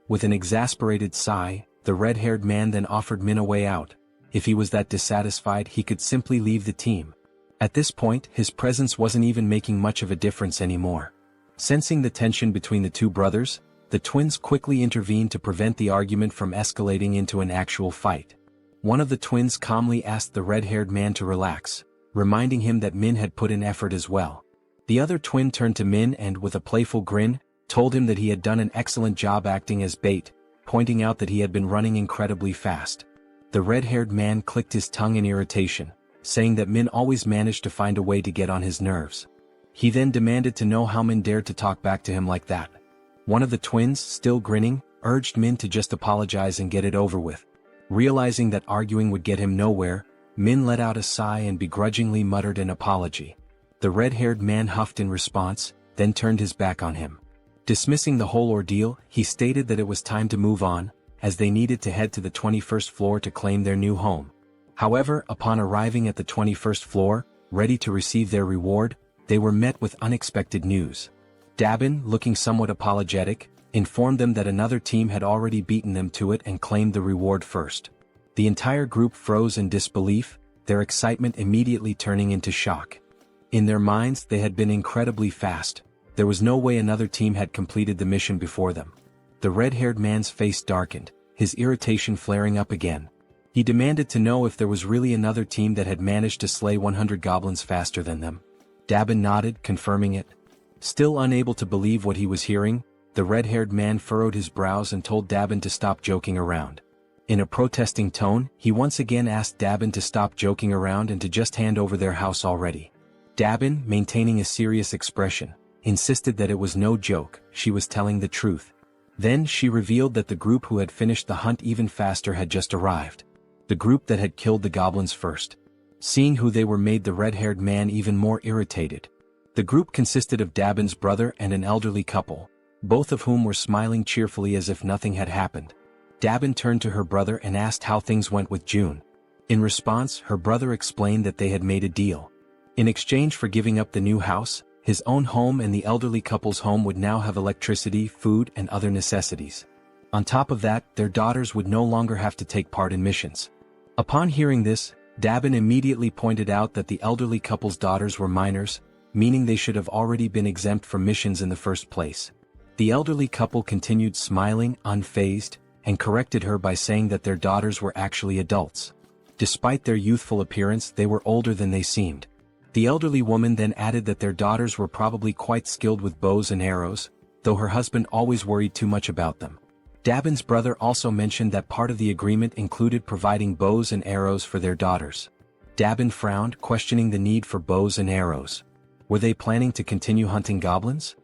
With an exasperated sigh, the red-haired man then offered Min a way out. If he was that dissatisfied, he could simply leave the team. At this point, his presence wasn't even making much of a difference anymore. Sensing the tension between the two brothers, the twins quickly intervened to prevent the argument from escalating into an actual fight. One of the twins calmly asked the red-haired man to relax, reminding him that Min had put in effort as well. The other twin turned to Min and, with a playful grin, told him that he had done an excellent job acting as bait, pointing out that he had been running incredibly fast. The red-haired man clicked his tongue in irritation, saying that Min always managed to find a way to get on his nerves. He then demanded to know how Min dared to talk back to him like that. One of the twins, still grinning, urged Min to just apologize and get it over with. Realizing that arguing would get him nowhere, Min let out a sigh and begrudgingly muttered an apology. The red-haired man huffed in response, then turned his back on him. Dismissing the whole ordeal, he stated that it was time to move on, as they needed to head to the 21st floor to claim their new home. However, upon arriving at the 21st floor, ready to receive their reward, they were met with unexpected news. Dabin, looking somewhat apologetic, informed them that another team had already beaten them to it and claimed the reward first. The entire group froze in disbelief, their excitement immediately turning into shock. In their minds, they had been incredibly fast. There was no way another team had completed the mission before them. The red-haired man's face darkened, his irritation flaring up again. He demanded to know if there was really another team that had managed to slay 100 goblins faster than them. Dabin nodded, confirming it. Still unable to believe what he was hearing, the red-haired man furrowed his brows and told Dabin to stop joking around. In a protesting tone, he once again asked Dabin to stop joking around and to just hand over their house already. Dabin, maintaining a serious expression, insisted that it was no joke, she was telling the truth. Then she revealed that the group who had finished the hunt even faster had just arrived. The group that had killed the goblins first. Seeing who they were made the red-haired man even more irritated. The group consisted of Dabin's brother and an elderly couple, both of whom were smiling cheerfully as if nothing had happened. Dabin turned to her brother and asked how things went with June. In response, her brother explained that they had made a deal. In exchange for giving up the new house, his own home and the elderly couple's home would now have electricity, food, and other necessities. On top of that, their daughters would no longer have to take part in missions. Upon hearing this, Dabin immediately pointed out that the elderly couple's daughters were minors, meaning they should have already been exempt from missions in the first place. The elderly couple continued smiling, unfazed, and corrected her by saying that their daughters were actually adults. Despite their youthful appearance, they were older than they seemed. The elderly woman then added that their daughters were probably quite skilled with bows and arrows, though her husband always worried too much about them. Dabin's brother also mentioned that part of the agreement included providing bows and arrows for their daughters. Dabin frowned, questioning the need for bows and arrows. Were they planning to continue hunting goblins?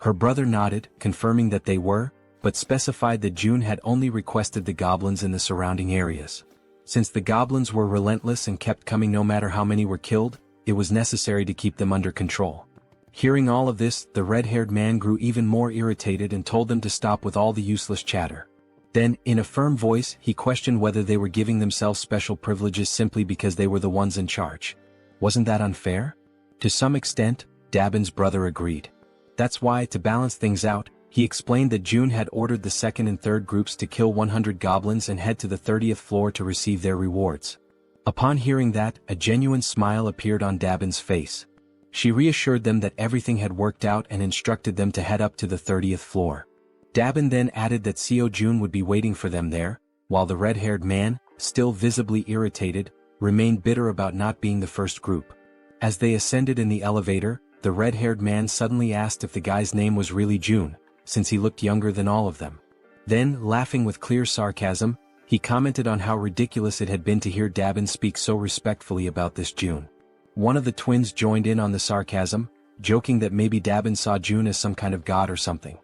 Her brother nodded, confirming that they were, but specified that June had only requested the goblins in the surrounding areas. Since the goblins were relentless and kept coming no matter how many were killed, it was necessary to keep them under control. Hearing all of this, the red-haired man grew even more irritated and told them to stop with all the useless chatter. Then, in a firm voice, he questioned whether they were giving themselves special privileges simply because they were the ones in charge. Wasn't that unfair? To some extent, Dabin's brother agreed. That's why, to balance things out, he explained that June had ordered the second and third groups to kill 100 goblins and head to the 30th floor to receive their rewards. Upon hearing that, a genuine smile appeared on Dabin's face. She reassured them that everything had worked out and instructed them to head up to the 30th floor. Dabin then added that Seo Jun would be waiting for them there, while the red-haired man, still visibly irritated, remained bitter about not being the first group. As they ascended in the elevator, the red-haired man suddenly asked if the guy's name was really Jun, since he looked younger than all of them. Then, laughing with clear sarcasm, he commented on how ridiculous it had been to hear Dabin speak so respectfully about this June. One of the twins joined in on the sarcasm, joking that maybe Dabin saw June as some kind of god or something.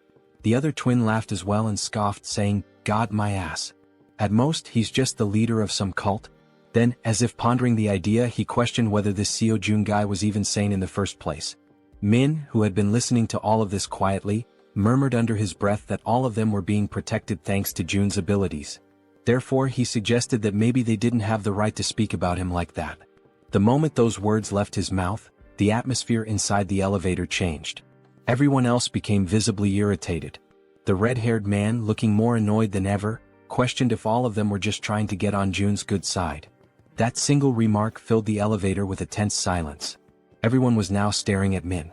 The other twin laughed as well and scoffed, saying, "God my ass. At most he's just the leader of some cult." Then, as if pondering the idea, he questioned whether this Seo Jun guy was even sane in the first place. Min, who had been listening to all of this quietly, murmured under his breath that all of them were being protected thanks to Jun's abilities. Therefore he suggested that maybe they didn't have the right to speak about him like that. The moment those words left his mouth, the atmosphere inside the elevator changed. Everyone else became visibly irritated. The red-haired man, looking more annoyed than ever, questioned if all of them were just trying to get on Jun's good side. That single remark filled the elevator with a tense silence. Everyone was now staring at Min.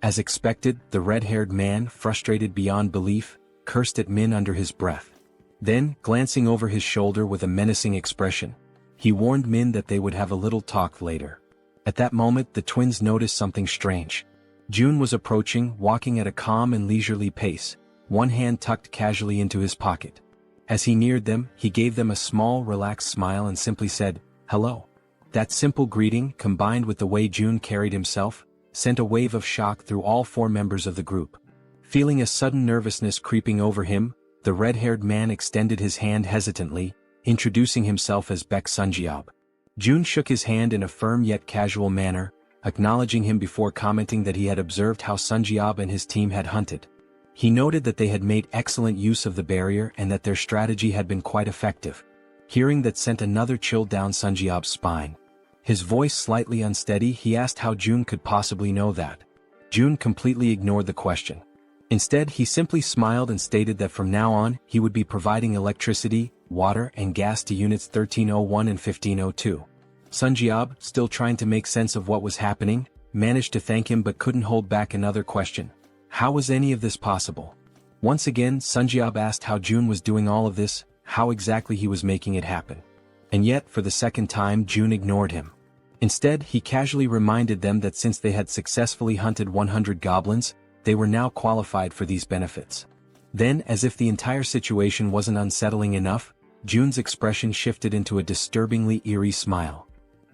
As expected, the red-haired man, frustrated beyond belief, cursed at Min under his breath. Then, glancing over his shoulder with a menacing expression, he warned Min that they would have a little talk later. At that moment the twins noticed something strange. Jun was approaching, walking at a calm and leisurely pace, one hand tucked casually into his pocket. As he neared them, he gave them a small, relaxed smile and simply said, "Hello." That simple greeting, combined with the way Jun carried himself, sent a wave of shock through all four members of the group. Feeling a sudden nervousness creeping over him, the red-haired man extended his hand hesitantly, introducing himself as Baek Sunjiob. Jun shook his hand in a firm yet casual manner, acknowledging him before commenting that he had observed how Sunjiob and his team had hunted. He noted that they had made excellent use of the barrier and that their strategy had been quite effective. Hearing that sent another chill down Sunjiob's spine. His voice slightly unsteady, he asked how Jun could possibly know that. Jun completely ignored the question. Instead, he simply smiled and stated that from now on, he would be providing electricity, water and gas to units 1301 and 1502. Sunjiob, still trying to make sense of what was happening, managed to thank him but couldn't hold back another question. How was any of this possible? Once again, Sunjiob asked how Jun was doing all of this, how exactly he was making it happen. And yet, for the second time, Jun ignored him. Instead, he casually reminded them that since they had successfully hunted 100 goblins, they were now qualified for these benefits. Then, as if the entire situation wasn't unsettling enough, Jun's expression shifted into a disturbingly eerie smile.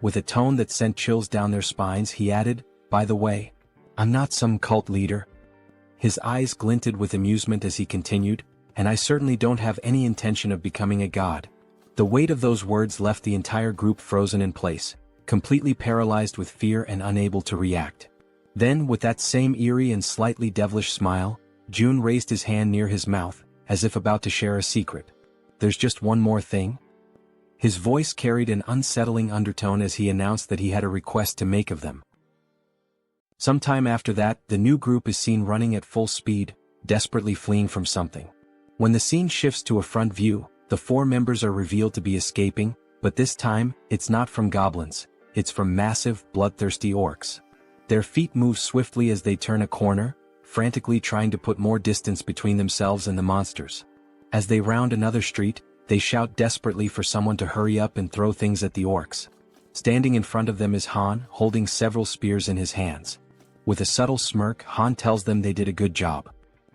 With a tone that sent chills down their spines, he added, "By the way, I'm not some cult leader." His eyes glinted with amusement as he continued, "And I certainly don't have any intention of becoming a god." The weight of those words left the entire group frozen in place, completely paralyzed with fear and unable to react. Then, with that same eerie and slightly devilish smile, Jun raised his hand near his mouth, as if about to share a secret. "There's just one more thing." His voice carried an unsettling undertone as he announced that he had a request to make of them. Sometime after that, the new group is seen running at full speed, desperately fleeing from something. When the scene shifts to a front view, the four members are revealed to be escaping, but this time, it's not from goblins, it's from massive, bloodthirsty orcs. Their feet move swiftly as they turn a corner, frantically trying to put more distance between themselves and the monsters. As they round another street, they shout desperately for someone to hurry up and throw things at the orcs. Standing in front of them is Han, holding several spears in his hands. With a subtle smirk, Han tells them they did a good job.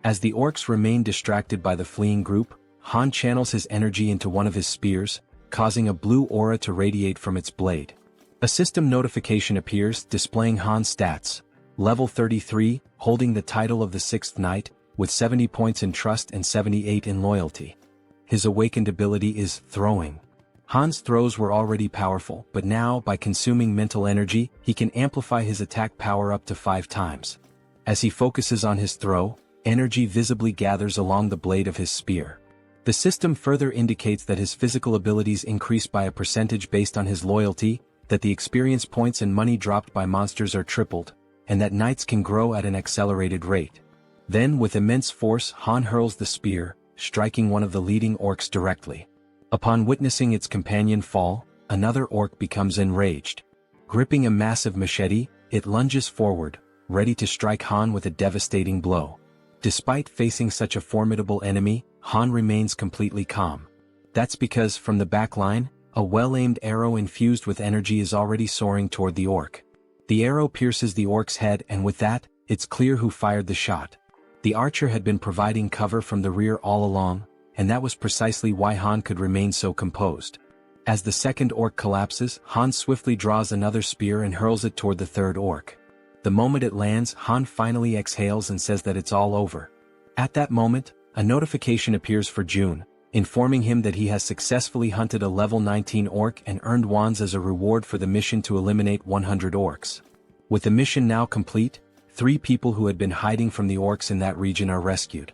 As the orcs remain distracted by the fleeing group, Han channels his energy into one of his spears, causing a blue aura to radiate from its blade. A system notification appears, displaying Han's stats. Level 33, holding the title of the 6th Knight, with 70 points in trust and 78 in loyalty. His awakened ability is throwing. Han's throws were already powerful, but now, by consuming mental energy, he can amplify his attack power up to 5 times. As he focuses on his throw, energy visibly gathers along the blade of his spear. The system further indicates that his physical abilities increase by a percentage based on his loyalty, that the experience points and money dropped by monsters are tripled, and that knights can grow at an accelerated rate. Then, with immense force, Han hurls the spear, striking one of the leading orcs directly. Upon witnessing its companion fall, another orc becomes enraged. Gripping a massive machete, it lunges forward, ready to strike Han with a devastating blow. Despite facing such a formidable enemy, Han remains completely calm. That's because, from the back line, a well-aimed arrow infused with energy is already soaring toward the orc. The arrow pierces the orc's head, and with that, it's clear who fired the shot. The archer had been providing cover from the rear all along, and that was precisely why Han could remain so composed. As the second orc collapses, Han swiftly draws another spear and hurls it toward the third orc. The moment it lands, Han finally exhales and says that it's all over. At that moment, a notification appears for June, informing him that he has successfully hunted a level 19 orc and earned wands as a reward for the mission to eliminate 100 orcs. With the mission now complete, 3 people who had been hiding from the orcs in that region are rescued.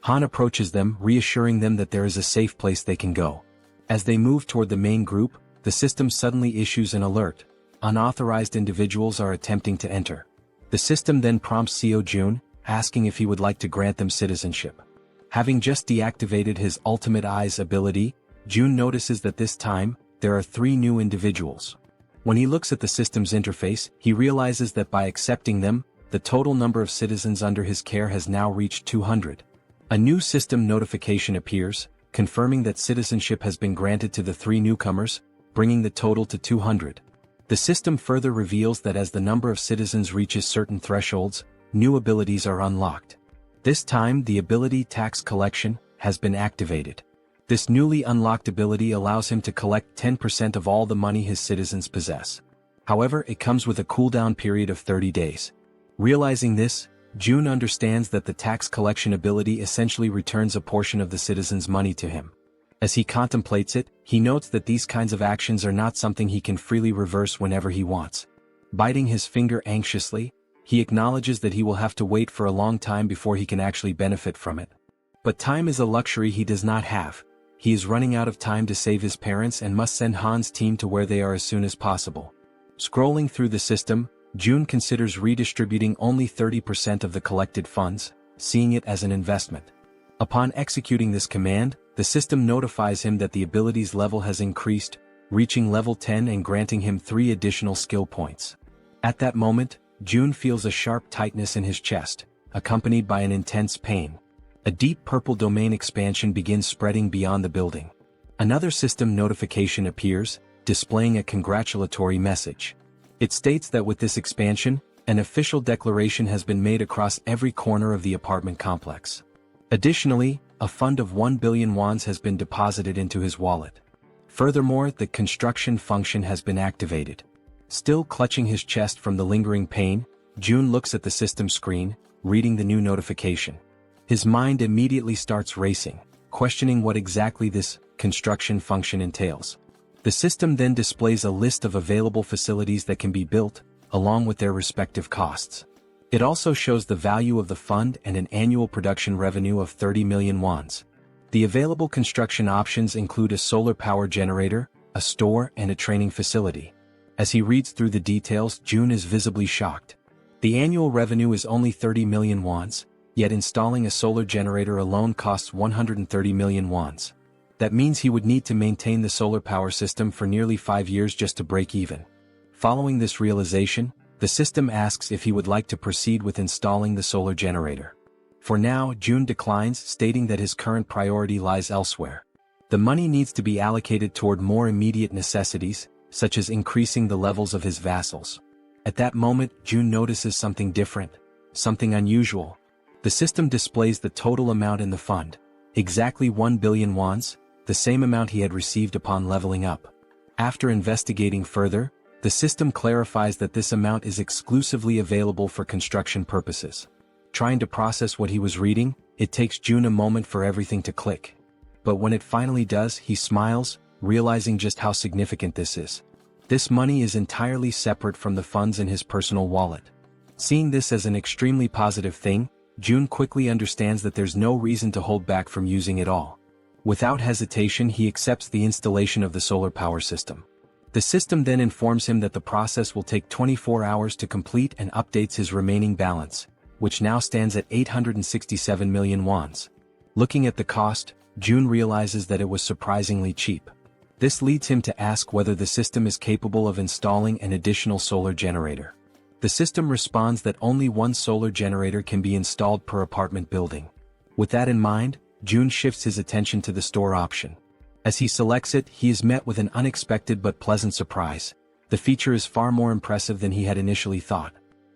Han approaches them, reassuring them that there is a safe place they can go. As they move toward the main group, the system suddenly issues an alert. Unauthorized individuals are attempting to enter. The system then prompts Seo Jun, asking if he would like to grant them citizenship. Having just deactivated his Ultimate Eyes ability, Jun notices that this time, there are 3 new individuals. When he looks at the system's interface, he realizes that by accepting them, the total number of citizens under his care has now reached 200. A new system notification appears, confirming that citizenship has been granted to the 3 newcomers, bringing the total to 200. The system further reveals that as the number of citizens reaches certain thresholds, new abilities are unlocked. This time the ability Tax Collection has been activated. This newly unlocked ability allows him to collect 10% of all the money his citizens possess. However, it comes with a cooldown period of 30 days. Realizing this, Jun understands that the tax collection ability essentially returns a portion of the citizens' money to him. As he contemplates it, he notes that these kinds of actions are not something he can freely reverse whenever he wants. Biting his finger anxiously, he acknowledges that he will have to wait for a long time before he can actually benefit from it. But time is a luxury he does not have. He is running out of time to save his parents and must send Han's team to where they are as soon as possible. Scrolling through the system, Jun considers redistributing only 30% of the collected funds, seeing it as an investment. Upon executing this command, the system notifies him that the ability's level has increased, reaching level 10 and granting him 3 additional skill points. At that moment, Jun feels a sharp tightness in his chest, accompanied by an intense pain. A deep purple domain expansion begins spreading beyond the building. Another system notification appears, displaying a congratulatory message. It states that with this expansion, an official declaration has been made across every corner of the apartment complex. Additionally, a fund of 1 billion wands has been deposited into his wallet. Furthermore, the construction function has been activated. Still clutching his chest from the lingering pain, Jun looks at the system screen, reading the new notification. His mind immediately starts racing, questioning what exactly this construction function entails. The system then displays a list of available facilities that can be built, along with their respective costs. It also shows the value of the fund and an annual production revenue of 30 million wands. The available construction options include a solar power generator, a store, and a training facility. As he reads through the details, Jun is visibly shocked. The annual revenue is only 30 million wands, yet installing a solar generator alone costs 130 million wands. That means he would need to maintain the solar power system for nearly 5 years just to break even. Following this realization, the system asks if he would like to proceed with installing the solar generator. For now, Jun declines, stating that his current priority lies elsewhere. The money needs to be allocated toward more immediate necessities, such as increasing the levels of his vassals. At that moment, Jun notices something different, something unusual. The system displays the total amount in the fund, exactly 1 billion wands, the same amount he had received upon leveling up. After investigating further, the system clarifies that this amount is exclusively available for construction purposes. Trying to process what he was reading, it takes Jun a moment for everything to click. But when it finally does, he smiles, realizing just how significant this is. This money is entirely separate from the funds in his personal wallet. Seeing this as an extremely positive thing, Jun quickly understands that there's no reason to hold back from using it all. Without hesitation, he accepts the installation of the solar power system. The system then informs him that the process will take 24 hours to complete and updates his remaining balance, which now stands at 867 million wands. Looking at the cost, Jun realizes that it was surprisingly cheap. This leads him to ask whether the system is capable of installing an additional solar generator. The system responds that only 1 solar generator can be installed per apartment building. With that in mind, Jun shifts his attention to the store option. As he selects it, he is met with an unexpected but pleasant surprise. The feature is far more impressive than he had initially thought.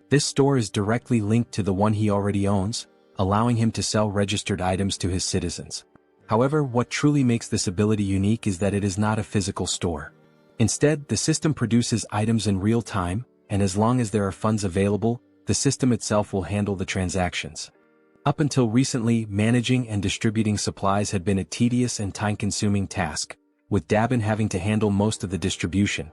This store is directly linked to the one he already owns, allowing him to sell registered items to his citizens. However, what truly makes this ability unique is that it is not a physical store. Instead, the system produces items in real time, and as long as there are funds available, the system itself will handle the transactions. Up until recently, managing and distributing supplies had been a tedious and time-consuming task, with Dabin having to handle most of the distribution.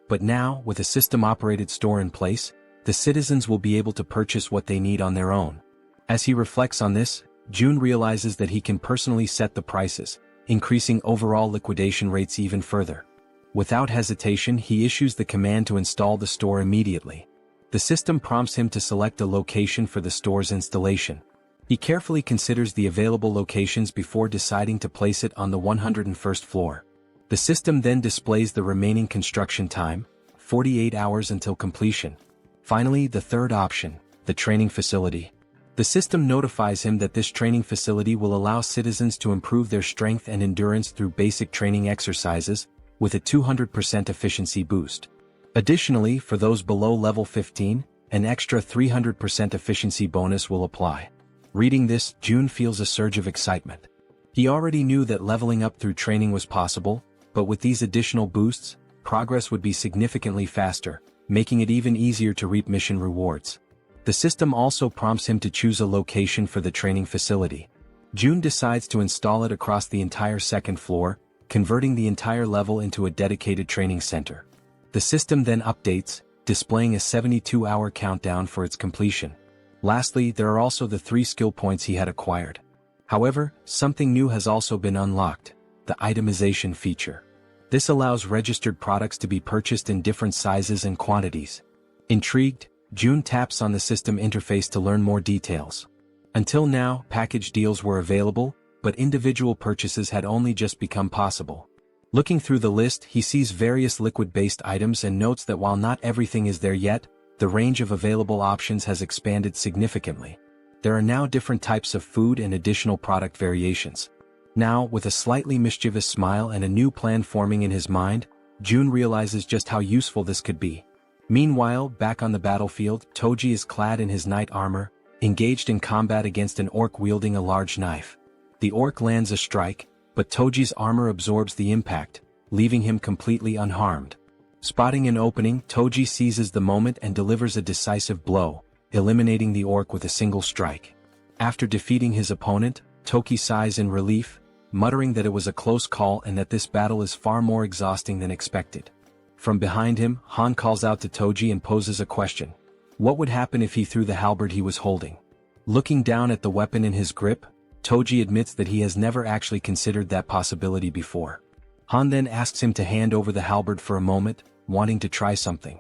But now, with a system-operated store in place, the citizens will be able to purchase what they need on their own. As he reflects on this, Jun realizes that he can personally set the prices, increasing overall liquidation rates even further. Without hesitation, he issues the command to install the store immediately. The system prompts him to select a location for the store's installation. He carefully considers the available locations before deciding to place it on the 101st floor. The system then displays the remaining construction time, 48 hours until completion. Finally, the third option, the training facility. The system notifies him that this training facility will allow citizens to improve their strength and endurance through basic training exercises, with a 200% efficiency boost. Additionally, for those below level 15, an extra 300% efficiency bonus will apply. Reading this, Jun feels a surge of excitement. He already knew that leveling up through training was possible, but with these additional boosts, progress would be significantly faster, making it even easier to reap mission rewards. The system also prompts him to choose a location for the training facility. Jun decides to install it across the entire second floor, converting the entire level into a dedicated training center. The system then updates, displaying a 72-hour countdown for its completion. Lastly, there are also the 3 skill points he had acquired. However, something new has also been unlocked, the itemization feature. This allows registered products to be purchased in different sizes and quantities. Intrigued, Jun taps on the system interface to learn more details. Until now, package deals were available, but individual purchases had only just become possible. Looking through the list, he sees various liquid-based items and notes that while not everything is there yet, the range of available options has expanded significantly. There are now different types of food and additional product variations. Now, with a slightly mischievous smile and a new plan forming in his mind, Jun realizes just how useful this could be. Meanwhile, back on the battlefield, Toji is clad in his knight armor, engaged in combat against an orc wielding a large knife. The orc lands a strike, but Toji's armor absorbs the impact, leaving him completely unharmed. Spotting an opening, Toji seizes the moment and delivers a decisive blow, eliminating the orc with a single strike. After defeating his opponent, Toki sighs in relief, muttering that it was a close call and that this battle is far more exhausting than expected. From behind him, Han calls out to Toji and poses a question. What would happen if he threw the halberd he was holding? Looking down at the weapon in his grip, Toji admits that he has never actually considered that possibility before. Han then asks him to hand over the halberd for a moment, wanting to try something.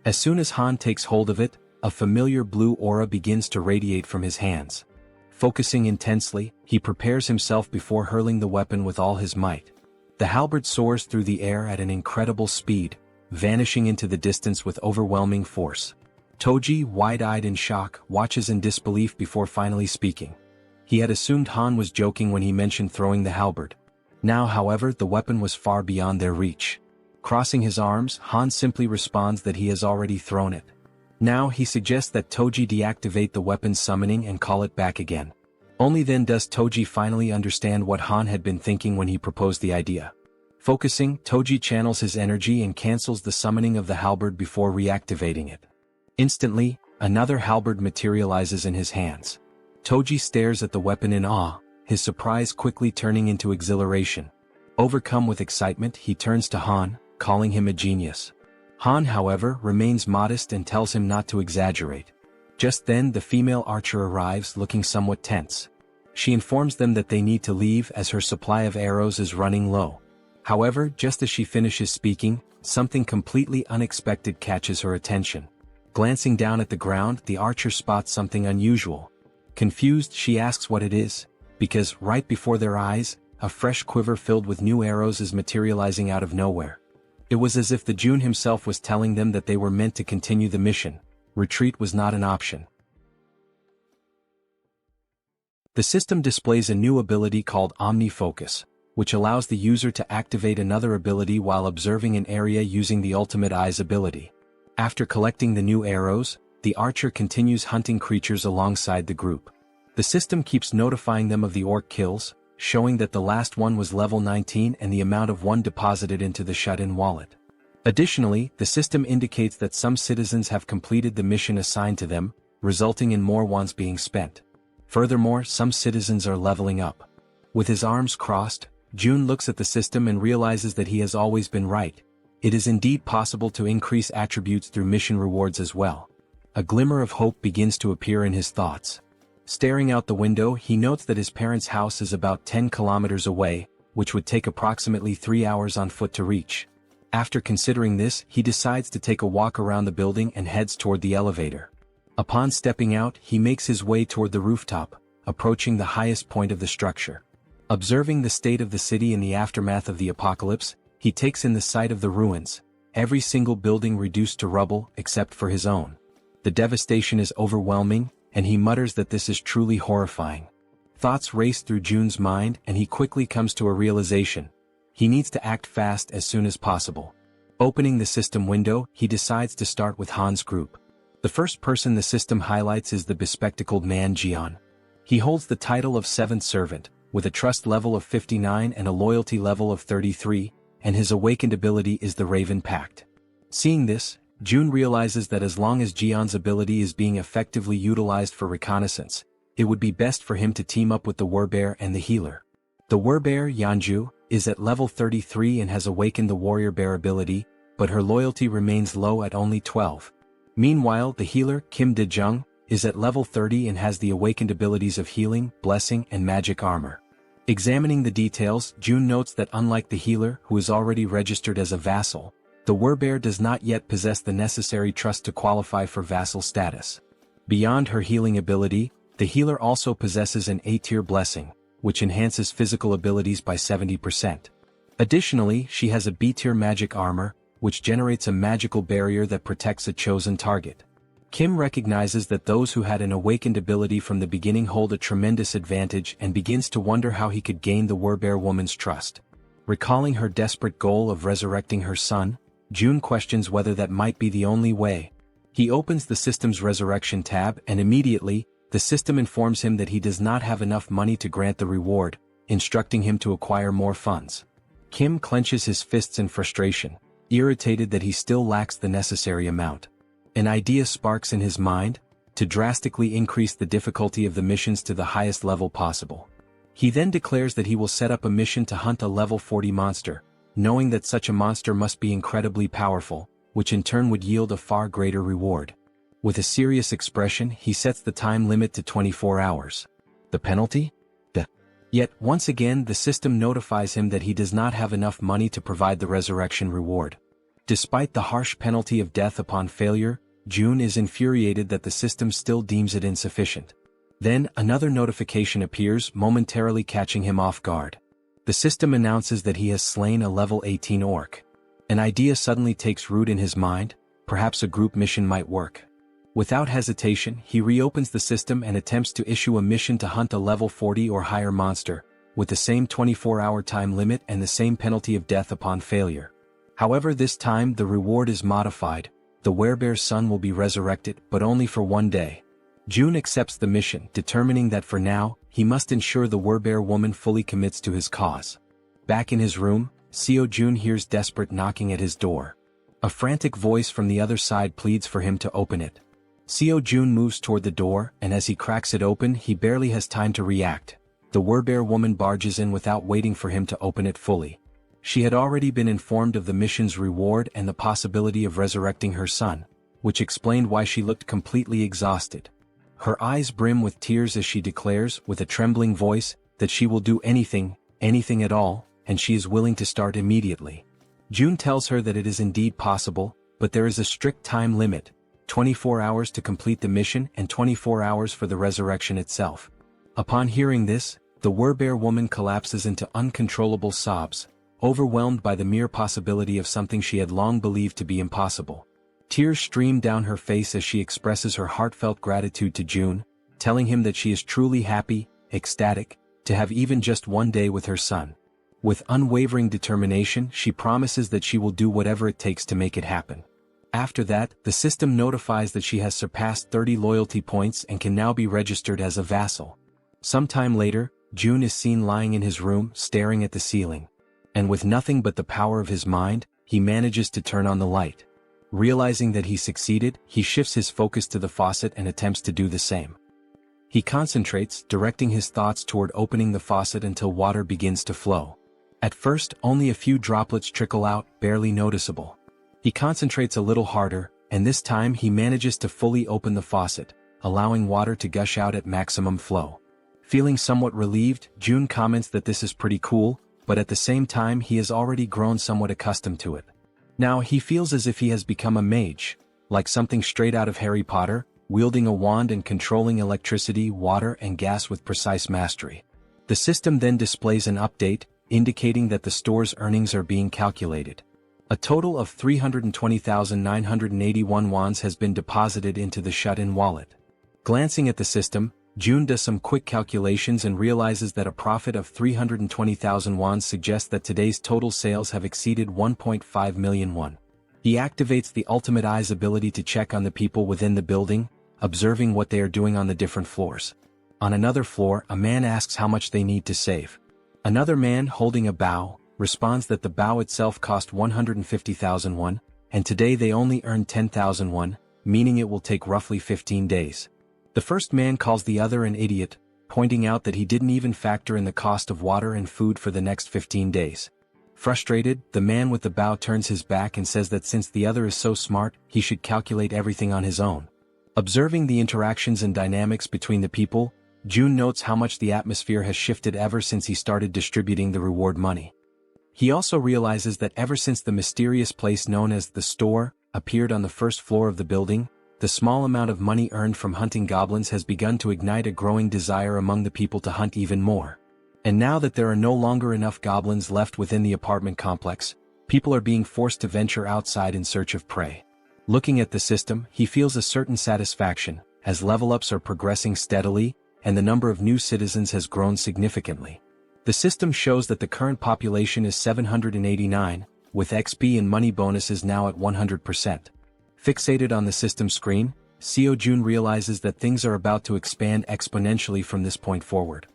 As soon as Han takes hold of it, a familiar blue aura begins to radiate from his hands. Focusing intensely, he prepares himself before hurling the weapon with all his might. The halberd soars through the air at an incredible speed, vanishing into the distance with overwhelming force. Toji, wide-eyed in shock, watches in disbelief before finally speaking. He had assumed Han was joking when he mentioned throwing the halberd. Now, however, the weapon was far beyond their reach. Crossing his arms, Han simply responds that he has already thrown it. Now he suggests that Toji deactivate the weapon's summoning and call it back again. Only then does Toji finally understand what Han had been thinking when he proposed the idea. Focusing, Toji channels his energy and cancels the summoning of the halberd before reactivating it. Instantly, another halberd materializes in his hands. Toji stares at the weapon in awe, his surprise quickly turning into exhilaration. Overcome with excitement, he turns to Han, calling him a genius. Han, however, remains modest and tells him not to exaggerate. Just then, the female archer arrives looking somewhat tense. She informs them that they need to leave as her supply of arrows is running low. However, just as she finishes speaking, something completely unexpected catches her attention. Glancing down at the ground, the archer spots something unusual. Confused, she asks what it is, because right before their eyes, a fresh quiver filled with new arrows is materializing out of nowhere. It was as if the Jun himself was telling them that they were meant to continue the mission. Retreat was not an option. The system displays a new ability called Omni-Focus, which allows the user to activate another ability while observing an area using the Ultimate Eyes ability. After collecting the new arrows, the archer continues hunting creatures alongside the group. The system keeps notifying them of the orc kills, showing that the last one was level 19 and the amount of one deposited into the shut-in wallet. Additionally, the system indicates that some citizens have completed the mission assigned to them, resulting in more ones being spent. Furthermore, some citizens are leveling up. With his arms crossed, Jun looks at the system and realizes that he has always been right. It is indeed possible to increase attributes through mission rewards as well. A glimmer of hope begins to appear in his thoughts. Staring out the window, he notes that his parents' house is about 10 kilometers away, which would take approximately 3 hours on foot to reach. After considering this, he decides to take a walk around the building and heads toward the elevator. Upon stepping out, he makes his way toward the rooftop, approaching the highest point of the structure. Observing the state of the city in the aftermath of the apocalypse, he takes in the sight of the ruins, every single building reduced to rubble except for his own. The devastation is overwhelming, and he mutters that this is truly horrifying. Thoughts race through Jun's mind and he quickly comes to a realization. He needs to act fast as soon as possible. Opening the system window, he decides to start with Han's group. The first person the system highlights is the bespectacled man Jaehyeon. He holds the title of 7th Servant, with a trust level of 59 and a loyalty level of 33, and his awakened ability is the Raven Pact. Seeing this, Jun realizes that as long as Jaehyeon's ability is being effectively utilized for reconnaissance, it would be best for him to team up with the Warbear and the healer. The Warbear, Yeonju, is at level 33 and has awakened the Warrior Bear ability, but her loyalty remains low at only 12. Meanwhile, the healer, Kim De-jung, is at level 30 and has the awakened abilities of healing, blessing, and magic armor. Examining the details, Jun notes that unlike the healer, who is already registered as a vassal, the Warbear does not yet possess the necessary trust to qualify for vassal status. Beyond her healing ability, the healer also possesses an A-tier blessing, which enhances physical abilities by 70%. Additionally, she has a B-tier magic armor, which generates a magical barrier that protects a chosen target. Kim recognizes that those who had an awakened ability from the beginning hold a tremendous advantage and begins to wonder how he could gain the Warbear woman's trust. Recalling her desperate goal of resurrecting her son, Jun questions whether that might be the only way. He opens the system's resurrection tab and immediately, the system informs him that he does not have enough money to grant the reward, instructing him to acquire more funds. Kim clenches his fists in frustration, irritated that he still lacks the necessary amount. An idea sparks in his mind, to drastically increase the difficulty of the missions to the highest level possible. He then declares that he will set up a mission to hunt a level 40 monster, knowing that such a monster must be incredibly powerful, which in turn would yield a far greater reward. With a serious expression, he sets the time limit to 24 hours. The penalty? Death. Yet, once again, the system notifies him that he does not have enough money to provide the resurrection reward. Despite the harsh penalty of death upon failure, Jun is infuriated that the system still deems it insufficient. Then, another notification appears, momentarily catching him off guard. The system announces that he has slain a level 18 orc. An idea suddenly takes root in his mind, perhaps a group mission might work. Without hesitation, he reopens the system and attempts to issue a mission to hunt a level 40 or higher monster, with the same 24-hour time limit and the same penalty of death upon failure. However, this time the reward is modified. The Werebear's son will be resurrected, but only for 1 day. Jun accepts the mission, determining that for now, he must ensure the Werebear woman fully commits to his cause. Back in his room, Seo Jun hears desperate knocking at his door. A frantic voice from the other side pleads for him to open it. Seo Jun moves toward the door, and as he cracks it open, he barely has time to react. The Werebear woman barges in without waiting for him to open it fully. She had already been informed of the mission's reward and the possibility of resurrecting her son, which explained why she looked completely exhausted. Her eyes brim with tears as she declares, with a trembling voice, that she will do anything, anything at all, and she is willing to start immediately. Jun tells her that it is indeed possible, but there is a strict time limit, 24 hours to complete the mission and 24 hours for the resurrection itself. Upon hearing this, the Werebear woman collapses into uncontrollable sobs, overwhelmed by the mere possibility of something she had long believed to be impossible. Tears stream down her face as she expresses her heartfelt gratitude to Jun, telling him that she is truly happy, ecstatic, to have even just 1 day with her son. With unwavering determination, she promises that she will do whatever it takes to make it happen. After that, the system notifies that she has surpassed 30 loyalty points and can now be registered as a vassal. Sometime later, Jun is seen lying in his room, staring at the ceiling. And with nothing but the power of his mind, he manages to turn on the light. Realizing that he succeeded, he shifts his focus to the faucet and attempts to do the same. He concentrates, directing his thoughts toward opening the faucet until water begins to flow. At first, only a few droplets trickle out, barely noticeable. He concentrates a little harder, and this time he manages to fully open the faucet, allowing water to gush out at maximum flow. Feeling somewhat relieved, June comments that this is pretty cool, but at the same time he has already grown somewhat accustomed to it. Now he feels as if he has become a mage, like something straight out of Harry Potter, wielding a wand and controlling electricity, water and gas with precise mastery. The system then displays an update, indicating that the store's earnings are being calculated. A total of 320,981 wons has been deposited into the shut-in wallet. Glancing at the system, June does some quick calculations and realizes that a profit of 320,000 wons suggests that today's total sales have exceeded 1.5 million won. He activates the Ultimate Eye's ability to check on the people within the building, observing what they are doing on the different floors. On another floor, a man asks how much they need to save. Another man, holding a bow, responds that the bow itself cost 150,000 won, and today they only earn 10,000 won, meaning it will take roughly 15 days. The first man calls the other an idiot, pointing out that he didn't even factor in the cost of water and food for the next 15 days. Frustrated, the man with the bow turns his back and says that since the other is so smart, he should calculate everything on his own. Observing the interactions and dynamics between the people, June notes how much the atmosphere has shifted ever since he started distributing the reward money. He also realizes that ever since the mysterious place known as the store appeared on the first floor of the building, the small amount of money earned from hunting goblins has begun to ignite a growing desire among the people to hunt even more. And now that there are no longer enough goblins left within the apartment complex, people are being forced to venture outside in search of prey. Looking at the system, he feels a certain satisfaction, as level-ups are progressing steadily, and the number of new citizens has grown significantly. The system shows that the current population is 789, with XP and money bonuses now at 100%. Fixated on the system screen, Seo Jun realizes that things are about to expand exponentially from this point forward.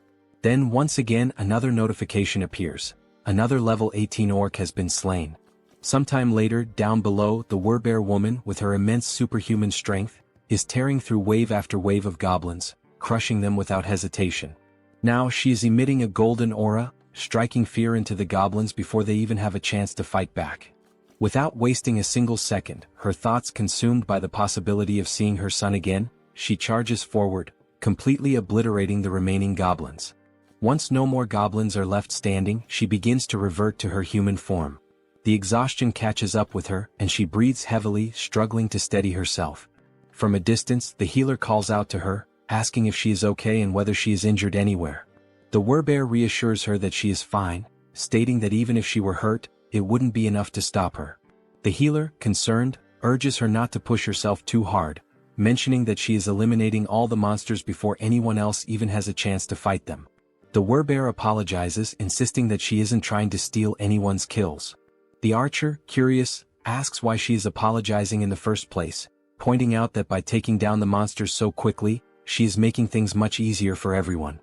Then once again another notification appears. Another level 18 orc has been slain. Sometime later, down below, the Werbear woman, with her immense superhuman strength, is tearing through wave after wave of goblins, crushing them without hesitation. Now she is emitting a golden aura, striking fear into the goblins before they even have a chance to fight back. Without wasting a single second, her thoughts consumed by the possibility of seeing her son again, she charges forward, completely obliterating the remaining goblins. Once no more goblins are left standing, she begins to revert to her human form. The exhaustion catches up with her, and she breathes heavily, struggling to steady herself. From a distance, the healer calls out to her, asking if she is okay and whether she is injured anywhere. The Werbear reassures her that she is fine, stating that even if she were hurt, it wouldn't be enough to stop her. The healer, concerned, urges her not to push herself too hard, mentioning that she is eliminating all the monsters before anyone else even has a chance to fight them. The Werbear apologizes, insisting that she isn't trying to steal anyone's kills. The archer, curious, asks why she is apologizing in the first place, pointing out that by taking down the monsters so quickly, she is making things much easier for everyone.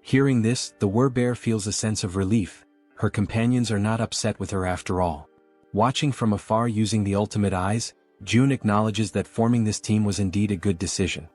Hearing this, the Werbear feels a sense of relief. Her companions are not upset with her after all. Watching from afar using the ultimate eyes, June acknowledges that forming this team was indeed a good decision.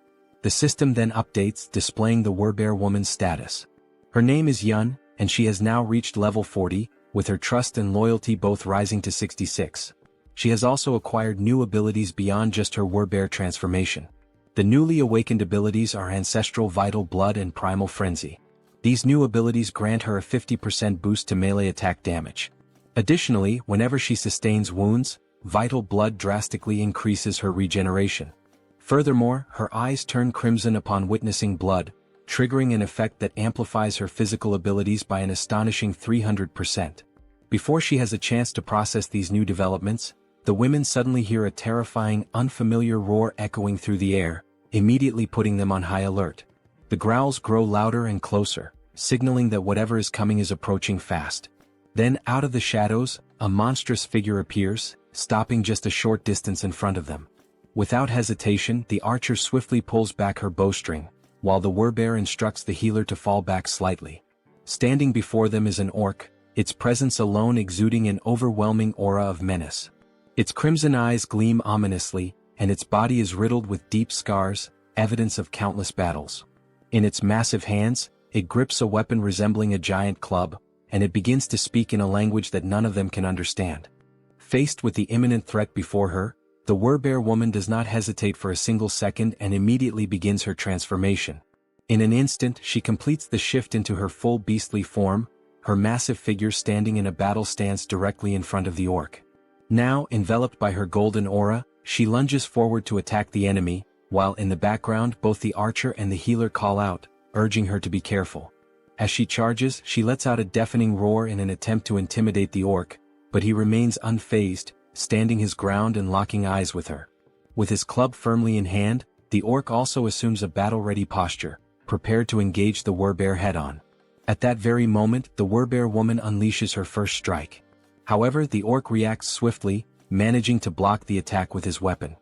The system then updates, displaying the Werbear woman's status. Her name is Yun, and she has now reached level 40, with her trust and loyalty both rising to 66. She has also acquired new abilities beyond just her Werbear transformation. The newly awakened abilities are Ancestral Vital Blood and Primal Frenzy. These new abilities grant her a 50% boost to melee attack damage. Additionally, whenever she sustains wounds, Vital Blood drastically increases her regeneration. Furthermore, her eyes turn crimson upon witnessing blood, triggering an effect that amplifies her physical abilities by an astonishing 300%. Before she has a chance to process these new developments, the women suddenly hear a terrifying, unfamiliar roar echoing through the air, immediately putting them on high alert. The growls grow louder and closer, signaling that whatever is coming is approaching fast. Then, out of the shadows, a monstrous figure appears, stopping just a short distance in front of them. Without hesitation, the archer swiftly pulls back her bowstring, while the Werbear instructs the healer to fall back slightly. Standing before them is an orc, its presence alone exuding an overwhelming aura of menace. Its crimson eyes gleam ominously, and its body is riddled with deep scars, evidence of countless battles. In its massive hands, it grips a weapon resembling a giant club, and it begins to speak in a language that none of them can understand. Faced with the imminent threat before her, the Werbear woman does not hesitate for a single second and immediately begins her transformation. In an instant she completes the shift into her full beastly form, her massive figure standing in a battle stance directly in front of the orc. Now, enveloped by her golden aura, she lunges forward to attack the enemy, while in the background both the archer and the healer call out, urging her to be careful. As she charges, she lets out a deafening roar in an attempt to intimidate the orc, but he remains unfazed, standing his ground and locking eyes with her. With his club firmly in hand, the orc also assumes a battle-ready posture, prepared to engage the Werbear head-on. At that very moment, the Werbear woman unleashes her first strike. However, the orc reacts swiftly, managing to block the attack with his weapon.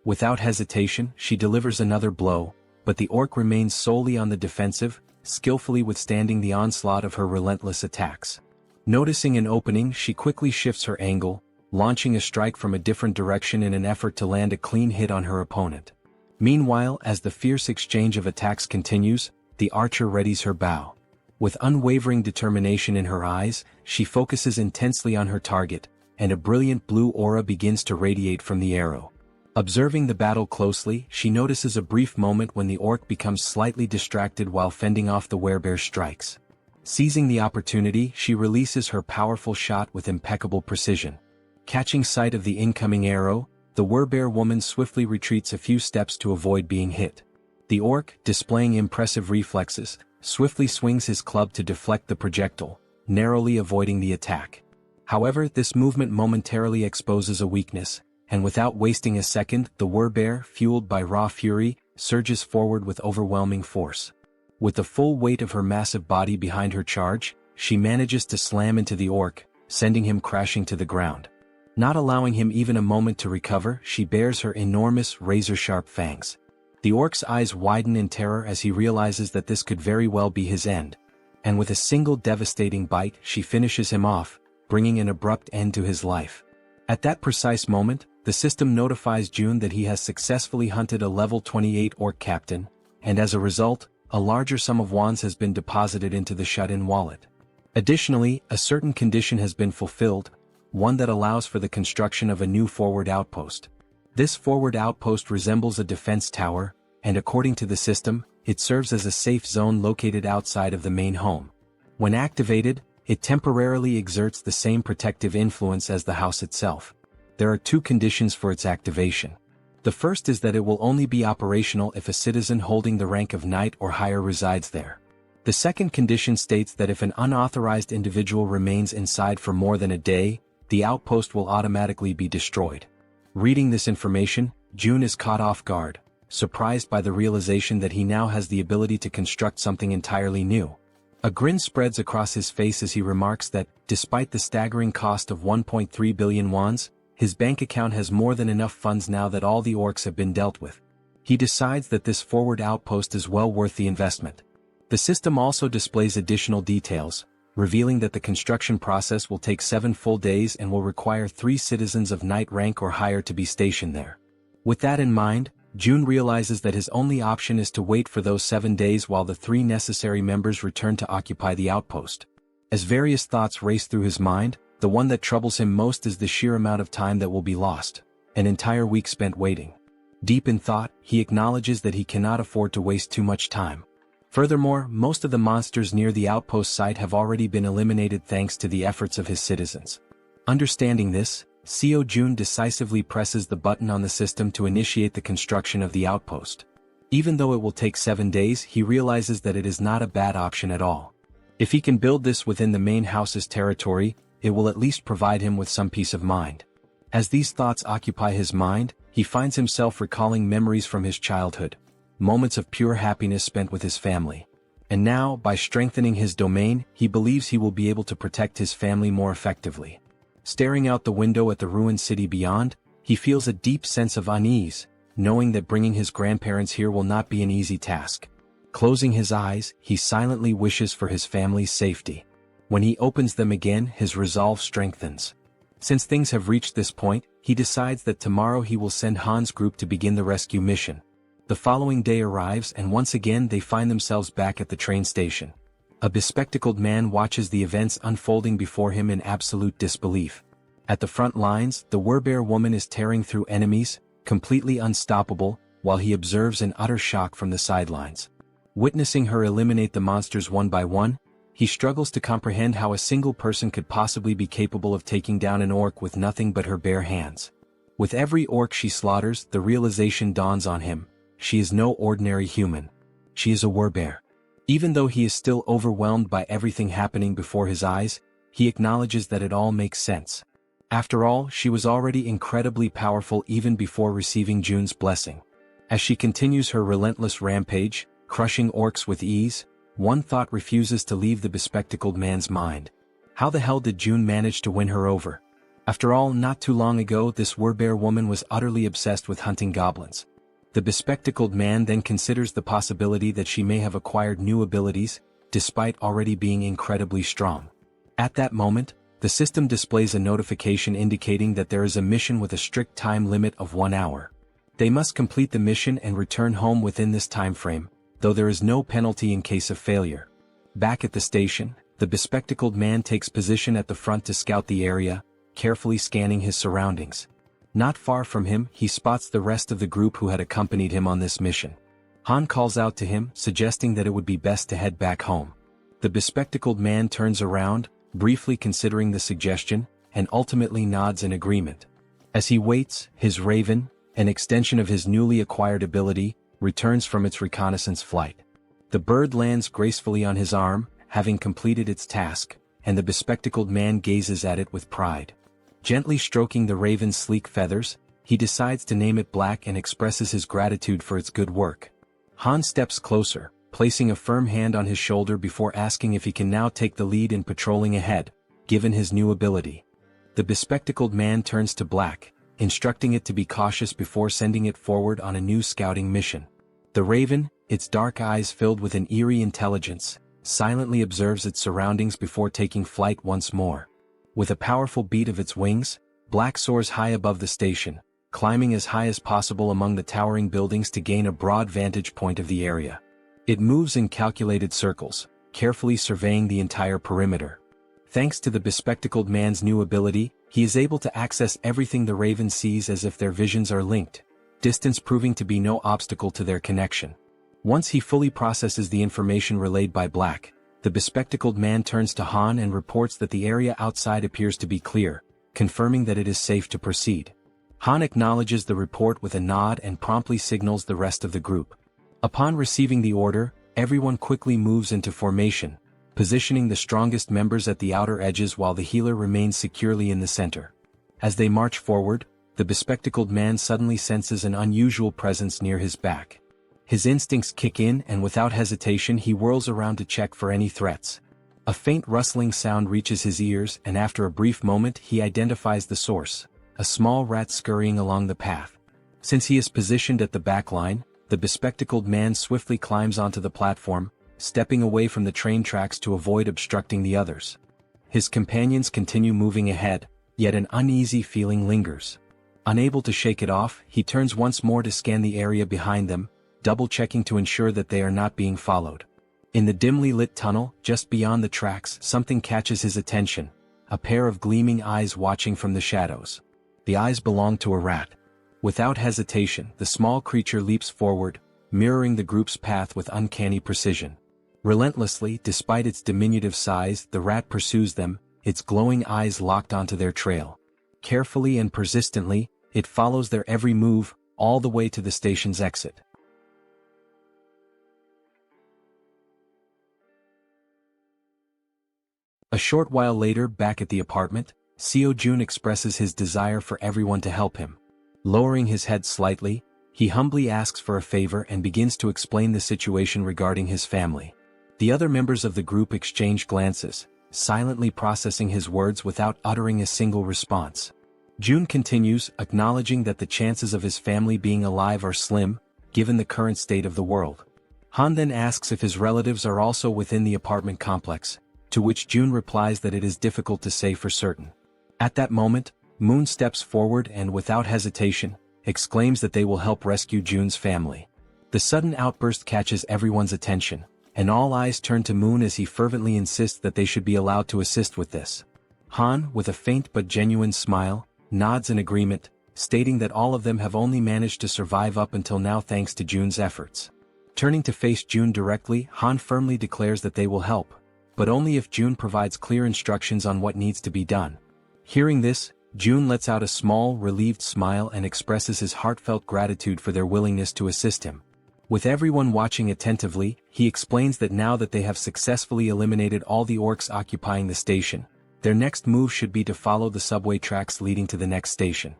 Without hesitation, she delivers another blow, but the orc remains solely on the defensive, skillfully withstanding the onslaught of her relentless attacks. Noticing an opening, she quickly shifts her angle, launching a strike from a different direction in an effort to land a clean hit on her opponent. Meanwhile, as the fierce exchange of attacks continues, the archer readies her bow. With unwavering determination in her eyes, she focuses intensely on her target, and a brilliant blue aura begins to radiate from the arrow. Observing the battle closely, she notices a brief moment when the orc becomes slightly distracted while fending off the Werbear's strikes. Seizing the opportunity, she releases her powerful shot with impeccable precision. Catching sight of the incoming arrow, the Werbear woman swiftly retreats a few steps to avoid being hit. The orc, displaying impressive reflexes, swiftly swings his club to deflect the projectile, narrowly avoiding the attack. However, this movement momentarily exposes a weakness, and without wasting a second, the Werbear, fueled by raw fury, surges forward with overwhelming force. With the full weight of her massive body behind her charge, she manages to slam into the orc, sending him crashing to the ground. Not allowing him even a moment to recover, she bares her enormous, razor-sharp fangs. The orc's eyes widen in terror as he realizes that this could very well be his end, and with a single devastating bite she finishes him off, bringing an abrupt end to his life. At that precise moment, the system notifies June that he has successfully hunted a level 28 orc captain, and as a result, a larger sum of wands has been deposited into the shut-in wallet. Additionally, a certain condition has been fulfilled, one that allows for the construction of a new forward outpost. This forward outpost resembles a defense tower, and according to the system, it serves as a safe zone located outside of the main home. When activated, it temporarily exerts the same protective influence as the house itself. There are two conditions for its activation. The first is that it will only be operational if a citizen holding the rank of knight or higher resides there. The second condition states that if an unauthorized individual remains inside for more than a day, the outpost will automatically be destroyed. Reading this information, June is caught off guard, surprised by the realization that he now has the ability to construct something entirely new. A grin spreads across his face as he remarks that, despite the staggering cost of 1.3 billion wands, his bank account has more than enough funds now that all the orcs have been dealt with. He decides that this forward outpost is well worth the investment. The system also displays additional details, revealing that the construction process will take 7 full days and will require 3 citizens of knight rank or higher to be stationed there. With that in mind, June realizes that his only option is to wait for those 7 days while the 3 necessary members return to occupy the outpost. As various thoughts race through his mind, the one that troubles him most is the sheer amount of time that will be lost, an entire week spent waiting. Deep in thought, he acknowledges that he cannot afford to waste too much time. Furthermore, most of the monsters near the outpost site have already been eliminated thanks to the efforts of his citizens. Understanding this, Seo Jun decisively presses the button on the system to initiate the construction of the outpost. Even though it will take 7 days, he realizes that it is not a bad option at all. If he can build this within the main house's territory, it will at least provide him with some peace of mind. As these thoughts occupy his mind, he finds himself recalling memories from his childhood, moments of pure happiness spent with his family. And now, by strengthening his domain, he believes he will be able to protect his family more effectively. Staring out the window at the ruined city beyond, he feels a deep sense of unease, knowing that bringing his grandparents here will not be an easy task. Closing his eyes, he silently wishes for his family's safety. When he opens them again, his resolve strengthens. Since things have reached this point, he decides that tomorrow he will send Han's group to begin the rescue mission. The following day arrives and once again they find themselves back at the train station. A bespectacled man watches the events unfolding before him in absolute disbelief. At the front lines, the Werbear woman is tearing through enemies, completely unstoppable, while he observes in utter shock from the sidelines. Witnessing her eliminate the monsters one by one, he struggles to comprehend how a single person could possibly be capable of taking down an orc with nothing but her bare hands. With every orc she slaughters, the realization dawns on him: she is no ordinary human. She is a Werbear. Even though he is still overwhelmed by everything happening before his eyes, he acknowledges that it all makes sense. After all, she was already incredibly powerful even before receiving June's blessing. As she continues her relentless rampage, crushing orcs with ease, one thought refuses to leave the bespectacled man's mind. How the hell did June manage to win her over? After all, not too long ago this Werbear woman was utterly obsessed with hunting goblins. The bespectacled man then considers the possibility that she may have acquired new abilities, despite already being incredibly strong. At that moment, the system displays a notification indicating that there is a mission with a strict time limit of 1 hour. They must complete the mission and return home within this time frame, though there is no penalty in case of failure. Back at the station, the bespectacled man takes position at the front to scout the area, carefully scanning his surroundings. Not far from him, he spots the rest of the group who had accompanied him on this mission. Han calls out to him, suggesting that it would be best to head back home. The bespectacled man turns around, briefly considering the suggestion, and ultimately nods in agreement. As he waits, his raven, an extension of his newly acquired ability, returns from its reconnaissance flight. The bird lands gracefully on his arm, having completed its task, and the bespectacled man gazes at it with pride. Gently stroking the raven's sleek feathers, he decides to name it Black and expresses his gratitude for its good work. Han steps closer, placing a firm hand on his shoulder before asking if he can now take the lead in patrolling ahead, given his new ability. The bespectacled man turns to Black, instructing it to be cautious before sending it forward on a new scouting mission. The raven, its dark eyes filled with an eerie intelligence, silently observes its surroundings before taking flight once more. With a powerful beat of its wings, Black soars high above the station, climbing as high as possible among the towering buildings to gain a broad vantage point of the area. It moves in calculated circles, carefully surveying the entire perimeter. Thanks to the bespectacled man's new ability, he is able to access everything the raven sees as if their visions are linked, distance proving to be no obstacle to their connection. Once he fully processes the information relayed by Black, the bespectacled man turns to Han and reports that the area outside appears to be clear, confirming that it is safe to proceed. Han acknowledges the report with a nod and promptly signals the rest of the group. Upon receiving the order, everyone quickly moves into formation, positioning the strongest members at the outer edges while the healer remains securely in the center. As they march forward, the bespectacled man suddenly senses an unusual presence near his back. His instincts kick in and without hesitation he whirls around to check for any threats. A faint rustling sound reaches his ears and after a brief moment he identifies the source, a small rat scurrying along the path. Since he is positioned at the back line, the bespectacled man swiftly climbs onto the platform, stepping away from the train tracks to avoid obstructing the others. His companions continue moving ahead, yet an uneasy feeling lingers. Unable to shake it off, he turns once more to scan the area behind them, double-checking to ensure that they are not being followed. In the dimly lit tunnel, just beyond the tracks, something catches his attention, a pair of gleaming eyes watching from the shadows. The eyes belong to a rat. Without hesitation, the small creature leaps forward, mirroring the group's path with uncanny precision. Relentlessly, despite its diminutive size, the rat pursues them, its glowing eyes locked onto their trail. Carefully and persistently, it follows their every move, all the way to the station's exit. A short while later, back at the apartment, Seo Jun expresses his desire for everyone to help him. Lowering his head slightly, he humbly asks for a favor and begins to explain the situation regarding his family. The other members of the group exchange glances, silently processing his words without uttering a single response. Jun continues, acknowledging that the chances of his family being alive are slim, given the current state of the world. Han then asks if his relatives are also within the apartment complex, to which Jun replies that it is difficult to say for certain. At that moment, Moon steps forward and without hesitation, exclaims that they will help rescue Jun's family. The sudden outburst catches everyone's attention, and all eyes turn to Moon as he fervently insists that they should be allowed to assist with this. Han, with a faint but genuine smile, nods in agreement, stating that all of them have only managed to survive up until now thanks to Jun's efforts. Turning to face Jun directly, Han firmly declares that they will help, but only if Jun provides clear instructions on what needs to be done. Hearing this, Jun lets out a small, relieved smile and expresses his heartfelt gratitude for their willingness to assist him. With everyone watching attentively, he explains that now that they have successfully eliminated all the orcs occupying the station, their next move should be to follow the subway tracks leading to the next station.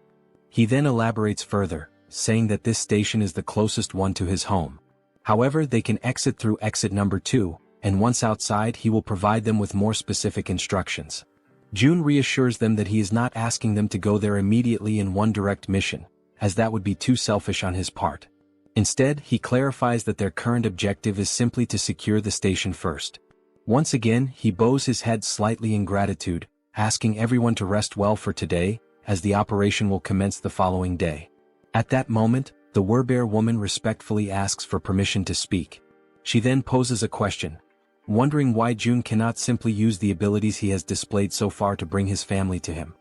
He then elaborates further, saying that this station is the closest one to his home. However, they can exit through exit number 2, and once outside he will provide them with more specific instructions. Jun reassures them that he is not asking them to go there immediately in one direct mission, as that would be too selfish on his part. Instead, he clarifies that their current objective is simply to secure the station first. Once again, he bows his head slightly in gratitude, asking everyone to rest well for today, as the operation will commence the following day. At that moment, the Werbear woman respectfully asks for permission to speak. She then poses a question, wondering why Jun cannot simply use the abilities he has displayed so far to bring his family to him.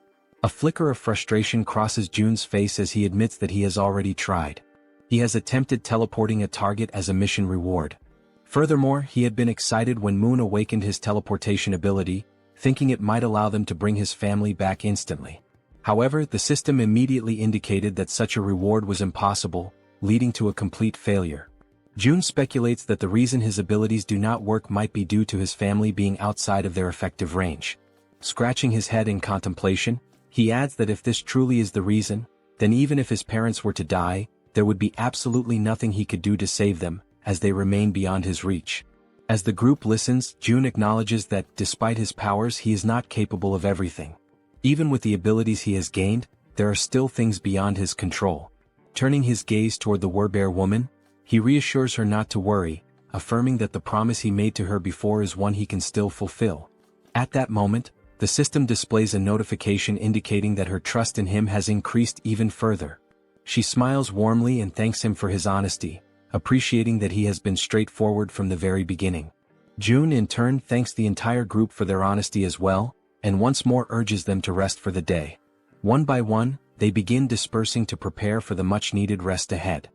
A flicker of frustration crosses Jun's face as he admits that he has already tried. He has attempted teleporting a target as a mission reward. Furthermore, he had been excited when Moon awakened his teleportation ability, thinking it might allow them to bring his family back instantly. However, the system immediately indicated that such a reward was impossible, leading to a complete failure. Jun speculates that the reason his abilities do not work might be due to his family being outside of their effective range. Scratching his head in contemplation, he adds that if this truly is the reason, then even if his parents were to die, there would be absolutely nothing he could do to save them, as they remain beyond his reach. As the group listens, Jun acknowledges that, despite his powers, he is not capable of everything. Even with the abilities he has gained, there are still things beyond his control. Turning his gaze toward the Werbear woman, he reassures her not to worry, affirming that the promise he made to her before is one he can still fulfill. At that moment, the system displays a notification indicating that her trust in him has increased even further. She smiles warmly and thanks him for his honesty, appreciating that he has been straightforward from the very beginning. Jun in turn thanks the entire group for their honesty as well, and once more urges them to rest for the day. One by one, they begin dispersing to prepare for the much-needed rest ahead.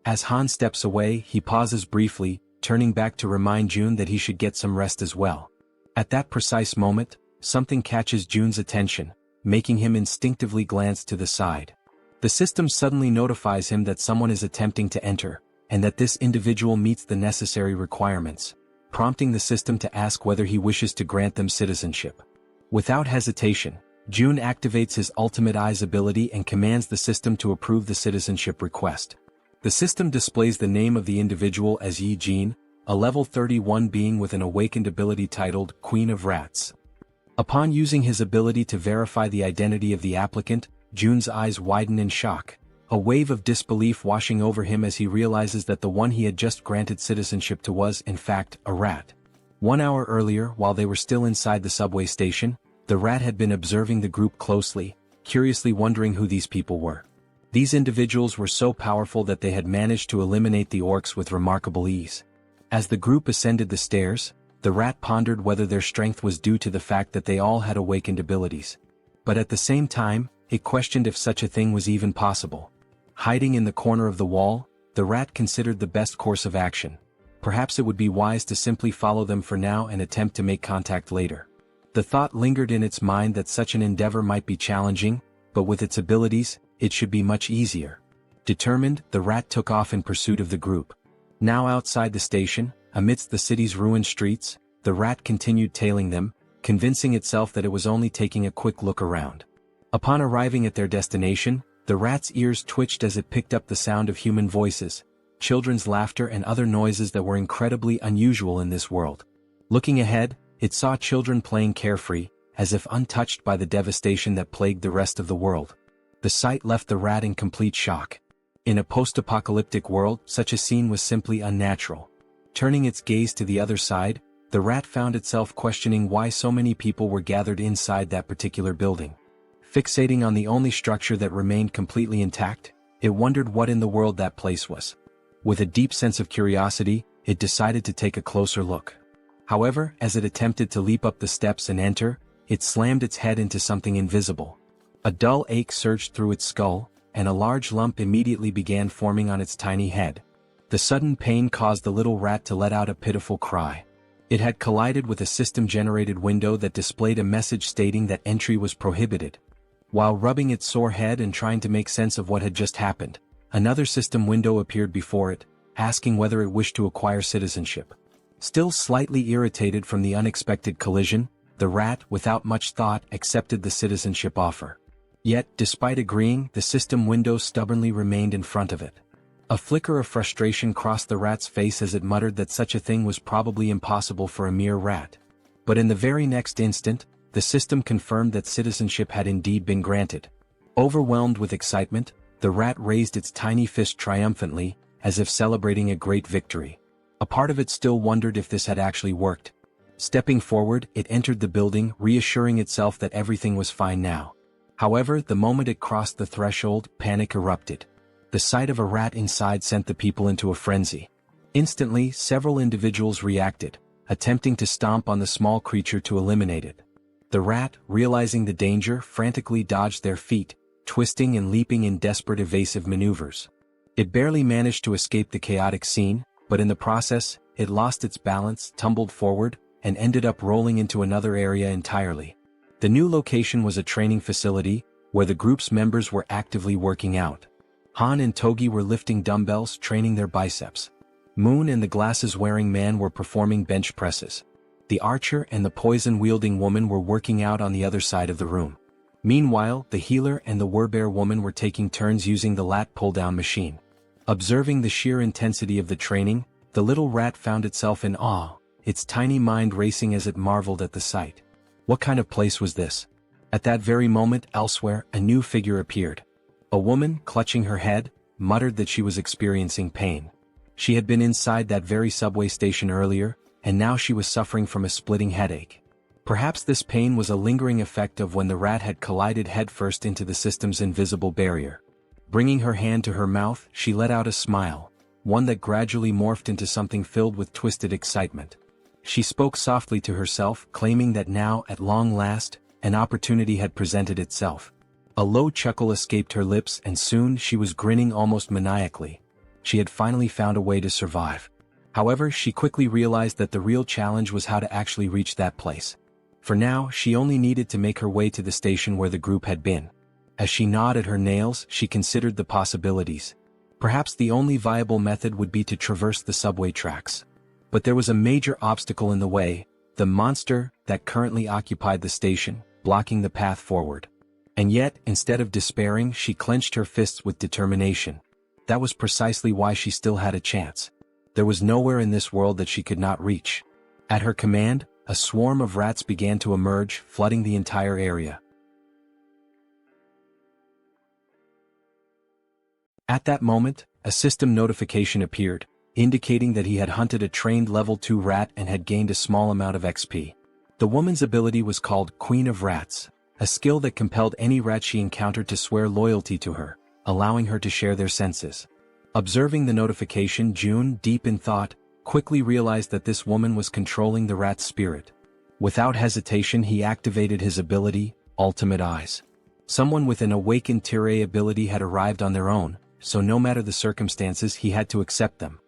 As Han steps away, he pauses briefly, turning back to remind Jun that he should get some rest as well. At that precise moment, something catches Jun's attention, making him instinctively glance to the side. The system suddenly notifies him that someone is attempting to enter, and that this individual meets the necessary requirements, prompting the system to ask whether he wishes to grant them citizenship. Without hesitation, Jun activates his Ultimate Eyes ability and commands the system to approve the citizenship request. The system displays the name of the individual as Yi Jin, a level 31 being with an awakened ability titled Queen of Rats. Upon using his ability to verify the identity of the applicant, Jun's eyes widen in shock, a wave of disbelief washing over him as he realizes that the one he had just granted citizenship to was, in fact, a rat. 1 hour earlier, while they were still inside the subway station, the rat had been observing the group closely, curiously wondering who these people were. These individuals were so powerful that they had managed to eliminate the orcs with remarkable ease. As the group ascended the stairs, the rat pondered whether their strength was due to the fact that they all had awakened abilities. But at the same time, it questioned if such a thing was even possible. Hiding in the corner of the wall, the rat considered the best course of action. Perhaps it would be wise to simply follow them for now and attempt to make contact later. The thought lingered in its mind that such an endeavor might be challenging, but with its abilities, it should be much easier. Determined, the rat took off in pursuit of the group. Now outside the station, amidst the city's ruined streets, the rat continued tailing them, convincing itself that it was only taking a quick look around. Upon arriving at their destination, the rat's ears twitched as it picked up the sound of human voices, children's laughter and other noises that were incredibly unusual in this world. Looking ahead, it saw children playing carefree, as if untouched by the devastation that plagued the rest of the world. The sight left the rat in complete shock. In a post-apocalyptic world, such a scene was simply unnatural. Turning its gaze to the other side, the rat found itself questioning why so many people were gathered inside that particular building. Fixating on the only structure that remained completely intact, it wondered what in the world that place was. With a deep sense of curiosity, it decided to take a closer look. However, as it attempted to leap up the steps and enter, it slammed its head into something invisible. A dull ache surged through its skull, and a large lump immediately began forming on its tiny head. The sudden pain caused the little rat to let out a pitiful cry. It had collided with a system-generated window that displayed a message stating that entry was prohibited. While rubbing its sore head and trying to make sense of what had just happened, another system window appeared before it, asking whether it wished to acquire citizenship. Still slightly irritated from the unexpected collision, the rat, without much thought, accepted the citizenship offer. Yet, despite agreeing, the system window stubbornly remained in front of it. A flicker of frustration crossed the rat's face as it muttered that such a thing was probably impossible for a mere rat. But in the very next instant, the system confirmed that citizenship had indeed been granted. Overwhelmed with excitement, the rat raised its tiny fist triumphantly, as if celebrating a great victory. A part of it still wondered if this had actually worked. Stepping forward, it entered the building, reassuring itself that everything was fine now. However, the moment it crossed the threshold, panic erupted. The sight of a rat inside sent the people into a frenzy. Instantly, several individuals reacted, attempting to stomp on the small creature to eliminate it. The rat, realizing the danger, frantically dodged their feet, twisting and leaping in desperate evasive maneuvers. It barely managed to escape the chaotic scene, but in the process, it lost its balance, tumbled forward, and ended up rolling into another area entirely. The new location was a training facility, where the group's members were actively working out. Han and Togi were lifting dumbbells, training their biceps. Moon and the glasses-wearing man were performing bench presses. The archer and the poison-wielding woman were working out on the other side of the room. Meanwhile, the healer and the werbear woman were taking turns using the lat pull-down machine. Observing the sheer intensity of the training, the little rat found itself in awe, its tiny mind racing as it marveled at the sight. What kind of place was this? At that very moment, elsewhere, a new figure appeared. A woman, clutching her head, muttered that she was experiencing pain. She had been inside that very subway station earlier, and now she was suffering from a splitting headache. Perhaps this pain was a lingering effect of when the rat had collided headfirst into the system's invisible barrier. Bringing her hand to her mouth, she let out a smile, one that gradually morphed into something filled with twisted excitement. She spoke softly to herself, claiming that now, at long last, an opportunity had presented itself. A low chuckle escaped her lips, and soon she was grinning almost maniacally. She had finally found a way to survive. However, she quickly realized that the real challenge was how to actually reach that place. For now, she only needed to make her way to the station where the group had been. As she gnawed at her nails, she considered the possibilities. Perhaps the only viable method would be to traverse the subway tracks. But there was a major obstacle in the way, the monster that currently occupied the station, blocking the path forward. And yet, instead of despairing, she clenched her fists with determination. That was precisely why she still had a chance. There was nowhere in this world that she could not reach. At her command, a swarm of rats began to emerge, flooding the entire area. At that moment, a system notification appeared, indicating that he had hunted a trained level 2 rat and had gained a small amount of XP. The woman's ability was called Queen of Rats, a skill that compelled any rat she encountered to swear loyalty to her, allowing her to share their senses. Observing the notification, June, deep in thought, quickly realized that this woman was controlling the rat's spirit. Without hesitation, he activated his ability, Ultimate Eyes. Someone with an awakened Tirei ability had arrived on their own, so no matter the circumstances, he had to accept them.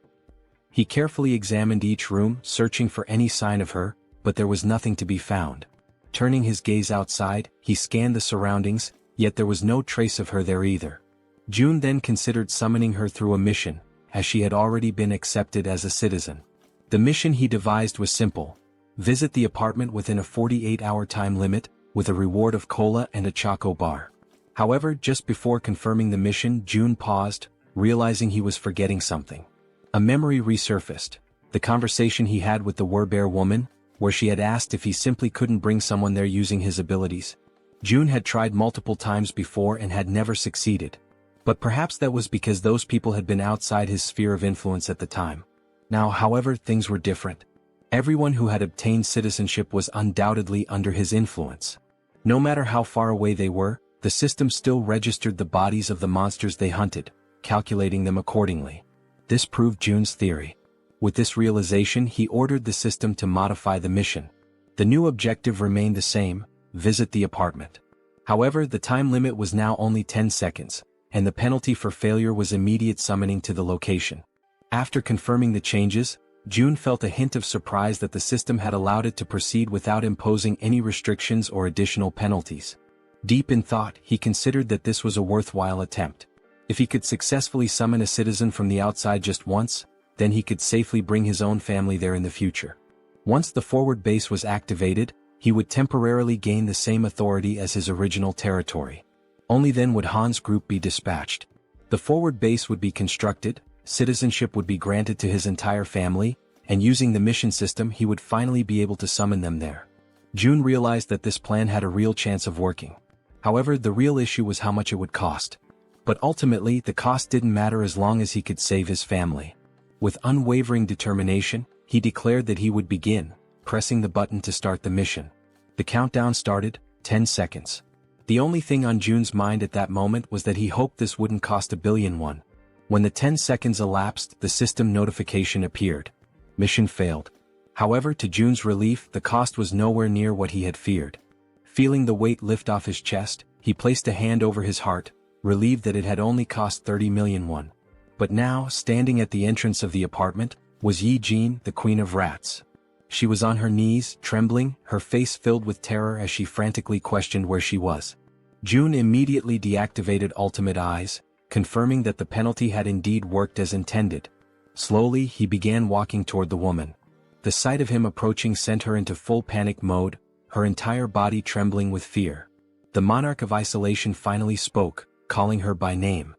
He carefully examined each room, searching for any sign of her, but there was nothing to be found. Turning his gaze outside, he scanned the surroundings, yet there was no trace of her there either. June then considered summoning her through a mission, as she had already been accepted as a citizen. The mission he devised was simple: visit the apartment within a 48-hour time limit, with a reward of cola and a choco bar. However, just before confirming the mission, June paused, realizing he was forgetting something. A memory resurfaced, the conversation he had with the werbear woman, where she had asked if he simply couldn't bring someone there using his abilities. June had tried multiple times before and had never succeeded. But perhaps that was because those people had been outside his sphere of influence at the time. Now, however, things were different. Everyone who had obtained citizenship was undoubtedly under his influence. No matter how far away they were, the system still registered the bodies of the monsters they hunted, calculating them accordingly. This proved Jun's theory. With this realization, he ordered the system to modify the mission. The new objective remained the same: visit the apartment. However, the time limit was now only 10 seconds, and the penalty for failure was immediate summoning to the location. After confirming the changes, Jun felt a hint of surprise that the system had allowed it to proceed without imposing any restrictions or additional penalties. Deep in thought, he considered that this was a worthwhile attempt. If he could successfully summon a citizen from the outside just once, then he could safely bring his own family there in the future. Once the forward base was activated, he would temporarily gain the same authority as his original territory. Only then would Han's group be dispatched. The forward base would be constructed, citizenship would be granted to his entire family, and using the mission system he would finally be able to summon them there. Jun realized that this plan had a real chance of working. However, the real issue was how much it would cost. But ultimately, the cost didn't matter as long as he could save his family. With unwavering determination, he declared that he would begin, pressing the button to start the mission. The countdown started, 10 seconds. The only thing on Jun's mind at that moment was that he hoped this wouldn't cost $1 billion. When the 10 seconds elapsed, the system notification appeared. Mission failed. However, to Jun's relief, the cost was nowhere near what he had feared. Feeling the weight lift off his chest, he placed a hand over his heart, relieved that it had only cost 30 million won. But now, standing at the entrance of the apartment, was Yi Jin, the Queen of Rats. She was on her knees, trembling, her face filled with terror as she frantically questioned where she was. Jun immediately deactivated Ultimate Eyes, confirming that the penalty had indeed worked as intended. Slowly, he began walking toward the woman. The sight of him approaching sent her into full panic mode, her entire body trembling with fear. The monarch of isolation finally spoke, calling her by name.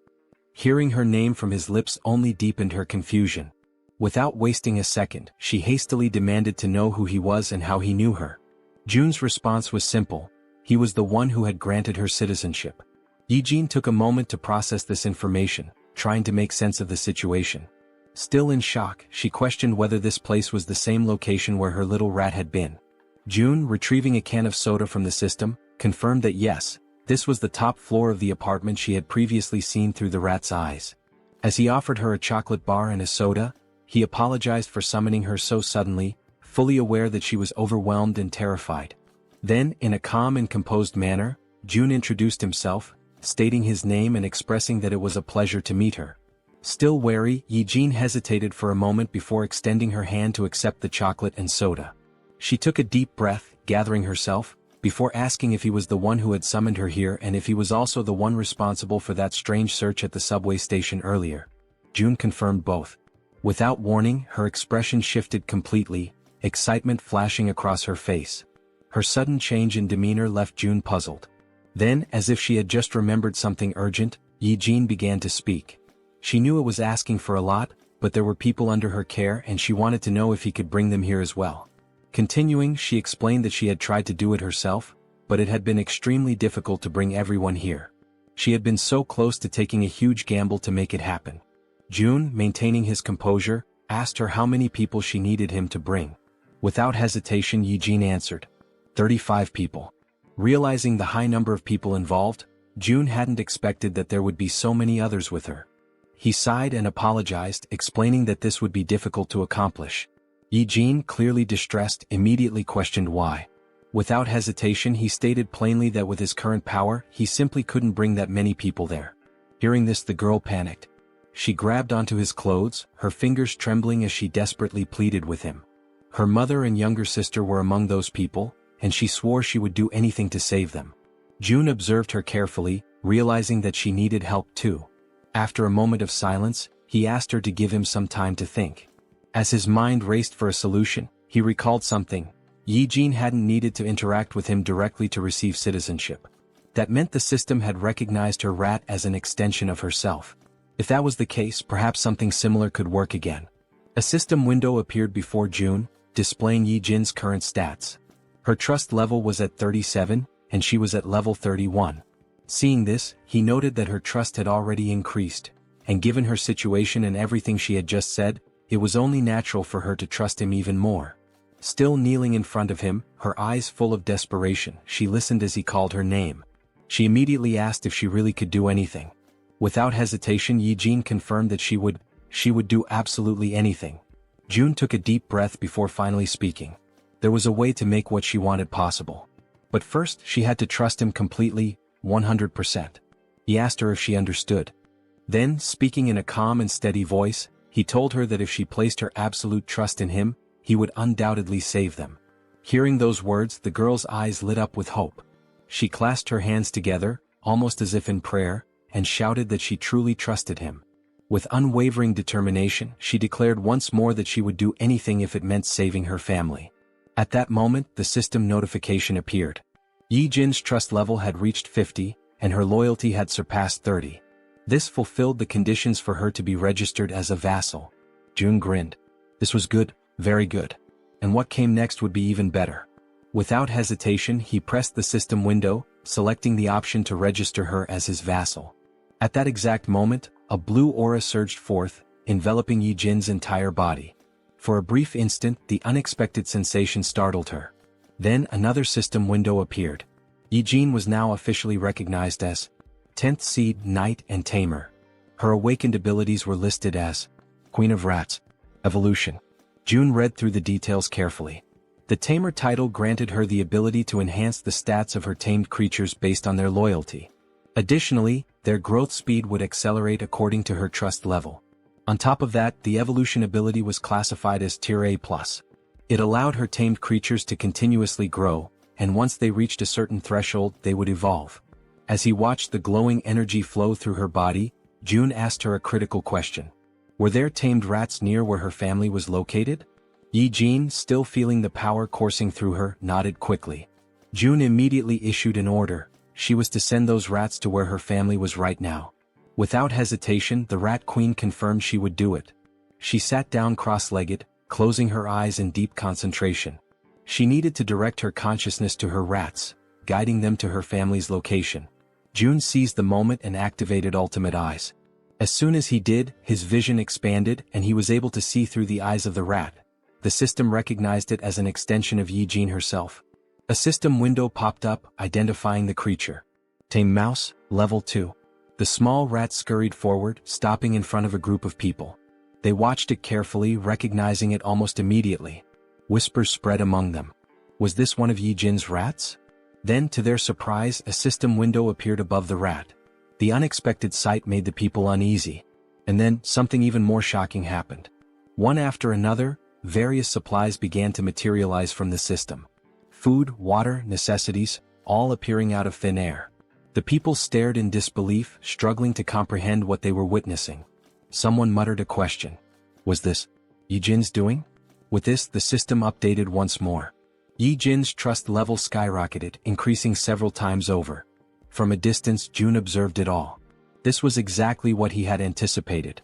Hearing her name from his lips only deepened her confusion. Without wasting a second, she hastily demanded to know who he was and how he knew her. Jun's response was simple: he was the one who had granted her citizenship. Yijin took a moment to process this information, trying to make sense of the situation. Still in shock, she questioned whether this place was the same location where her little rat had been. Jun, retrieving a can of soda from the system, confirmed that yes, this was the top floor of the apartment she had previously seen through the rat's eyes. As he offered her a chocolate bar and a soda, he apologized for summoning her so suddenly, fully aware that she was overwhelmed and terrified. Then, in a calm and composed manner, Jun introduced himself, stating his name and expressing that it was a pleasure to meet her. Still wary, Yijin hesitated for a moment before extending her hand to accept the chocolate and soda. She took a deep breath, gathering herself, before asking if he was the one who had summoned her here and if he was also the one responsible for that strange search at the subway station earlier. Jun confirmed both. Without warning, her expression shifted completely, excitement flashing across her face. Her sudden change in demeanor left Jun puzzled. Then, as if she had just remembered something urgent, Yijin began to speak. She knew it was asking for a lot, but there were people under her care and she wanted to know if he could bring them here as well. Continuing, she explained that she had tried to do it herself, but it had been extremely difficult to bring everyone here. She had been so close to taking a huge gamble to make it happen. Jun, maintaining his composure, asked her how many people she needed him to bring. Without hesitation, Yijin answered, 35 people. Realizing the high number of people involved, Jun hadn't expected that there would be so many others with her. He sighed and apologized, explaining that this would be difficult to accomplish. Yijin, clearly distressed, immediately questioned why. Without hesitation, he stated plainly that with his current power, he simply couldn't bring that many people there. Hearing this, the girl panicked. She grabbed onto his clothes, her fingers trembling as she desperately pleaded with him. Her mother and younger sister were among those people, and she swore she would do anything to save them. Jun observed her carefully, realizing that she needed help too. After a moment of silence, he asked her to give him some time to think. As his mind raced for a solution, he recalled something. Yijin hadn't needed to interact with him directly to receive citizenship. That meant the system had recognized her rat as an extension of herself. If that was the case, perhaps something similar could work again. A system window appeared before Jun, displaying Yijin's current stats. Her trust level was at 37, and she was at level 31. Seeing this, he noted that her trust had already increased, and given her situation and everything she had just said, it was only natural for her to trust him even more. Still kneeling in front of him, her eyes full of desperation, she listened as he called her name. She immediately asked if she really could do anything. Without hesitation, Yijin confirmed that she would, She would do absolutely anything. June took a deep breath before finally speaking. There was a way to make what she wanted possible. But first she had to trust him completely, 100%. He asked her if she understood. Then, speaking in a calm and steady voice, he told her that if she placed her absolute trust in him, he would undoubtedly save them. Hearing those words, the girl's eyes lit up with hope. She clasped her hands together, almost as if in prayer, and shouted that she truly trusted him. With unwavering determination, she declared once more that she would do anything if it meant saving her family. At that moment, the system notification appeared. Yi-jin's trust level had reached 50, and her loyalty had surpassed 30. This fulfilled the conditions for her to be registered as a vassal. June grinned. This was good, very good. And what came next would be even better. Without hesitation, he pressed the system window, selecting the option to register her as his vassal. At that exact moment, a blue aura surged forth, enveloping Yi-jin's entire body. For a brief instant, the unexpected sensation startled her. Then another system window appeared. Yi-jin was now officially recognized as 10th Seed, Knight and Tamer. Her awakened abilities were listed as Queen of Rats, Evolution. June read through the details carefully. The Tamer title granted her the ability to enhance the stats of her tamed creatures based on their loyalty. Additionally, their growth speed would accelerate according to her trust level. On top of that, the evolution ability was classified as Tier A+. It allowed her tamed creatures to continuously grow, and once they reached a certain threshold, they would evolve. As he watched the glowing energy flow through her body, June asked her a critical question. Were there tamed rats near where her family was located? Yi-jin, still feeling the power coursing through her, nodded quickly. June immediately issued an order. She was to send those rats to where her family was right now. Without hesitation, the Rat Queen confirmed she would do it. She sat down cross-legged, closing her eyes in deep concentration. She needed to direct her consciousness to her rats, guiding them to her family's location. June seized the moment and activated Ultimate Eyes. As soon as he did, his vision expanded and he was able to see through the eyes of the rat. The system recognized it as an extension of Yi-jin herself. A system window popped up, identifying the creature. Tame Mouse, Level 2. The small rat scurried forward, stopping in front of a group of people. They watched it carefully, recognizing it almost immediately. Whispers spread among them. Was this one of Yi-jin's rats? Then, to their surprise, a system window appeared above the rat. The unexpected sight made the people uneasy. And then, something even more shocking happened. One after another, various supplies began to materialize from the system. Food, water, necessities, all appearing out of thin air. The people stared in disbelief, struggling to comprehend what they were witnessing. Someone muttered a question. Was this Yi-jin's doing? With this, the system updated once more. Yi-jin's trust level skyrocketed, increasing several times over. From a distance, June observed it all. This was exactly what he had anticipated.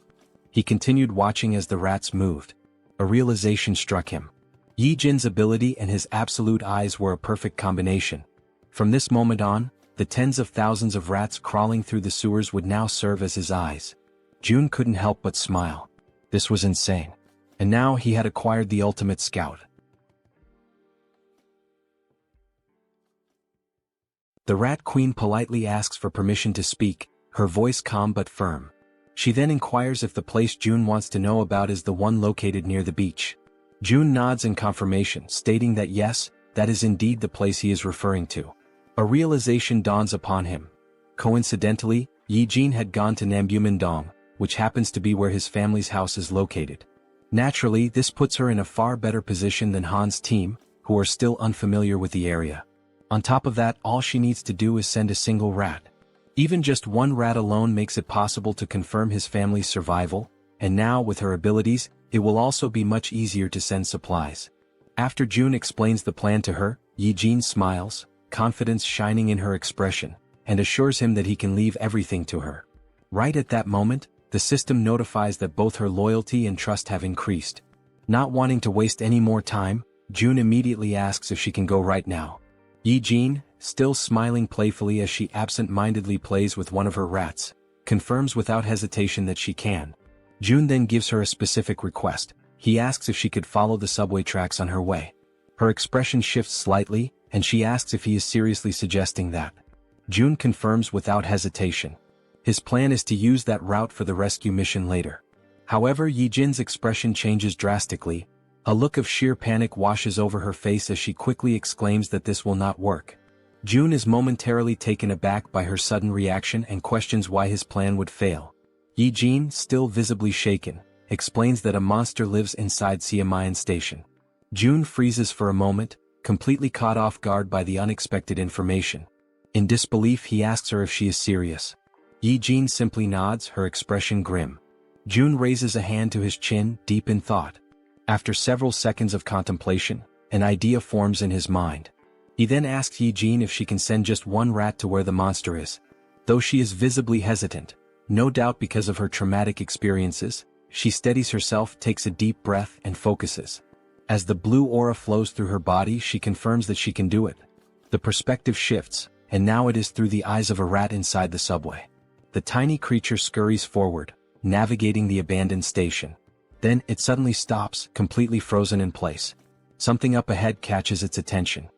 He continued watching as the rats moved. A realization struck him. Yi-jin's ability and his absolute eyes were a perfect combination. From this moment on, the tens of thousands of rats crawling through the sewers would now serve as his eyes. June couldn't help but smile. This was insane. And now he had acquired the ultimate scout. The Rat Queen politely asks for permission to speak, her voice calm but firm. She then inquires if the place June wants to know about is the one located near the beach. June nods in confirmation, stating that yes, that is indeed the place he is referring to. A realization dawns upon him. Coincidentally, Yi-jin had gone to Nambu-Mindong, which happens to be where his family's house is located. Naturally, this puts her in a far better position than Han's team, who are still unfamiliar with the area. On top of that, all she needs to do is send a single rat. Even just one rat alone makes it possible to confirm his family's survival, and now with her abilities, it will also be much easier to send supplies. After June explains the plan to her, Yi-jin smiles, confidence shining in her expression, and assures him that he can leave everything to her. Right at that moment, the system notifies that both her loyalty and trust have increased. Not wanting to waste any more time, June immediately asks if she can go right now. Yi-jin, still smiling playfully as she absent-mindedly plays with one of her rats, confirms without hesitation that she can. June then gives her a specific request. He asks if she could follow the subway tracks on her way. Her expression shifts slightly, and she asks if he is seriously suggesting that. June confirms without hesitation. His plan is to use that route for the rescue mission later. However, Yijin's expression changes drastically. A look of sheer panic washes over her face as she quickly exclaims that this will not work. Jun is momentarily taken aback by her sudden reaction and questions why his plan would fail. Yijin, still visibly shaken, explains that a monster lives inside Siamayan Station. Jun freezes for a moment, completely caught off guard by the unexpected information. In disbelief, he asks her if she is serious. Yijin simply nods, her expression grim. Jun raises a hand to his chin, deep in thought. After several seconds of contemplation, an idea forms in his mind. He then asks Yijin if she can send just one rat to where the monster is. Though she is visibly hesitant, no doubt because of her traumatic experiences, she steadies herself, takes a deep breath, and focuses. As the blue aura flows through her body, she confirms that she can do it. The perspective shifts, and now it is through the eyes of a rat inside the subway. The tiny creature scurries forward, navigating the abandoned station. Then, it suddenly stops, completely frozen in place. Something up ahead catches its attention.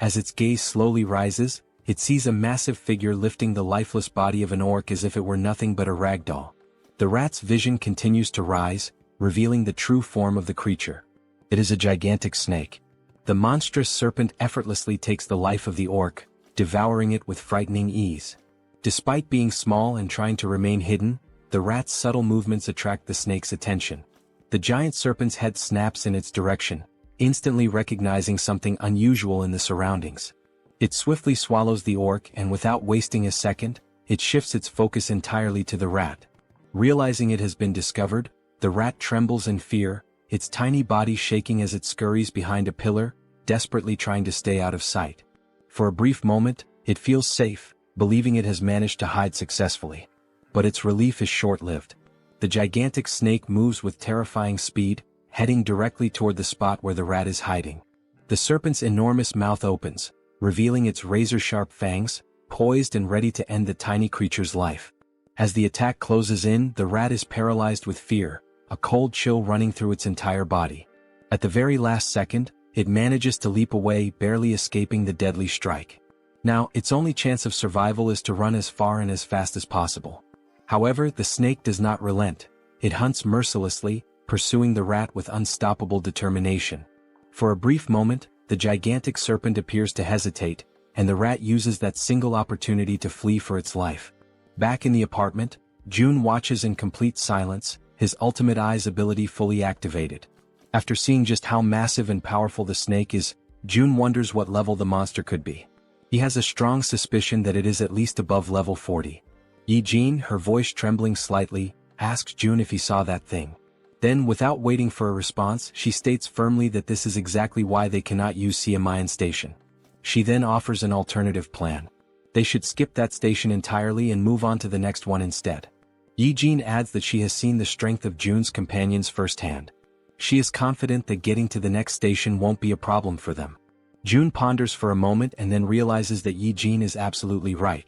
As its gaze slowly rises, it sees a massive figure lifting the lifeless body of an orc as if it were nothing but a rag doll. The rat's vision continues to rise, revealing the true form of the creature. It is a gigantic snake. The monstrous serpent effortlessly takes the life of the orc, devouring it with frightening ease. Despite being small and trying to remain hidden, the rat's subtle movements attract the snake's attention. The giant serpent's head snaps in its direction, instantly recognizing something unusual in the surroundings. It swiftly swallows the orc, and without wasting a second, it shifts its focus entirely to the rat. Realizing it has been discovered, the rat trembles in fear, its tiny body shaking as it scurries behind a pillar, desperately trying to stay out of sight. For a brief moment, it feels safe, believing it has managed to hide successfully. But its relief is short-lived. The gigantic snake moves with terrifying speed, heading directly toward the spot where the rat is hiding. The serpent's enormous mouth opens, revealing its razor-sharp fangs, poised and ready to end the tiny creature's life. As the attack closes in, the rat is paralyzed with fear, a cold chill running through its entire body. At the very last second, it manages to leap away, barely escaping the deadly strike. Now, its only chance of survival is to run as far and as fast as possible. However, the snake does not relent. It hunts mercilessly, pursuing the rat with unstoppable determination. For a brief moment, the gigantic serpent appears to hesitate, and the rat uses that single opportunity to flee for its life. Back in the apartment, Jun watches in complete silence, his ultimate eyes ability fully activated. After seeing just how massive and powerful the snake is, Jun wonders what level the monster could be. He has a strong suspicion that it is at least above level 40. Yijin, her voice trembling slightly, asks Jun if he saw that thing. Then, without waiting for a response, she states firmly that this is exactly why they cannot use Siamayan Station. She then offers an alternative plan. They should skip that station entirely and move on to the next one instead. Yijin adds that she has seen the strength of Jun's companions firsthand. She is confident that getting to the next station won't be a problem for them. Jun ponders for a moment and then realizes that Yijin is absolutely right.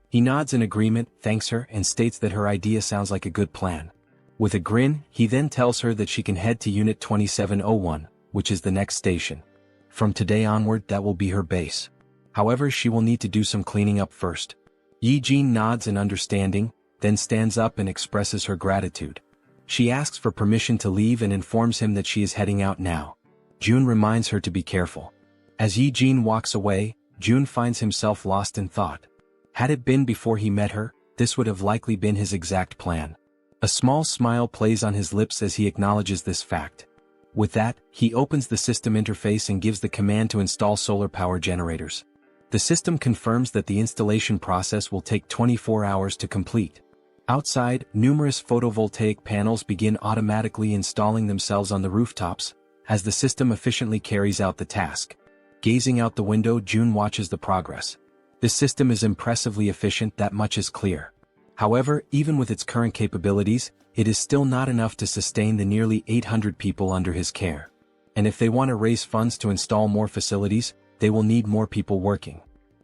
He nods in agreement, thanks her, and states that her idea sounds like a good plan. With a grin, he then tells her that she can head to Unit 2701, which is the next station. From today onward, that will be her base. However, she will need to do some cleaning up first. Yijin nods in understanding, then stands up and expresses her gratitude. She asks for permission to leave and informs him that she is heading out now. Jun reminds her to be careful. As Yijin walks away, Jun finds himself lost in thought. Had it been before he met her, this would have likely been his exact plan. A small smile plays on his lips as he acknowledges this fact. With that, he opens the system interface and gives the command to install solar power generators. The system confirms that the installation process will take 24 hours to complete. Outside, numerous photovoltaic panels begin automatically installing themselves on the rooftops, as the system efficiently carries out the task. Gazing out the window, Jun watches the progress. This system is impressively efficient, that much is clear. However, even with its current capabilities, it is still not enough to sustain the nearly 800 people under his care. And if they want to raise funds to install more facilities, they will need more people working.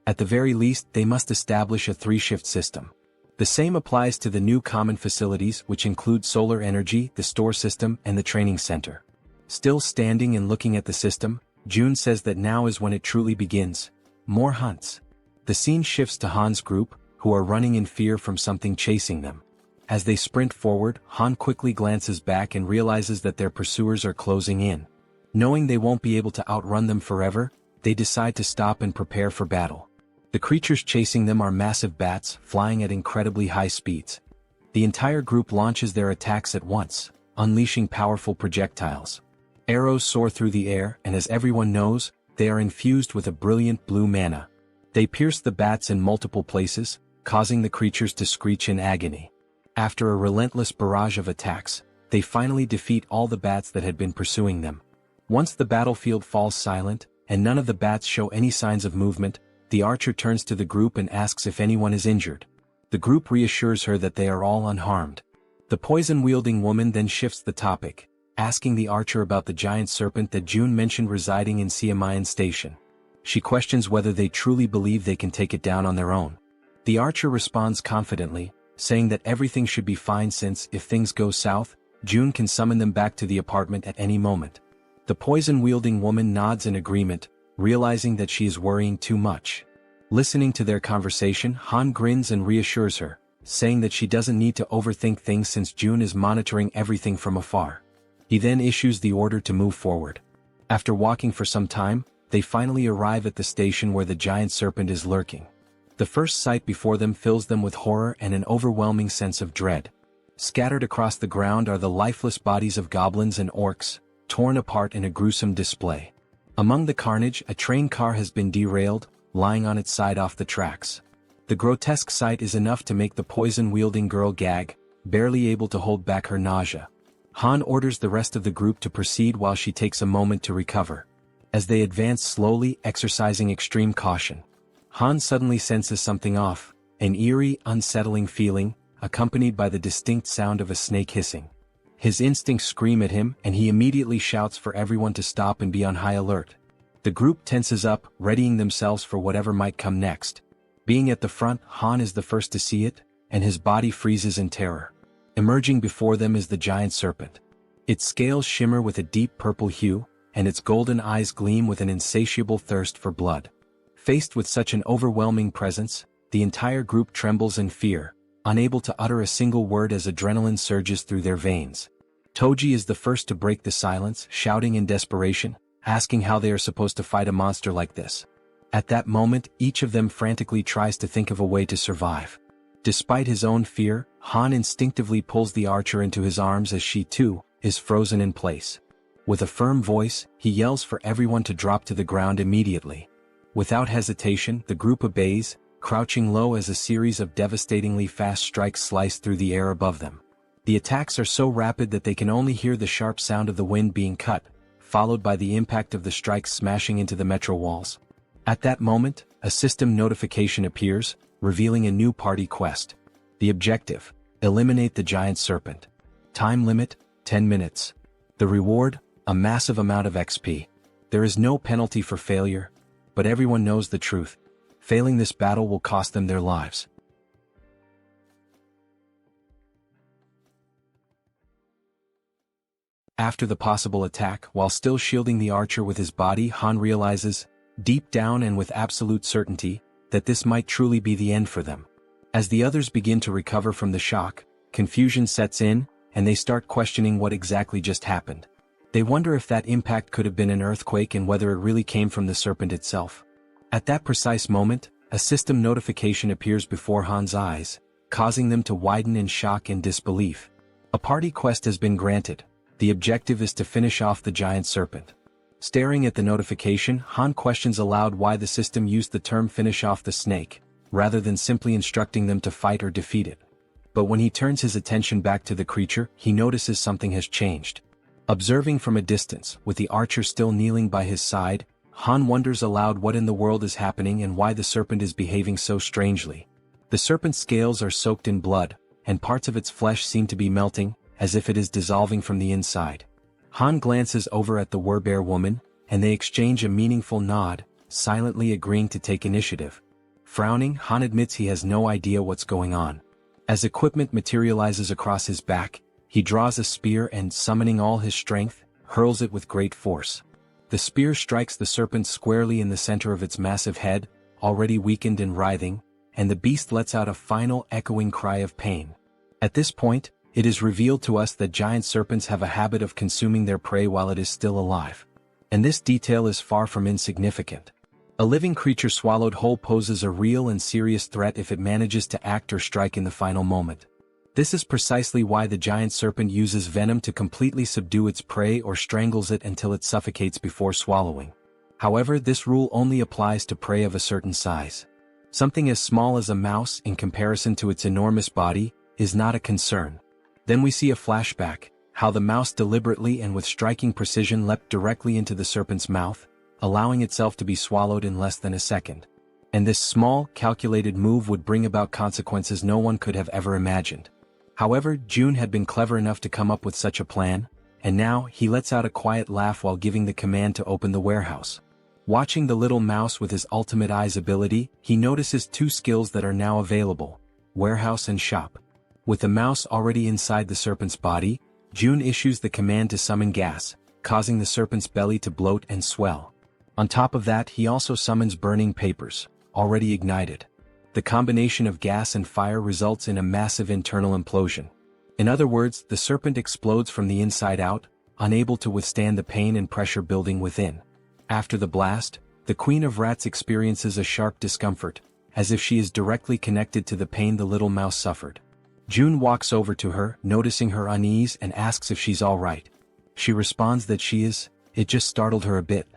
At the very least, they must establish a 3-shift system. The same applies to the new common facilities, which include solar energy, the store system, and the training center. Still standing and looking at the system, Jun says that now is when it truly begins. More hunts. The scene shifts to Han's group, who are running in fear from something chasing them. As they sprint forward, Han quickly glances back and realizes that their pursuers are closing in. Knowing they won't be able to outrun them forever, they decide to stop and prepare for battle. The creatures chasing them are massive bats, flying at incredibly high speeds. The entire group launches their attacks at once, unleashing powerful projectiles. Arrows soar through the air, and as everyone knows, they are infused with a brilliant blue mana. They pierce the bats in multiple places, causing the creatures to screech in agony. After a relentless barrage of attacks, they finally defeat all the bats that had been pursuing them. Once the battlefield falls silent, and none of the bats show any signs of movement, the archer turns to the group and asks if anyone is injured. The group reassures her that they are all unharmed. The poison-wielding woman then shifts the topic, asking the archer about the giant serpent that June mentioned residing in Siamayan Station. She questions whether they truly believe they can take it down on their own. The archer responds confidently, saying that everything should be fine since, if things go south, June can summon them back to the apartment at any moment. The poison-wielding woman nods in agreement, realizing that she is worrying too much. Listening to their conversation, Han grins and reassures her, saying that she doesn't need to overthink things since June is monitoring everything from afar. He then issues the order to move forward. After walking for some time, they finally arrive at the station where the giant serpent is lurking. The first sight before them fills them with horror and an overwhelming sense of dread. Scattered across the ground are the lifeless bodies of goblins and orcs, torn apart in a gruesome display. Among the carnage, a train car has been derailed, lying on its side off the tracks. The grotesque sight is enough to make the poison-wielding girl gag, barely able to hold back her nausea. Han orders the rest of the group to proceed while she takes a moment to recover. As they advance slowly, exercising extreme caution, Han suddenly senses something off, an eerie, unsettling feeling, accompanied by the distinct sound of a snake hissing. His instincts scream at him, and he immediately shouts for everyone to stop and be on high alert. The group tenses up, readying themselves for whatever might come next. Being at the front, Han is the first to see it, and his body freezes in terror. Emerging before them is the giant serpent. Its scales shimmer with a deep purple hue, and its golden eyes gleam with an insatiable thirst for blood. Faced with such an overwhelming presence, the entire group trembles in fear, unable to utter a single word as adrenaline surges through their veins. Toji is the first to break the silence, shouting in desperation, asking how they are supposed to fight a monster like this. At that moment, each of them frantically tries to think of a way to survive. Despite his own fear, Han instinctively pulls the archer into his arms as she, too, is frozen in place. With a firm voice, he yells for everyone to drop to the ground immediately. Without hesitation, the group obeys, crouching low as a series of devastatingly fast strikes slice through the air above them. The attacks are so rapid that they can only hear the sharp sound of the wind being cut, followed by the impact of the strikes smashing into the metro walls. At that moment, a system notification appears, revealing a new party quest. The objective: eliminate the giant serpent. Time limit: 10 minutes. The reward: a massive amount of XP. There is no penalty for failure, but everyone knows the truth. Failing this battle will cost them their lives. After the possible attack, while still shielding the archer with his body, Han realizes, deep down and with absolute certainty, that this might truly be the end for them. As the others begin to recover from the shock, confusion sets in, and they start questioning what exactly just happened. They wonder if that impact could have been an earthquake and whether it really came from the serpent itself. At that precise moment, a system notification appears before Han's eyes, causing them to widen in shock and disbelief. A party quest has been granted. The objective is to finish off the giant serpent. Staring at the notification, Han questions aloud why the system used the term "finish off the snake," rather than simply instructing them to fight or defeat it. But when he turns his attention back to the creature, he notices something has changed. Observing from a distance, with the archer still kneeling by his side, Han wonders aloud what in the world is happening and why the serpent is behaving so strangely. The serpent's scales are soaked in blood, and parts of its flesh seem to be melting, as if it is dissolving from the inside. Han glances over at the werbear woman, and they exchange a meaningful nod, silently agreeing to take initiative. Frowning, Han admits he has no idea what's going on. As equipment materializes across his back, he draws a spear and, summoning all his strength, hurls it with great force. The spear strikes the serpent squarely in the center of its massive head, already weakened and writhing, and the beast lets out a final echoing cry of pain. At this point, it is revealed to us that giant serpents have a habit of consuming their prey while it is still alive. And this detail is far from insignificant. A living creature swallowed whole poses a real and serious threat if it manages to act or strike in the final moment. This is precisely why the giant serpent uses venom to completely subdue its prey or strangles it until it suffocates before swallowing. However, this rule only applies to prey of a certain size. Something as small as a mouse, in comparison to its enormous body, is not a concern. Then we see a flashback, how the mouse deliberately and with striking precision leapt directly into the serpent's mouth, allowing itself to be swallowed in less than a second. And this small, calculated move would bring about consequences no one could have ever imagined. However, Jun had been clever enough to come up with such a plan, and now he lets out a quiet laugh while giving the command to open the warehouse. Watching the little mouse with his ultimate eyes ability, he notices two skills that are now available: warehouse and shop. With the mouse already inside the serpent's body, Jun issues the command to summon gas, causing the serpent's belly to bloat and swell. On top of that, he also summons burning papers, already ignited. The combination of gas and fire results in a massive internal implosion. In other words, the serpent explodes from the inside out, unable to withstand the pain and pressure building within. After the blast, the Queen of Rats experiences a sharp discomfort, as if she is directly connected to the pain the little mouse suffered. Jun walks over to her, noticing her unease, and asks if she's all right. She responds that she is. It just startled her a bit.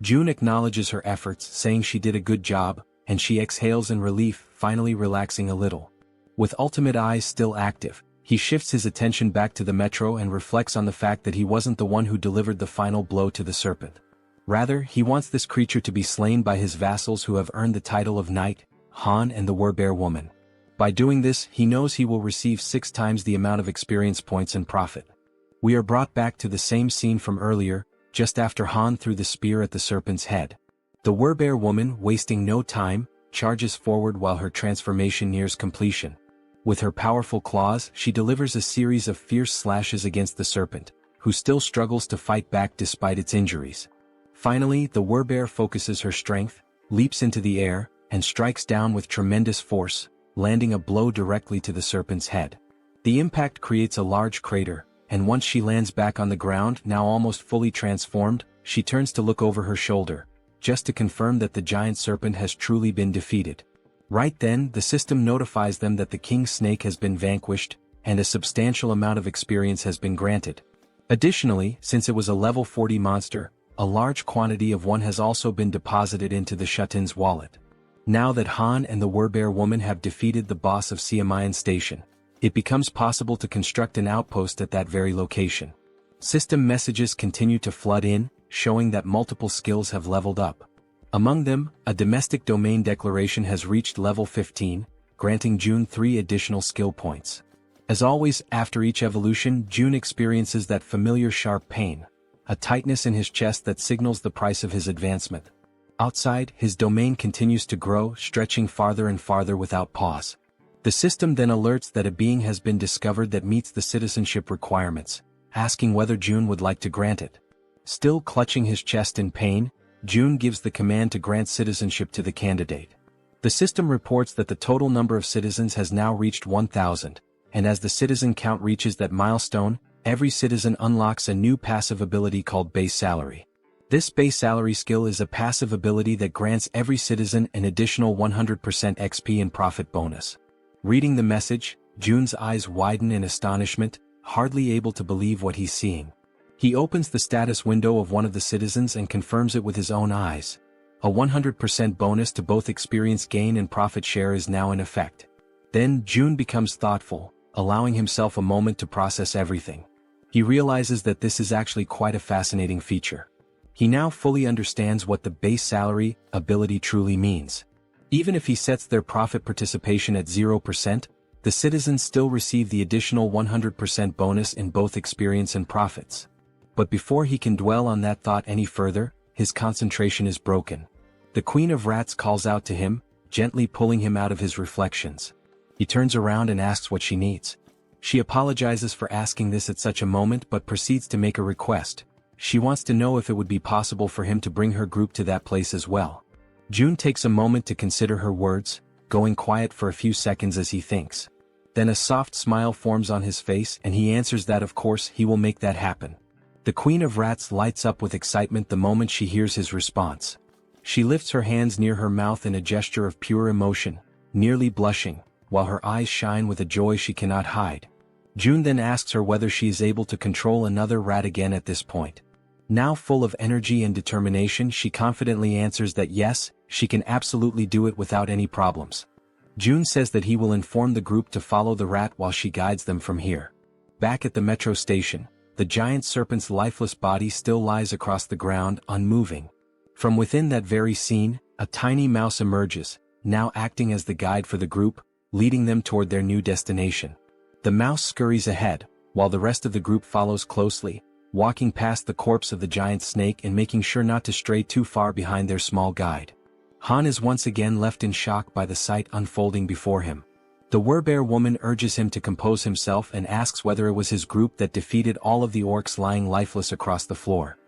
Jun acknowledges her efforts, saying she did a good job, and she exhales in relief, finally relaxing a little. With ultimate eyes still active, he shifts his attention back to the metro and reflects on the fact that he wasn't the one who delivered the final blow to the serpent. Rather, he wants this creature to be slain by his vassals who have earned the title of Knight, Han and the Werbear Woman. By doing this, he knows he will receive 6 times the amount of experience points and profit. We are brought back to the same scene from earlier, just after Han threw the spear at the serpent's head. The Werbear Woman, wasting no time, charges forward while her transformation nears completion. With her powerful claws, she delivers a series of fierce slashes against the serpent, who still struggles to fight back despite its injuries. Finally, the Werbear focuses her strength, leaps into the air, and strikes down with tremendous force, landing a blow directly to the serpent's head. The impact creates a large crater, and once she lands back on the ground, now almost fully transformed, she turns to look over her shoulder, just to confirm that the giant serpent has truly been defeated. Right then, the system notifies them that the king snake has been vanquished, and a substantial amount of experience has been granted. Additionally, since it was a level 40 monster, a large quantity of one has also been deposited into the Shutin's wallet. Now that Han and the Werbear Woman have defeated the boss of Siamayan Station, it becomes possible to construct an outpost at that very location. System messages continue to flood in, showing that multiple skills have leveled up. Among them, a domestic domain declaration has reached level 15, granting Jun 3 additional skill points. As always, after each evolution, Jun experiences that familiar sharp pain, a tightness in his chest that signals the price of his advancement. Outside, his domain continues to grow, stretching farther and farther without pause. The system then alerts that a being has been discovered that meets the citizenship requirements, asking whether Jun would like to grant it. Still clutching his chest in pain, Jun gives the command to grant citizenship to the candidate. The system reports that the total number of citizens has now reached 1,000, and as the citizen count reaches that milestone, every citizen unlocks a new passive ability called Base Salary. This Base Salary skill is a passive ability that grants every citizen an additional 100% XP and profit bonus. Reading the message, Jun's eyes widen in astonishment, hardly able to believe what he's seeing. He opens the status window of one of the citizens and confirms it with his own eyes. A 100% bonus to both experience gain and profit share is now in effect. Then Jun becomes thoughtful, allowing himself a moment to process everything. He realizes that this is actually quite a fascinating feature. He now fully understands what the Base Salary ability truly means. Even if he sets their profit participation at 0%, the citizens still receive the additional 100% bonus in both experience and profits. But before he can dwell on that thought any further, his concentration is broken. The Queen of Rats calls out to him, gently pulling him out of his reflections. He turns around and asks what she needs. She apologizes for asking this at such a moment but proceeds to make a request. She wants to know if it would be possible for him to bring her group to that place as well. Jun takes a moment to consider her words, going quiet for a few seconds as he thinks. Then a soft smile forms on his face and he answers that of course he will make that happen. The Queen of Rats lights up with excitement the moment she hears his response. She lifts her hands near her mouth in a gesture of pure emotion, nearly blushing, while her eyes shine with a joy she cannot hide. June then asks her whether she is able to control another rat again at this point. Now full of energy and determination, she confidently answers that yes, she can absolutely do it without any problems. June says that he will inform the group to follow the rat while she guides them from here. Back at the metro station, the giant serpent's lifeless body still lies across the ground, unmoving. From within that very scene, a tiny mouse emerges, now acting as the guide for the group, leading them toward their new destination. The mouse scurries ahead, while the rest of the group follows closely, walking past the corpse of the giant snake and making sure not to stray too far behind their small guide. Han is once again left in shock by the sight unfolding before him. The Werbear woman urges him to compose himself and asks whether it was his group that defeated all of the orcs lying lifeless across the floor.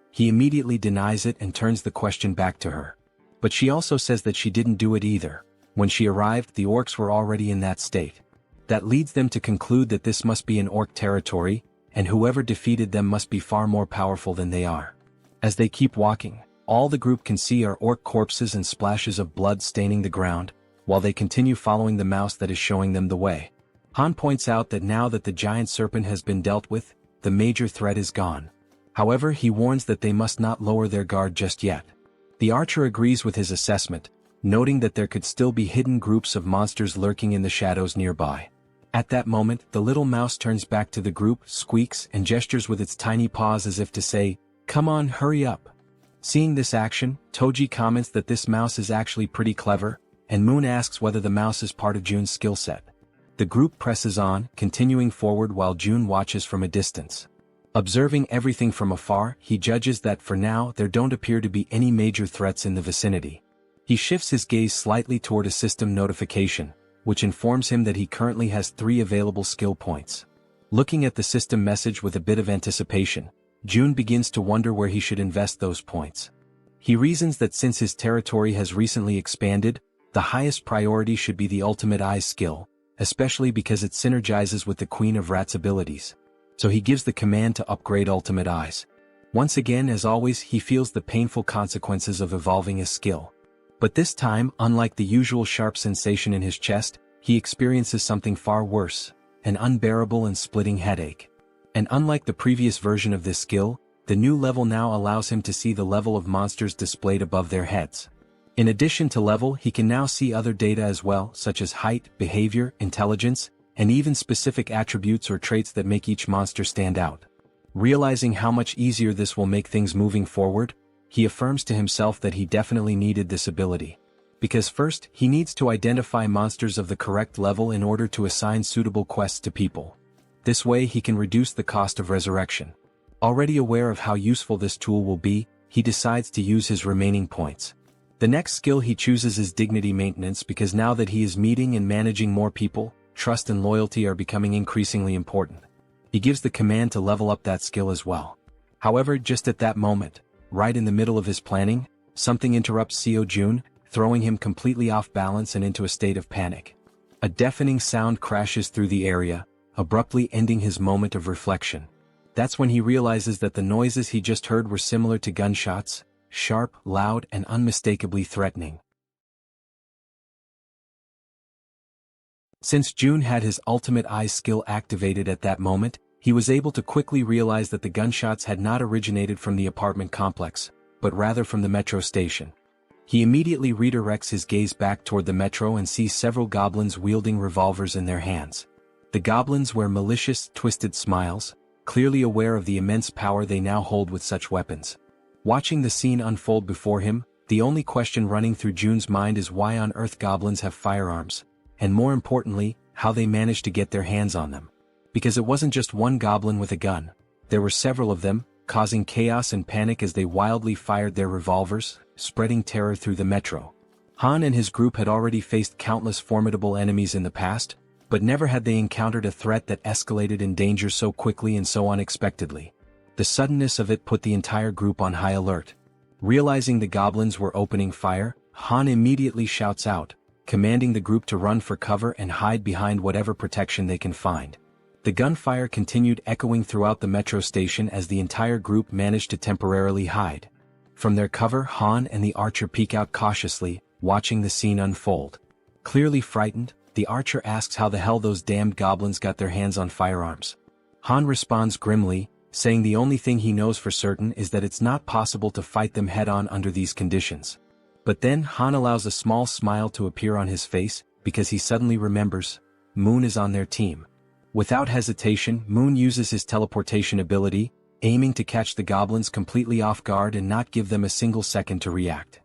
He immediately denies it and turns the question back to her. But she also says that she didn't do it either. When she arrived, the orcs were already in that state. That leads them to conclude that this must be an orc territory, and whoever defeated them must be far more powerful than they are. As they keep walking, all the group can see are orc corpses and splashes of blood staining the ground, while they continue following the mouse that is showing them the way. Han points out that now that the giant serpent has been dealt with, the major threat is gone. However, he warns that they must not lower their guard just yet. The archer agrees with his assessment, noting that there could still be hidden groups of monsters lurking in the shadows nearby. At that moment, the little mouse turns back to the group, squeaks, and gestures with its tiny paws as if to say, "Come on, hurry up." Seeing this action, Toji comments that this mouse is actually pretty clever, and Moon asks whether the mouse is part of June's skill set. The group presses on, continuing forward while June watches from a distance. Observing everything from afar, he judges that for now there don't appear to be any major threats in the vicinity. He shifts his gaze slightly toward a system notification, which informs him that he currently has 3 available skill points. Looking at the system message with a bit of anticipation, June begins to wonder where he should invest those points. He reasons that since his territory has recently expanded, the highest priority should be the Ultimate Eyes skill, especially because it synergizes with the Queen of Rats' abilities. So he gives the command to upgrade Ultimate Eyes. Once again, as always, he feels the painful consequences of evolving his skill. But this time, unlike the usual sharp sensation in his chest, he experiences something far worse, an unbearable and splitting headache. And unlike the previous version of this skill, the new level now allows him to see the level of monsters displayed above their heads. In addition to level, he can now see other data as well, such as height, behavior, intelligence, and even specific attributes or traits that make each monster stand out. Realizing how much easier this will make things moving forward, he affirms to himself that he definitely needed this ability. Because first, he needs to identify monsters of the correct level in order to assign suitable quests to people. This way he can reduce the cost of resurrection. Already aware of how useful this tool will be, he decides to use his remaining points. The next skill he chooses is dignity maintenance because now that he is meeting and managing more people, trust and loyalty are becoming increasingly important. He gives the command to level up that skill as well. However, just at that moment, right in the middle of his planning, something interrupts Seo Jun, throwing him completely off balance and into a state of panic. A deafening sound crashes through the area, abruptly ending his moment of reflection. That's when he realizes that the noises he just heard were similar to gunshots, sharp, loud, and unmistakably threatening. Since June had his Ultimate Eyes skill activated at that moment, he was able to quickly realize that the gunshots had not originated from the apartment complex, but rather from the metro station. He immediately redirects his gaze back toward the metro and sees several goblins wielding revolvers in their hands. The goblins wear malicious, twisted smiles, clearly aware of the immense power they now hold with such weapons. Watching the scene unfold before him, the only question running through June's mind is why on earth goblins have firearms, and more importantly, how they managed to get their hands on them. Because it wasn't just one goblin with a gun, there were several of them, causing chaos and panic as they wildly fired their revolvers, spreading terror through the metro. Han and his group had already faced countless formidable enemies in the past, but never had they encountered a threat that escalated in danger so quickly and so unexpectedly. The suddenness of it put the entire group on high alert. Realizing the goblins were opening fire, Han immediately shouts out, commanding the group to run for cover and hide behind whatever protection they can find. The gunfire continued echoing throughout the metro station as the entire group managed to temporarily hide. From their cover, Han and the archer peek out cautiously, watching the scene unfold. Clearly frightened, the archer asks how the hell those damned goblins got their hands on firearms. Han responds grimly, saying the only thing he knows for certain is that it's not possible to fight them head-on under these conditions. But then Han allows a small smile to appear on his face, because he suddenly remembers, Moon is on their team. Without hesitation, Moon uses his teleportation ability, aiming to catch the goblins completely off guard and not give them a single second to react.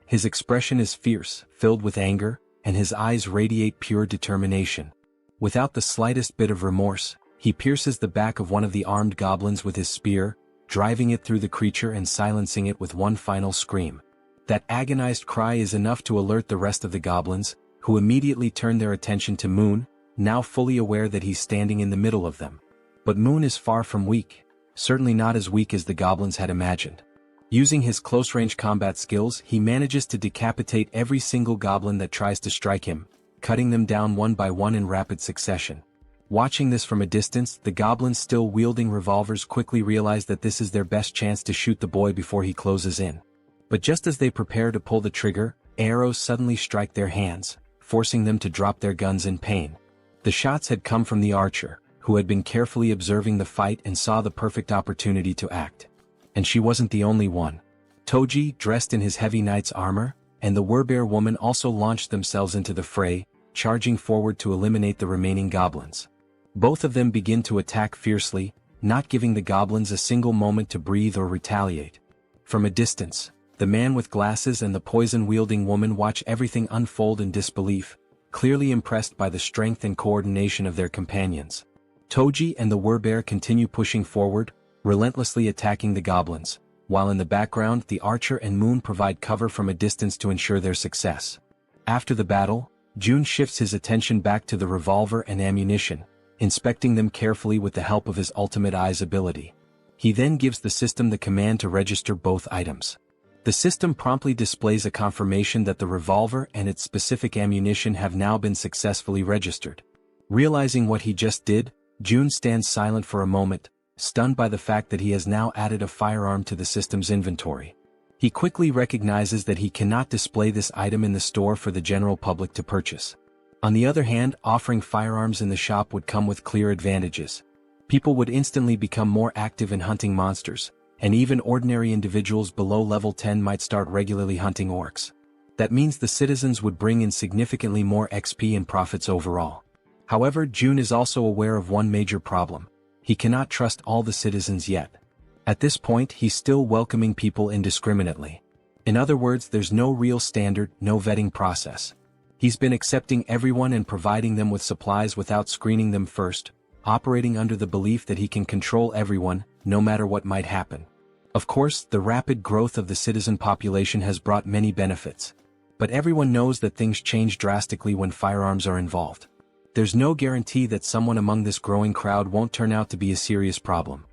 His expression is fierce, filled with anger, and his eyes radiate pure determination. Without the slightest bit of remorse, he pierces the back of one of the armed goblins with his spear, driving it through the creature and silencing it with one final scream. That agonized cry is enough to alert the rest of the goblins, who immediately turn their attention to Moon, now fully aware that he's standing in the middle of them. But Moon is far from weak, certainly not as weak as the goblins had imagined. Using his close-range combat skills, he manages to decapitate every single goblin that tries to strike him, cutting them down one by one in rapid succession. Watching this from a distance, the goblins still wielding revolvers quickly realize that this is their best chance to shoot the boy before he closes in. But just as they prepare to pull the trigger, arrows suddenly strike their hands, forcing them to drop their guns in pain. The shots had come from the archer, who had been carefully observing the fight and saw the perfect opportunity to act. And she wasn't the only one. Toji, dressed in his heavy knight's armor, and the Werbear woman also launched themselves into the fray, charging forward to eliminate the remaining goblins. Both of them begin to attack fiercely, not giving the goblins a single moment to breathe or retaliate. From a distance, the man with glasses and the poison-wielding woman watch everything unfold in disbelief, clearly impressed by the strength and coordination of their companions. Toji and the Werbear continue pushing forward, relentlessly attacking the goblins, while in the background the archer and Moon provide cover from a distance to ensure their success. After the battle, Jun shifts his attention back to the revolver and ammunition, inspecting them carefully with the help of his ultimate eyes ability. He then gives the system the command to register both items. The system promptly displays a confirmation that the revolver and its specific ammunition have now been successfully registered. Realizing what he just did, Jun stands silent for a moment, stunned by the fact that he has now added a firearm to the system's inventory. He quickly recognizes that he cannot display this item in the store for the general public to purchase. On the other hand, offering firearms in the shop would come with clear advantages. People would instantly become more active in hunting monsters, and even ordinary individuals below level 10 might start regularly hunting orcs. That means the citizens would bring in significantly more XP and profits overall. However, Jun is also aware of one major problem. He cannot trust all the citizens yet. At this point, he's still welcoming people indiscriminately. In other words, there's no real standard, no vetting process. He's been accepting everyone and providing them with supplies without screening them first, operating under the belief that he can control everyone, no matter what might happen. Of course, the rapid growth of the citizen population has brought many benefits. But everyone knows that things change drastically when firearms are involved. There's no guarantee that someone among this growing crowd won't turn out to be a serious problem.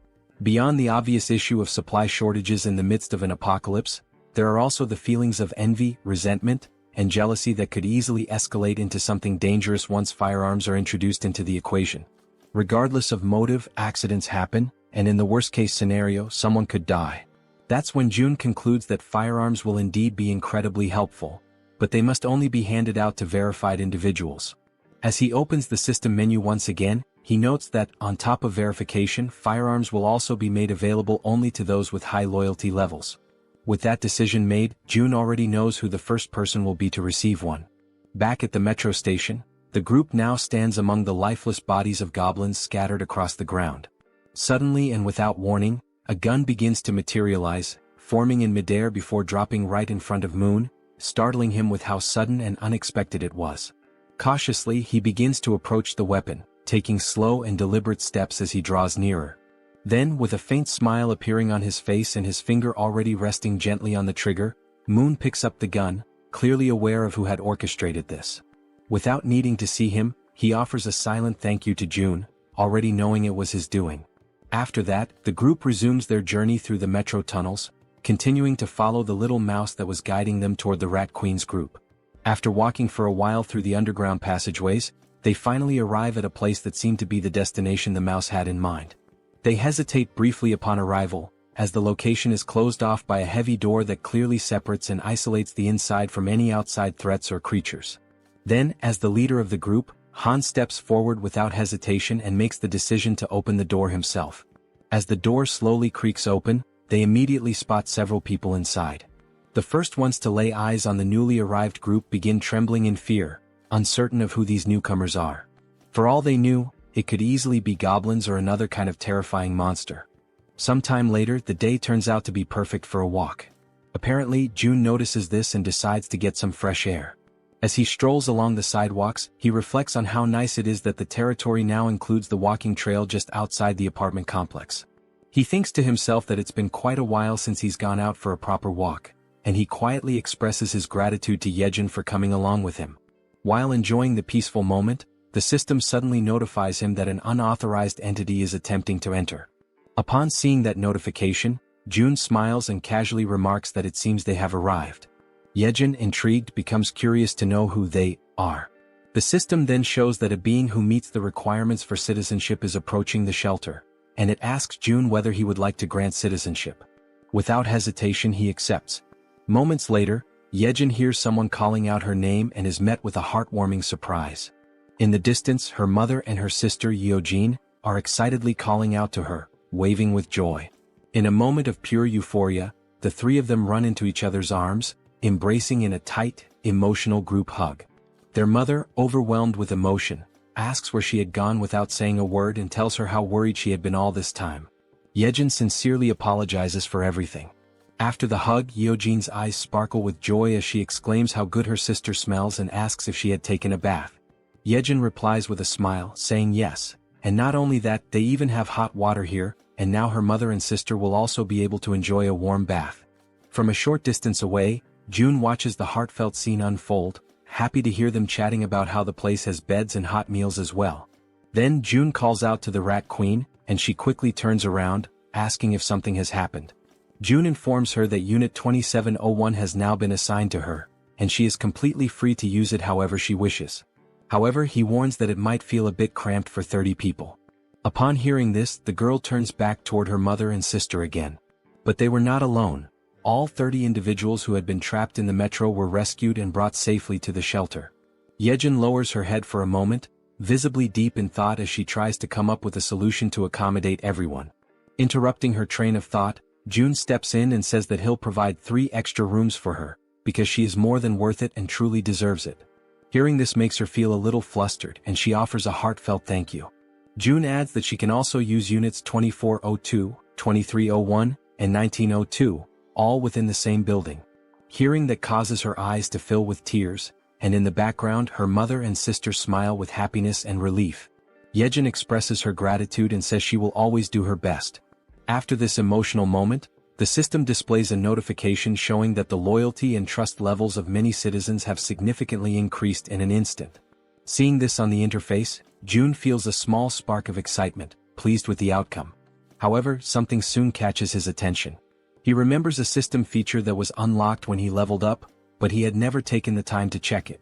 Beyond the obvious issue of supply shortages in the midst of an apocalypse, there are also the feelings of envy, resentment, and jealousy that could easily escalate into something dangerous once firearms are introduced into the equation. Regardless of motive, accidents happen, and in the worst-case scenario, someone could die. That's when Jun concludes that firearms will indeed be incredibly helpful, but they must only be handed out to verified individuals. As he opens the system menu once again, he notes that, on top of verification, firearms will also be made available only to those with high loyalty levels. With that decision made, Jun already knows who the first person will be to receive one. Back at the metro station, the group now stands among the lifeless bodies of goblins scattered across the ground. Suddenly and without warning, a gun begins to materialize, forming in midair before dropping right in front of Moon, startling him with how sudden and unexpected it was. Cautiously, he begins to approach the weapon, taking slow and deliberate steps as he draws nearer. Then, with a faint smile appearing on his face and his finger already resting gently on the trigger, Moon picks up the gun, clearly aware of who had orchestrated this. Without needing to see him, he offers a silent thank you to Jun, already knowing it was his doing. After that, the group resumes their journey through the metro tunnels, continuing to follow the little mouse that was guiding them toward the Rat Queen's group. After walking for a while through the underground passageways, they finally arrive at a place that seemed to be the destination the mouse had in mind. They hesitate briefly upon arrival, as the location is closed off by a heavy door that clearly separates and isolates the inside from any outside threats or creatures. Then, as the leader of the group, Han steps forward without hesitation and makes the decision to open the door himself. As the door slowly creaks open, they immediately spot several people inside. The first ones to lay eyes on the newly arrived group begin trembling in fear, uncertain of who these newcomers are. For all they knew, it could easily be goblins or another kind of terrifying monster. Sometime later, the day turns out to be perfect for a walk. Apparently, June notices this and decides to get some fresh air. As he strolls along the sidewalks, he reflects on how nice it is that the territory now includes the walking trail just outside the apartment complex. He thinks to himself that it's been quite a while since he's gone out for a proper walk, and he quietly expresses his gratitude to Jaehyeon for coming along with him. While enjoying the peaceful moment, the system suddenly notifies him that an unauthorized entity is attempting to enter. Upon seeing that notification, June smiles and casually remarks that it seems they have arrived. Jaehyeon, intrigued, becomes curious to know who they are. The system then shows that a being who meets the requirements for citizenship is approaching the shelter, and it asks June whether he would like to grant citizenship. Without hesitation, he accepts. Moments later, Jaehyeon hears someone calling out her name and is met with a heartwarming surprise. In the distance, her mother and her sister Yeojin are excitedly calling out to her, waving with joy. In a moment of pure euphoria, the three of them run into each other's arms, embracing in a tight, emotional group hug. Their mother, overwhelmed with emotion, asks where she had gone without saying a word and tells her how worried she had been all this time. Jaehyeon sincerely apologizes for everything. After the hug, Yeojin's eyes sparkle with joy as she exclaims how good her sister smells and asks if she had taken a bath. Jaehyeon replies with a smile, saying yes, and not only that, they even have hot water here, and now her mother and sister will also be able to enjoy a warm bath. From a short distance away, June watches the heartfelt scene unfold, happy to hear them chatting about how the place has beds and hot meals as well. Then June calls out to the Rat Queen, and she quickly turns around, asking if something has happened. June informs her that Unit 2701 has now been assigned to her, and she is completely free to use it however she wishes. However, he warns that it might feel a bit cramped for 30 people. Upon hearing this, the girl turns back toward her mother and sister again. But they were not alone. All 30 individuals who had been trapped in the metro were rescued and brought safely to the shelter. Jaehyeon lowers her head for a moment, visibly deep in thought as she tries to come up with a solution to accommodate everyone. Interrupting her train of thought, June steps in and says that he'll provide 3 extra rooms for her, because she is more than worth it and truly deserves it. Hearing this makes her feel a little flustered and she offers a heartfelt thank you. June adds that she can also use units 2402, 2301, and 1902, all within the same building. Hearing that causes her eyes to fill with tears, and in the background her mother and sister smile with happiness and relief. Jaehyeon expresses her gratitude and says she will always do her best. After this emotional moment, the system displays a notification showing that the loyalty and trust levels of many citizens have significantly increased in an instant. Seeing this on the interface, June feels a small spark of excitement, pleased with the outcome. However, something soon catches his attention. He remembers a system feature that was unlocked when he leveled up, but he had never taken the time to check it.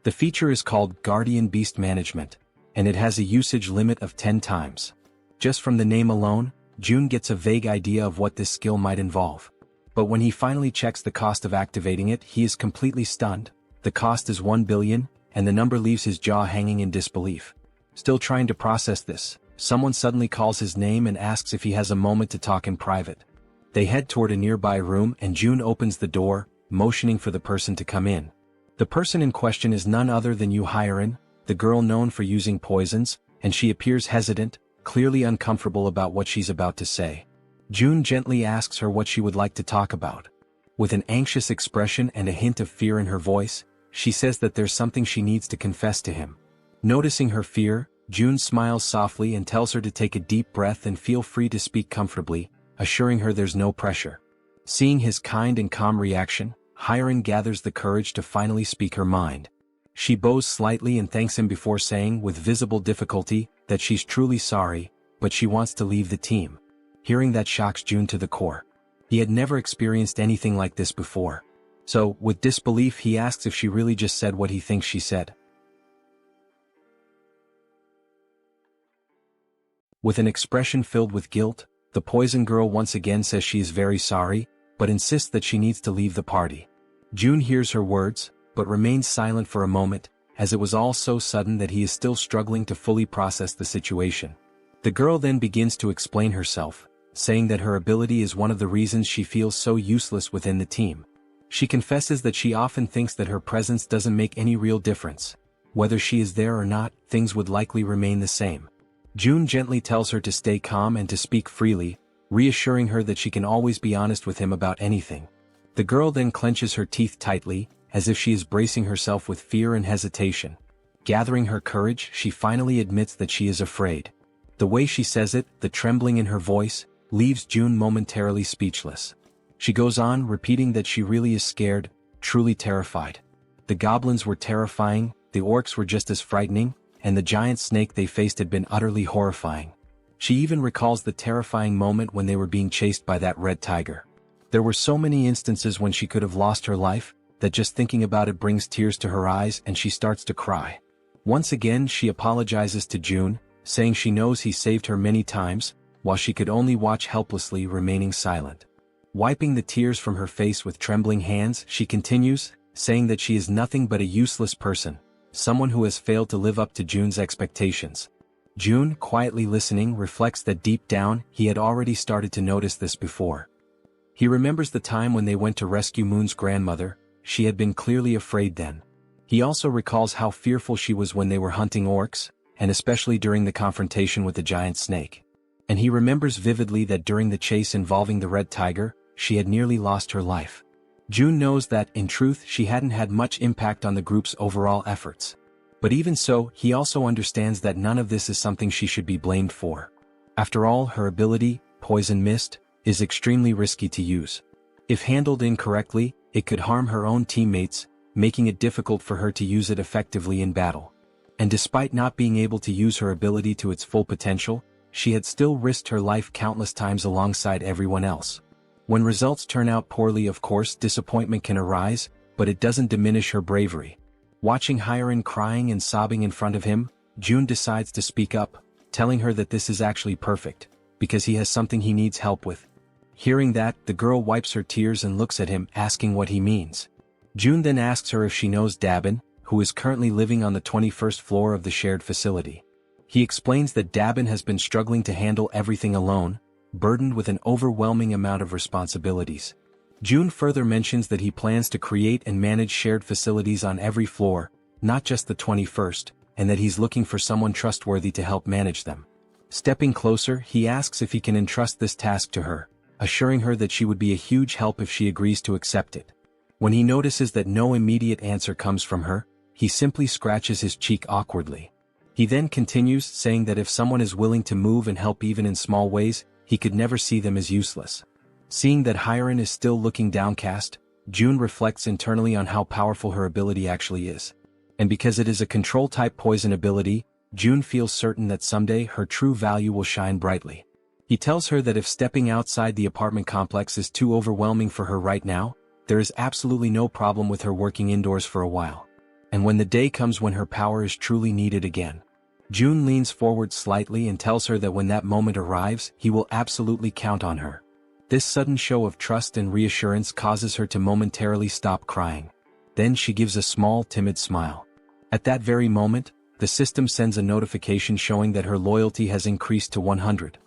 The feature is called Guardian Beast Management, and it has a usage limit of 10 times. Just from the name alone, June gets a vague idea of what this skill might involve. But when he finally checks the cost of activating it, he is completely stunned. The cost is 1 billion, and the number leaves his jaw hanging in disbelief. Still trying to process this, someone suddenly calls his name and asks if he has a moment to talk in private. They head toward a nearby room and June opens the door, motioning for the person to come in. The person in question is none other than Jaehyeon, the girl known for using poisons, and she appears hesitant, clearly uncomfortable about what she's about to say. June gently asks her what she would like to talk about. With an anxious expression and a hint of fear in her voice, she says that there's something she needs to confess to him. Noticing her fear, June smiles softly and tells her to take a deep breath and feel free to speak comfortably, assuring her there's no pressure. Seeing his kind and calm reaction, Jaehyeon gathers the courage to finally speak her mind. She bows slightly and thanks him before saying, with visible difficulty, that she's truly sorry, but she wants to leave the team. Hearing that shocks June to the core. He had never experienced anything like this before. So, with disbelief he asks if she really just said what he thinks she said. With an expression filled with guilt, the poison girl once again says she is very sorry, but insists that she needs to leave the party. June hears her words, but remains silent for a moment, as it was all so sudden that he is still struggling to fully process the situation. The girl then begins to explain herself, saying that her ability is one of the reasons she feels so useless within the team. She confesses that she often thinks that her presence doesn't make any real difference. Whether she is there or not, things would likely remain the same. June gently tells her to stay calm and to speak freely, reassuring her that she can always be honest with him about anything. The girl then clenches her teeth tightly, as if she is bracing herself with fear and hesitation. Gathering her courage, she finally admits that she is afraid. The way she says it, the trembling in her voice, leaves June momentarily speechless. She goes on, repeating that she really is scared, truly terrified. The goblins were terrifying, the orcs were just as frightening, and the giant snake they faced had been utterly horrifying. She even recalls the terrifying moment when they were being chased by that red tiger. There were so many instances when she could have lost her life, that just thinking about it brings tears to her eyes and she starts to cry. Once again she apologizes to June, saying she knows he saved her many times, while she could only watch helplessly, remaining silent. Wiping the tears from her face with trembling hands, she continues, saying that she is nothing but a useless person, someone who has failed to live up to June's expectations. June, quietly listening, reflects that deep down, he had already started to notice this before. He remembers the time when they went to rescue Moon's grandmother. She had been clearly afraid then. He also recalls how fearful she was when they were hunting orcs, and especially during the confrontation with the giant snake. And he remembers vividly that during the chase involving the red tiger, she had nearly lost her life. June knows that, in truth, she hadn't had much impact on the group's overall efforts. But even so, he also understands that none of this is something she should be blamed for. After all, her ability, Poison Mist, is extremely risky to use. If handled incorrectly, it could harm her own teammates, making it difficult for her to use it effectively in battle. And despite not being able to use her ability to its full potential, she had still risked her life countless times alongside everyone else. When results turn out poorly, of course, disappointment can arise, but it doesn't diminish her bravery. Watching Harem crying and sobbing in front of him, June decides to speak up, telling her that this is actually perfect, because he has something he needs help with. Hearing that, the girl wipes her tears and looks at him, asking what he means. June then asks her if she knows Dabin, who is currently living on the 21st floor of the shared facility. He explains that Dabin has been struggling to handle everything alone, burdened with an overwhelming amount of responsibilities. June further mentions that he plans to create and manage shared facilities on every floor, not just the 21st, and that he's looking for someone trustworthy to help manage them. Stepping closer, he asks if he can entrust this task to her, assuring her that she would be a huge help if she agrees to accept it. When he notices that no immediate answer comes from her, he simply scratches his cheek awkwardly. He then continues, saying that if someone is willing to move and help even in small ways, he could never see them as useless. Seeing that Harem is still looking downcast, June reflects internally on how powerful her ability actually is. And because it is a control-type poison ability, June feels certain that someday her true value will shine brightly. He tells her that if stepping outside the apartment complex is too overwhelming for her right now, there is absolutely no problem with her working indoors for a while. And when the day comes when her power is truly needed again. June leans forward slightly and tells her that when that moment arrives, he will absolutely count on her. This sudden show of trust and reassurance causes her to momentarily stop crying. Then she gives a small, timid smile. At that very moment, the system sends a notification showing that her loyalty has increased to 100.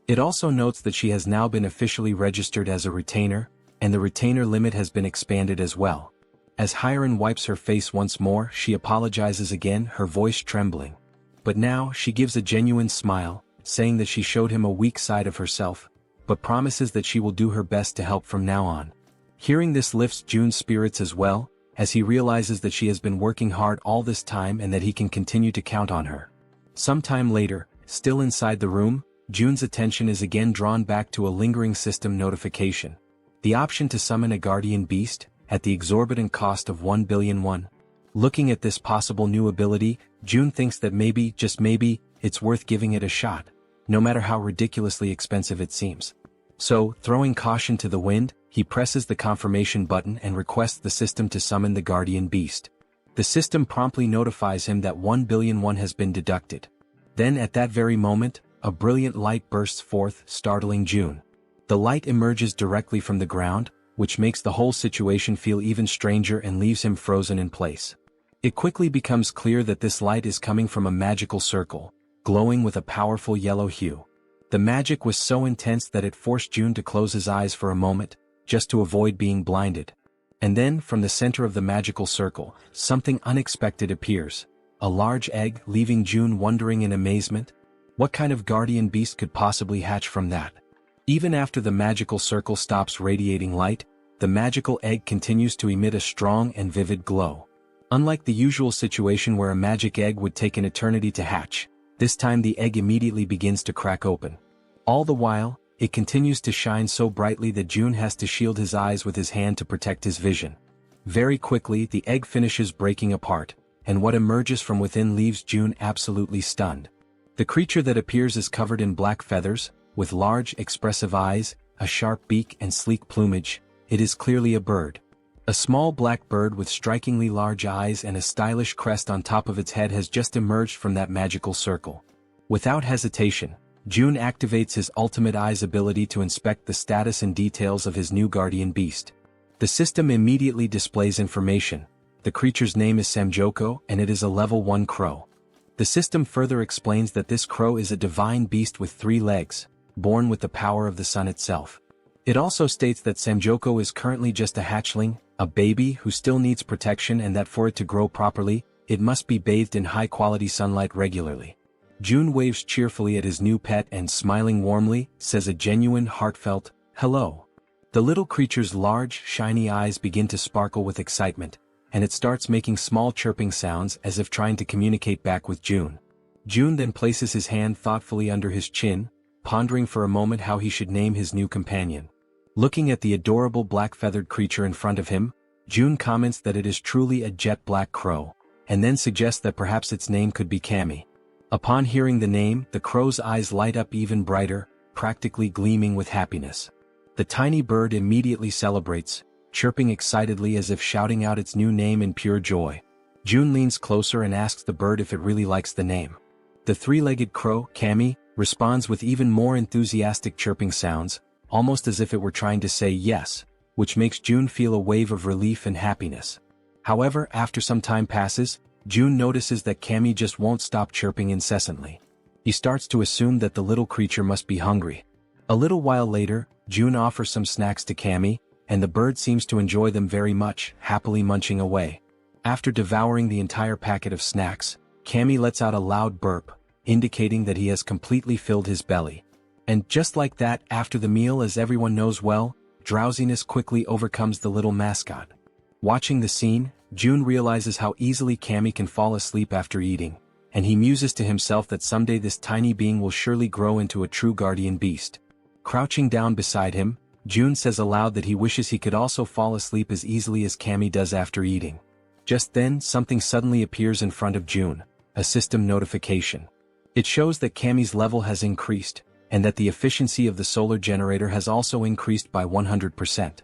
It also notes that she has now been officially registered as a retainer, and the retainer limit has been expanded as well. As Harem wipes her face once more, she apologizes again, her voice trembling. But now, she gives a genuine smile, saying that she showed him a weak side of herself, but promises that she will do her best to help from now on. Hearing this lifts June's spirits as well, as he realizes that she has been working hard all this time and that he can continue to count on her. Sometime later, still inside the room, June's attention is again drawn back to a lingering system notification. The option to summon a guardian beast, at the exorbitant cost of 1 billion won. Looking at this possible new ability, June thinks that maybe, just maybe, it's worth giving it a shot, no matter how ridiculously expensive it seems. So, throwing caution to the wind, he presses the confirmation button and requests the system to summon the guardian beast. The system promptly notifies him that 1 billion won has been deducted. Then at that very moment, a brilliant light bursts forth, startling June. The light emerges directly from the ground, which makes the whole situation feel even stranger and leaves him frozen in place. It quickly becomes clear that this light is coming from a magical circle, glowing with a powerful yellow hue. The magic was so intense that it forced June to close his eyes for a moment, just to avoid being blinded. And then, from the center of the magical circle, something unexpected appears. A large egg, leaving June wondering in amazement. What kind of guardian beast could possibly hatch from that? Even after the magical circle stops radiating light, the magical egg continues to emit a strong and vivid glow. Unlike the usual situation where a magic egg would take an eternity to hatch, this time the egg immediately begins to crack open. All the while, it continues to shine so brightly that June has to shield his eyes with his hand to protect his vision. Very quickly, the egg finishes breaking apart, and what emerges from within leaves June absolutely stunned. The creature that appears is covered in black feathers, with large, expressive eyes, a sharp beak and sleek plumage. It is clearly a bird. A small black bird with strikingly large eyes and a stylish crest on top of its head has just emerged from that magical circle. Without hesitation, June activates his ultimate eyes ability to inspect the status and details of his new guardian beast. The system immediately displays information. The creature's name is Samjoko and it is a level 1 crow. The system further explains that this crow is a divine beast with 3 legs, born with the power of the sun itself. It also states that Samjoko is currently just a hatchling, a baby who still needs protection, and that for it to grow properly, it must be bathed in high-quality sunlight regularly. June waves cheerfully at his new pet and, smiling warmly, says a genuine, heartfelt, "Hello." The little creature's large, shiny eyes begin to sparkle with excitement, and it starts making small chirping sounds as if trying to communicate back with June. June then places his hand thoughtfully under his chin, pondering for a moment how he should name his new companion. Looking at the adorable black-feathered creature in front of him, June comments that it is truly a jet black crow, and then suggests that perhaps its name could be Kami. Upon hearing the name, the crow's eyes light up even brighter, practically gleaming with happiness. The tiny bird immediately celebrates, chirping excitedly as if shouting out its new name in pure joy. June leans closer and asks the bird if it really likes the name. The 3-legged crow, Kami, responds with even more enthusiastic chirping sounds, almost as if it were trying to say yes, which makes June feel a wave of relief and happiness. However, after some time passes, June notices that Kami just won't stop chirping incessantly. He starts to assume that the little creature must be hungry. A little while later, June offers some snacks to Kami, and the bird seems to enjoy them very much, happily munching away. After devouring the entire packet of snacks, Kami lets out a loud burp, indicating that he has completely filled his belly. And just like that, after the meal, as everyone knows well, drowsiness quickly overcomes the little mascot. Watching the scene, June realizes how easily Kami can fall asleep after eating, and he muses to himself that someday this tiny being will surely grow into a true guardian beast. Crouching down beside him, June says aloud that he wishes he could also fall asleep as easily as Kami does after eating. Just then, something suddenly appears in front of June, a system notification. It shows that Kami's level has increased, and that the efficiency of the solar generator has also increased by 100%.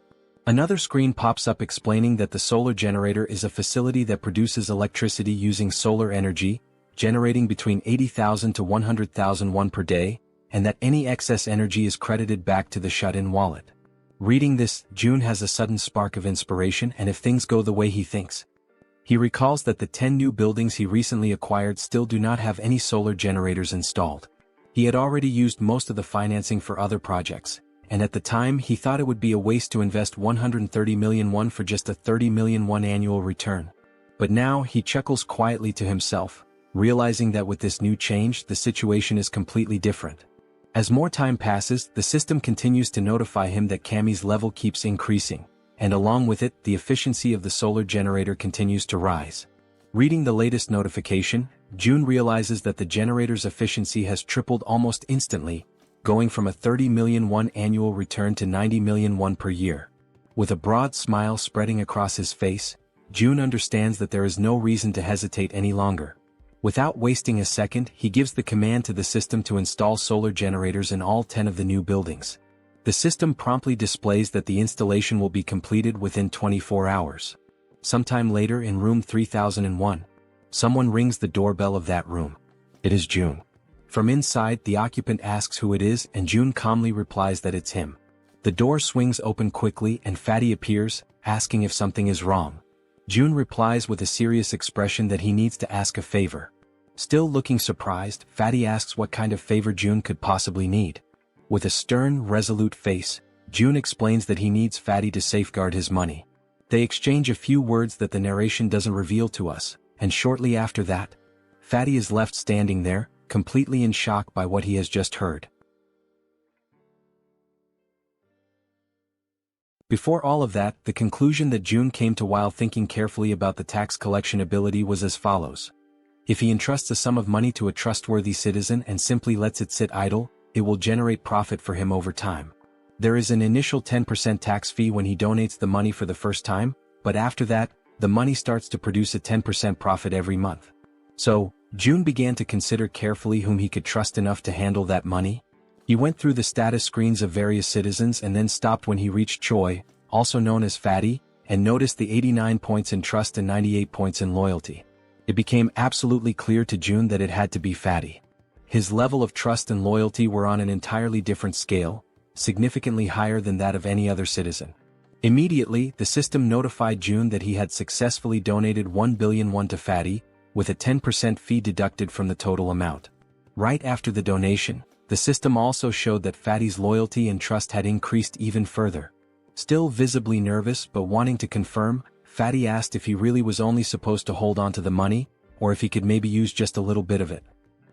Another screen pops up explaining that the solar generator is a facility that produces electricity using solar energy, generating between 80,000 to 100,000 won per day, and that any excess energy is credited back to the shut-in wallet. Reading this, June has a sudden spark of inspiration, and if things go the way he thinks. He recalls that the 10 new buildings he recently acquired still do not have any solar generators installed. He had already used most of the financing for other projects, and at the time he thought it would be a waste to invest 130 million won for just a 30 million won annual return. But now he chuckles quietly to himself, realizing that with this new change the situation is completely different. As more time passes, the system continues to notify him that Kami's level keeps increasing, and along with it, the efficiency of the solar generator continues to rise. Reading the latest notification, June realizes that the generator's efficiency has tripled almost instantly, going from a 30 million won annual return to 90 million won per year. With a broad smile spreading across his face, June understands that there is no reason to hesitate any longer. Without wasting a second, he gives the command to the system to install solar generators in all 10 of the new buildings. The system promptly displays that the installation will be completed within 24 hours. Sometime later in room 3001, someone rings the doorbell of that room. It is June. From inside, the occupant asks who it is, and June calmly replies that it's him. The door swings open quickly and Fatty appears, asking if something is wrong. June replies with a serious expression that he needs to ask a favor. Still looking surprised, Fatty asks what kind of favor June could possibly need. With a stern, resolute face, June explains that he needs Fatty to safeguard his money. They exchange a few words that the narration doesn't reveal to us, and shortly after that, Fatty is left standing there, completely in shock by what he has just heard. Before all of that, the conclusion that June came to while thinking carefully about the tax collection ability was as follows. If he entrusts a sum of money to a trustworthy citizen and simply lets it sit idle, it will generate profit for him over time. There is an initial 10% tax fee when he donates the money for the first time, but after that, the money starts to produce a 10% profit every month. So, June began to consider carefully whom he could trust enough to handle that money. He went through the status screens of various citizens and then stopped when he reached Choi, also known as Fatty, and noticed the 89 points in trust and 98 points in loyalty. It became absolutely clear to June that it had to be Fatty. His level of trust and loyalty were on an entirely different scale, significantly higher than that of any other citizen. Immediately, the system notified June that he had successfully donated 1 billion won to Fatty, with a 10% fee deducted from the total amount. Right after the donation, the system also showed that Fatty's loyalty and trust had increased even further. Still visibly nervous but wanting to confirm, Fatty asked if he really was only supposed to hold on to the money, or if he could maybe use just a little bit of it.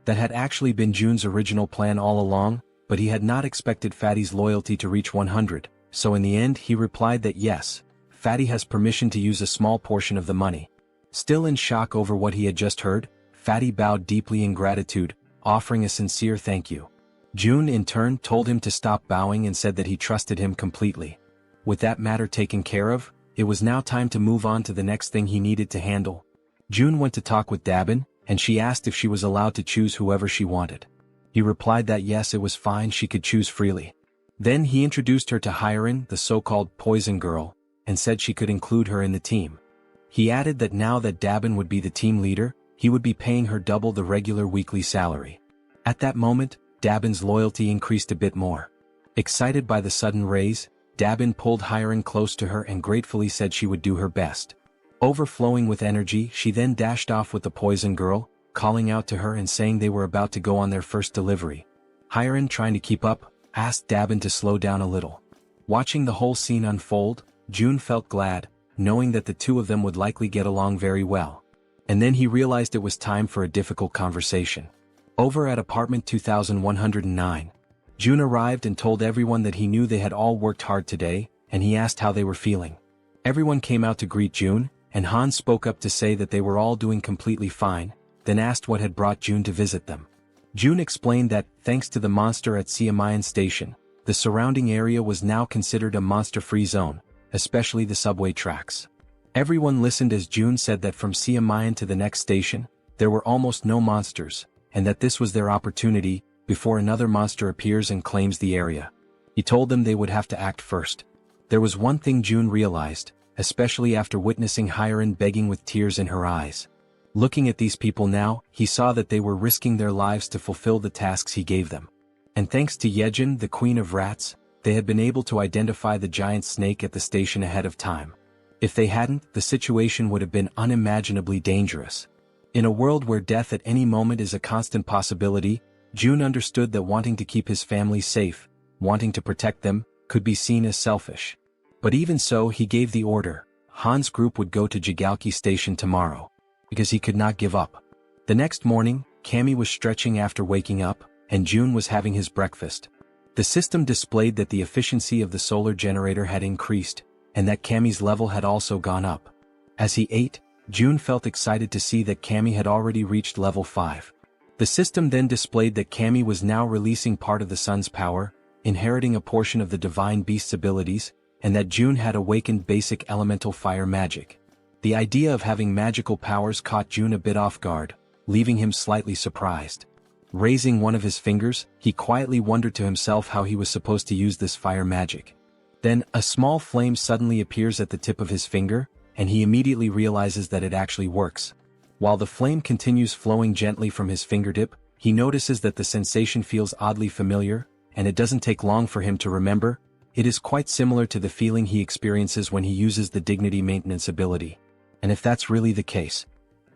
That had actually been June's original plan all along, but he had not expected Fatty's loyalty to reach 100, so in the end he replied that yes, Fatty has permission to use a small portion of the money. Still in shock over what he had just heard, Fatty bowed deeply in gratitude, offering a sincere thank you. June in turn told him to stop bowing and said that he trusted him completely. With that matter taken care of, it was now time to move on to the next thing he needed to handle. June went to talk with Dabin, and she asked if she was allowed to choose whoever she wanted. He replied that yes, it was fine, she could choose freely. Then he introduced her to Harem, the so-called poison girl, and said she could include her in the team. He added that now that Dabin would be the team leader, he would be paying her double the regular weekly salary. At that moment, Dabin's loyalty increased a bit more. Excited by the sudden raise, Dabin pulled Harem close to her and gratefully said she would do her best. Overflowing with energy, she then dashed off with the poison girl, calling out to her and saying they were about to go on their first delivery. Harem, trying to keep up, asked Dabin to slow down a little. Watching the whole scene unfold, June felt glad, knowing that the two of them would likely get along very well. And then he realized it was time for a difficult conversation. Over at apartment 2109, June arrived and told everyone that he knew they had all worked hard today, and he asked how they were feeling. Everyone came out to greet June, and Han spoke up to say that they were all doing completely fine, then asked what had brought June to visit them. June explained that, thanks to the monster at Siamayan Station, the surrounding area was now considered a monster-free zone, especially the subway tracks. Everyone listened as June said that from Siamayan to the next station, there were almost no monsters, and that this was their opportunity, before another monster appears and claims the area. He told them they would have to act first. There was one thing June realized, especially after witnessing Hyren begging with tears in her eyes. Looking at these people now, he saw that they were risking their lives to fulfill the tasks he gave them. And thanks to Jaehyeon, the queen of rats, they had been able to identify the giant snake at the station ahead of time. If they hadn't, the situation would have been unimaginably dangerous. In a world where death at any moment is a constant possibility, June understood that wanting to keep his family safe, wanting to protect them, could be seen as selfish. But even so, he gave the order. Han's group would go to Jigalki station tomorrow, because he could not give up. The next morning, Cammy was stretching after waking up, and June was having his breakfast. The system displayed that the efficiency of the solar generator had increased, and that Cammy's level had also gone up. As he ate, June felt excited to see that Cammy had already reached level 5. The system then displayed that Cammy was now releasing part of the sun's power, inheriting a portion of the divine beast's abilities, and that June had awakened basic elemental fire magic. The idea of having magical powers caught June a bit off guard, leaving him slightly surprised. Raising one of his fingers, he quietly wondered to himself how he was supposed to use this fire magic. Then, a small flame suddenly appears at the tip of his finger, and he immediately realizes that it actually works. While the flame continues flowing gently from his fingertip, he notices that the sensation feels oddly familiar, and it doesn't take long for him to remember. It is quite similar to the feeling he experiences when he uses the dignity maintenance ability. And if that's really the case,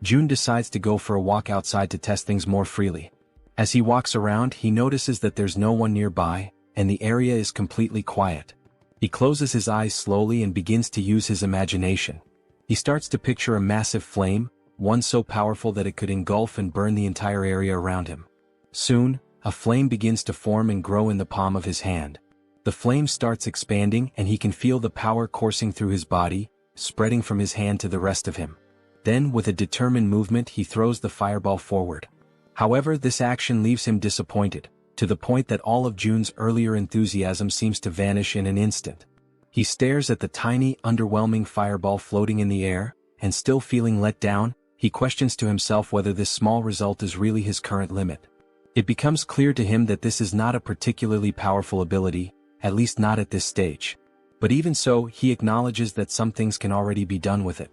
Jun decides to go for a walk outside to test things more freely. As he walks around, he notices that there's no one nearby, and the area is completely quiet. He closes his eyes slowly and begins to use his imagination. He starts to picture a massive flame, one so powerful that it could engulf and burn the entire area around him. Soon, a flame begins to form and grow in the palm of his hand. The flame starts expanding and he can feel the power coursing through his body, spreading from his hand to the rest of him. Then, with a determined movement, he throws the fireball forward. However, this action leaves him disappointed, to the point that all of Jun's earlier enthusiasm seems to vanish in an instant. He stares at the tiny, underwhelming fireball floating in the air, and still feeling let down, he questions to himself whether this small result is really his current limit. It becomes clear to him that this is not a particularly powerful ability, at least not at this stage. But even so, he acknowledges that some things can already be done with it.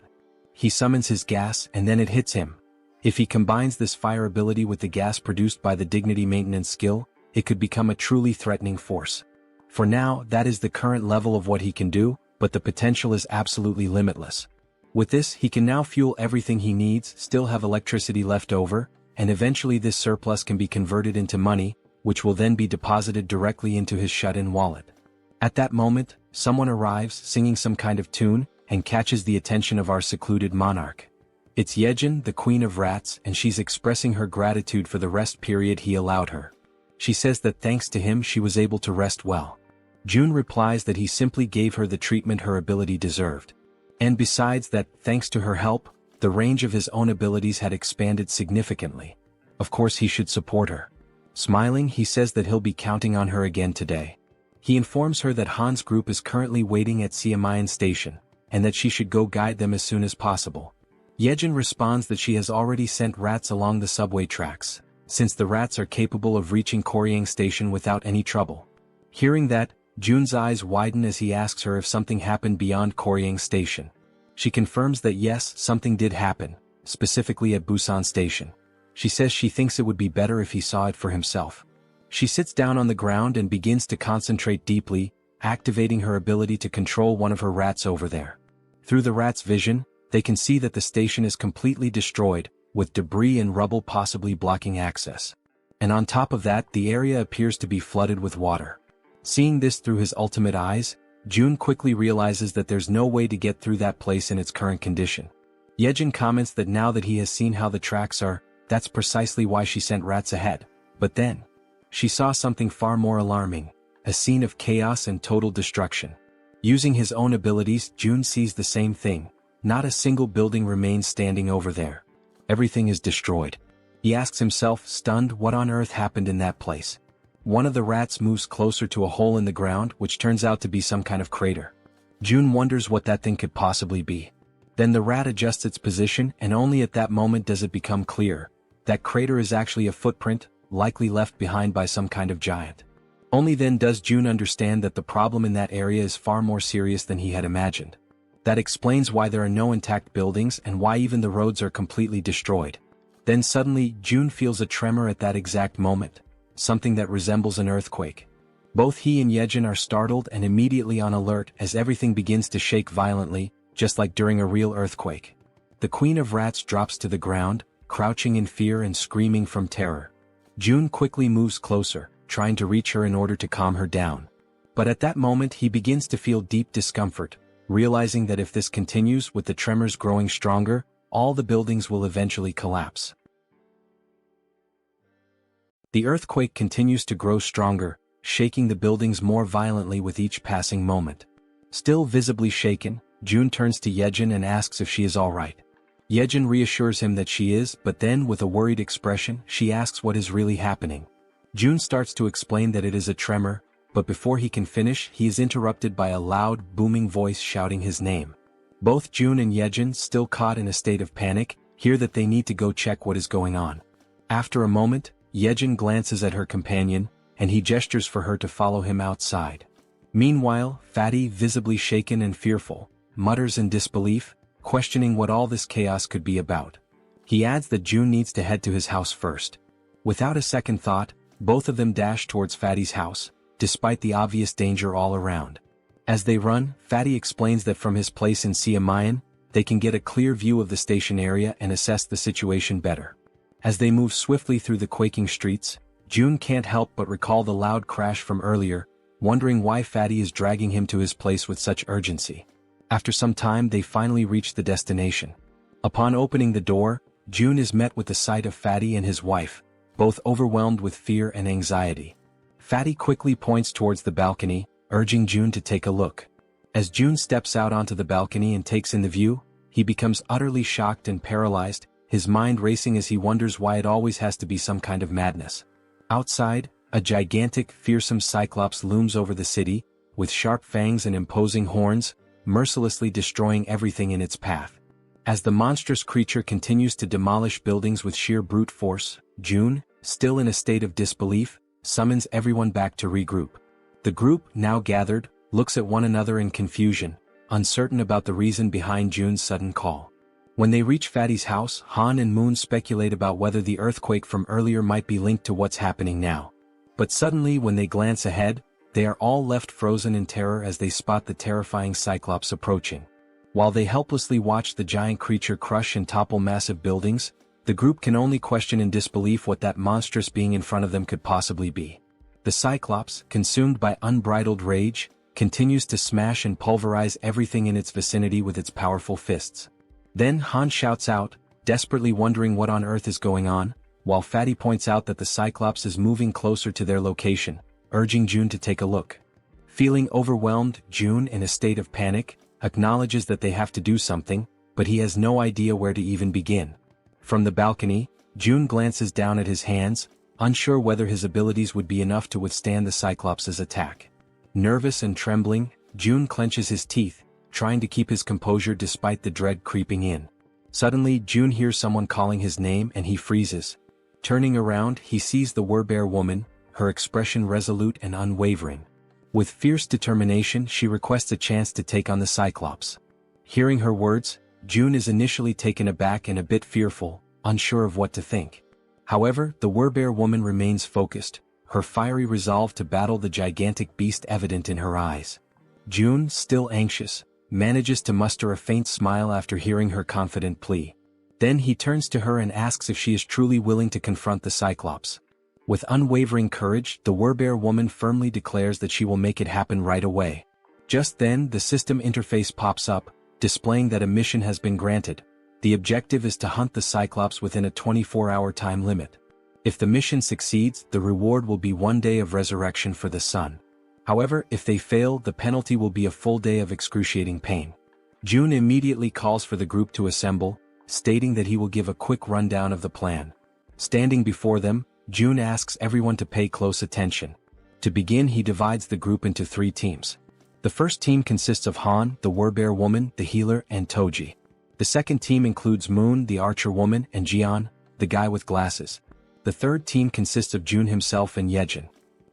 He summons his gas and then it hits him. If he combines this fire ability with the gas produced by the dignity maintenance skill, it could become a truly threatening force. For now, that is the current level of what he can do, but the potential is absolutely limitless. With this, he can now fuel everything he needs, still have electricity left over, and eventually this surplus can be converted into money, which will then be deposited directly into his shut-in wallet. At that moment, someone arrives singing some kind of tune, and catches the attention of our secluded monarch. It's Jaehyeon, the Queen of Rats, and she's expressing her gratitude for the rest period he allowed her. She says that thanks to him she was able to rest well. Jun replies that he simply gave her the treatment her ability deserved. And besides that, thanks to her help, the range of his own abilities had expanded significantly. Of course he should support her. Smiling, he says that he'll be counting on her again today. He informs her that Han's group is currently waiting at Siamayan Station, and that she should go guide them as soon as possible. Jaehyeon responds that she has already sent rats along the subway tracks, since the rats are capable of reaching Koryang Station without any trouble. Hearing that, Jun's eyes widen as he asks her if something happened beyond Koryang Station. She confirms that yes, something did happen, specifically at Busan Station. She says she thinks it would be better if he saw it for himself. She sits down on the ground and begins to concentrate deeply, activating her ability to control one of her rats over there. Through the rat's vision, they can see that the station is completely destroyed, with debris and rubble possibly blocking access. And on top of that, the area appears to be flooded with water. Seeing this through his ultimate eyes, Jun quickly realizes that there's no way to get through that place in its current condition. Jaehyeon comments that now that he has seen how the tracks are, that's precisely why she sent rats ahead. But then, she saw something far more alarming, a scene of chaos and total destruction. Using his own abilities, Jun sees the same thing. Not a single building remains standing over there. Everything is destroyed. He asks himself, stunned, what on earth happened in that place. One of the rats moves closer to a hole in the ground, which turns out to be some kind of crater. Jun wonders what that thing could possibly be. Then the rat adjusts its position, and only at that moment does it become clear. That crater is actually a footprint, likely left behind by some kind of giant. Only then does Jun understand that the problem in that area is far more serious than he had imagined. That explains why there are no intact buildings and why even the roads are completely destroyed. Then suddenly, Jun feels a tremor at that exact moment, something that resembles an earthquake. Both he and Jaehyeon are startled and immediately on alert as everything begins to shake violently, just like during a real earthquake. The Queen of Rats drops to the ground, crouching in fear and screaming from terror. Jun quickly moves closer, trying to reach her in order to calm her down. But at that moment he begins to feel deep discomfort, realizing that if this continues with the tremors growing stronger, all the buildings will eventually collapse. The earthquake continues to grow stronger, shaking the buildings more violently with each passing moment. Still visibly shaken, Jun turns to Jaehyeon and asks if she is alright. Jaehyeon reassures him that she is, but then with a worried expression, she asks what is really happening. Jun starts to explain that it is a tremor, but before he can finish, he is interrupted by a loud, booming voice shouting his name. Both Jun and Jaehyeon, still caught in a state of panic, hear that they need to go check what is going on. After a moment, Jaehyeon glances at her companion, and he gestures for her to follow him outside. Meanwhile, Fatty, visibly shaken and fearful, mutters in disbelief, questioning what all this chaos could be about. He adds that June needs to head to his house first. Without a second thought, both of them dash towards Fatty's house, despite the obvious danger all around. As they run, Fatty explains that from his place in Siamayan, they can get a clear view of the station area and assess the situation better. As they move swiftly through the quaking streets, June can't help but recall the loud crash from earlier, wondering why Fatty is dragging him to his place with such urgency. After some time they finally reach the destination. Upon opening the door, June is met with the sight of Fatty and his wife, both overwhelmed with fear and anxiety. Fatty quickly points towards the balcony, urging June to take a look. As June steps out onto the balcony and takes in the view, he becomes utterly shocked and paralyzed, his mind racing as he wonders why it always has to be some kind of madness. Outside, a gigantic, fearsome cyclops looms over the city, with sharp fangs and imposing horns, mercilessly destroying everything in its path. As the monstrous creature continues to demolish buildings with sheer brute force, June, still in a state of disbelief, summons everyone back to regroup. The group, now gathered, looks at one another in confusion, uncertain about the reason behind June's sudden call. When they reach Fatty's house, Han and Moon speculate about whether the earthquake from earlier might be linked to what's happening now. But suddenly when they glance ahead, they are all left frozen in terror as they spot the terrifying Cyclops approaching. While they helplessly watch the giant creature crush and topple massive buildings, the group can only question in disbelief what that monstrous being in front of them could possibly be. The Cyclops, consumed by unbridled rage, continues to smash and pulverize everything in its vicinity with its powerful fists. Then Han shouts out, desperately wondering what on earth is going on, while Fatty points out that the Cyclops is moving closer to their location, urging June to take a look. Feeling overwhelmed, June, in a state of panic, acknowledges that they have to do something, but he has no idea where to even begin. From the balcony, June glances down at his hands, unsure whether his abilities would be enough to withstand the Cyclops' attack. Nervous and trembling, June clenches his teeth, trying to keep his composure despite the dread creeping in. Suddenly, June hears someone calling his name and he freezes. Turning around, he sees the Werbear woman, her expression resolute and unwavering. With fierce determination, she requests a chance to take on the Cyclops. Hearing her words, June is initially taken aback and a bit fearful, unsure of what to think. However, the Werbear woman remains focused, her fiery resolve to battle the gigantic beast evident in her eyes. June, still anxious, manages to muster a faint smile after hearing her confident plea. Then he turns to her and asks if she is truly willing to confront the Cyclops. With unwavering courage, the Werbear woman firmly declares that she will make it happen right away. Just then, the system interface pops up, displaying that a mission has been granted. The objective is to hunt the Cyclops within a 24-hour time limit. If the mission succeeds, the reward will be 1 day of resurrection for the sun. However, if they fail, the penalty will be a full day of excruciating pain. June immediately calls for the group to assemble, stating that he will give a quick rundown of the plan. Standing before them, June asks everyone to pay close attention. To begin, he divides the group into 3 teams. The first team consists of Han, the Werbear woman, the healer, and Toji. The second team includes Moon, the archer woman, and Jaehyeon, the guy with glasses. The third team consists of June himself and Jaehyeon.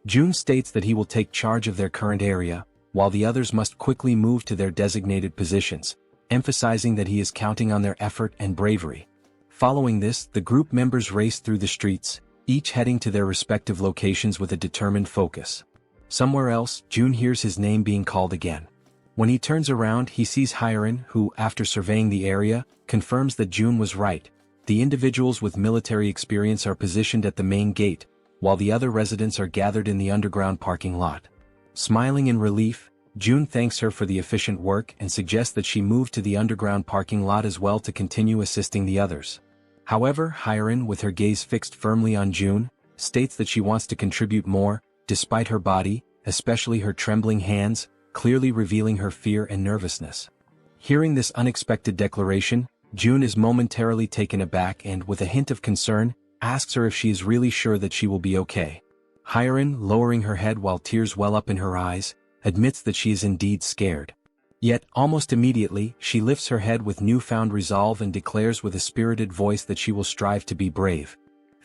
June states that he will take charge of their current area, while the others must quickly move to their designated positions, emphasizing that he is counting on their effort and bravery. Following this, the group members race through the streets, each heading to their respective locations with a determined focus. Somewhere else, June hears his name being called again. When he turns around, he sees Harem, who, after surveying the area, confirms that June was right. The individuals with military experience are positioned at the main gate, while the other residents are gathered in the underground parking lot. Smiling in relief, June thanks her for the efficient work and suggests that she move to the underground parking lot as well to continue assisting the others. However, Harem, with her gaze fixed firmly on June, states that she wants to contribute more, despite her body, especially her trembling hands, clearly revealing her fear and nervousness. Hearing this unexpected declaration, June is momentarily taken aback and, with a hint of concern, asks her if she is really sure that she will be okay. Harem, lowering her head while tears well up in her eyes, admits that she is indeed scared. Yet, almost immediately, she lifts her head with newfound resolve and declares with a spirited voice that she will strive to be brave.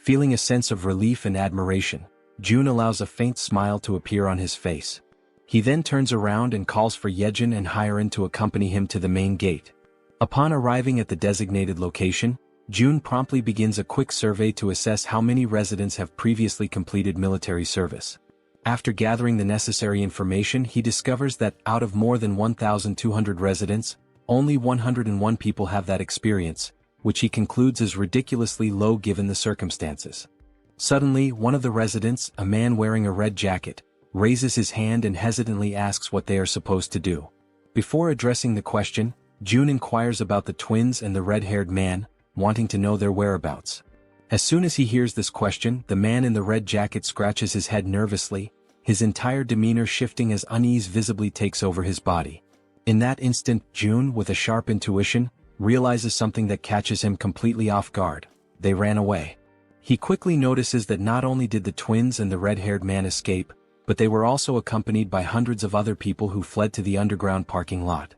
Feeling a sense of relief and admiration, June allows a faint smile to appear on his face. He then turns around and calls for Yejin and Hyeren to accompany him to the main gate. Upon arriving at the designated location, June promptly begins a quick survey to assess how many residents have previously completed military service. After gathering the necessary information, he discovers that out of more than 1,200 residents, only 101 people have that experience, which he concludes is ridiculously low given the circumstances. Suddenly, one of the residents, a man wearing a red jacket, raises his hand and hesitantly asks what they are supposed to do. Before addressing the question, June inquires about the twins and the red-haired man, wanting to know their whereabouts. As soon as he hears this question, the man in the red jacket scratches his head nervously, his entire demeanor shifting as unease visibly takes over his body. In that instant, June, with a sharp intuition, realizes something that catches him completely off guard. They ran away. He quickly notices that not only did the twins and the red-haired man escape, but they were also accompanied by hundreds of other people who fled to the underground parking lot.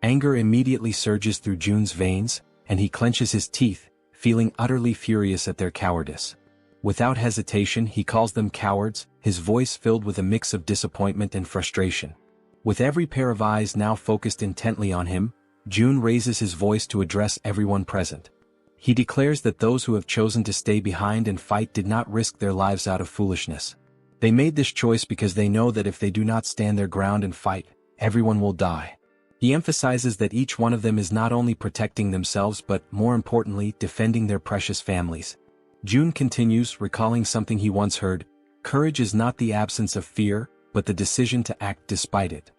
Anger immediately surges through June's veins, and he clenches his teeth, feeling utterly furious at their cowardice. Without hesitation, he calls them cowards, his voice filled with a mix of disappointment and frustration. With every pair of eyes now focused intently on him, June raises his voice to address everyone present. He declares that those who have chosen to stay behind and fight did not risk their lives out of foolishness. They made this choice because they know that if they do not stand their ground and fight, everyone will die. He emphasizes that each one of them is not only protecting themselves but, more importantly, defending their precious families. June continues, recalling something he once heard: courage is not the absence of fear, but the decision to act despite it.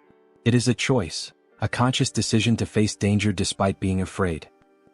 It is a choice, a conscious decision to face danger despite being afraid.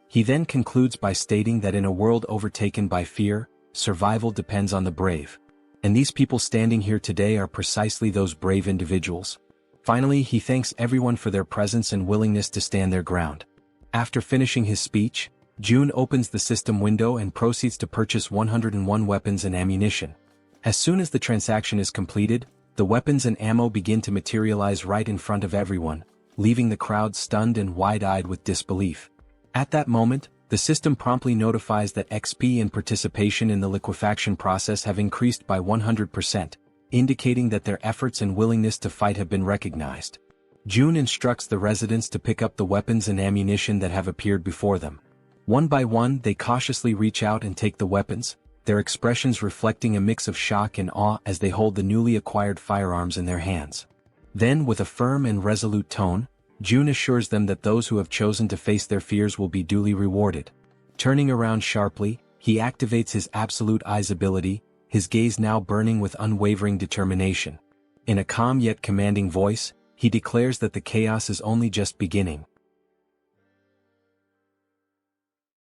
He then concludes by stating that in a world overtaken by fear, survival depends on the brave. And these people standing here today are precisely those brave individuals. Finally, he thanks everyone for their presence and willingness to stand their ground. After finishing his speech, June opens the system window and proceeds to purchase 101 weapons and ammunition. As soon as the transaction is completed, the weapons and ammo begin to materialize right in front of everyone, leaving the crowd stunned and wide-eyed with disbelief. At that moment, the system promptly notifies that XP and participation in the liquefaction process have increased by 100%, indicating that their efforts and willingness to fight have been recognized. June instructs the residents to pick up the weapons and ammunition that have appeared before them. One by one, they cautiously reach out and take the weapons, their expressions reflecting a mix of shock and awe as they hold the newly acquired firearms in their hands. Then, with a firm and resolute tone, June assures them that those who have chosen to face their fears will be duly rewarded. Turning around sharply, he activates his absolute eyes ability, his gaze now burning with unwavering determination. In a calm yet commanding voice, he declares that the chaos is only just beginning,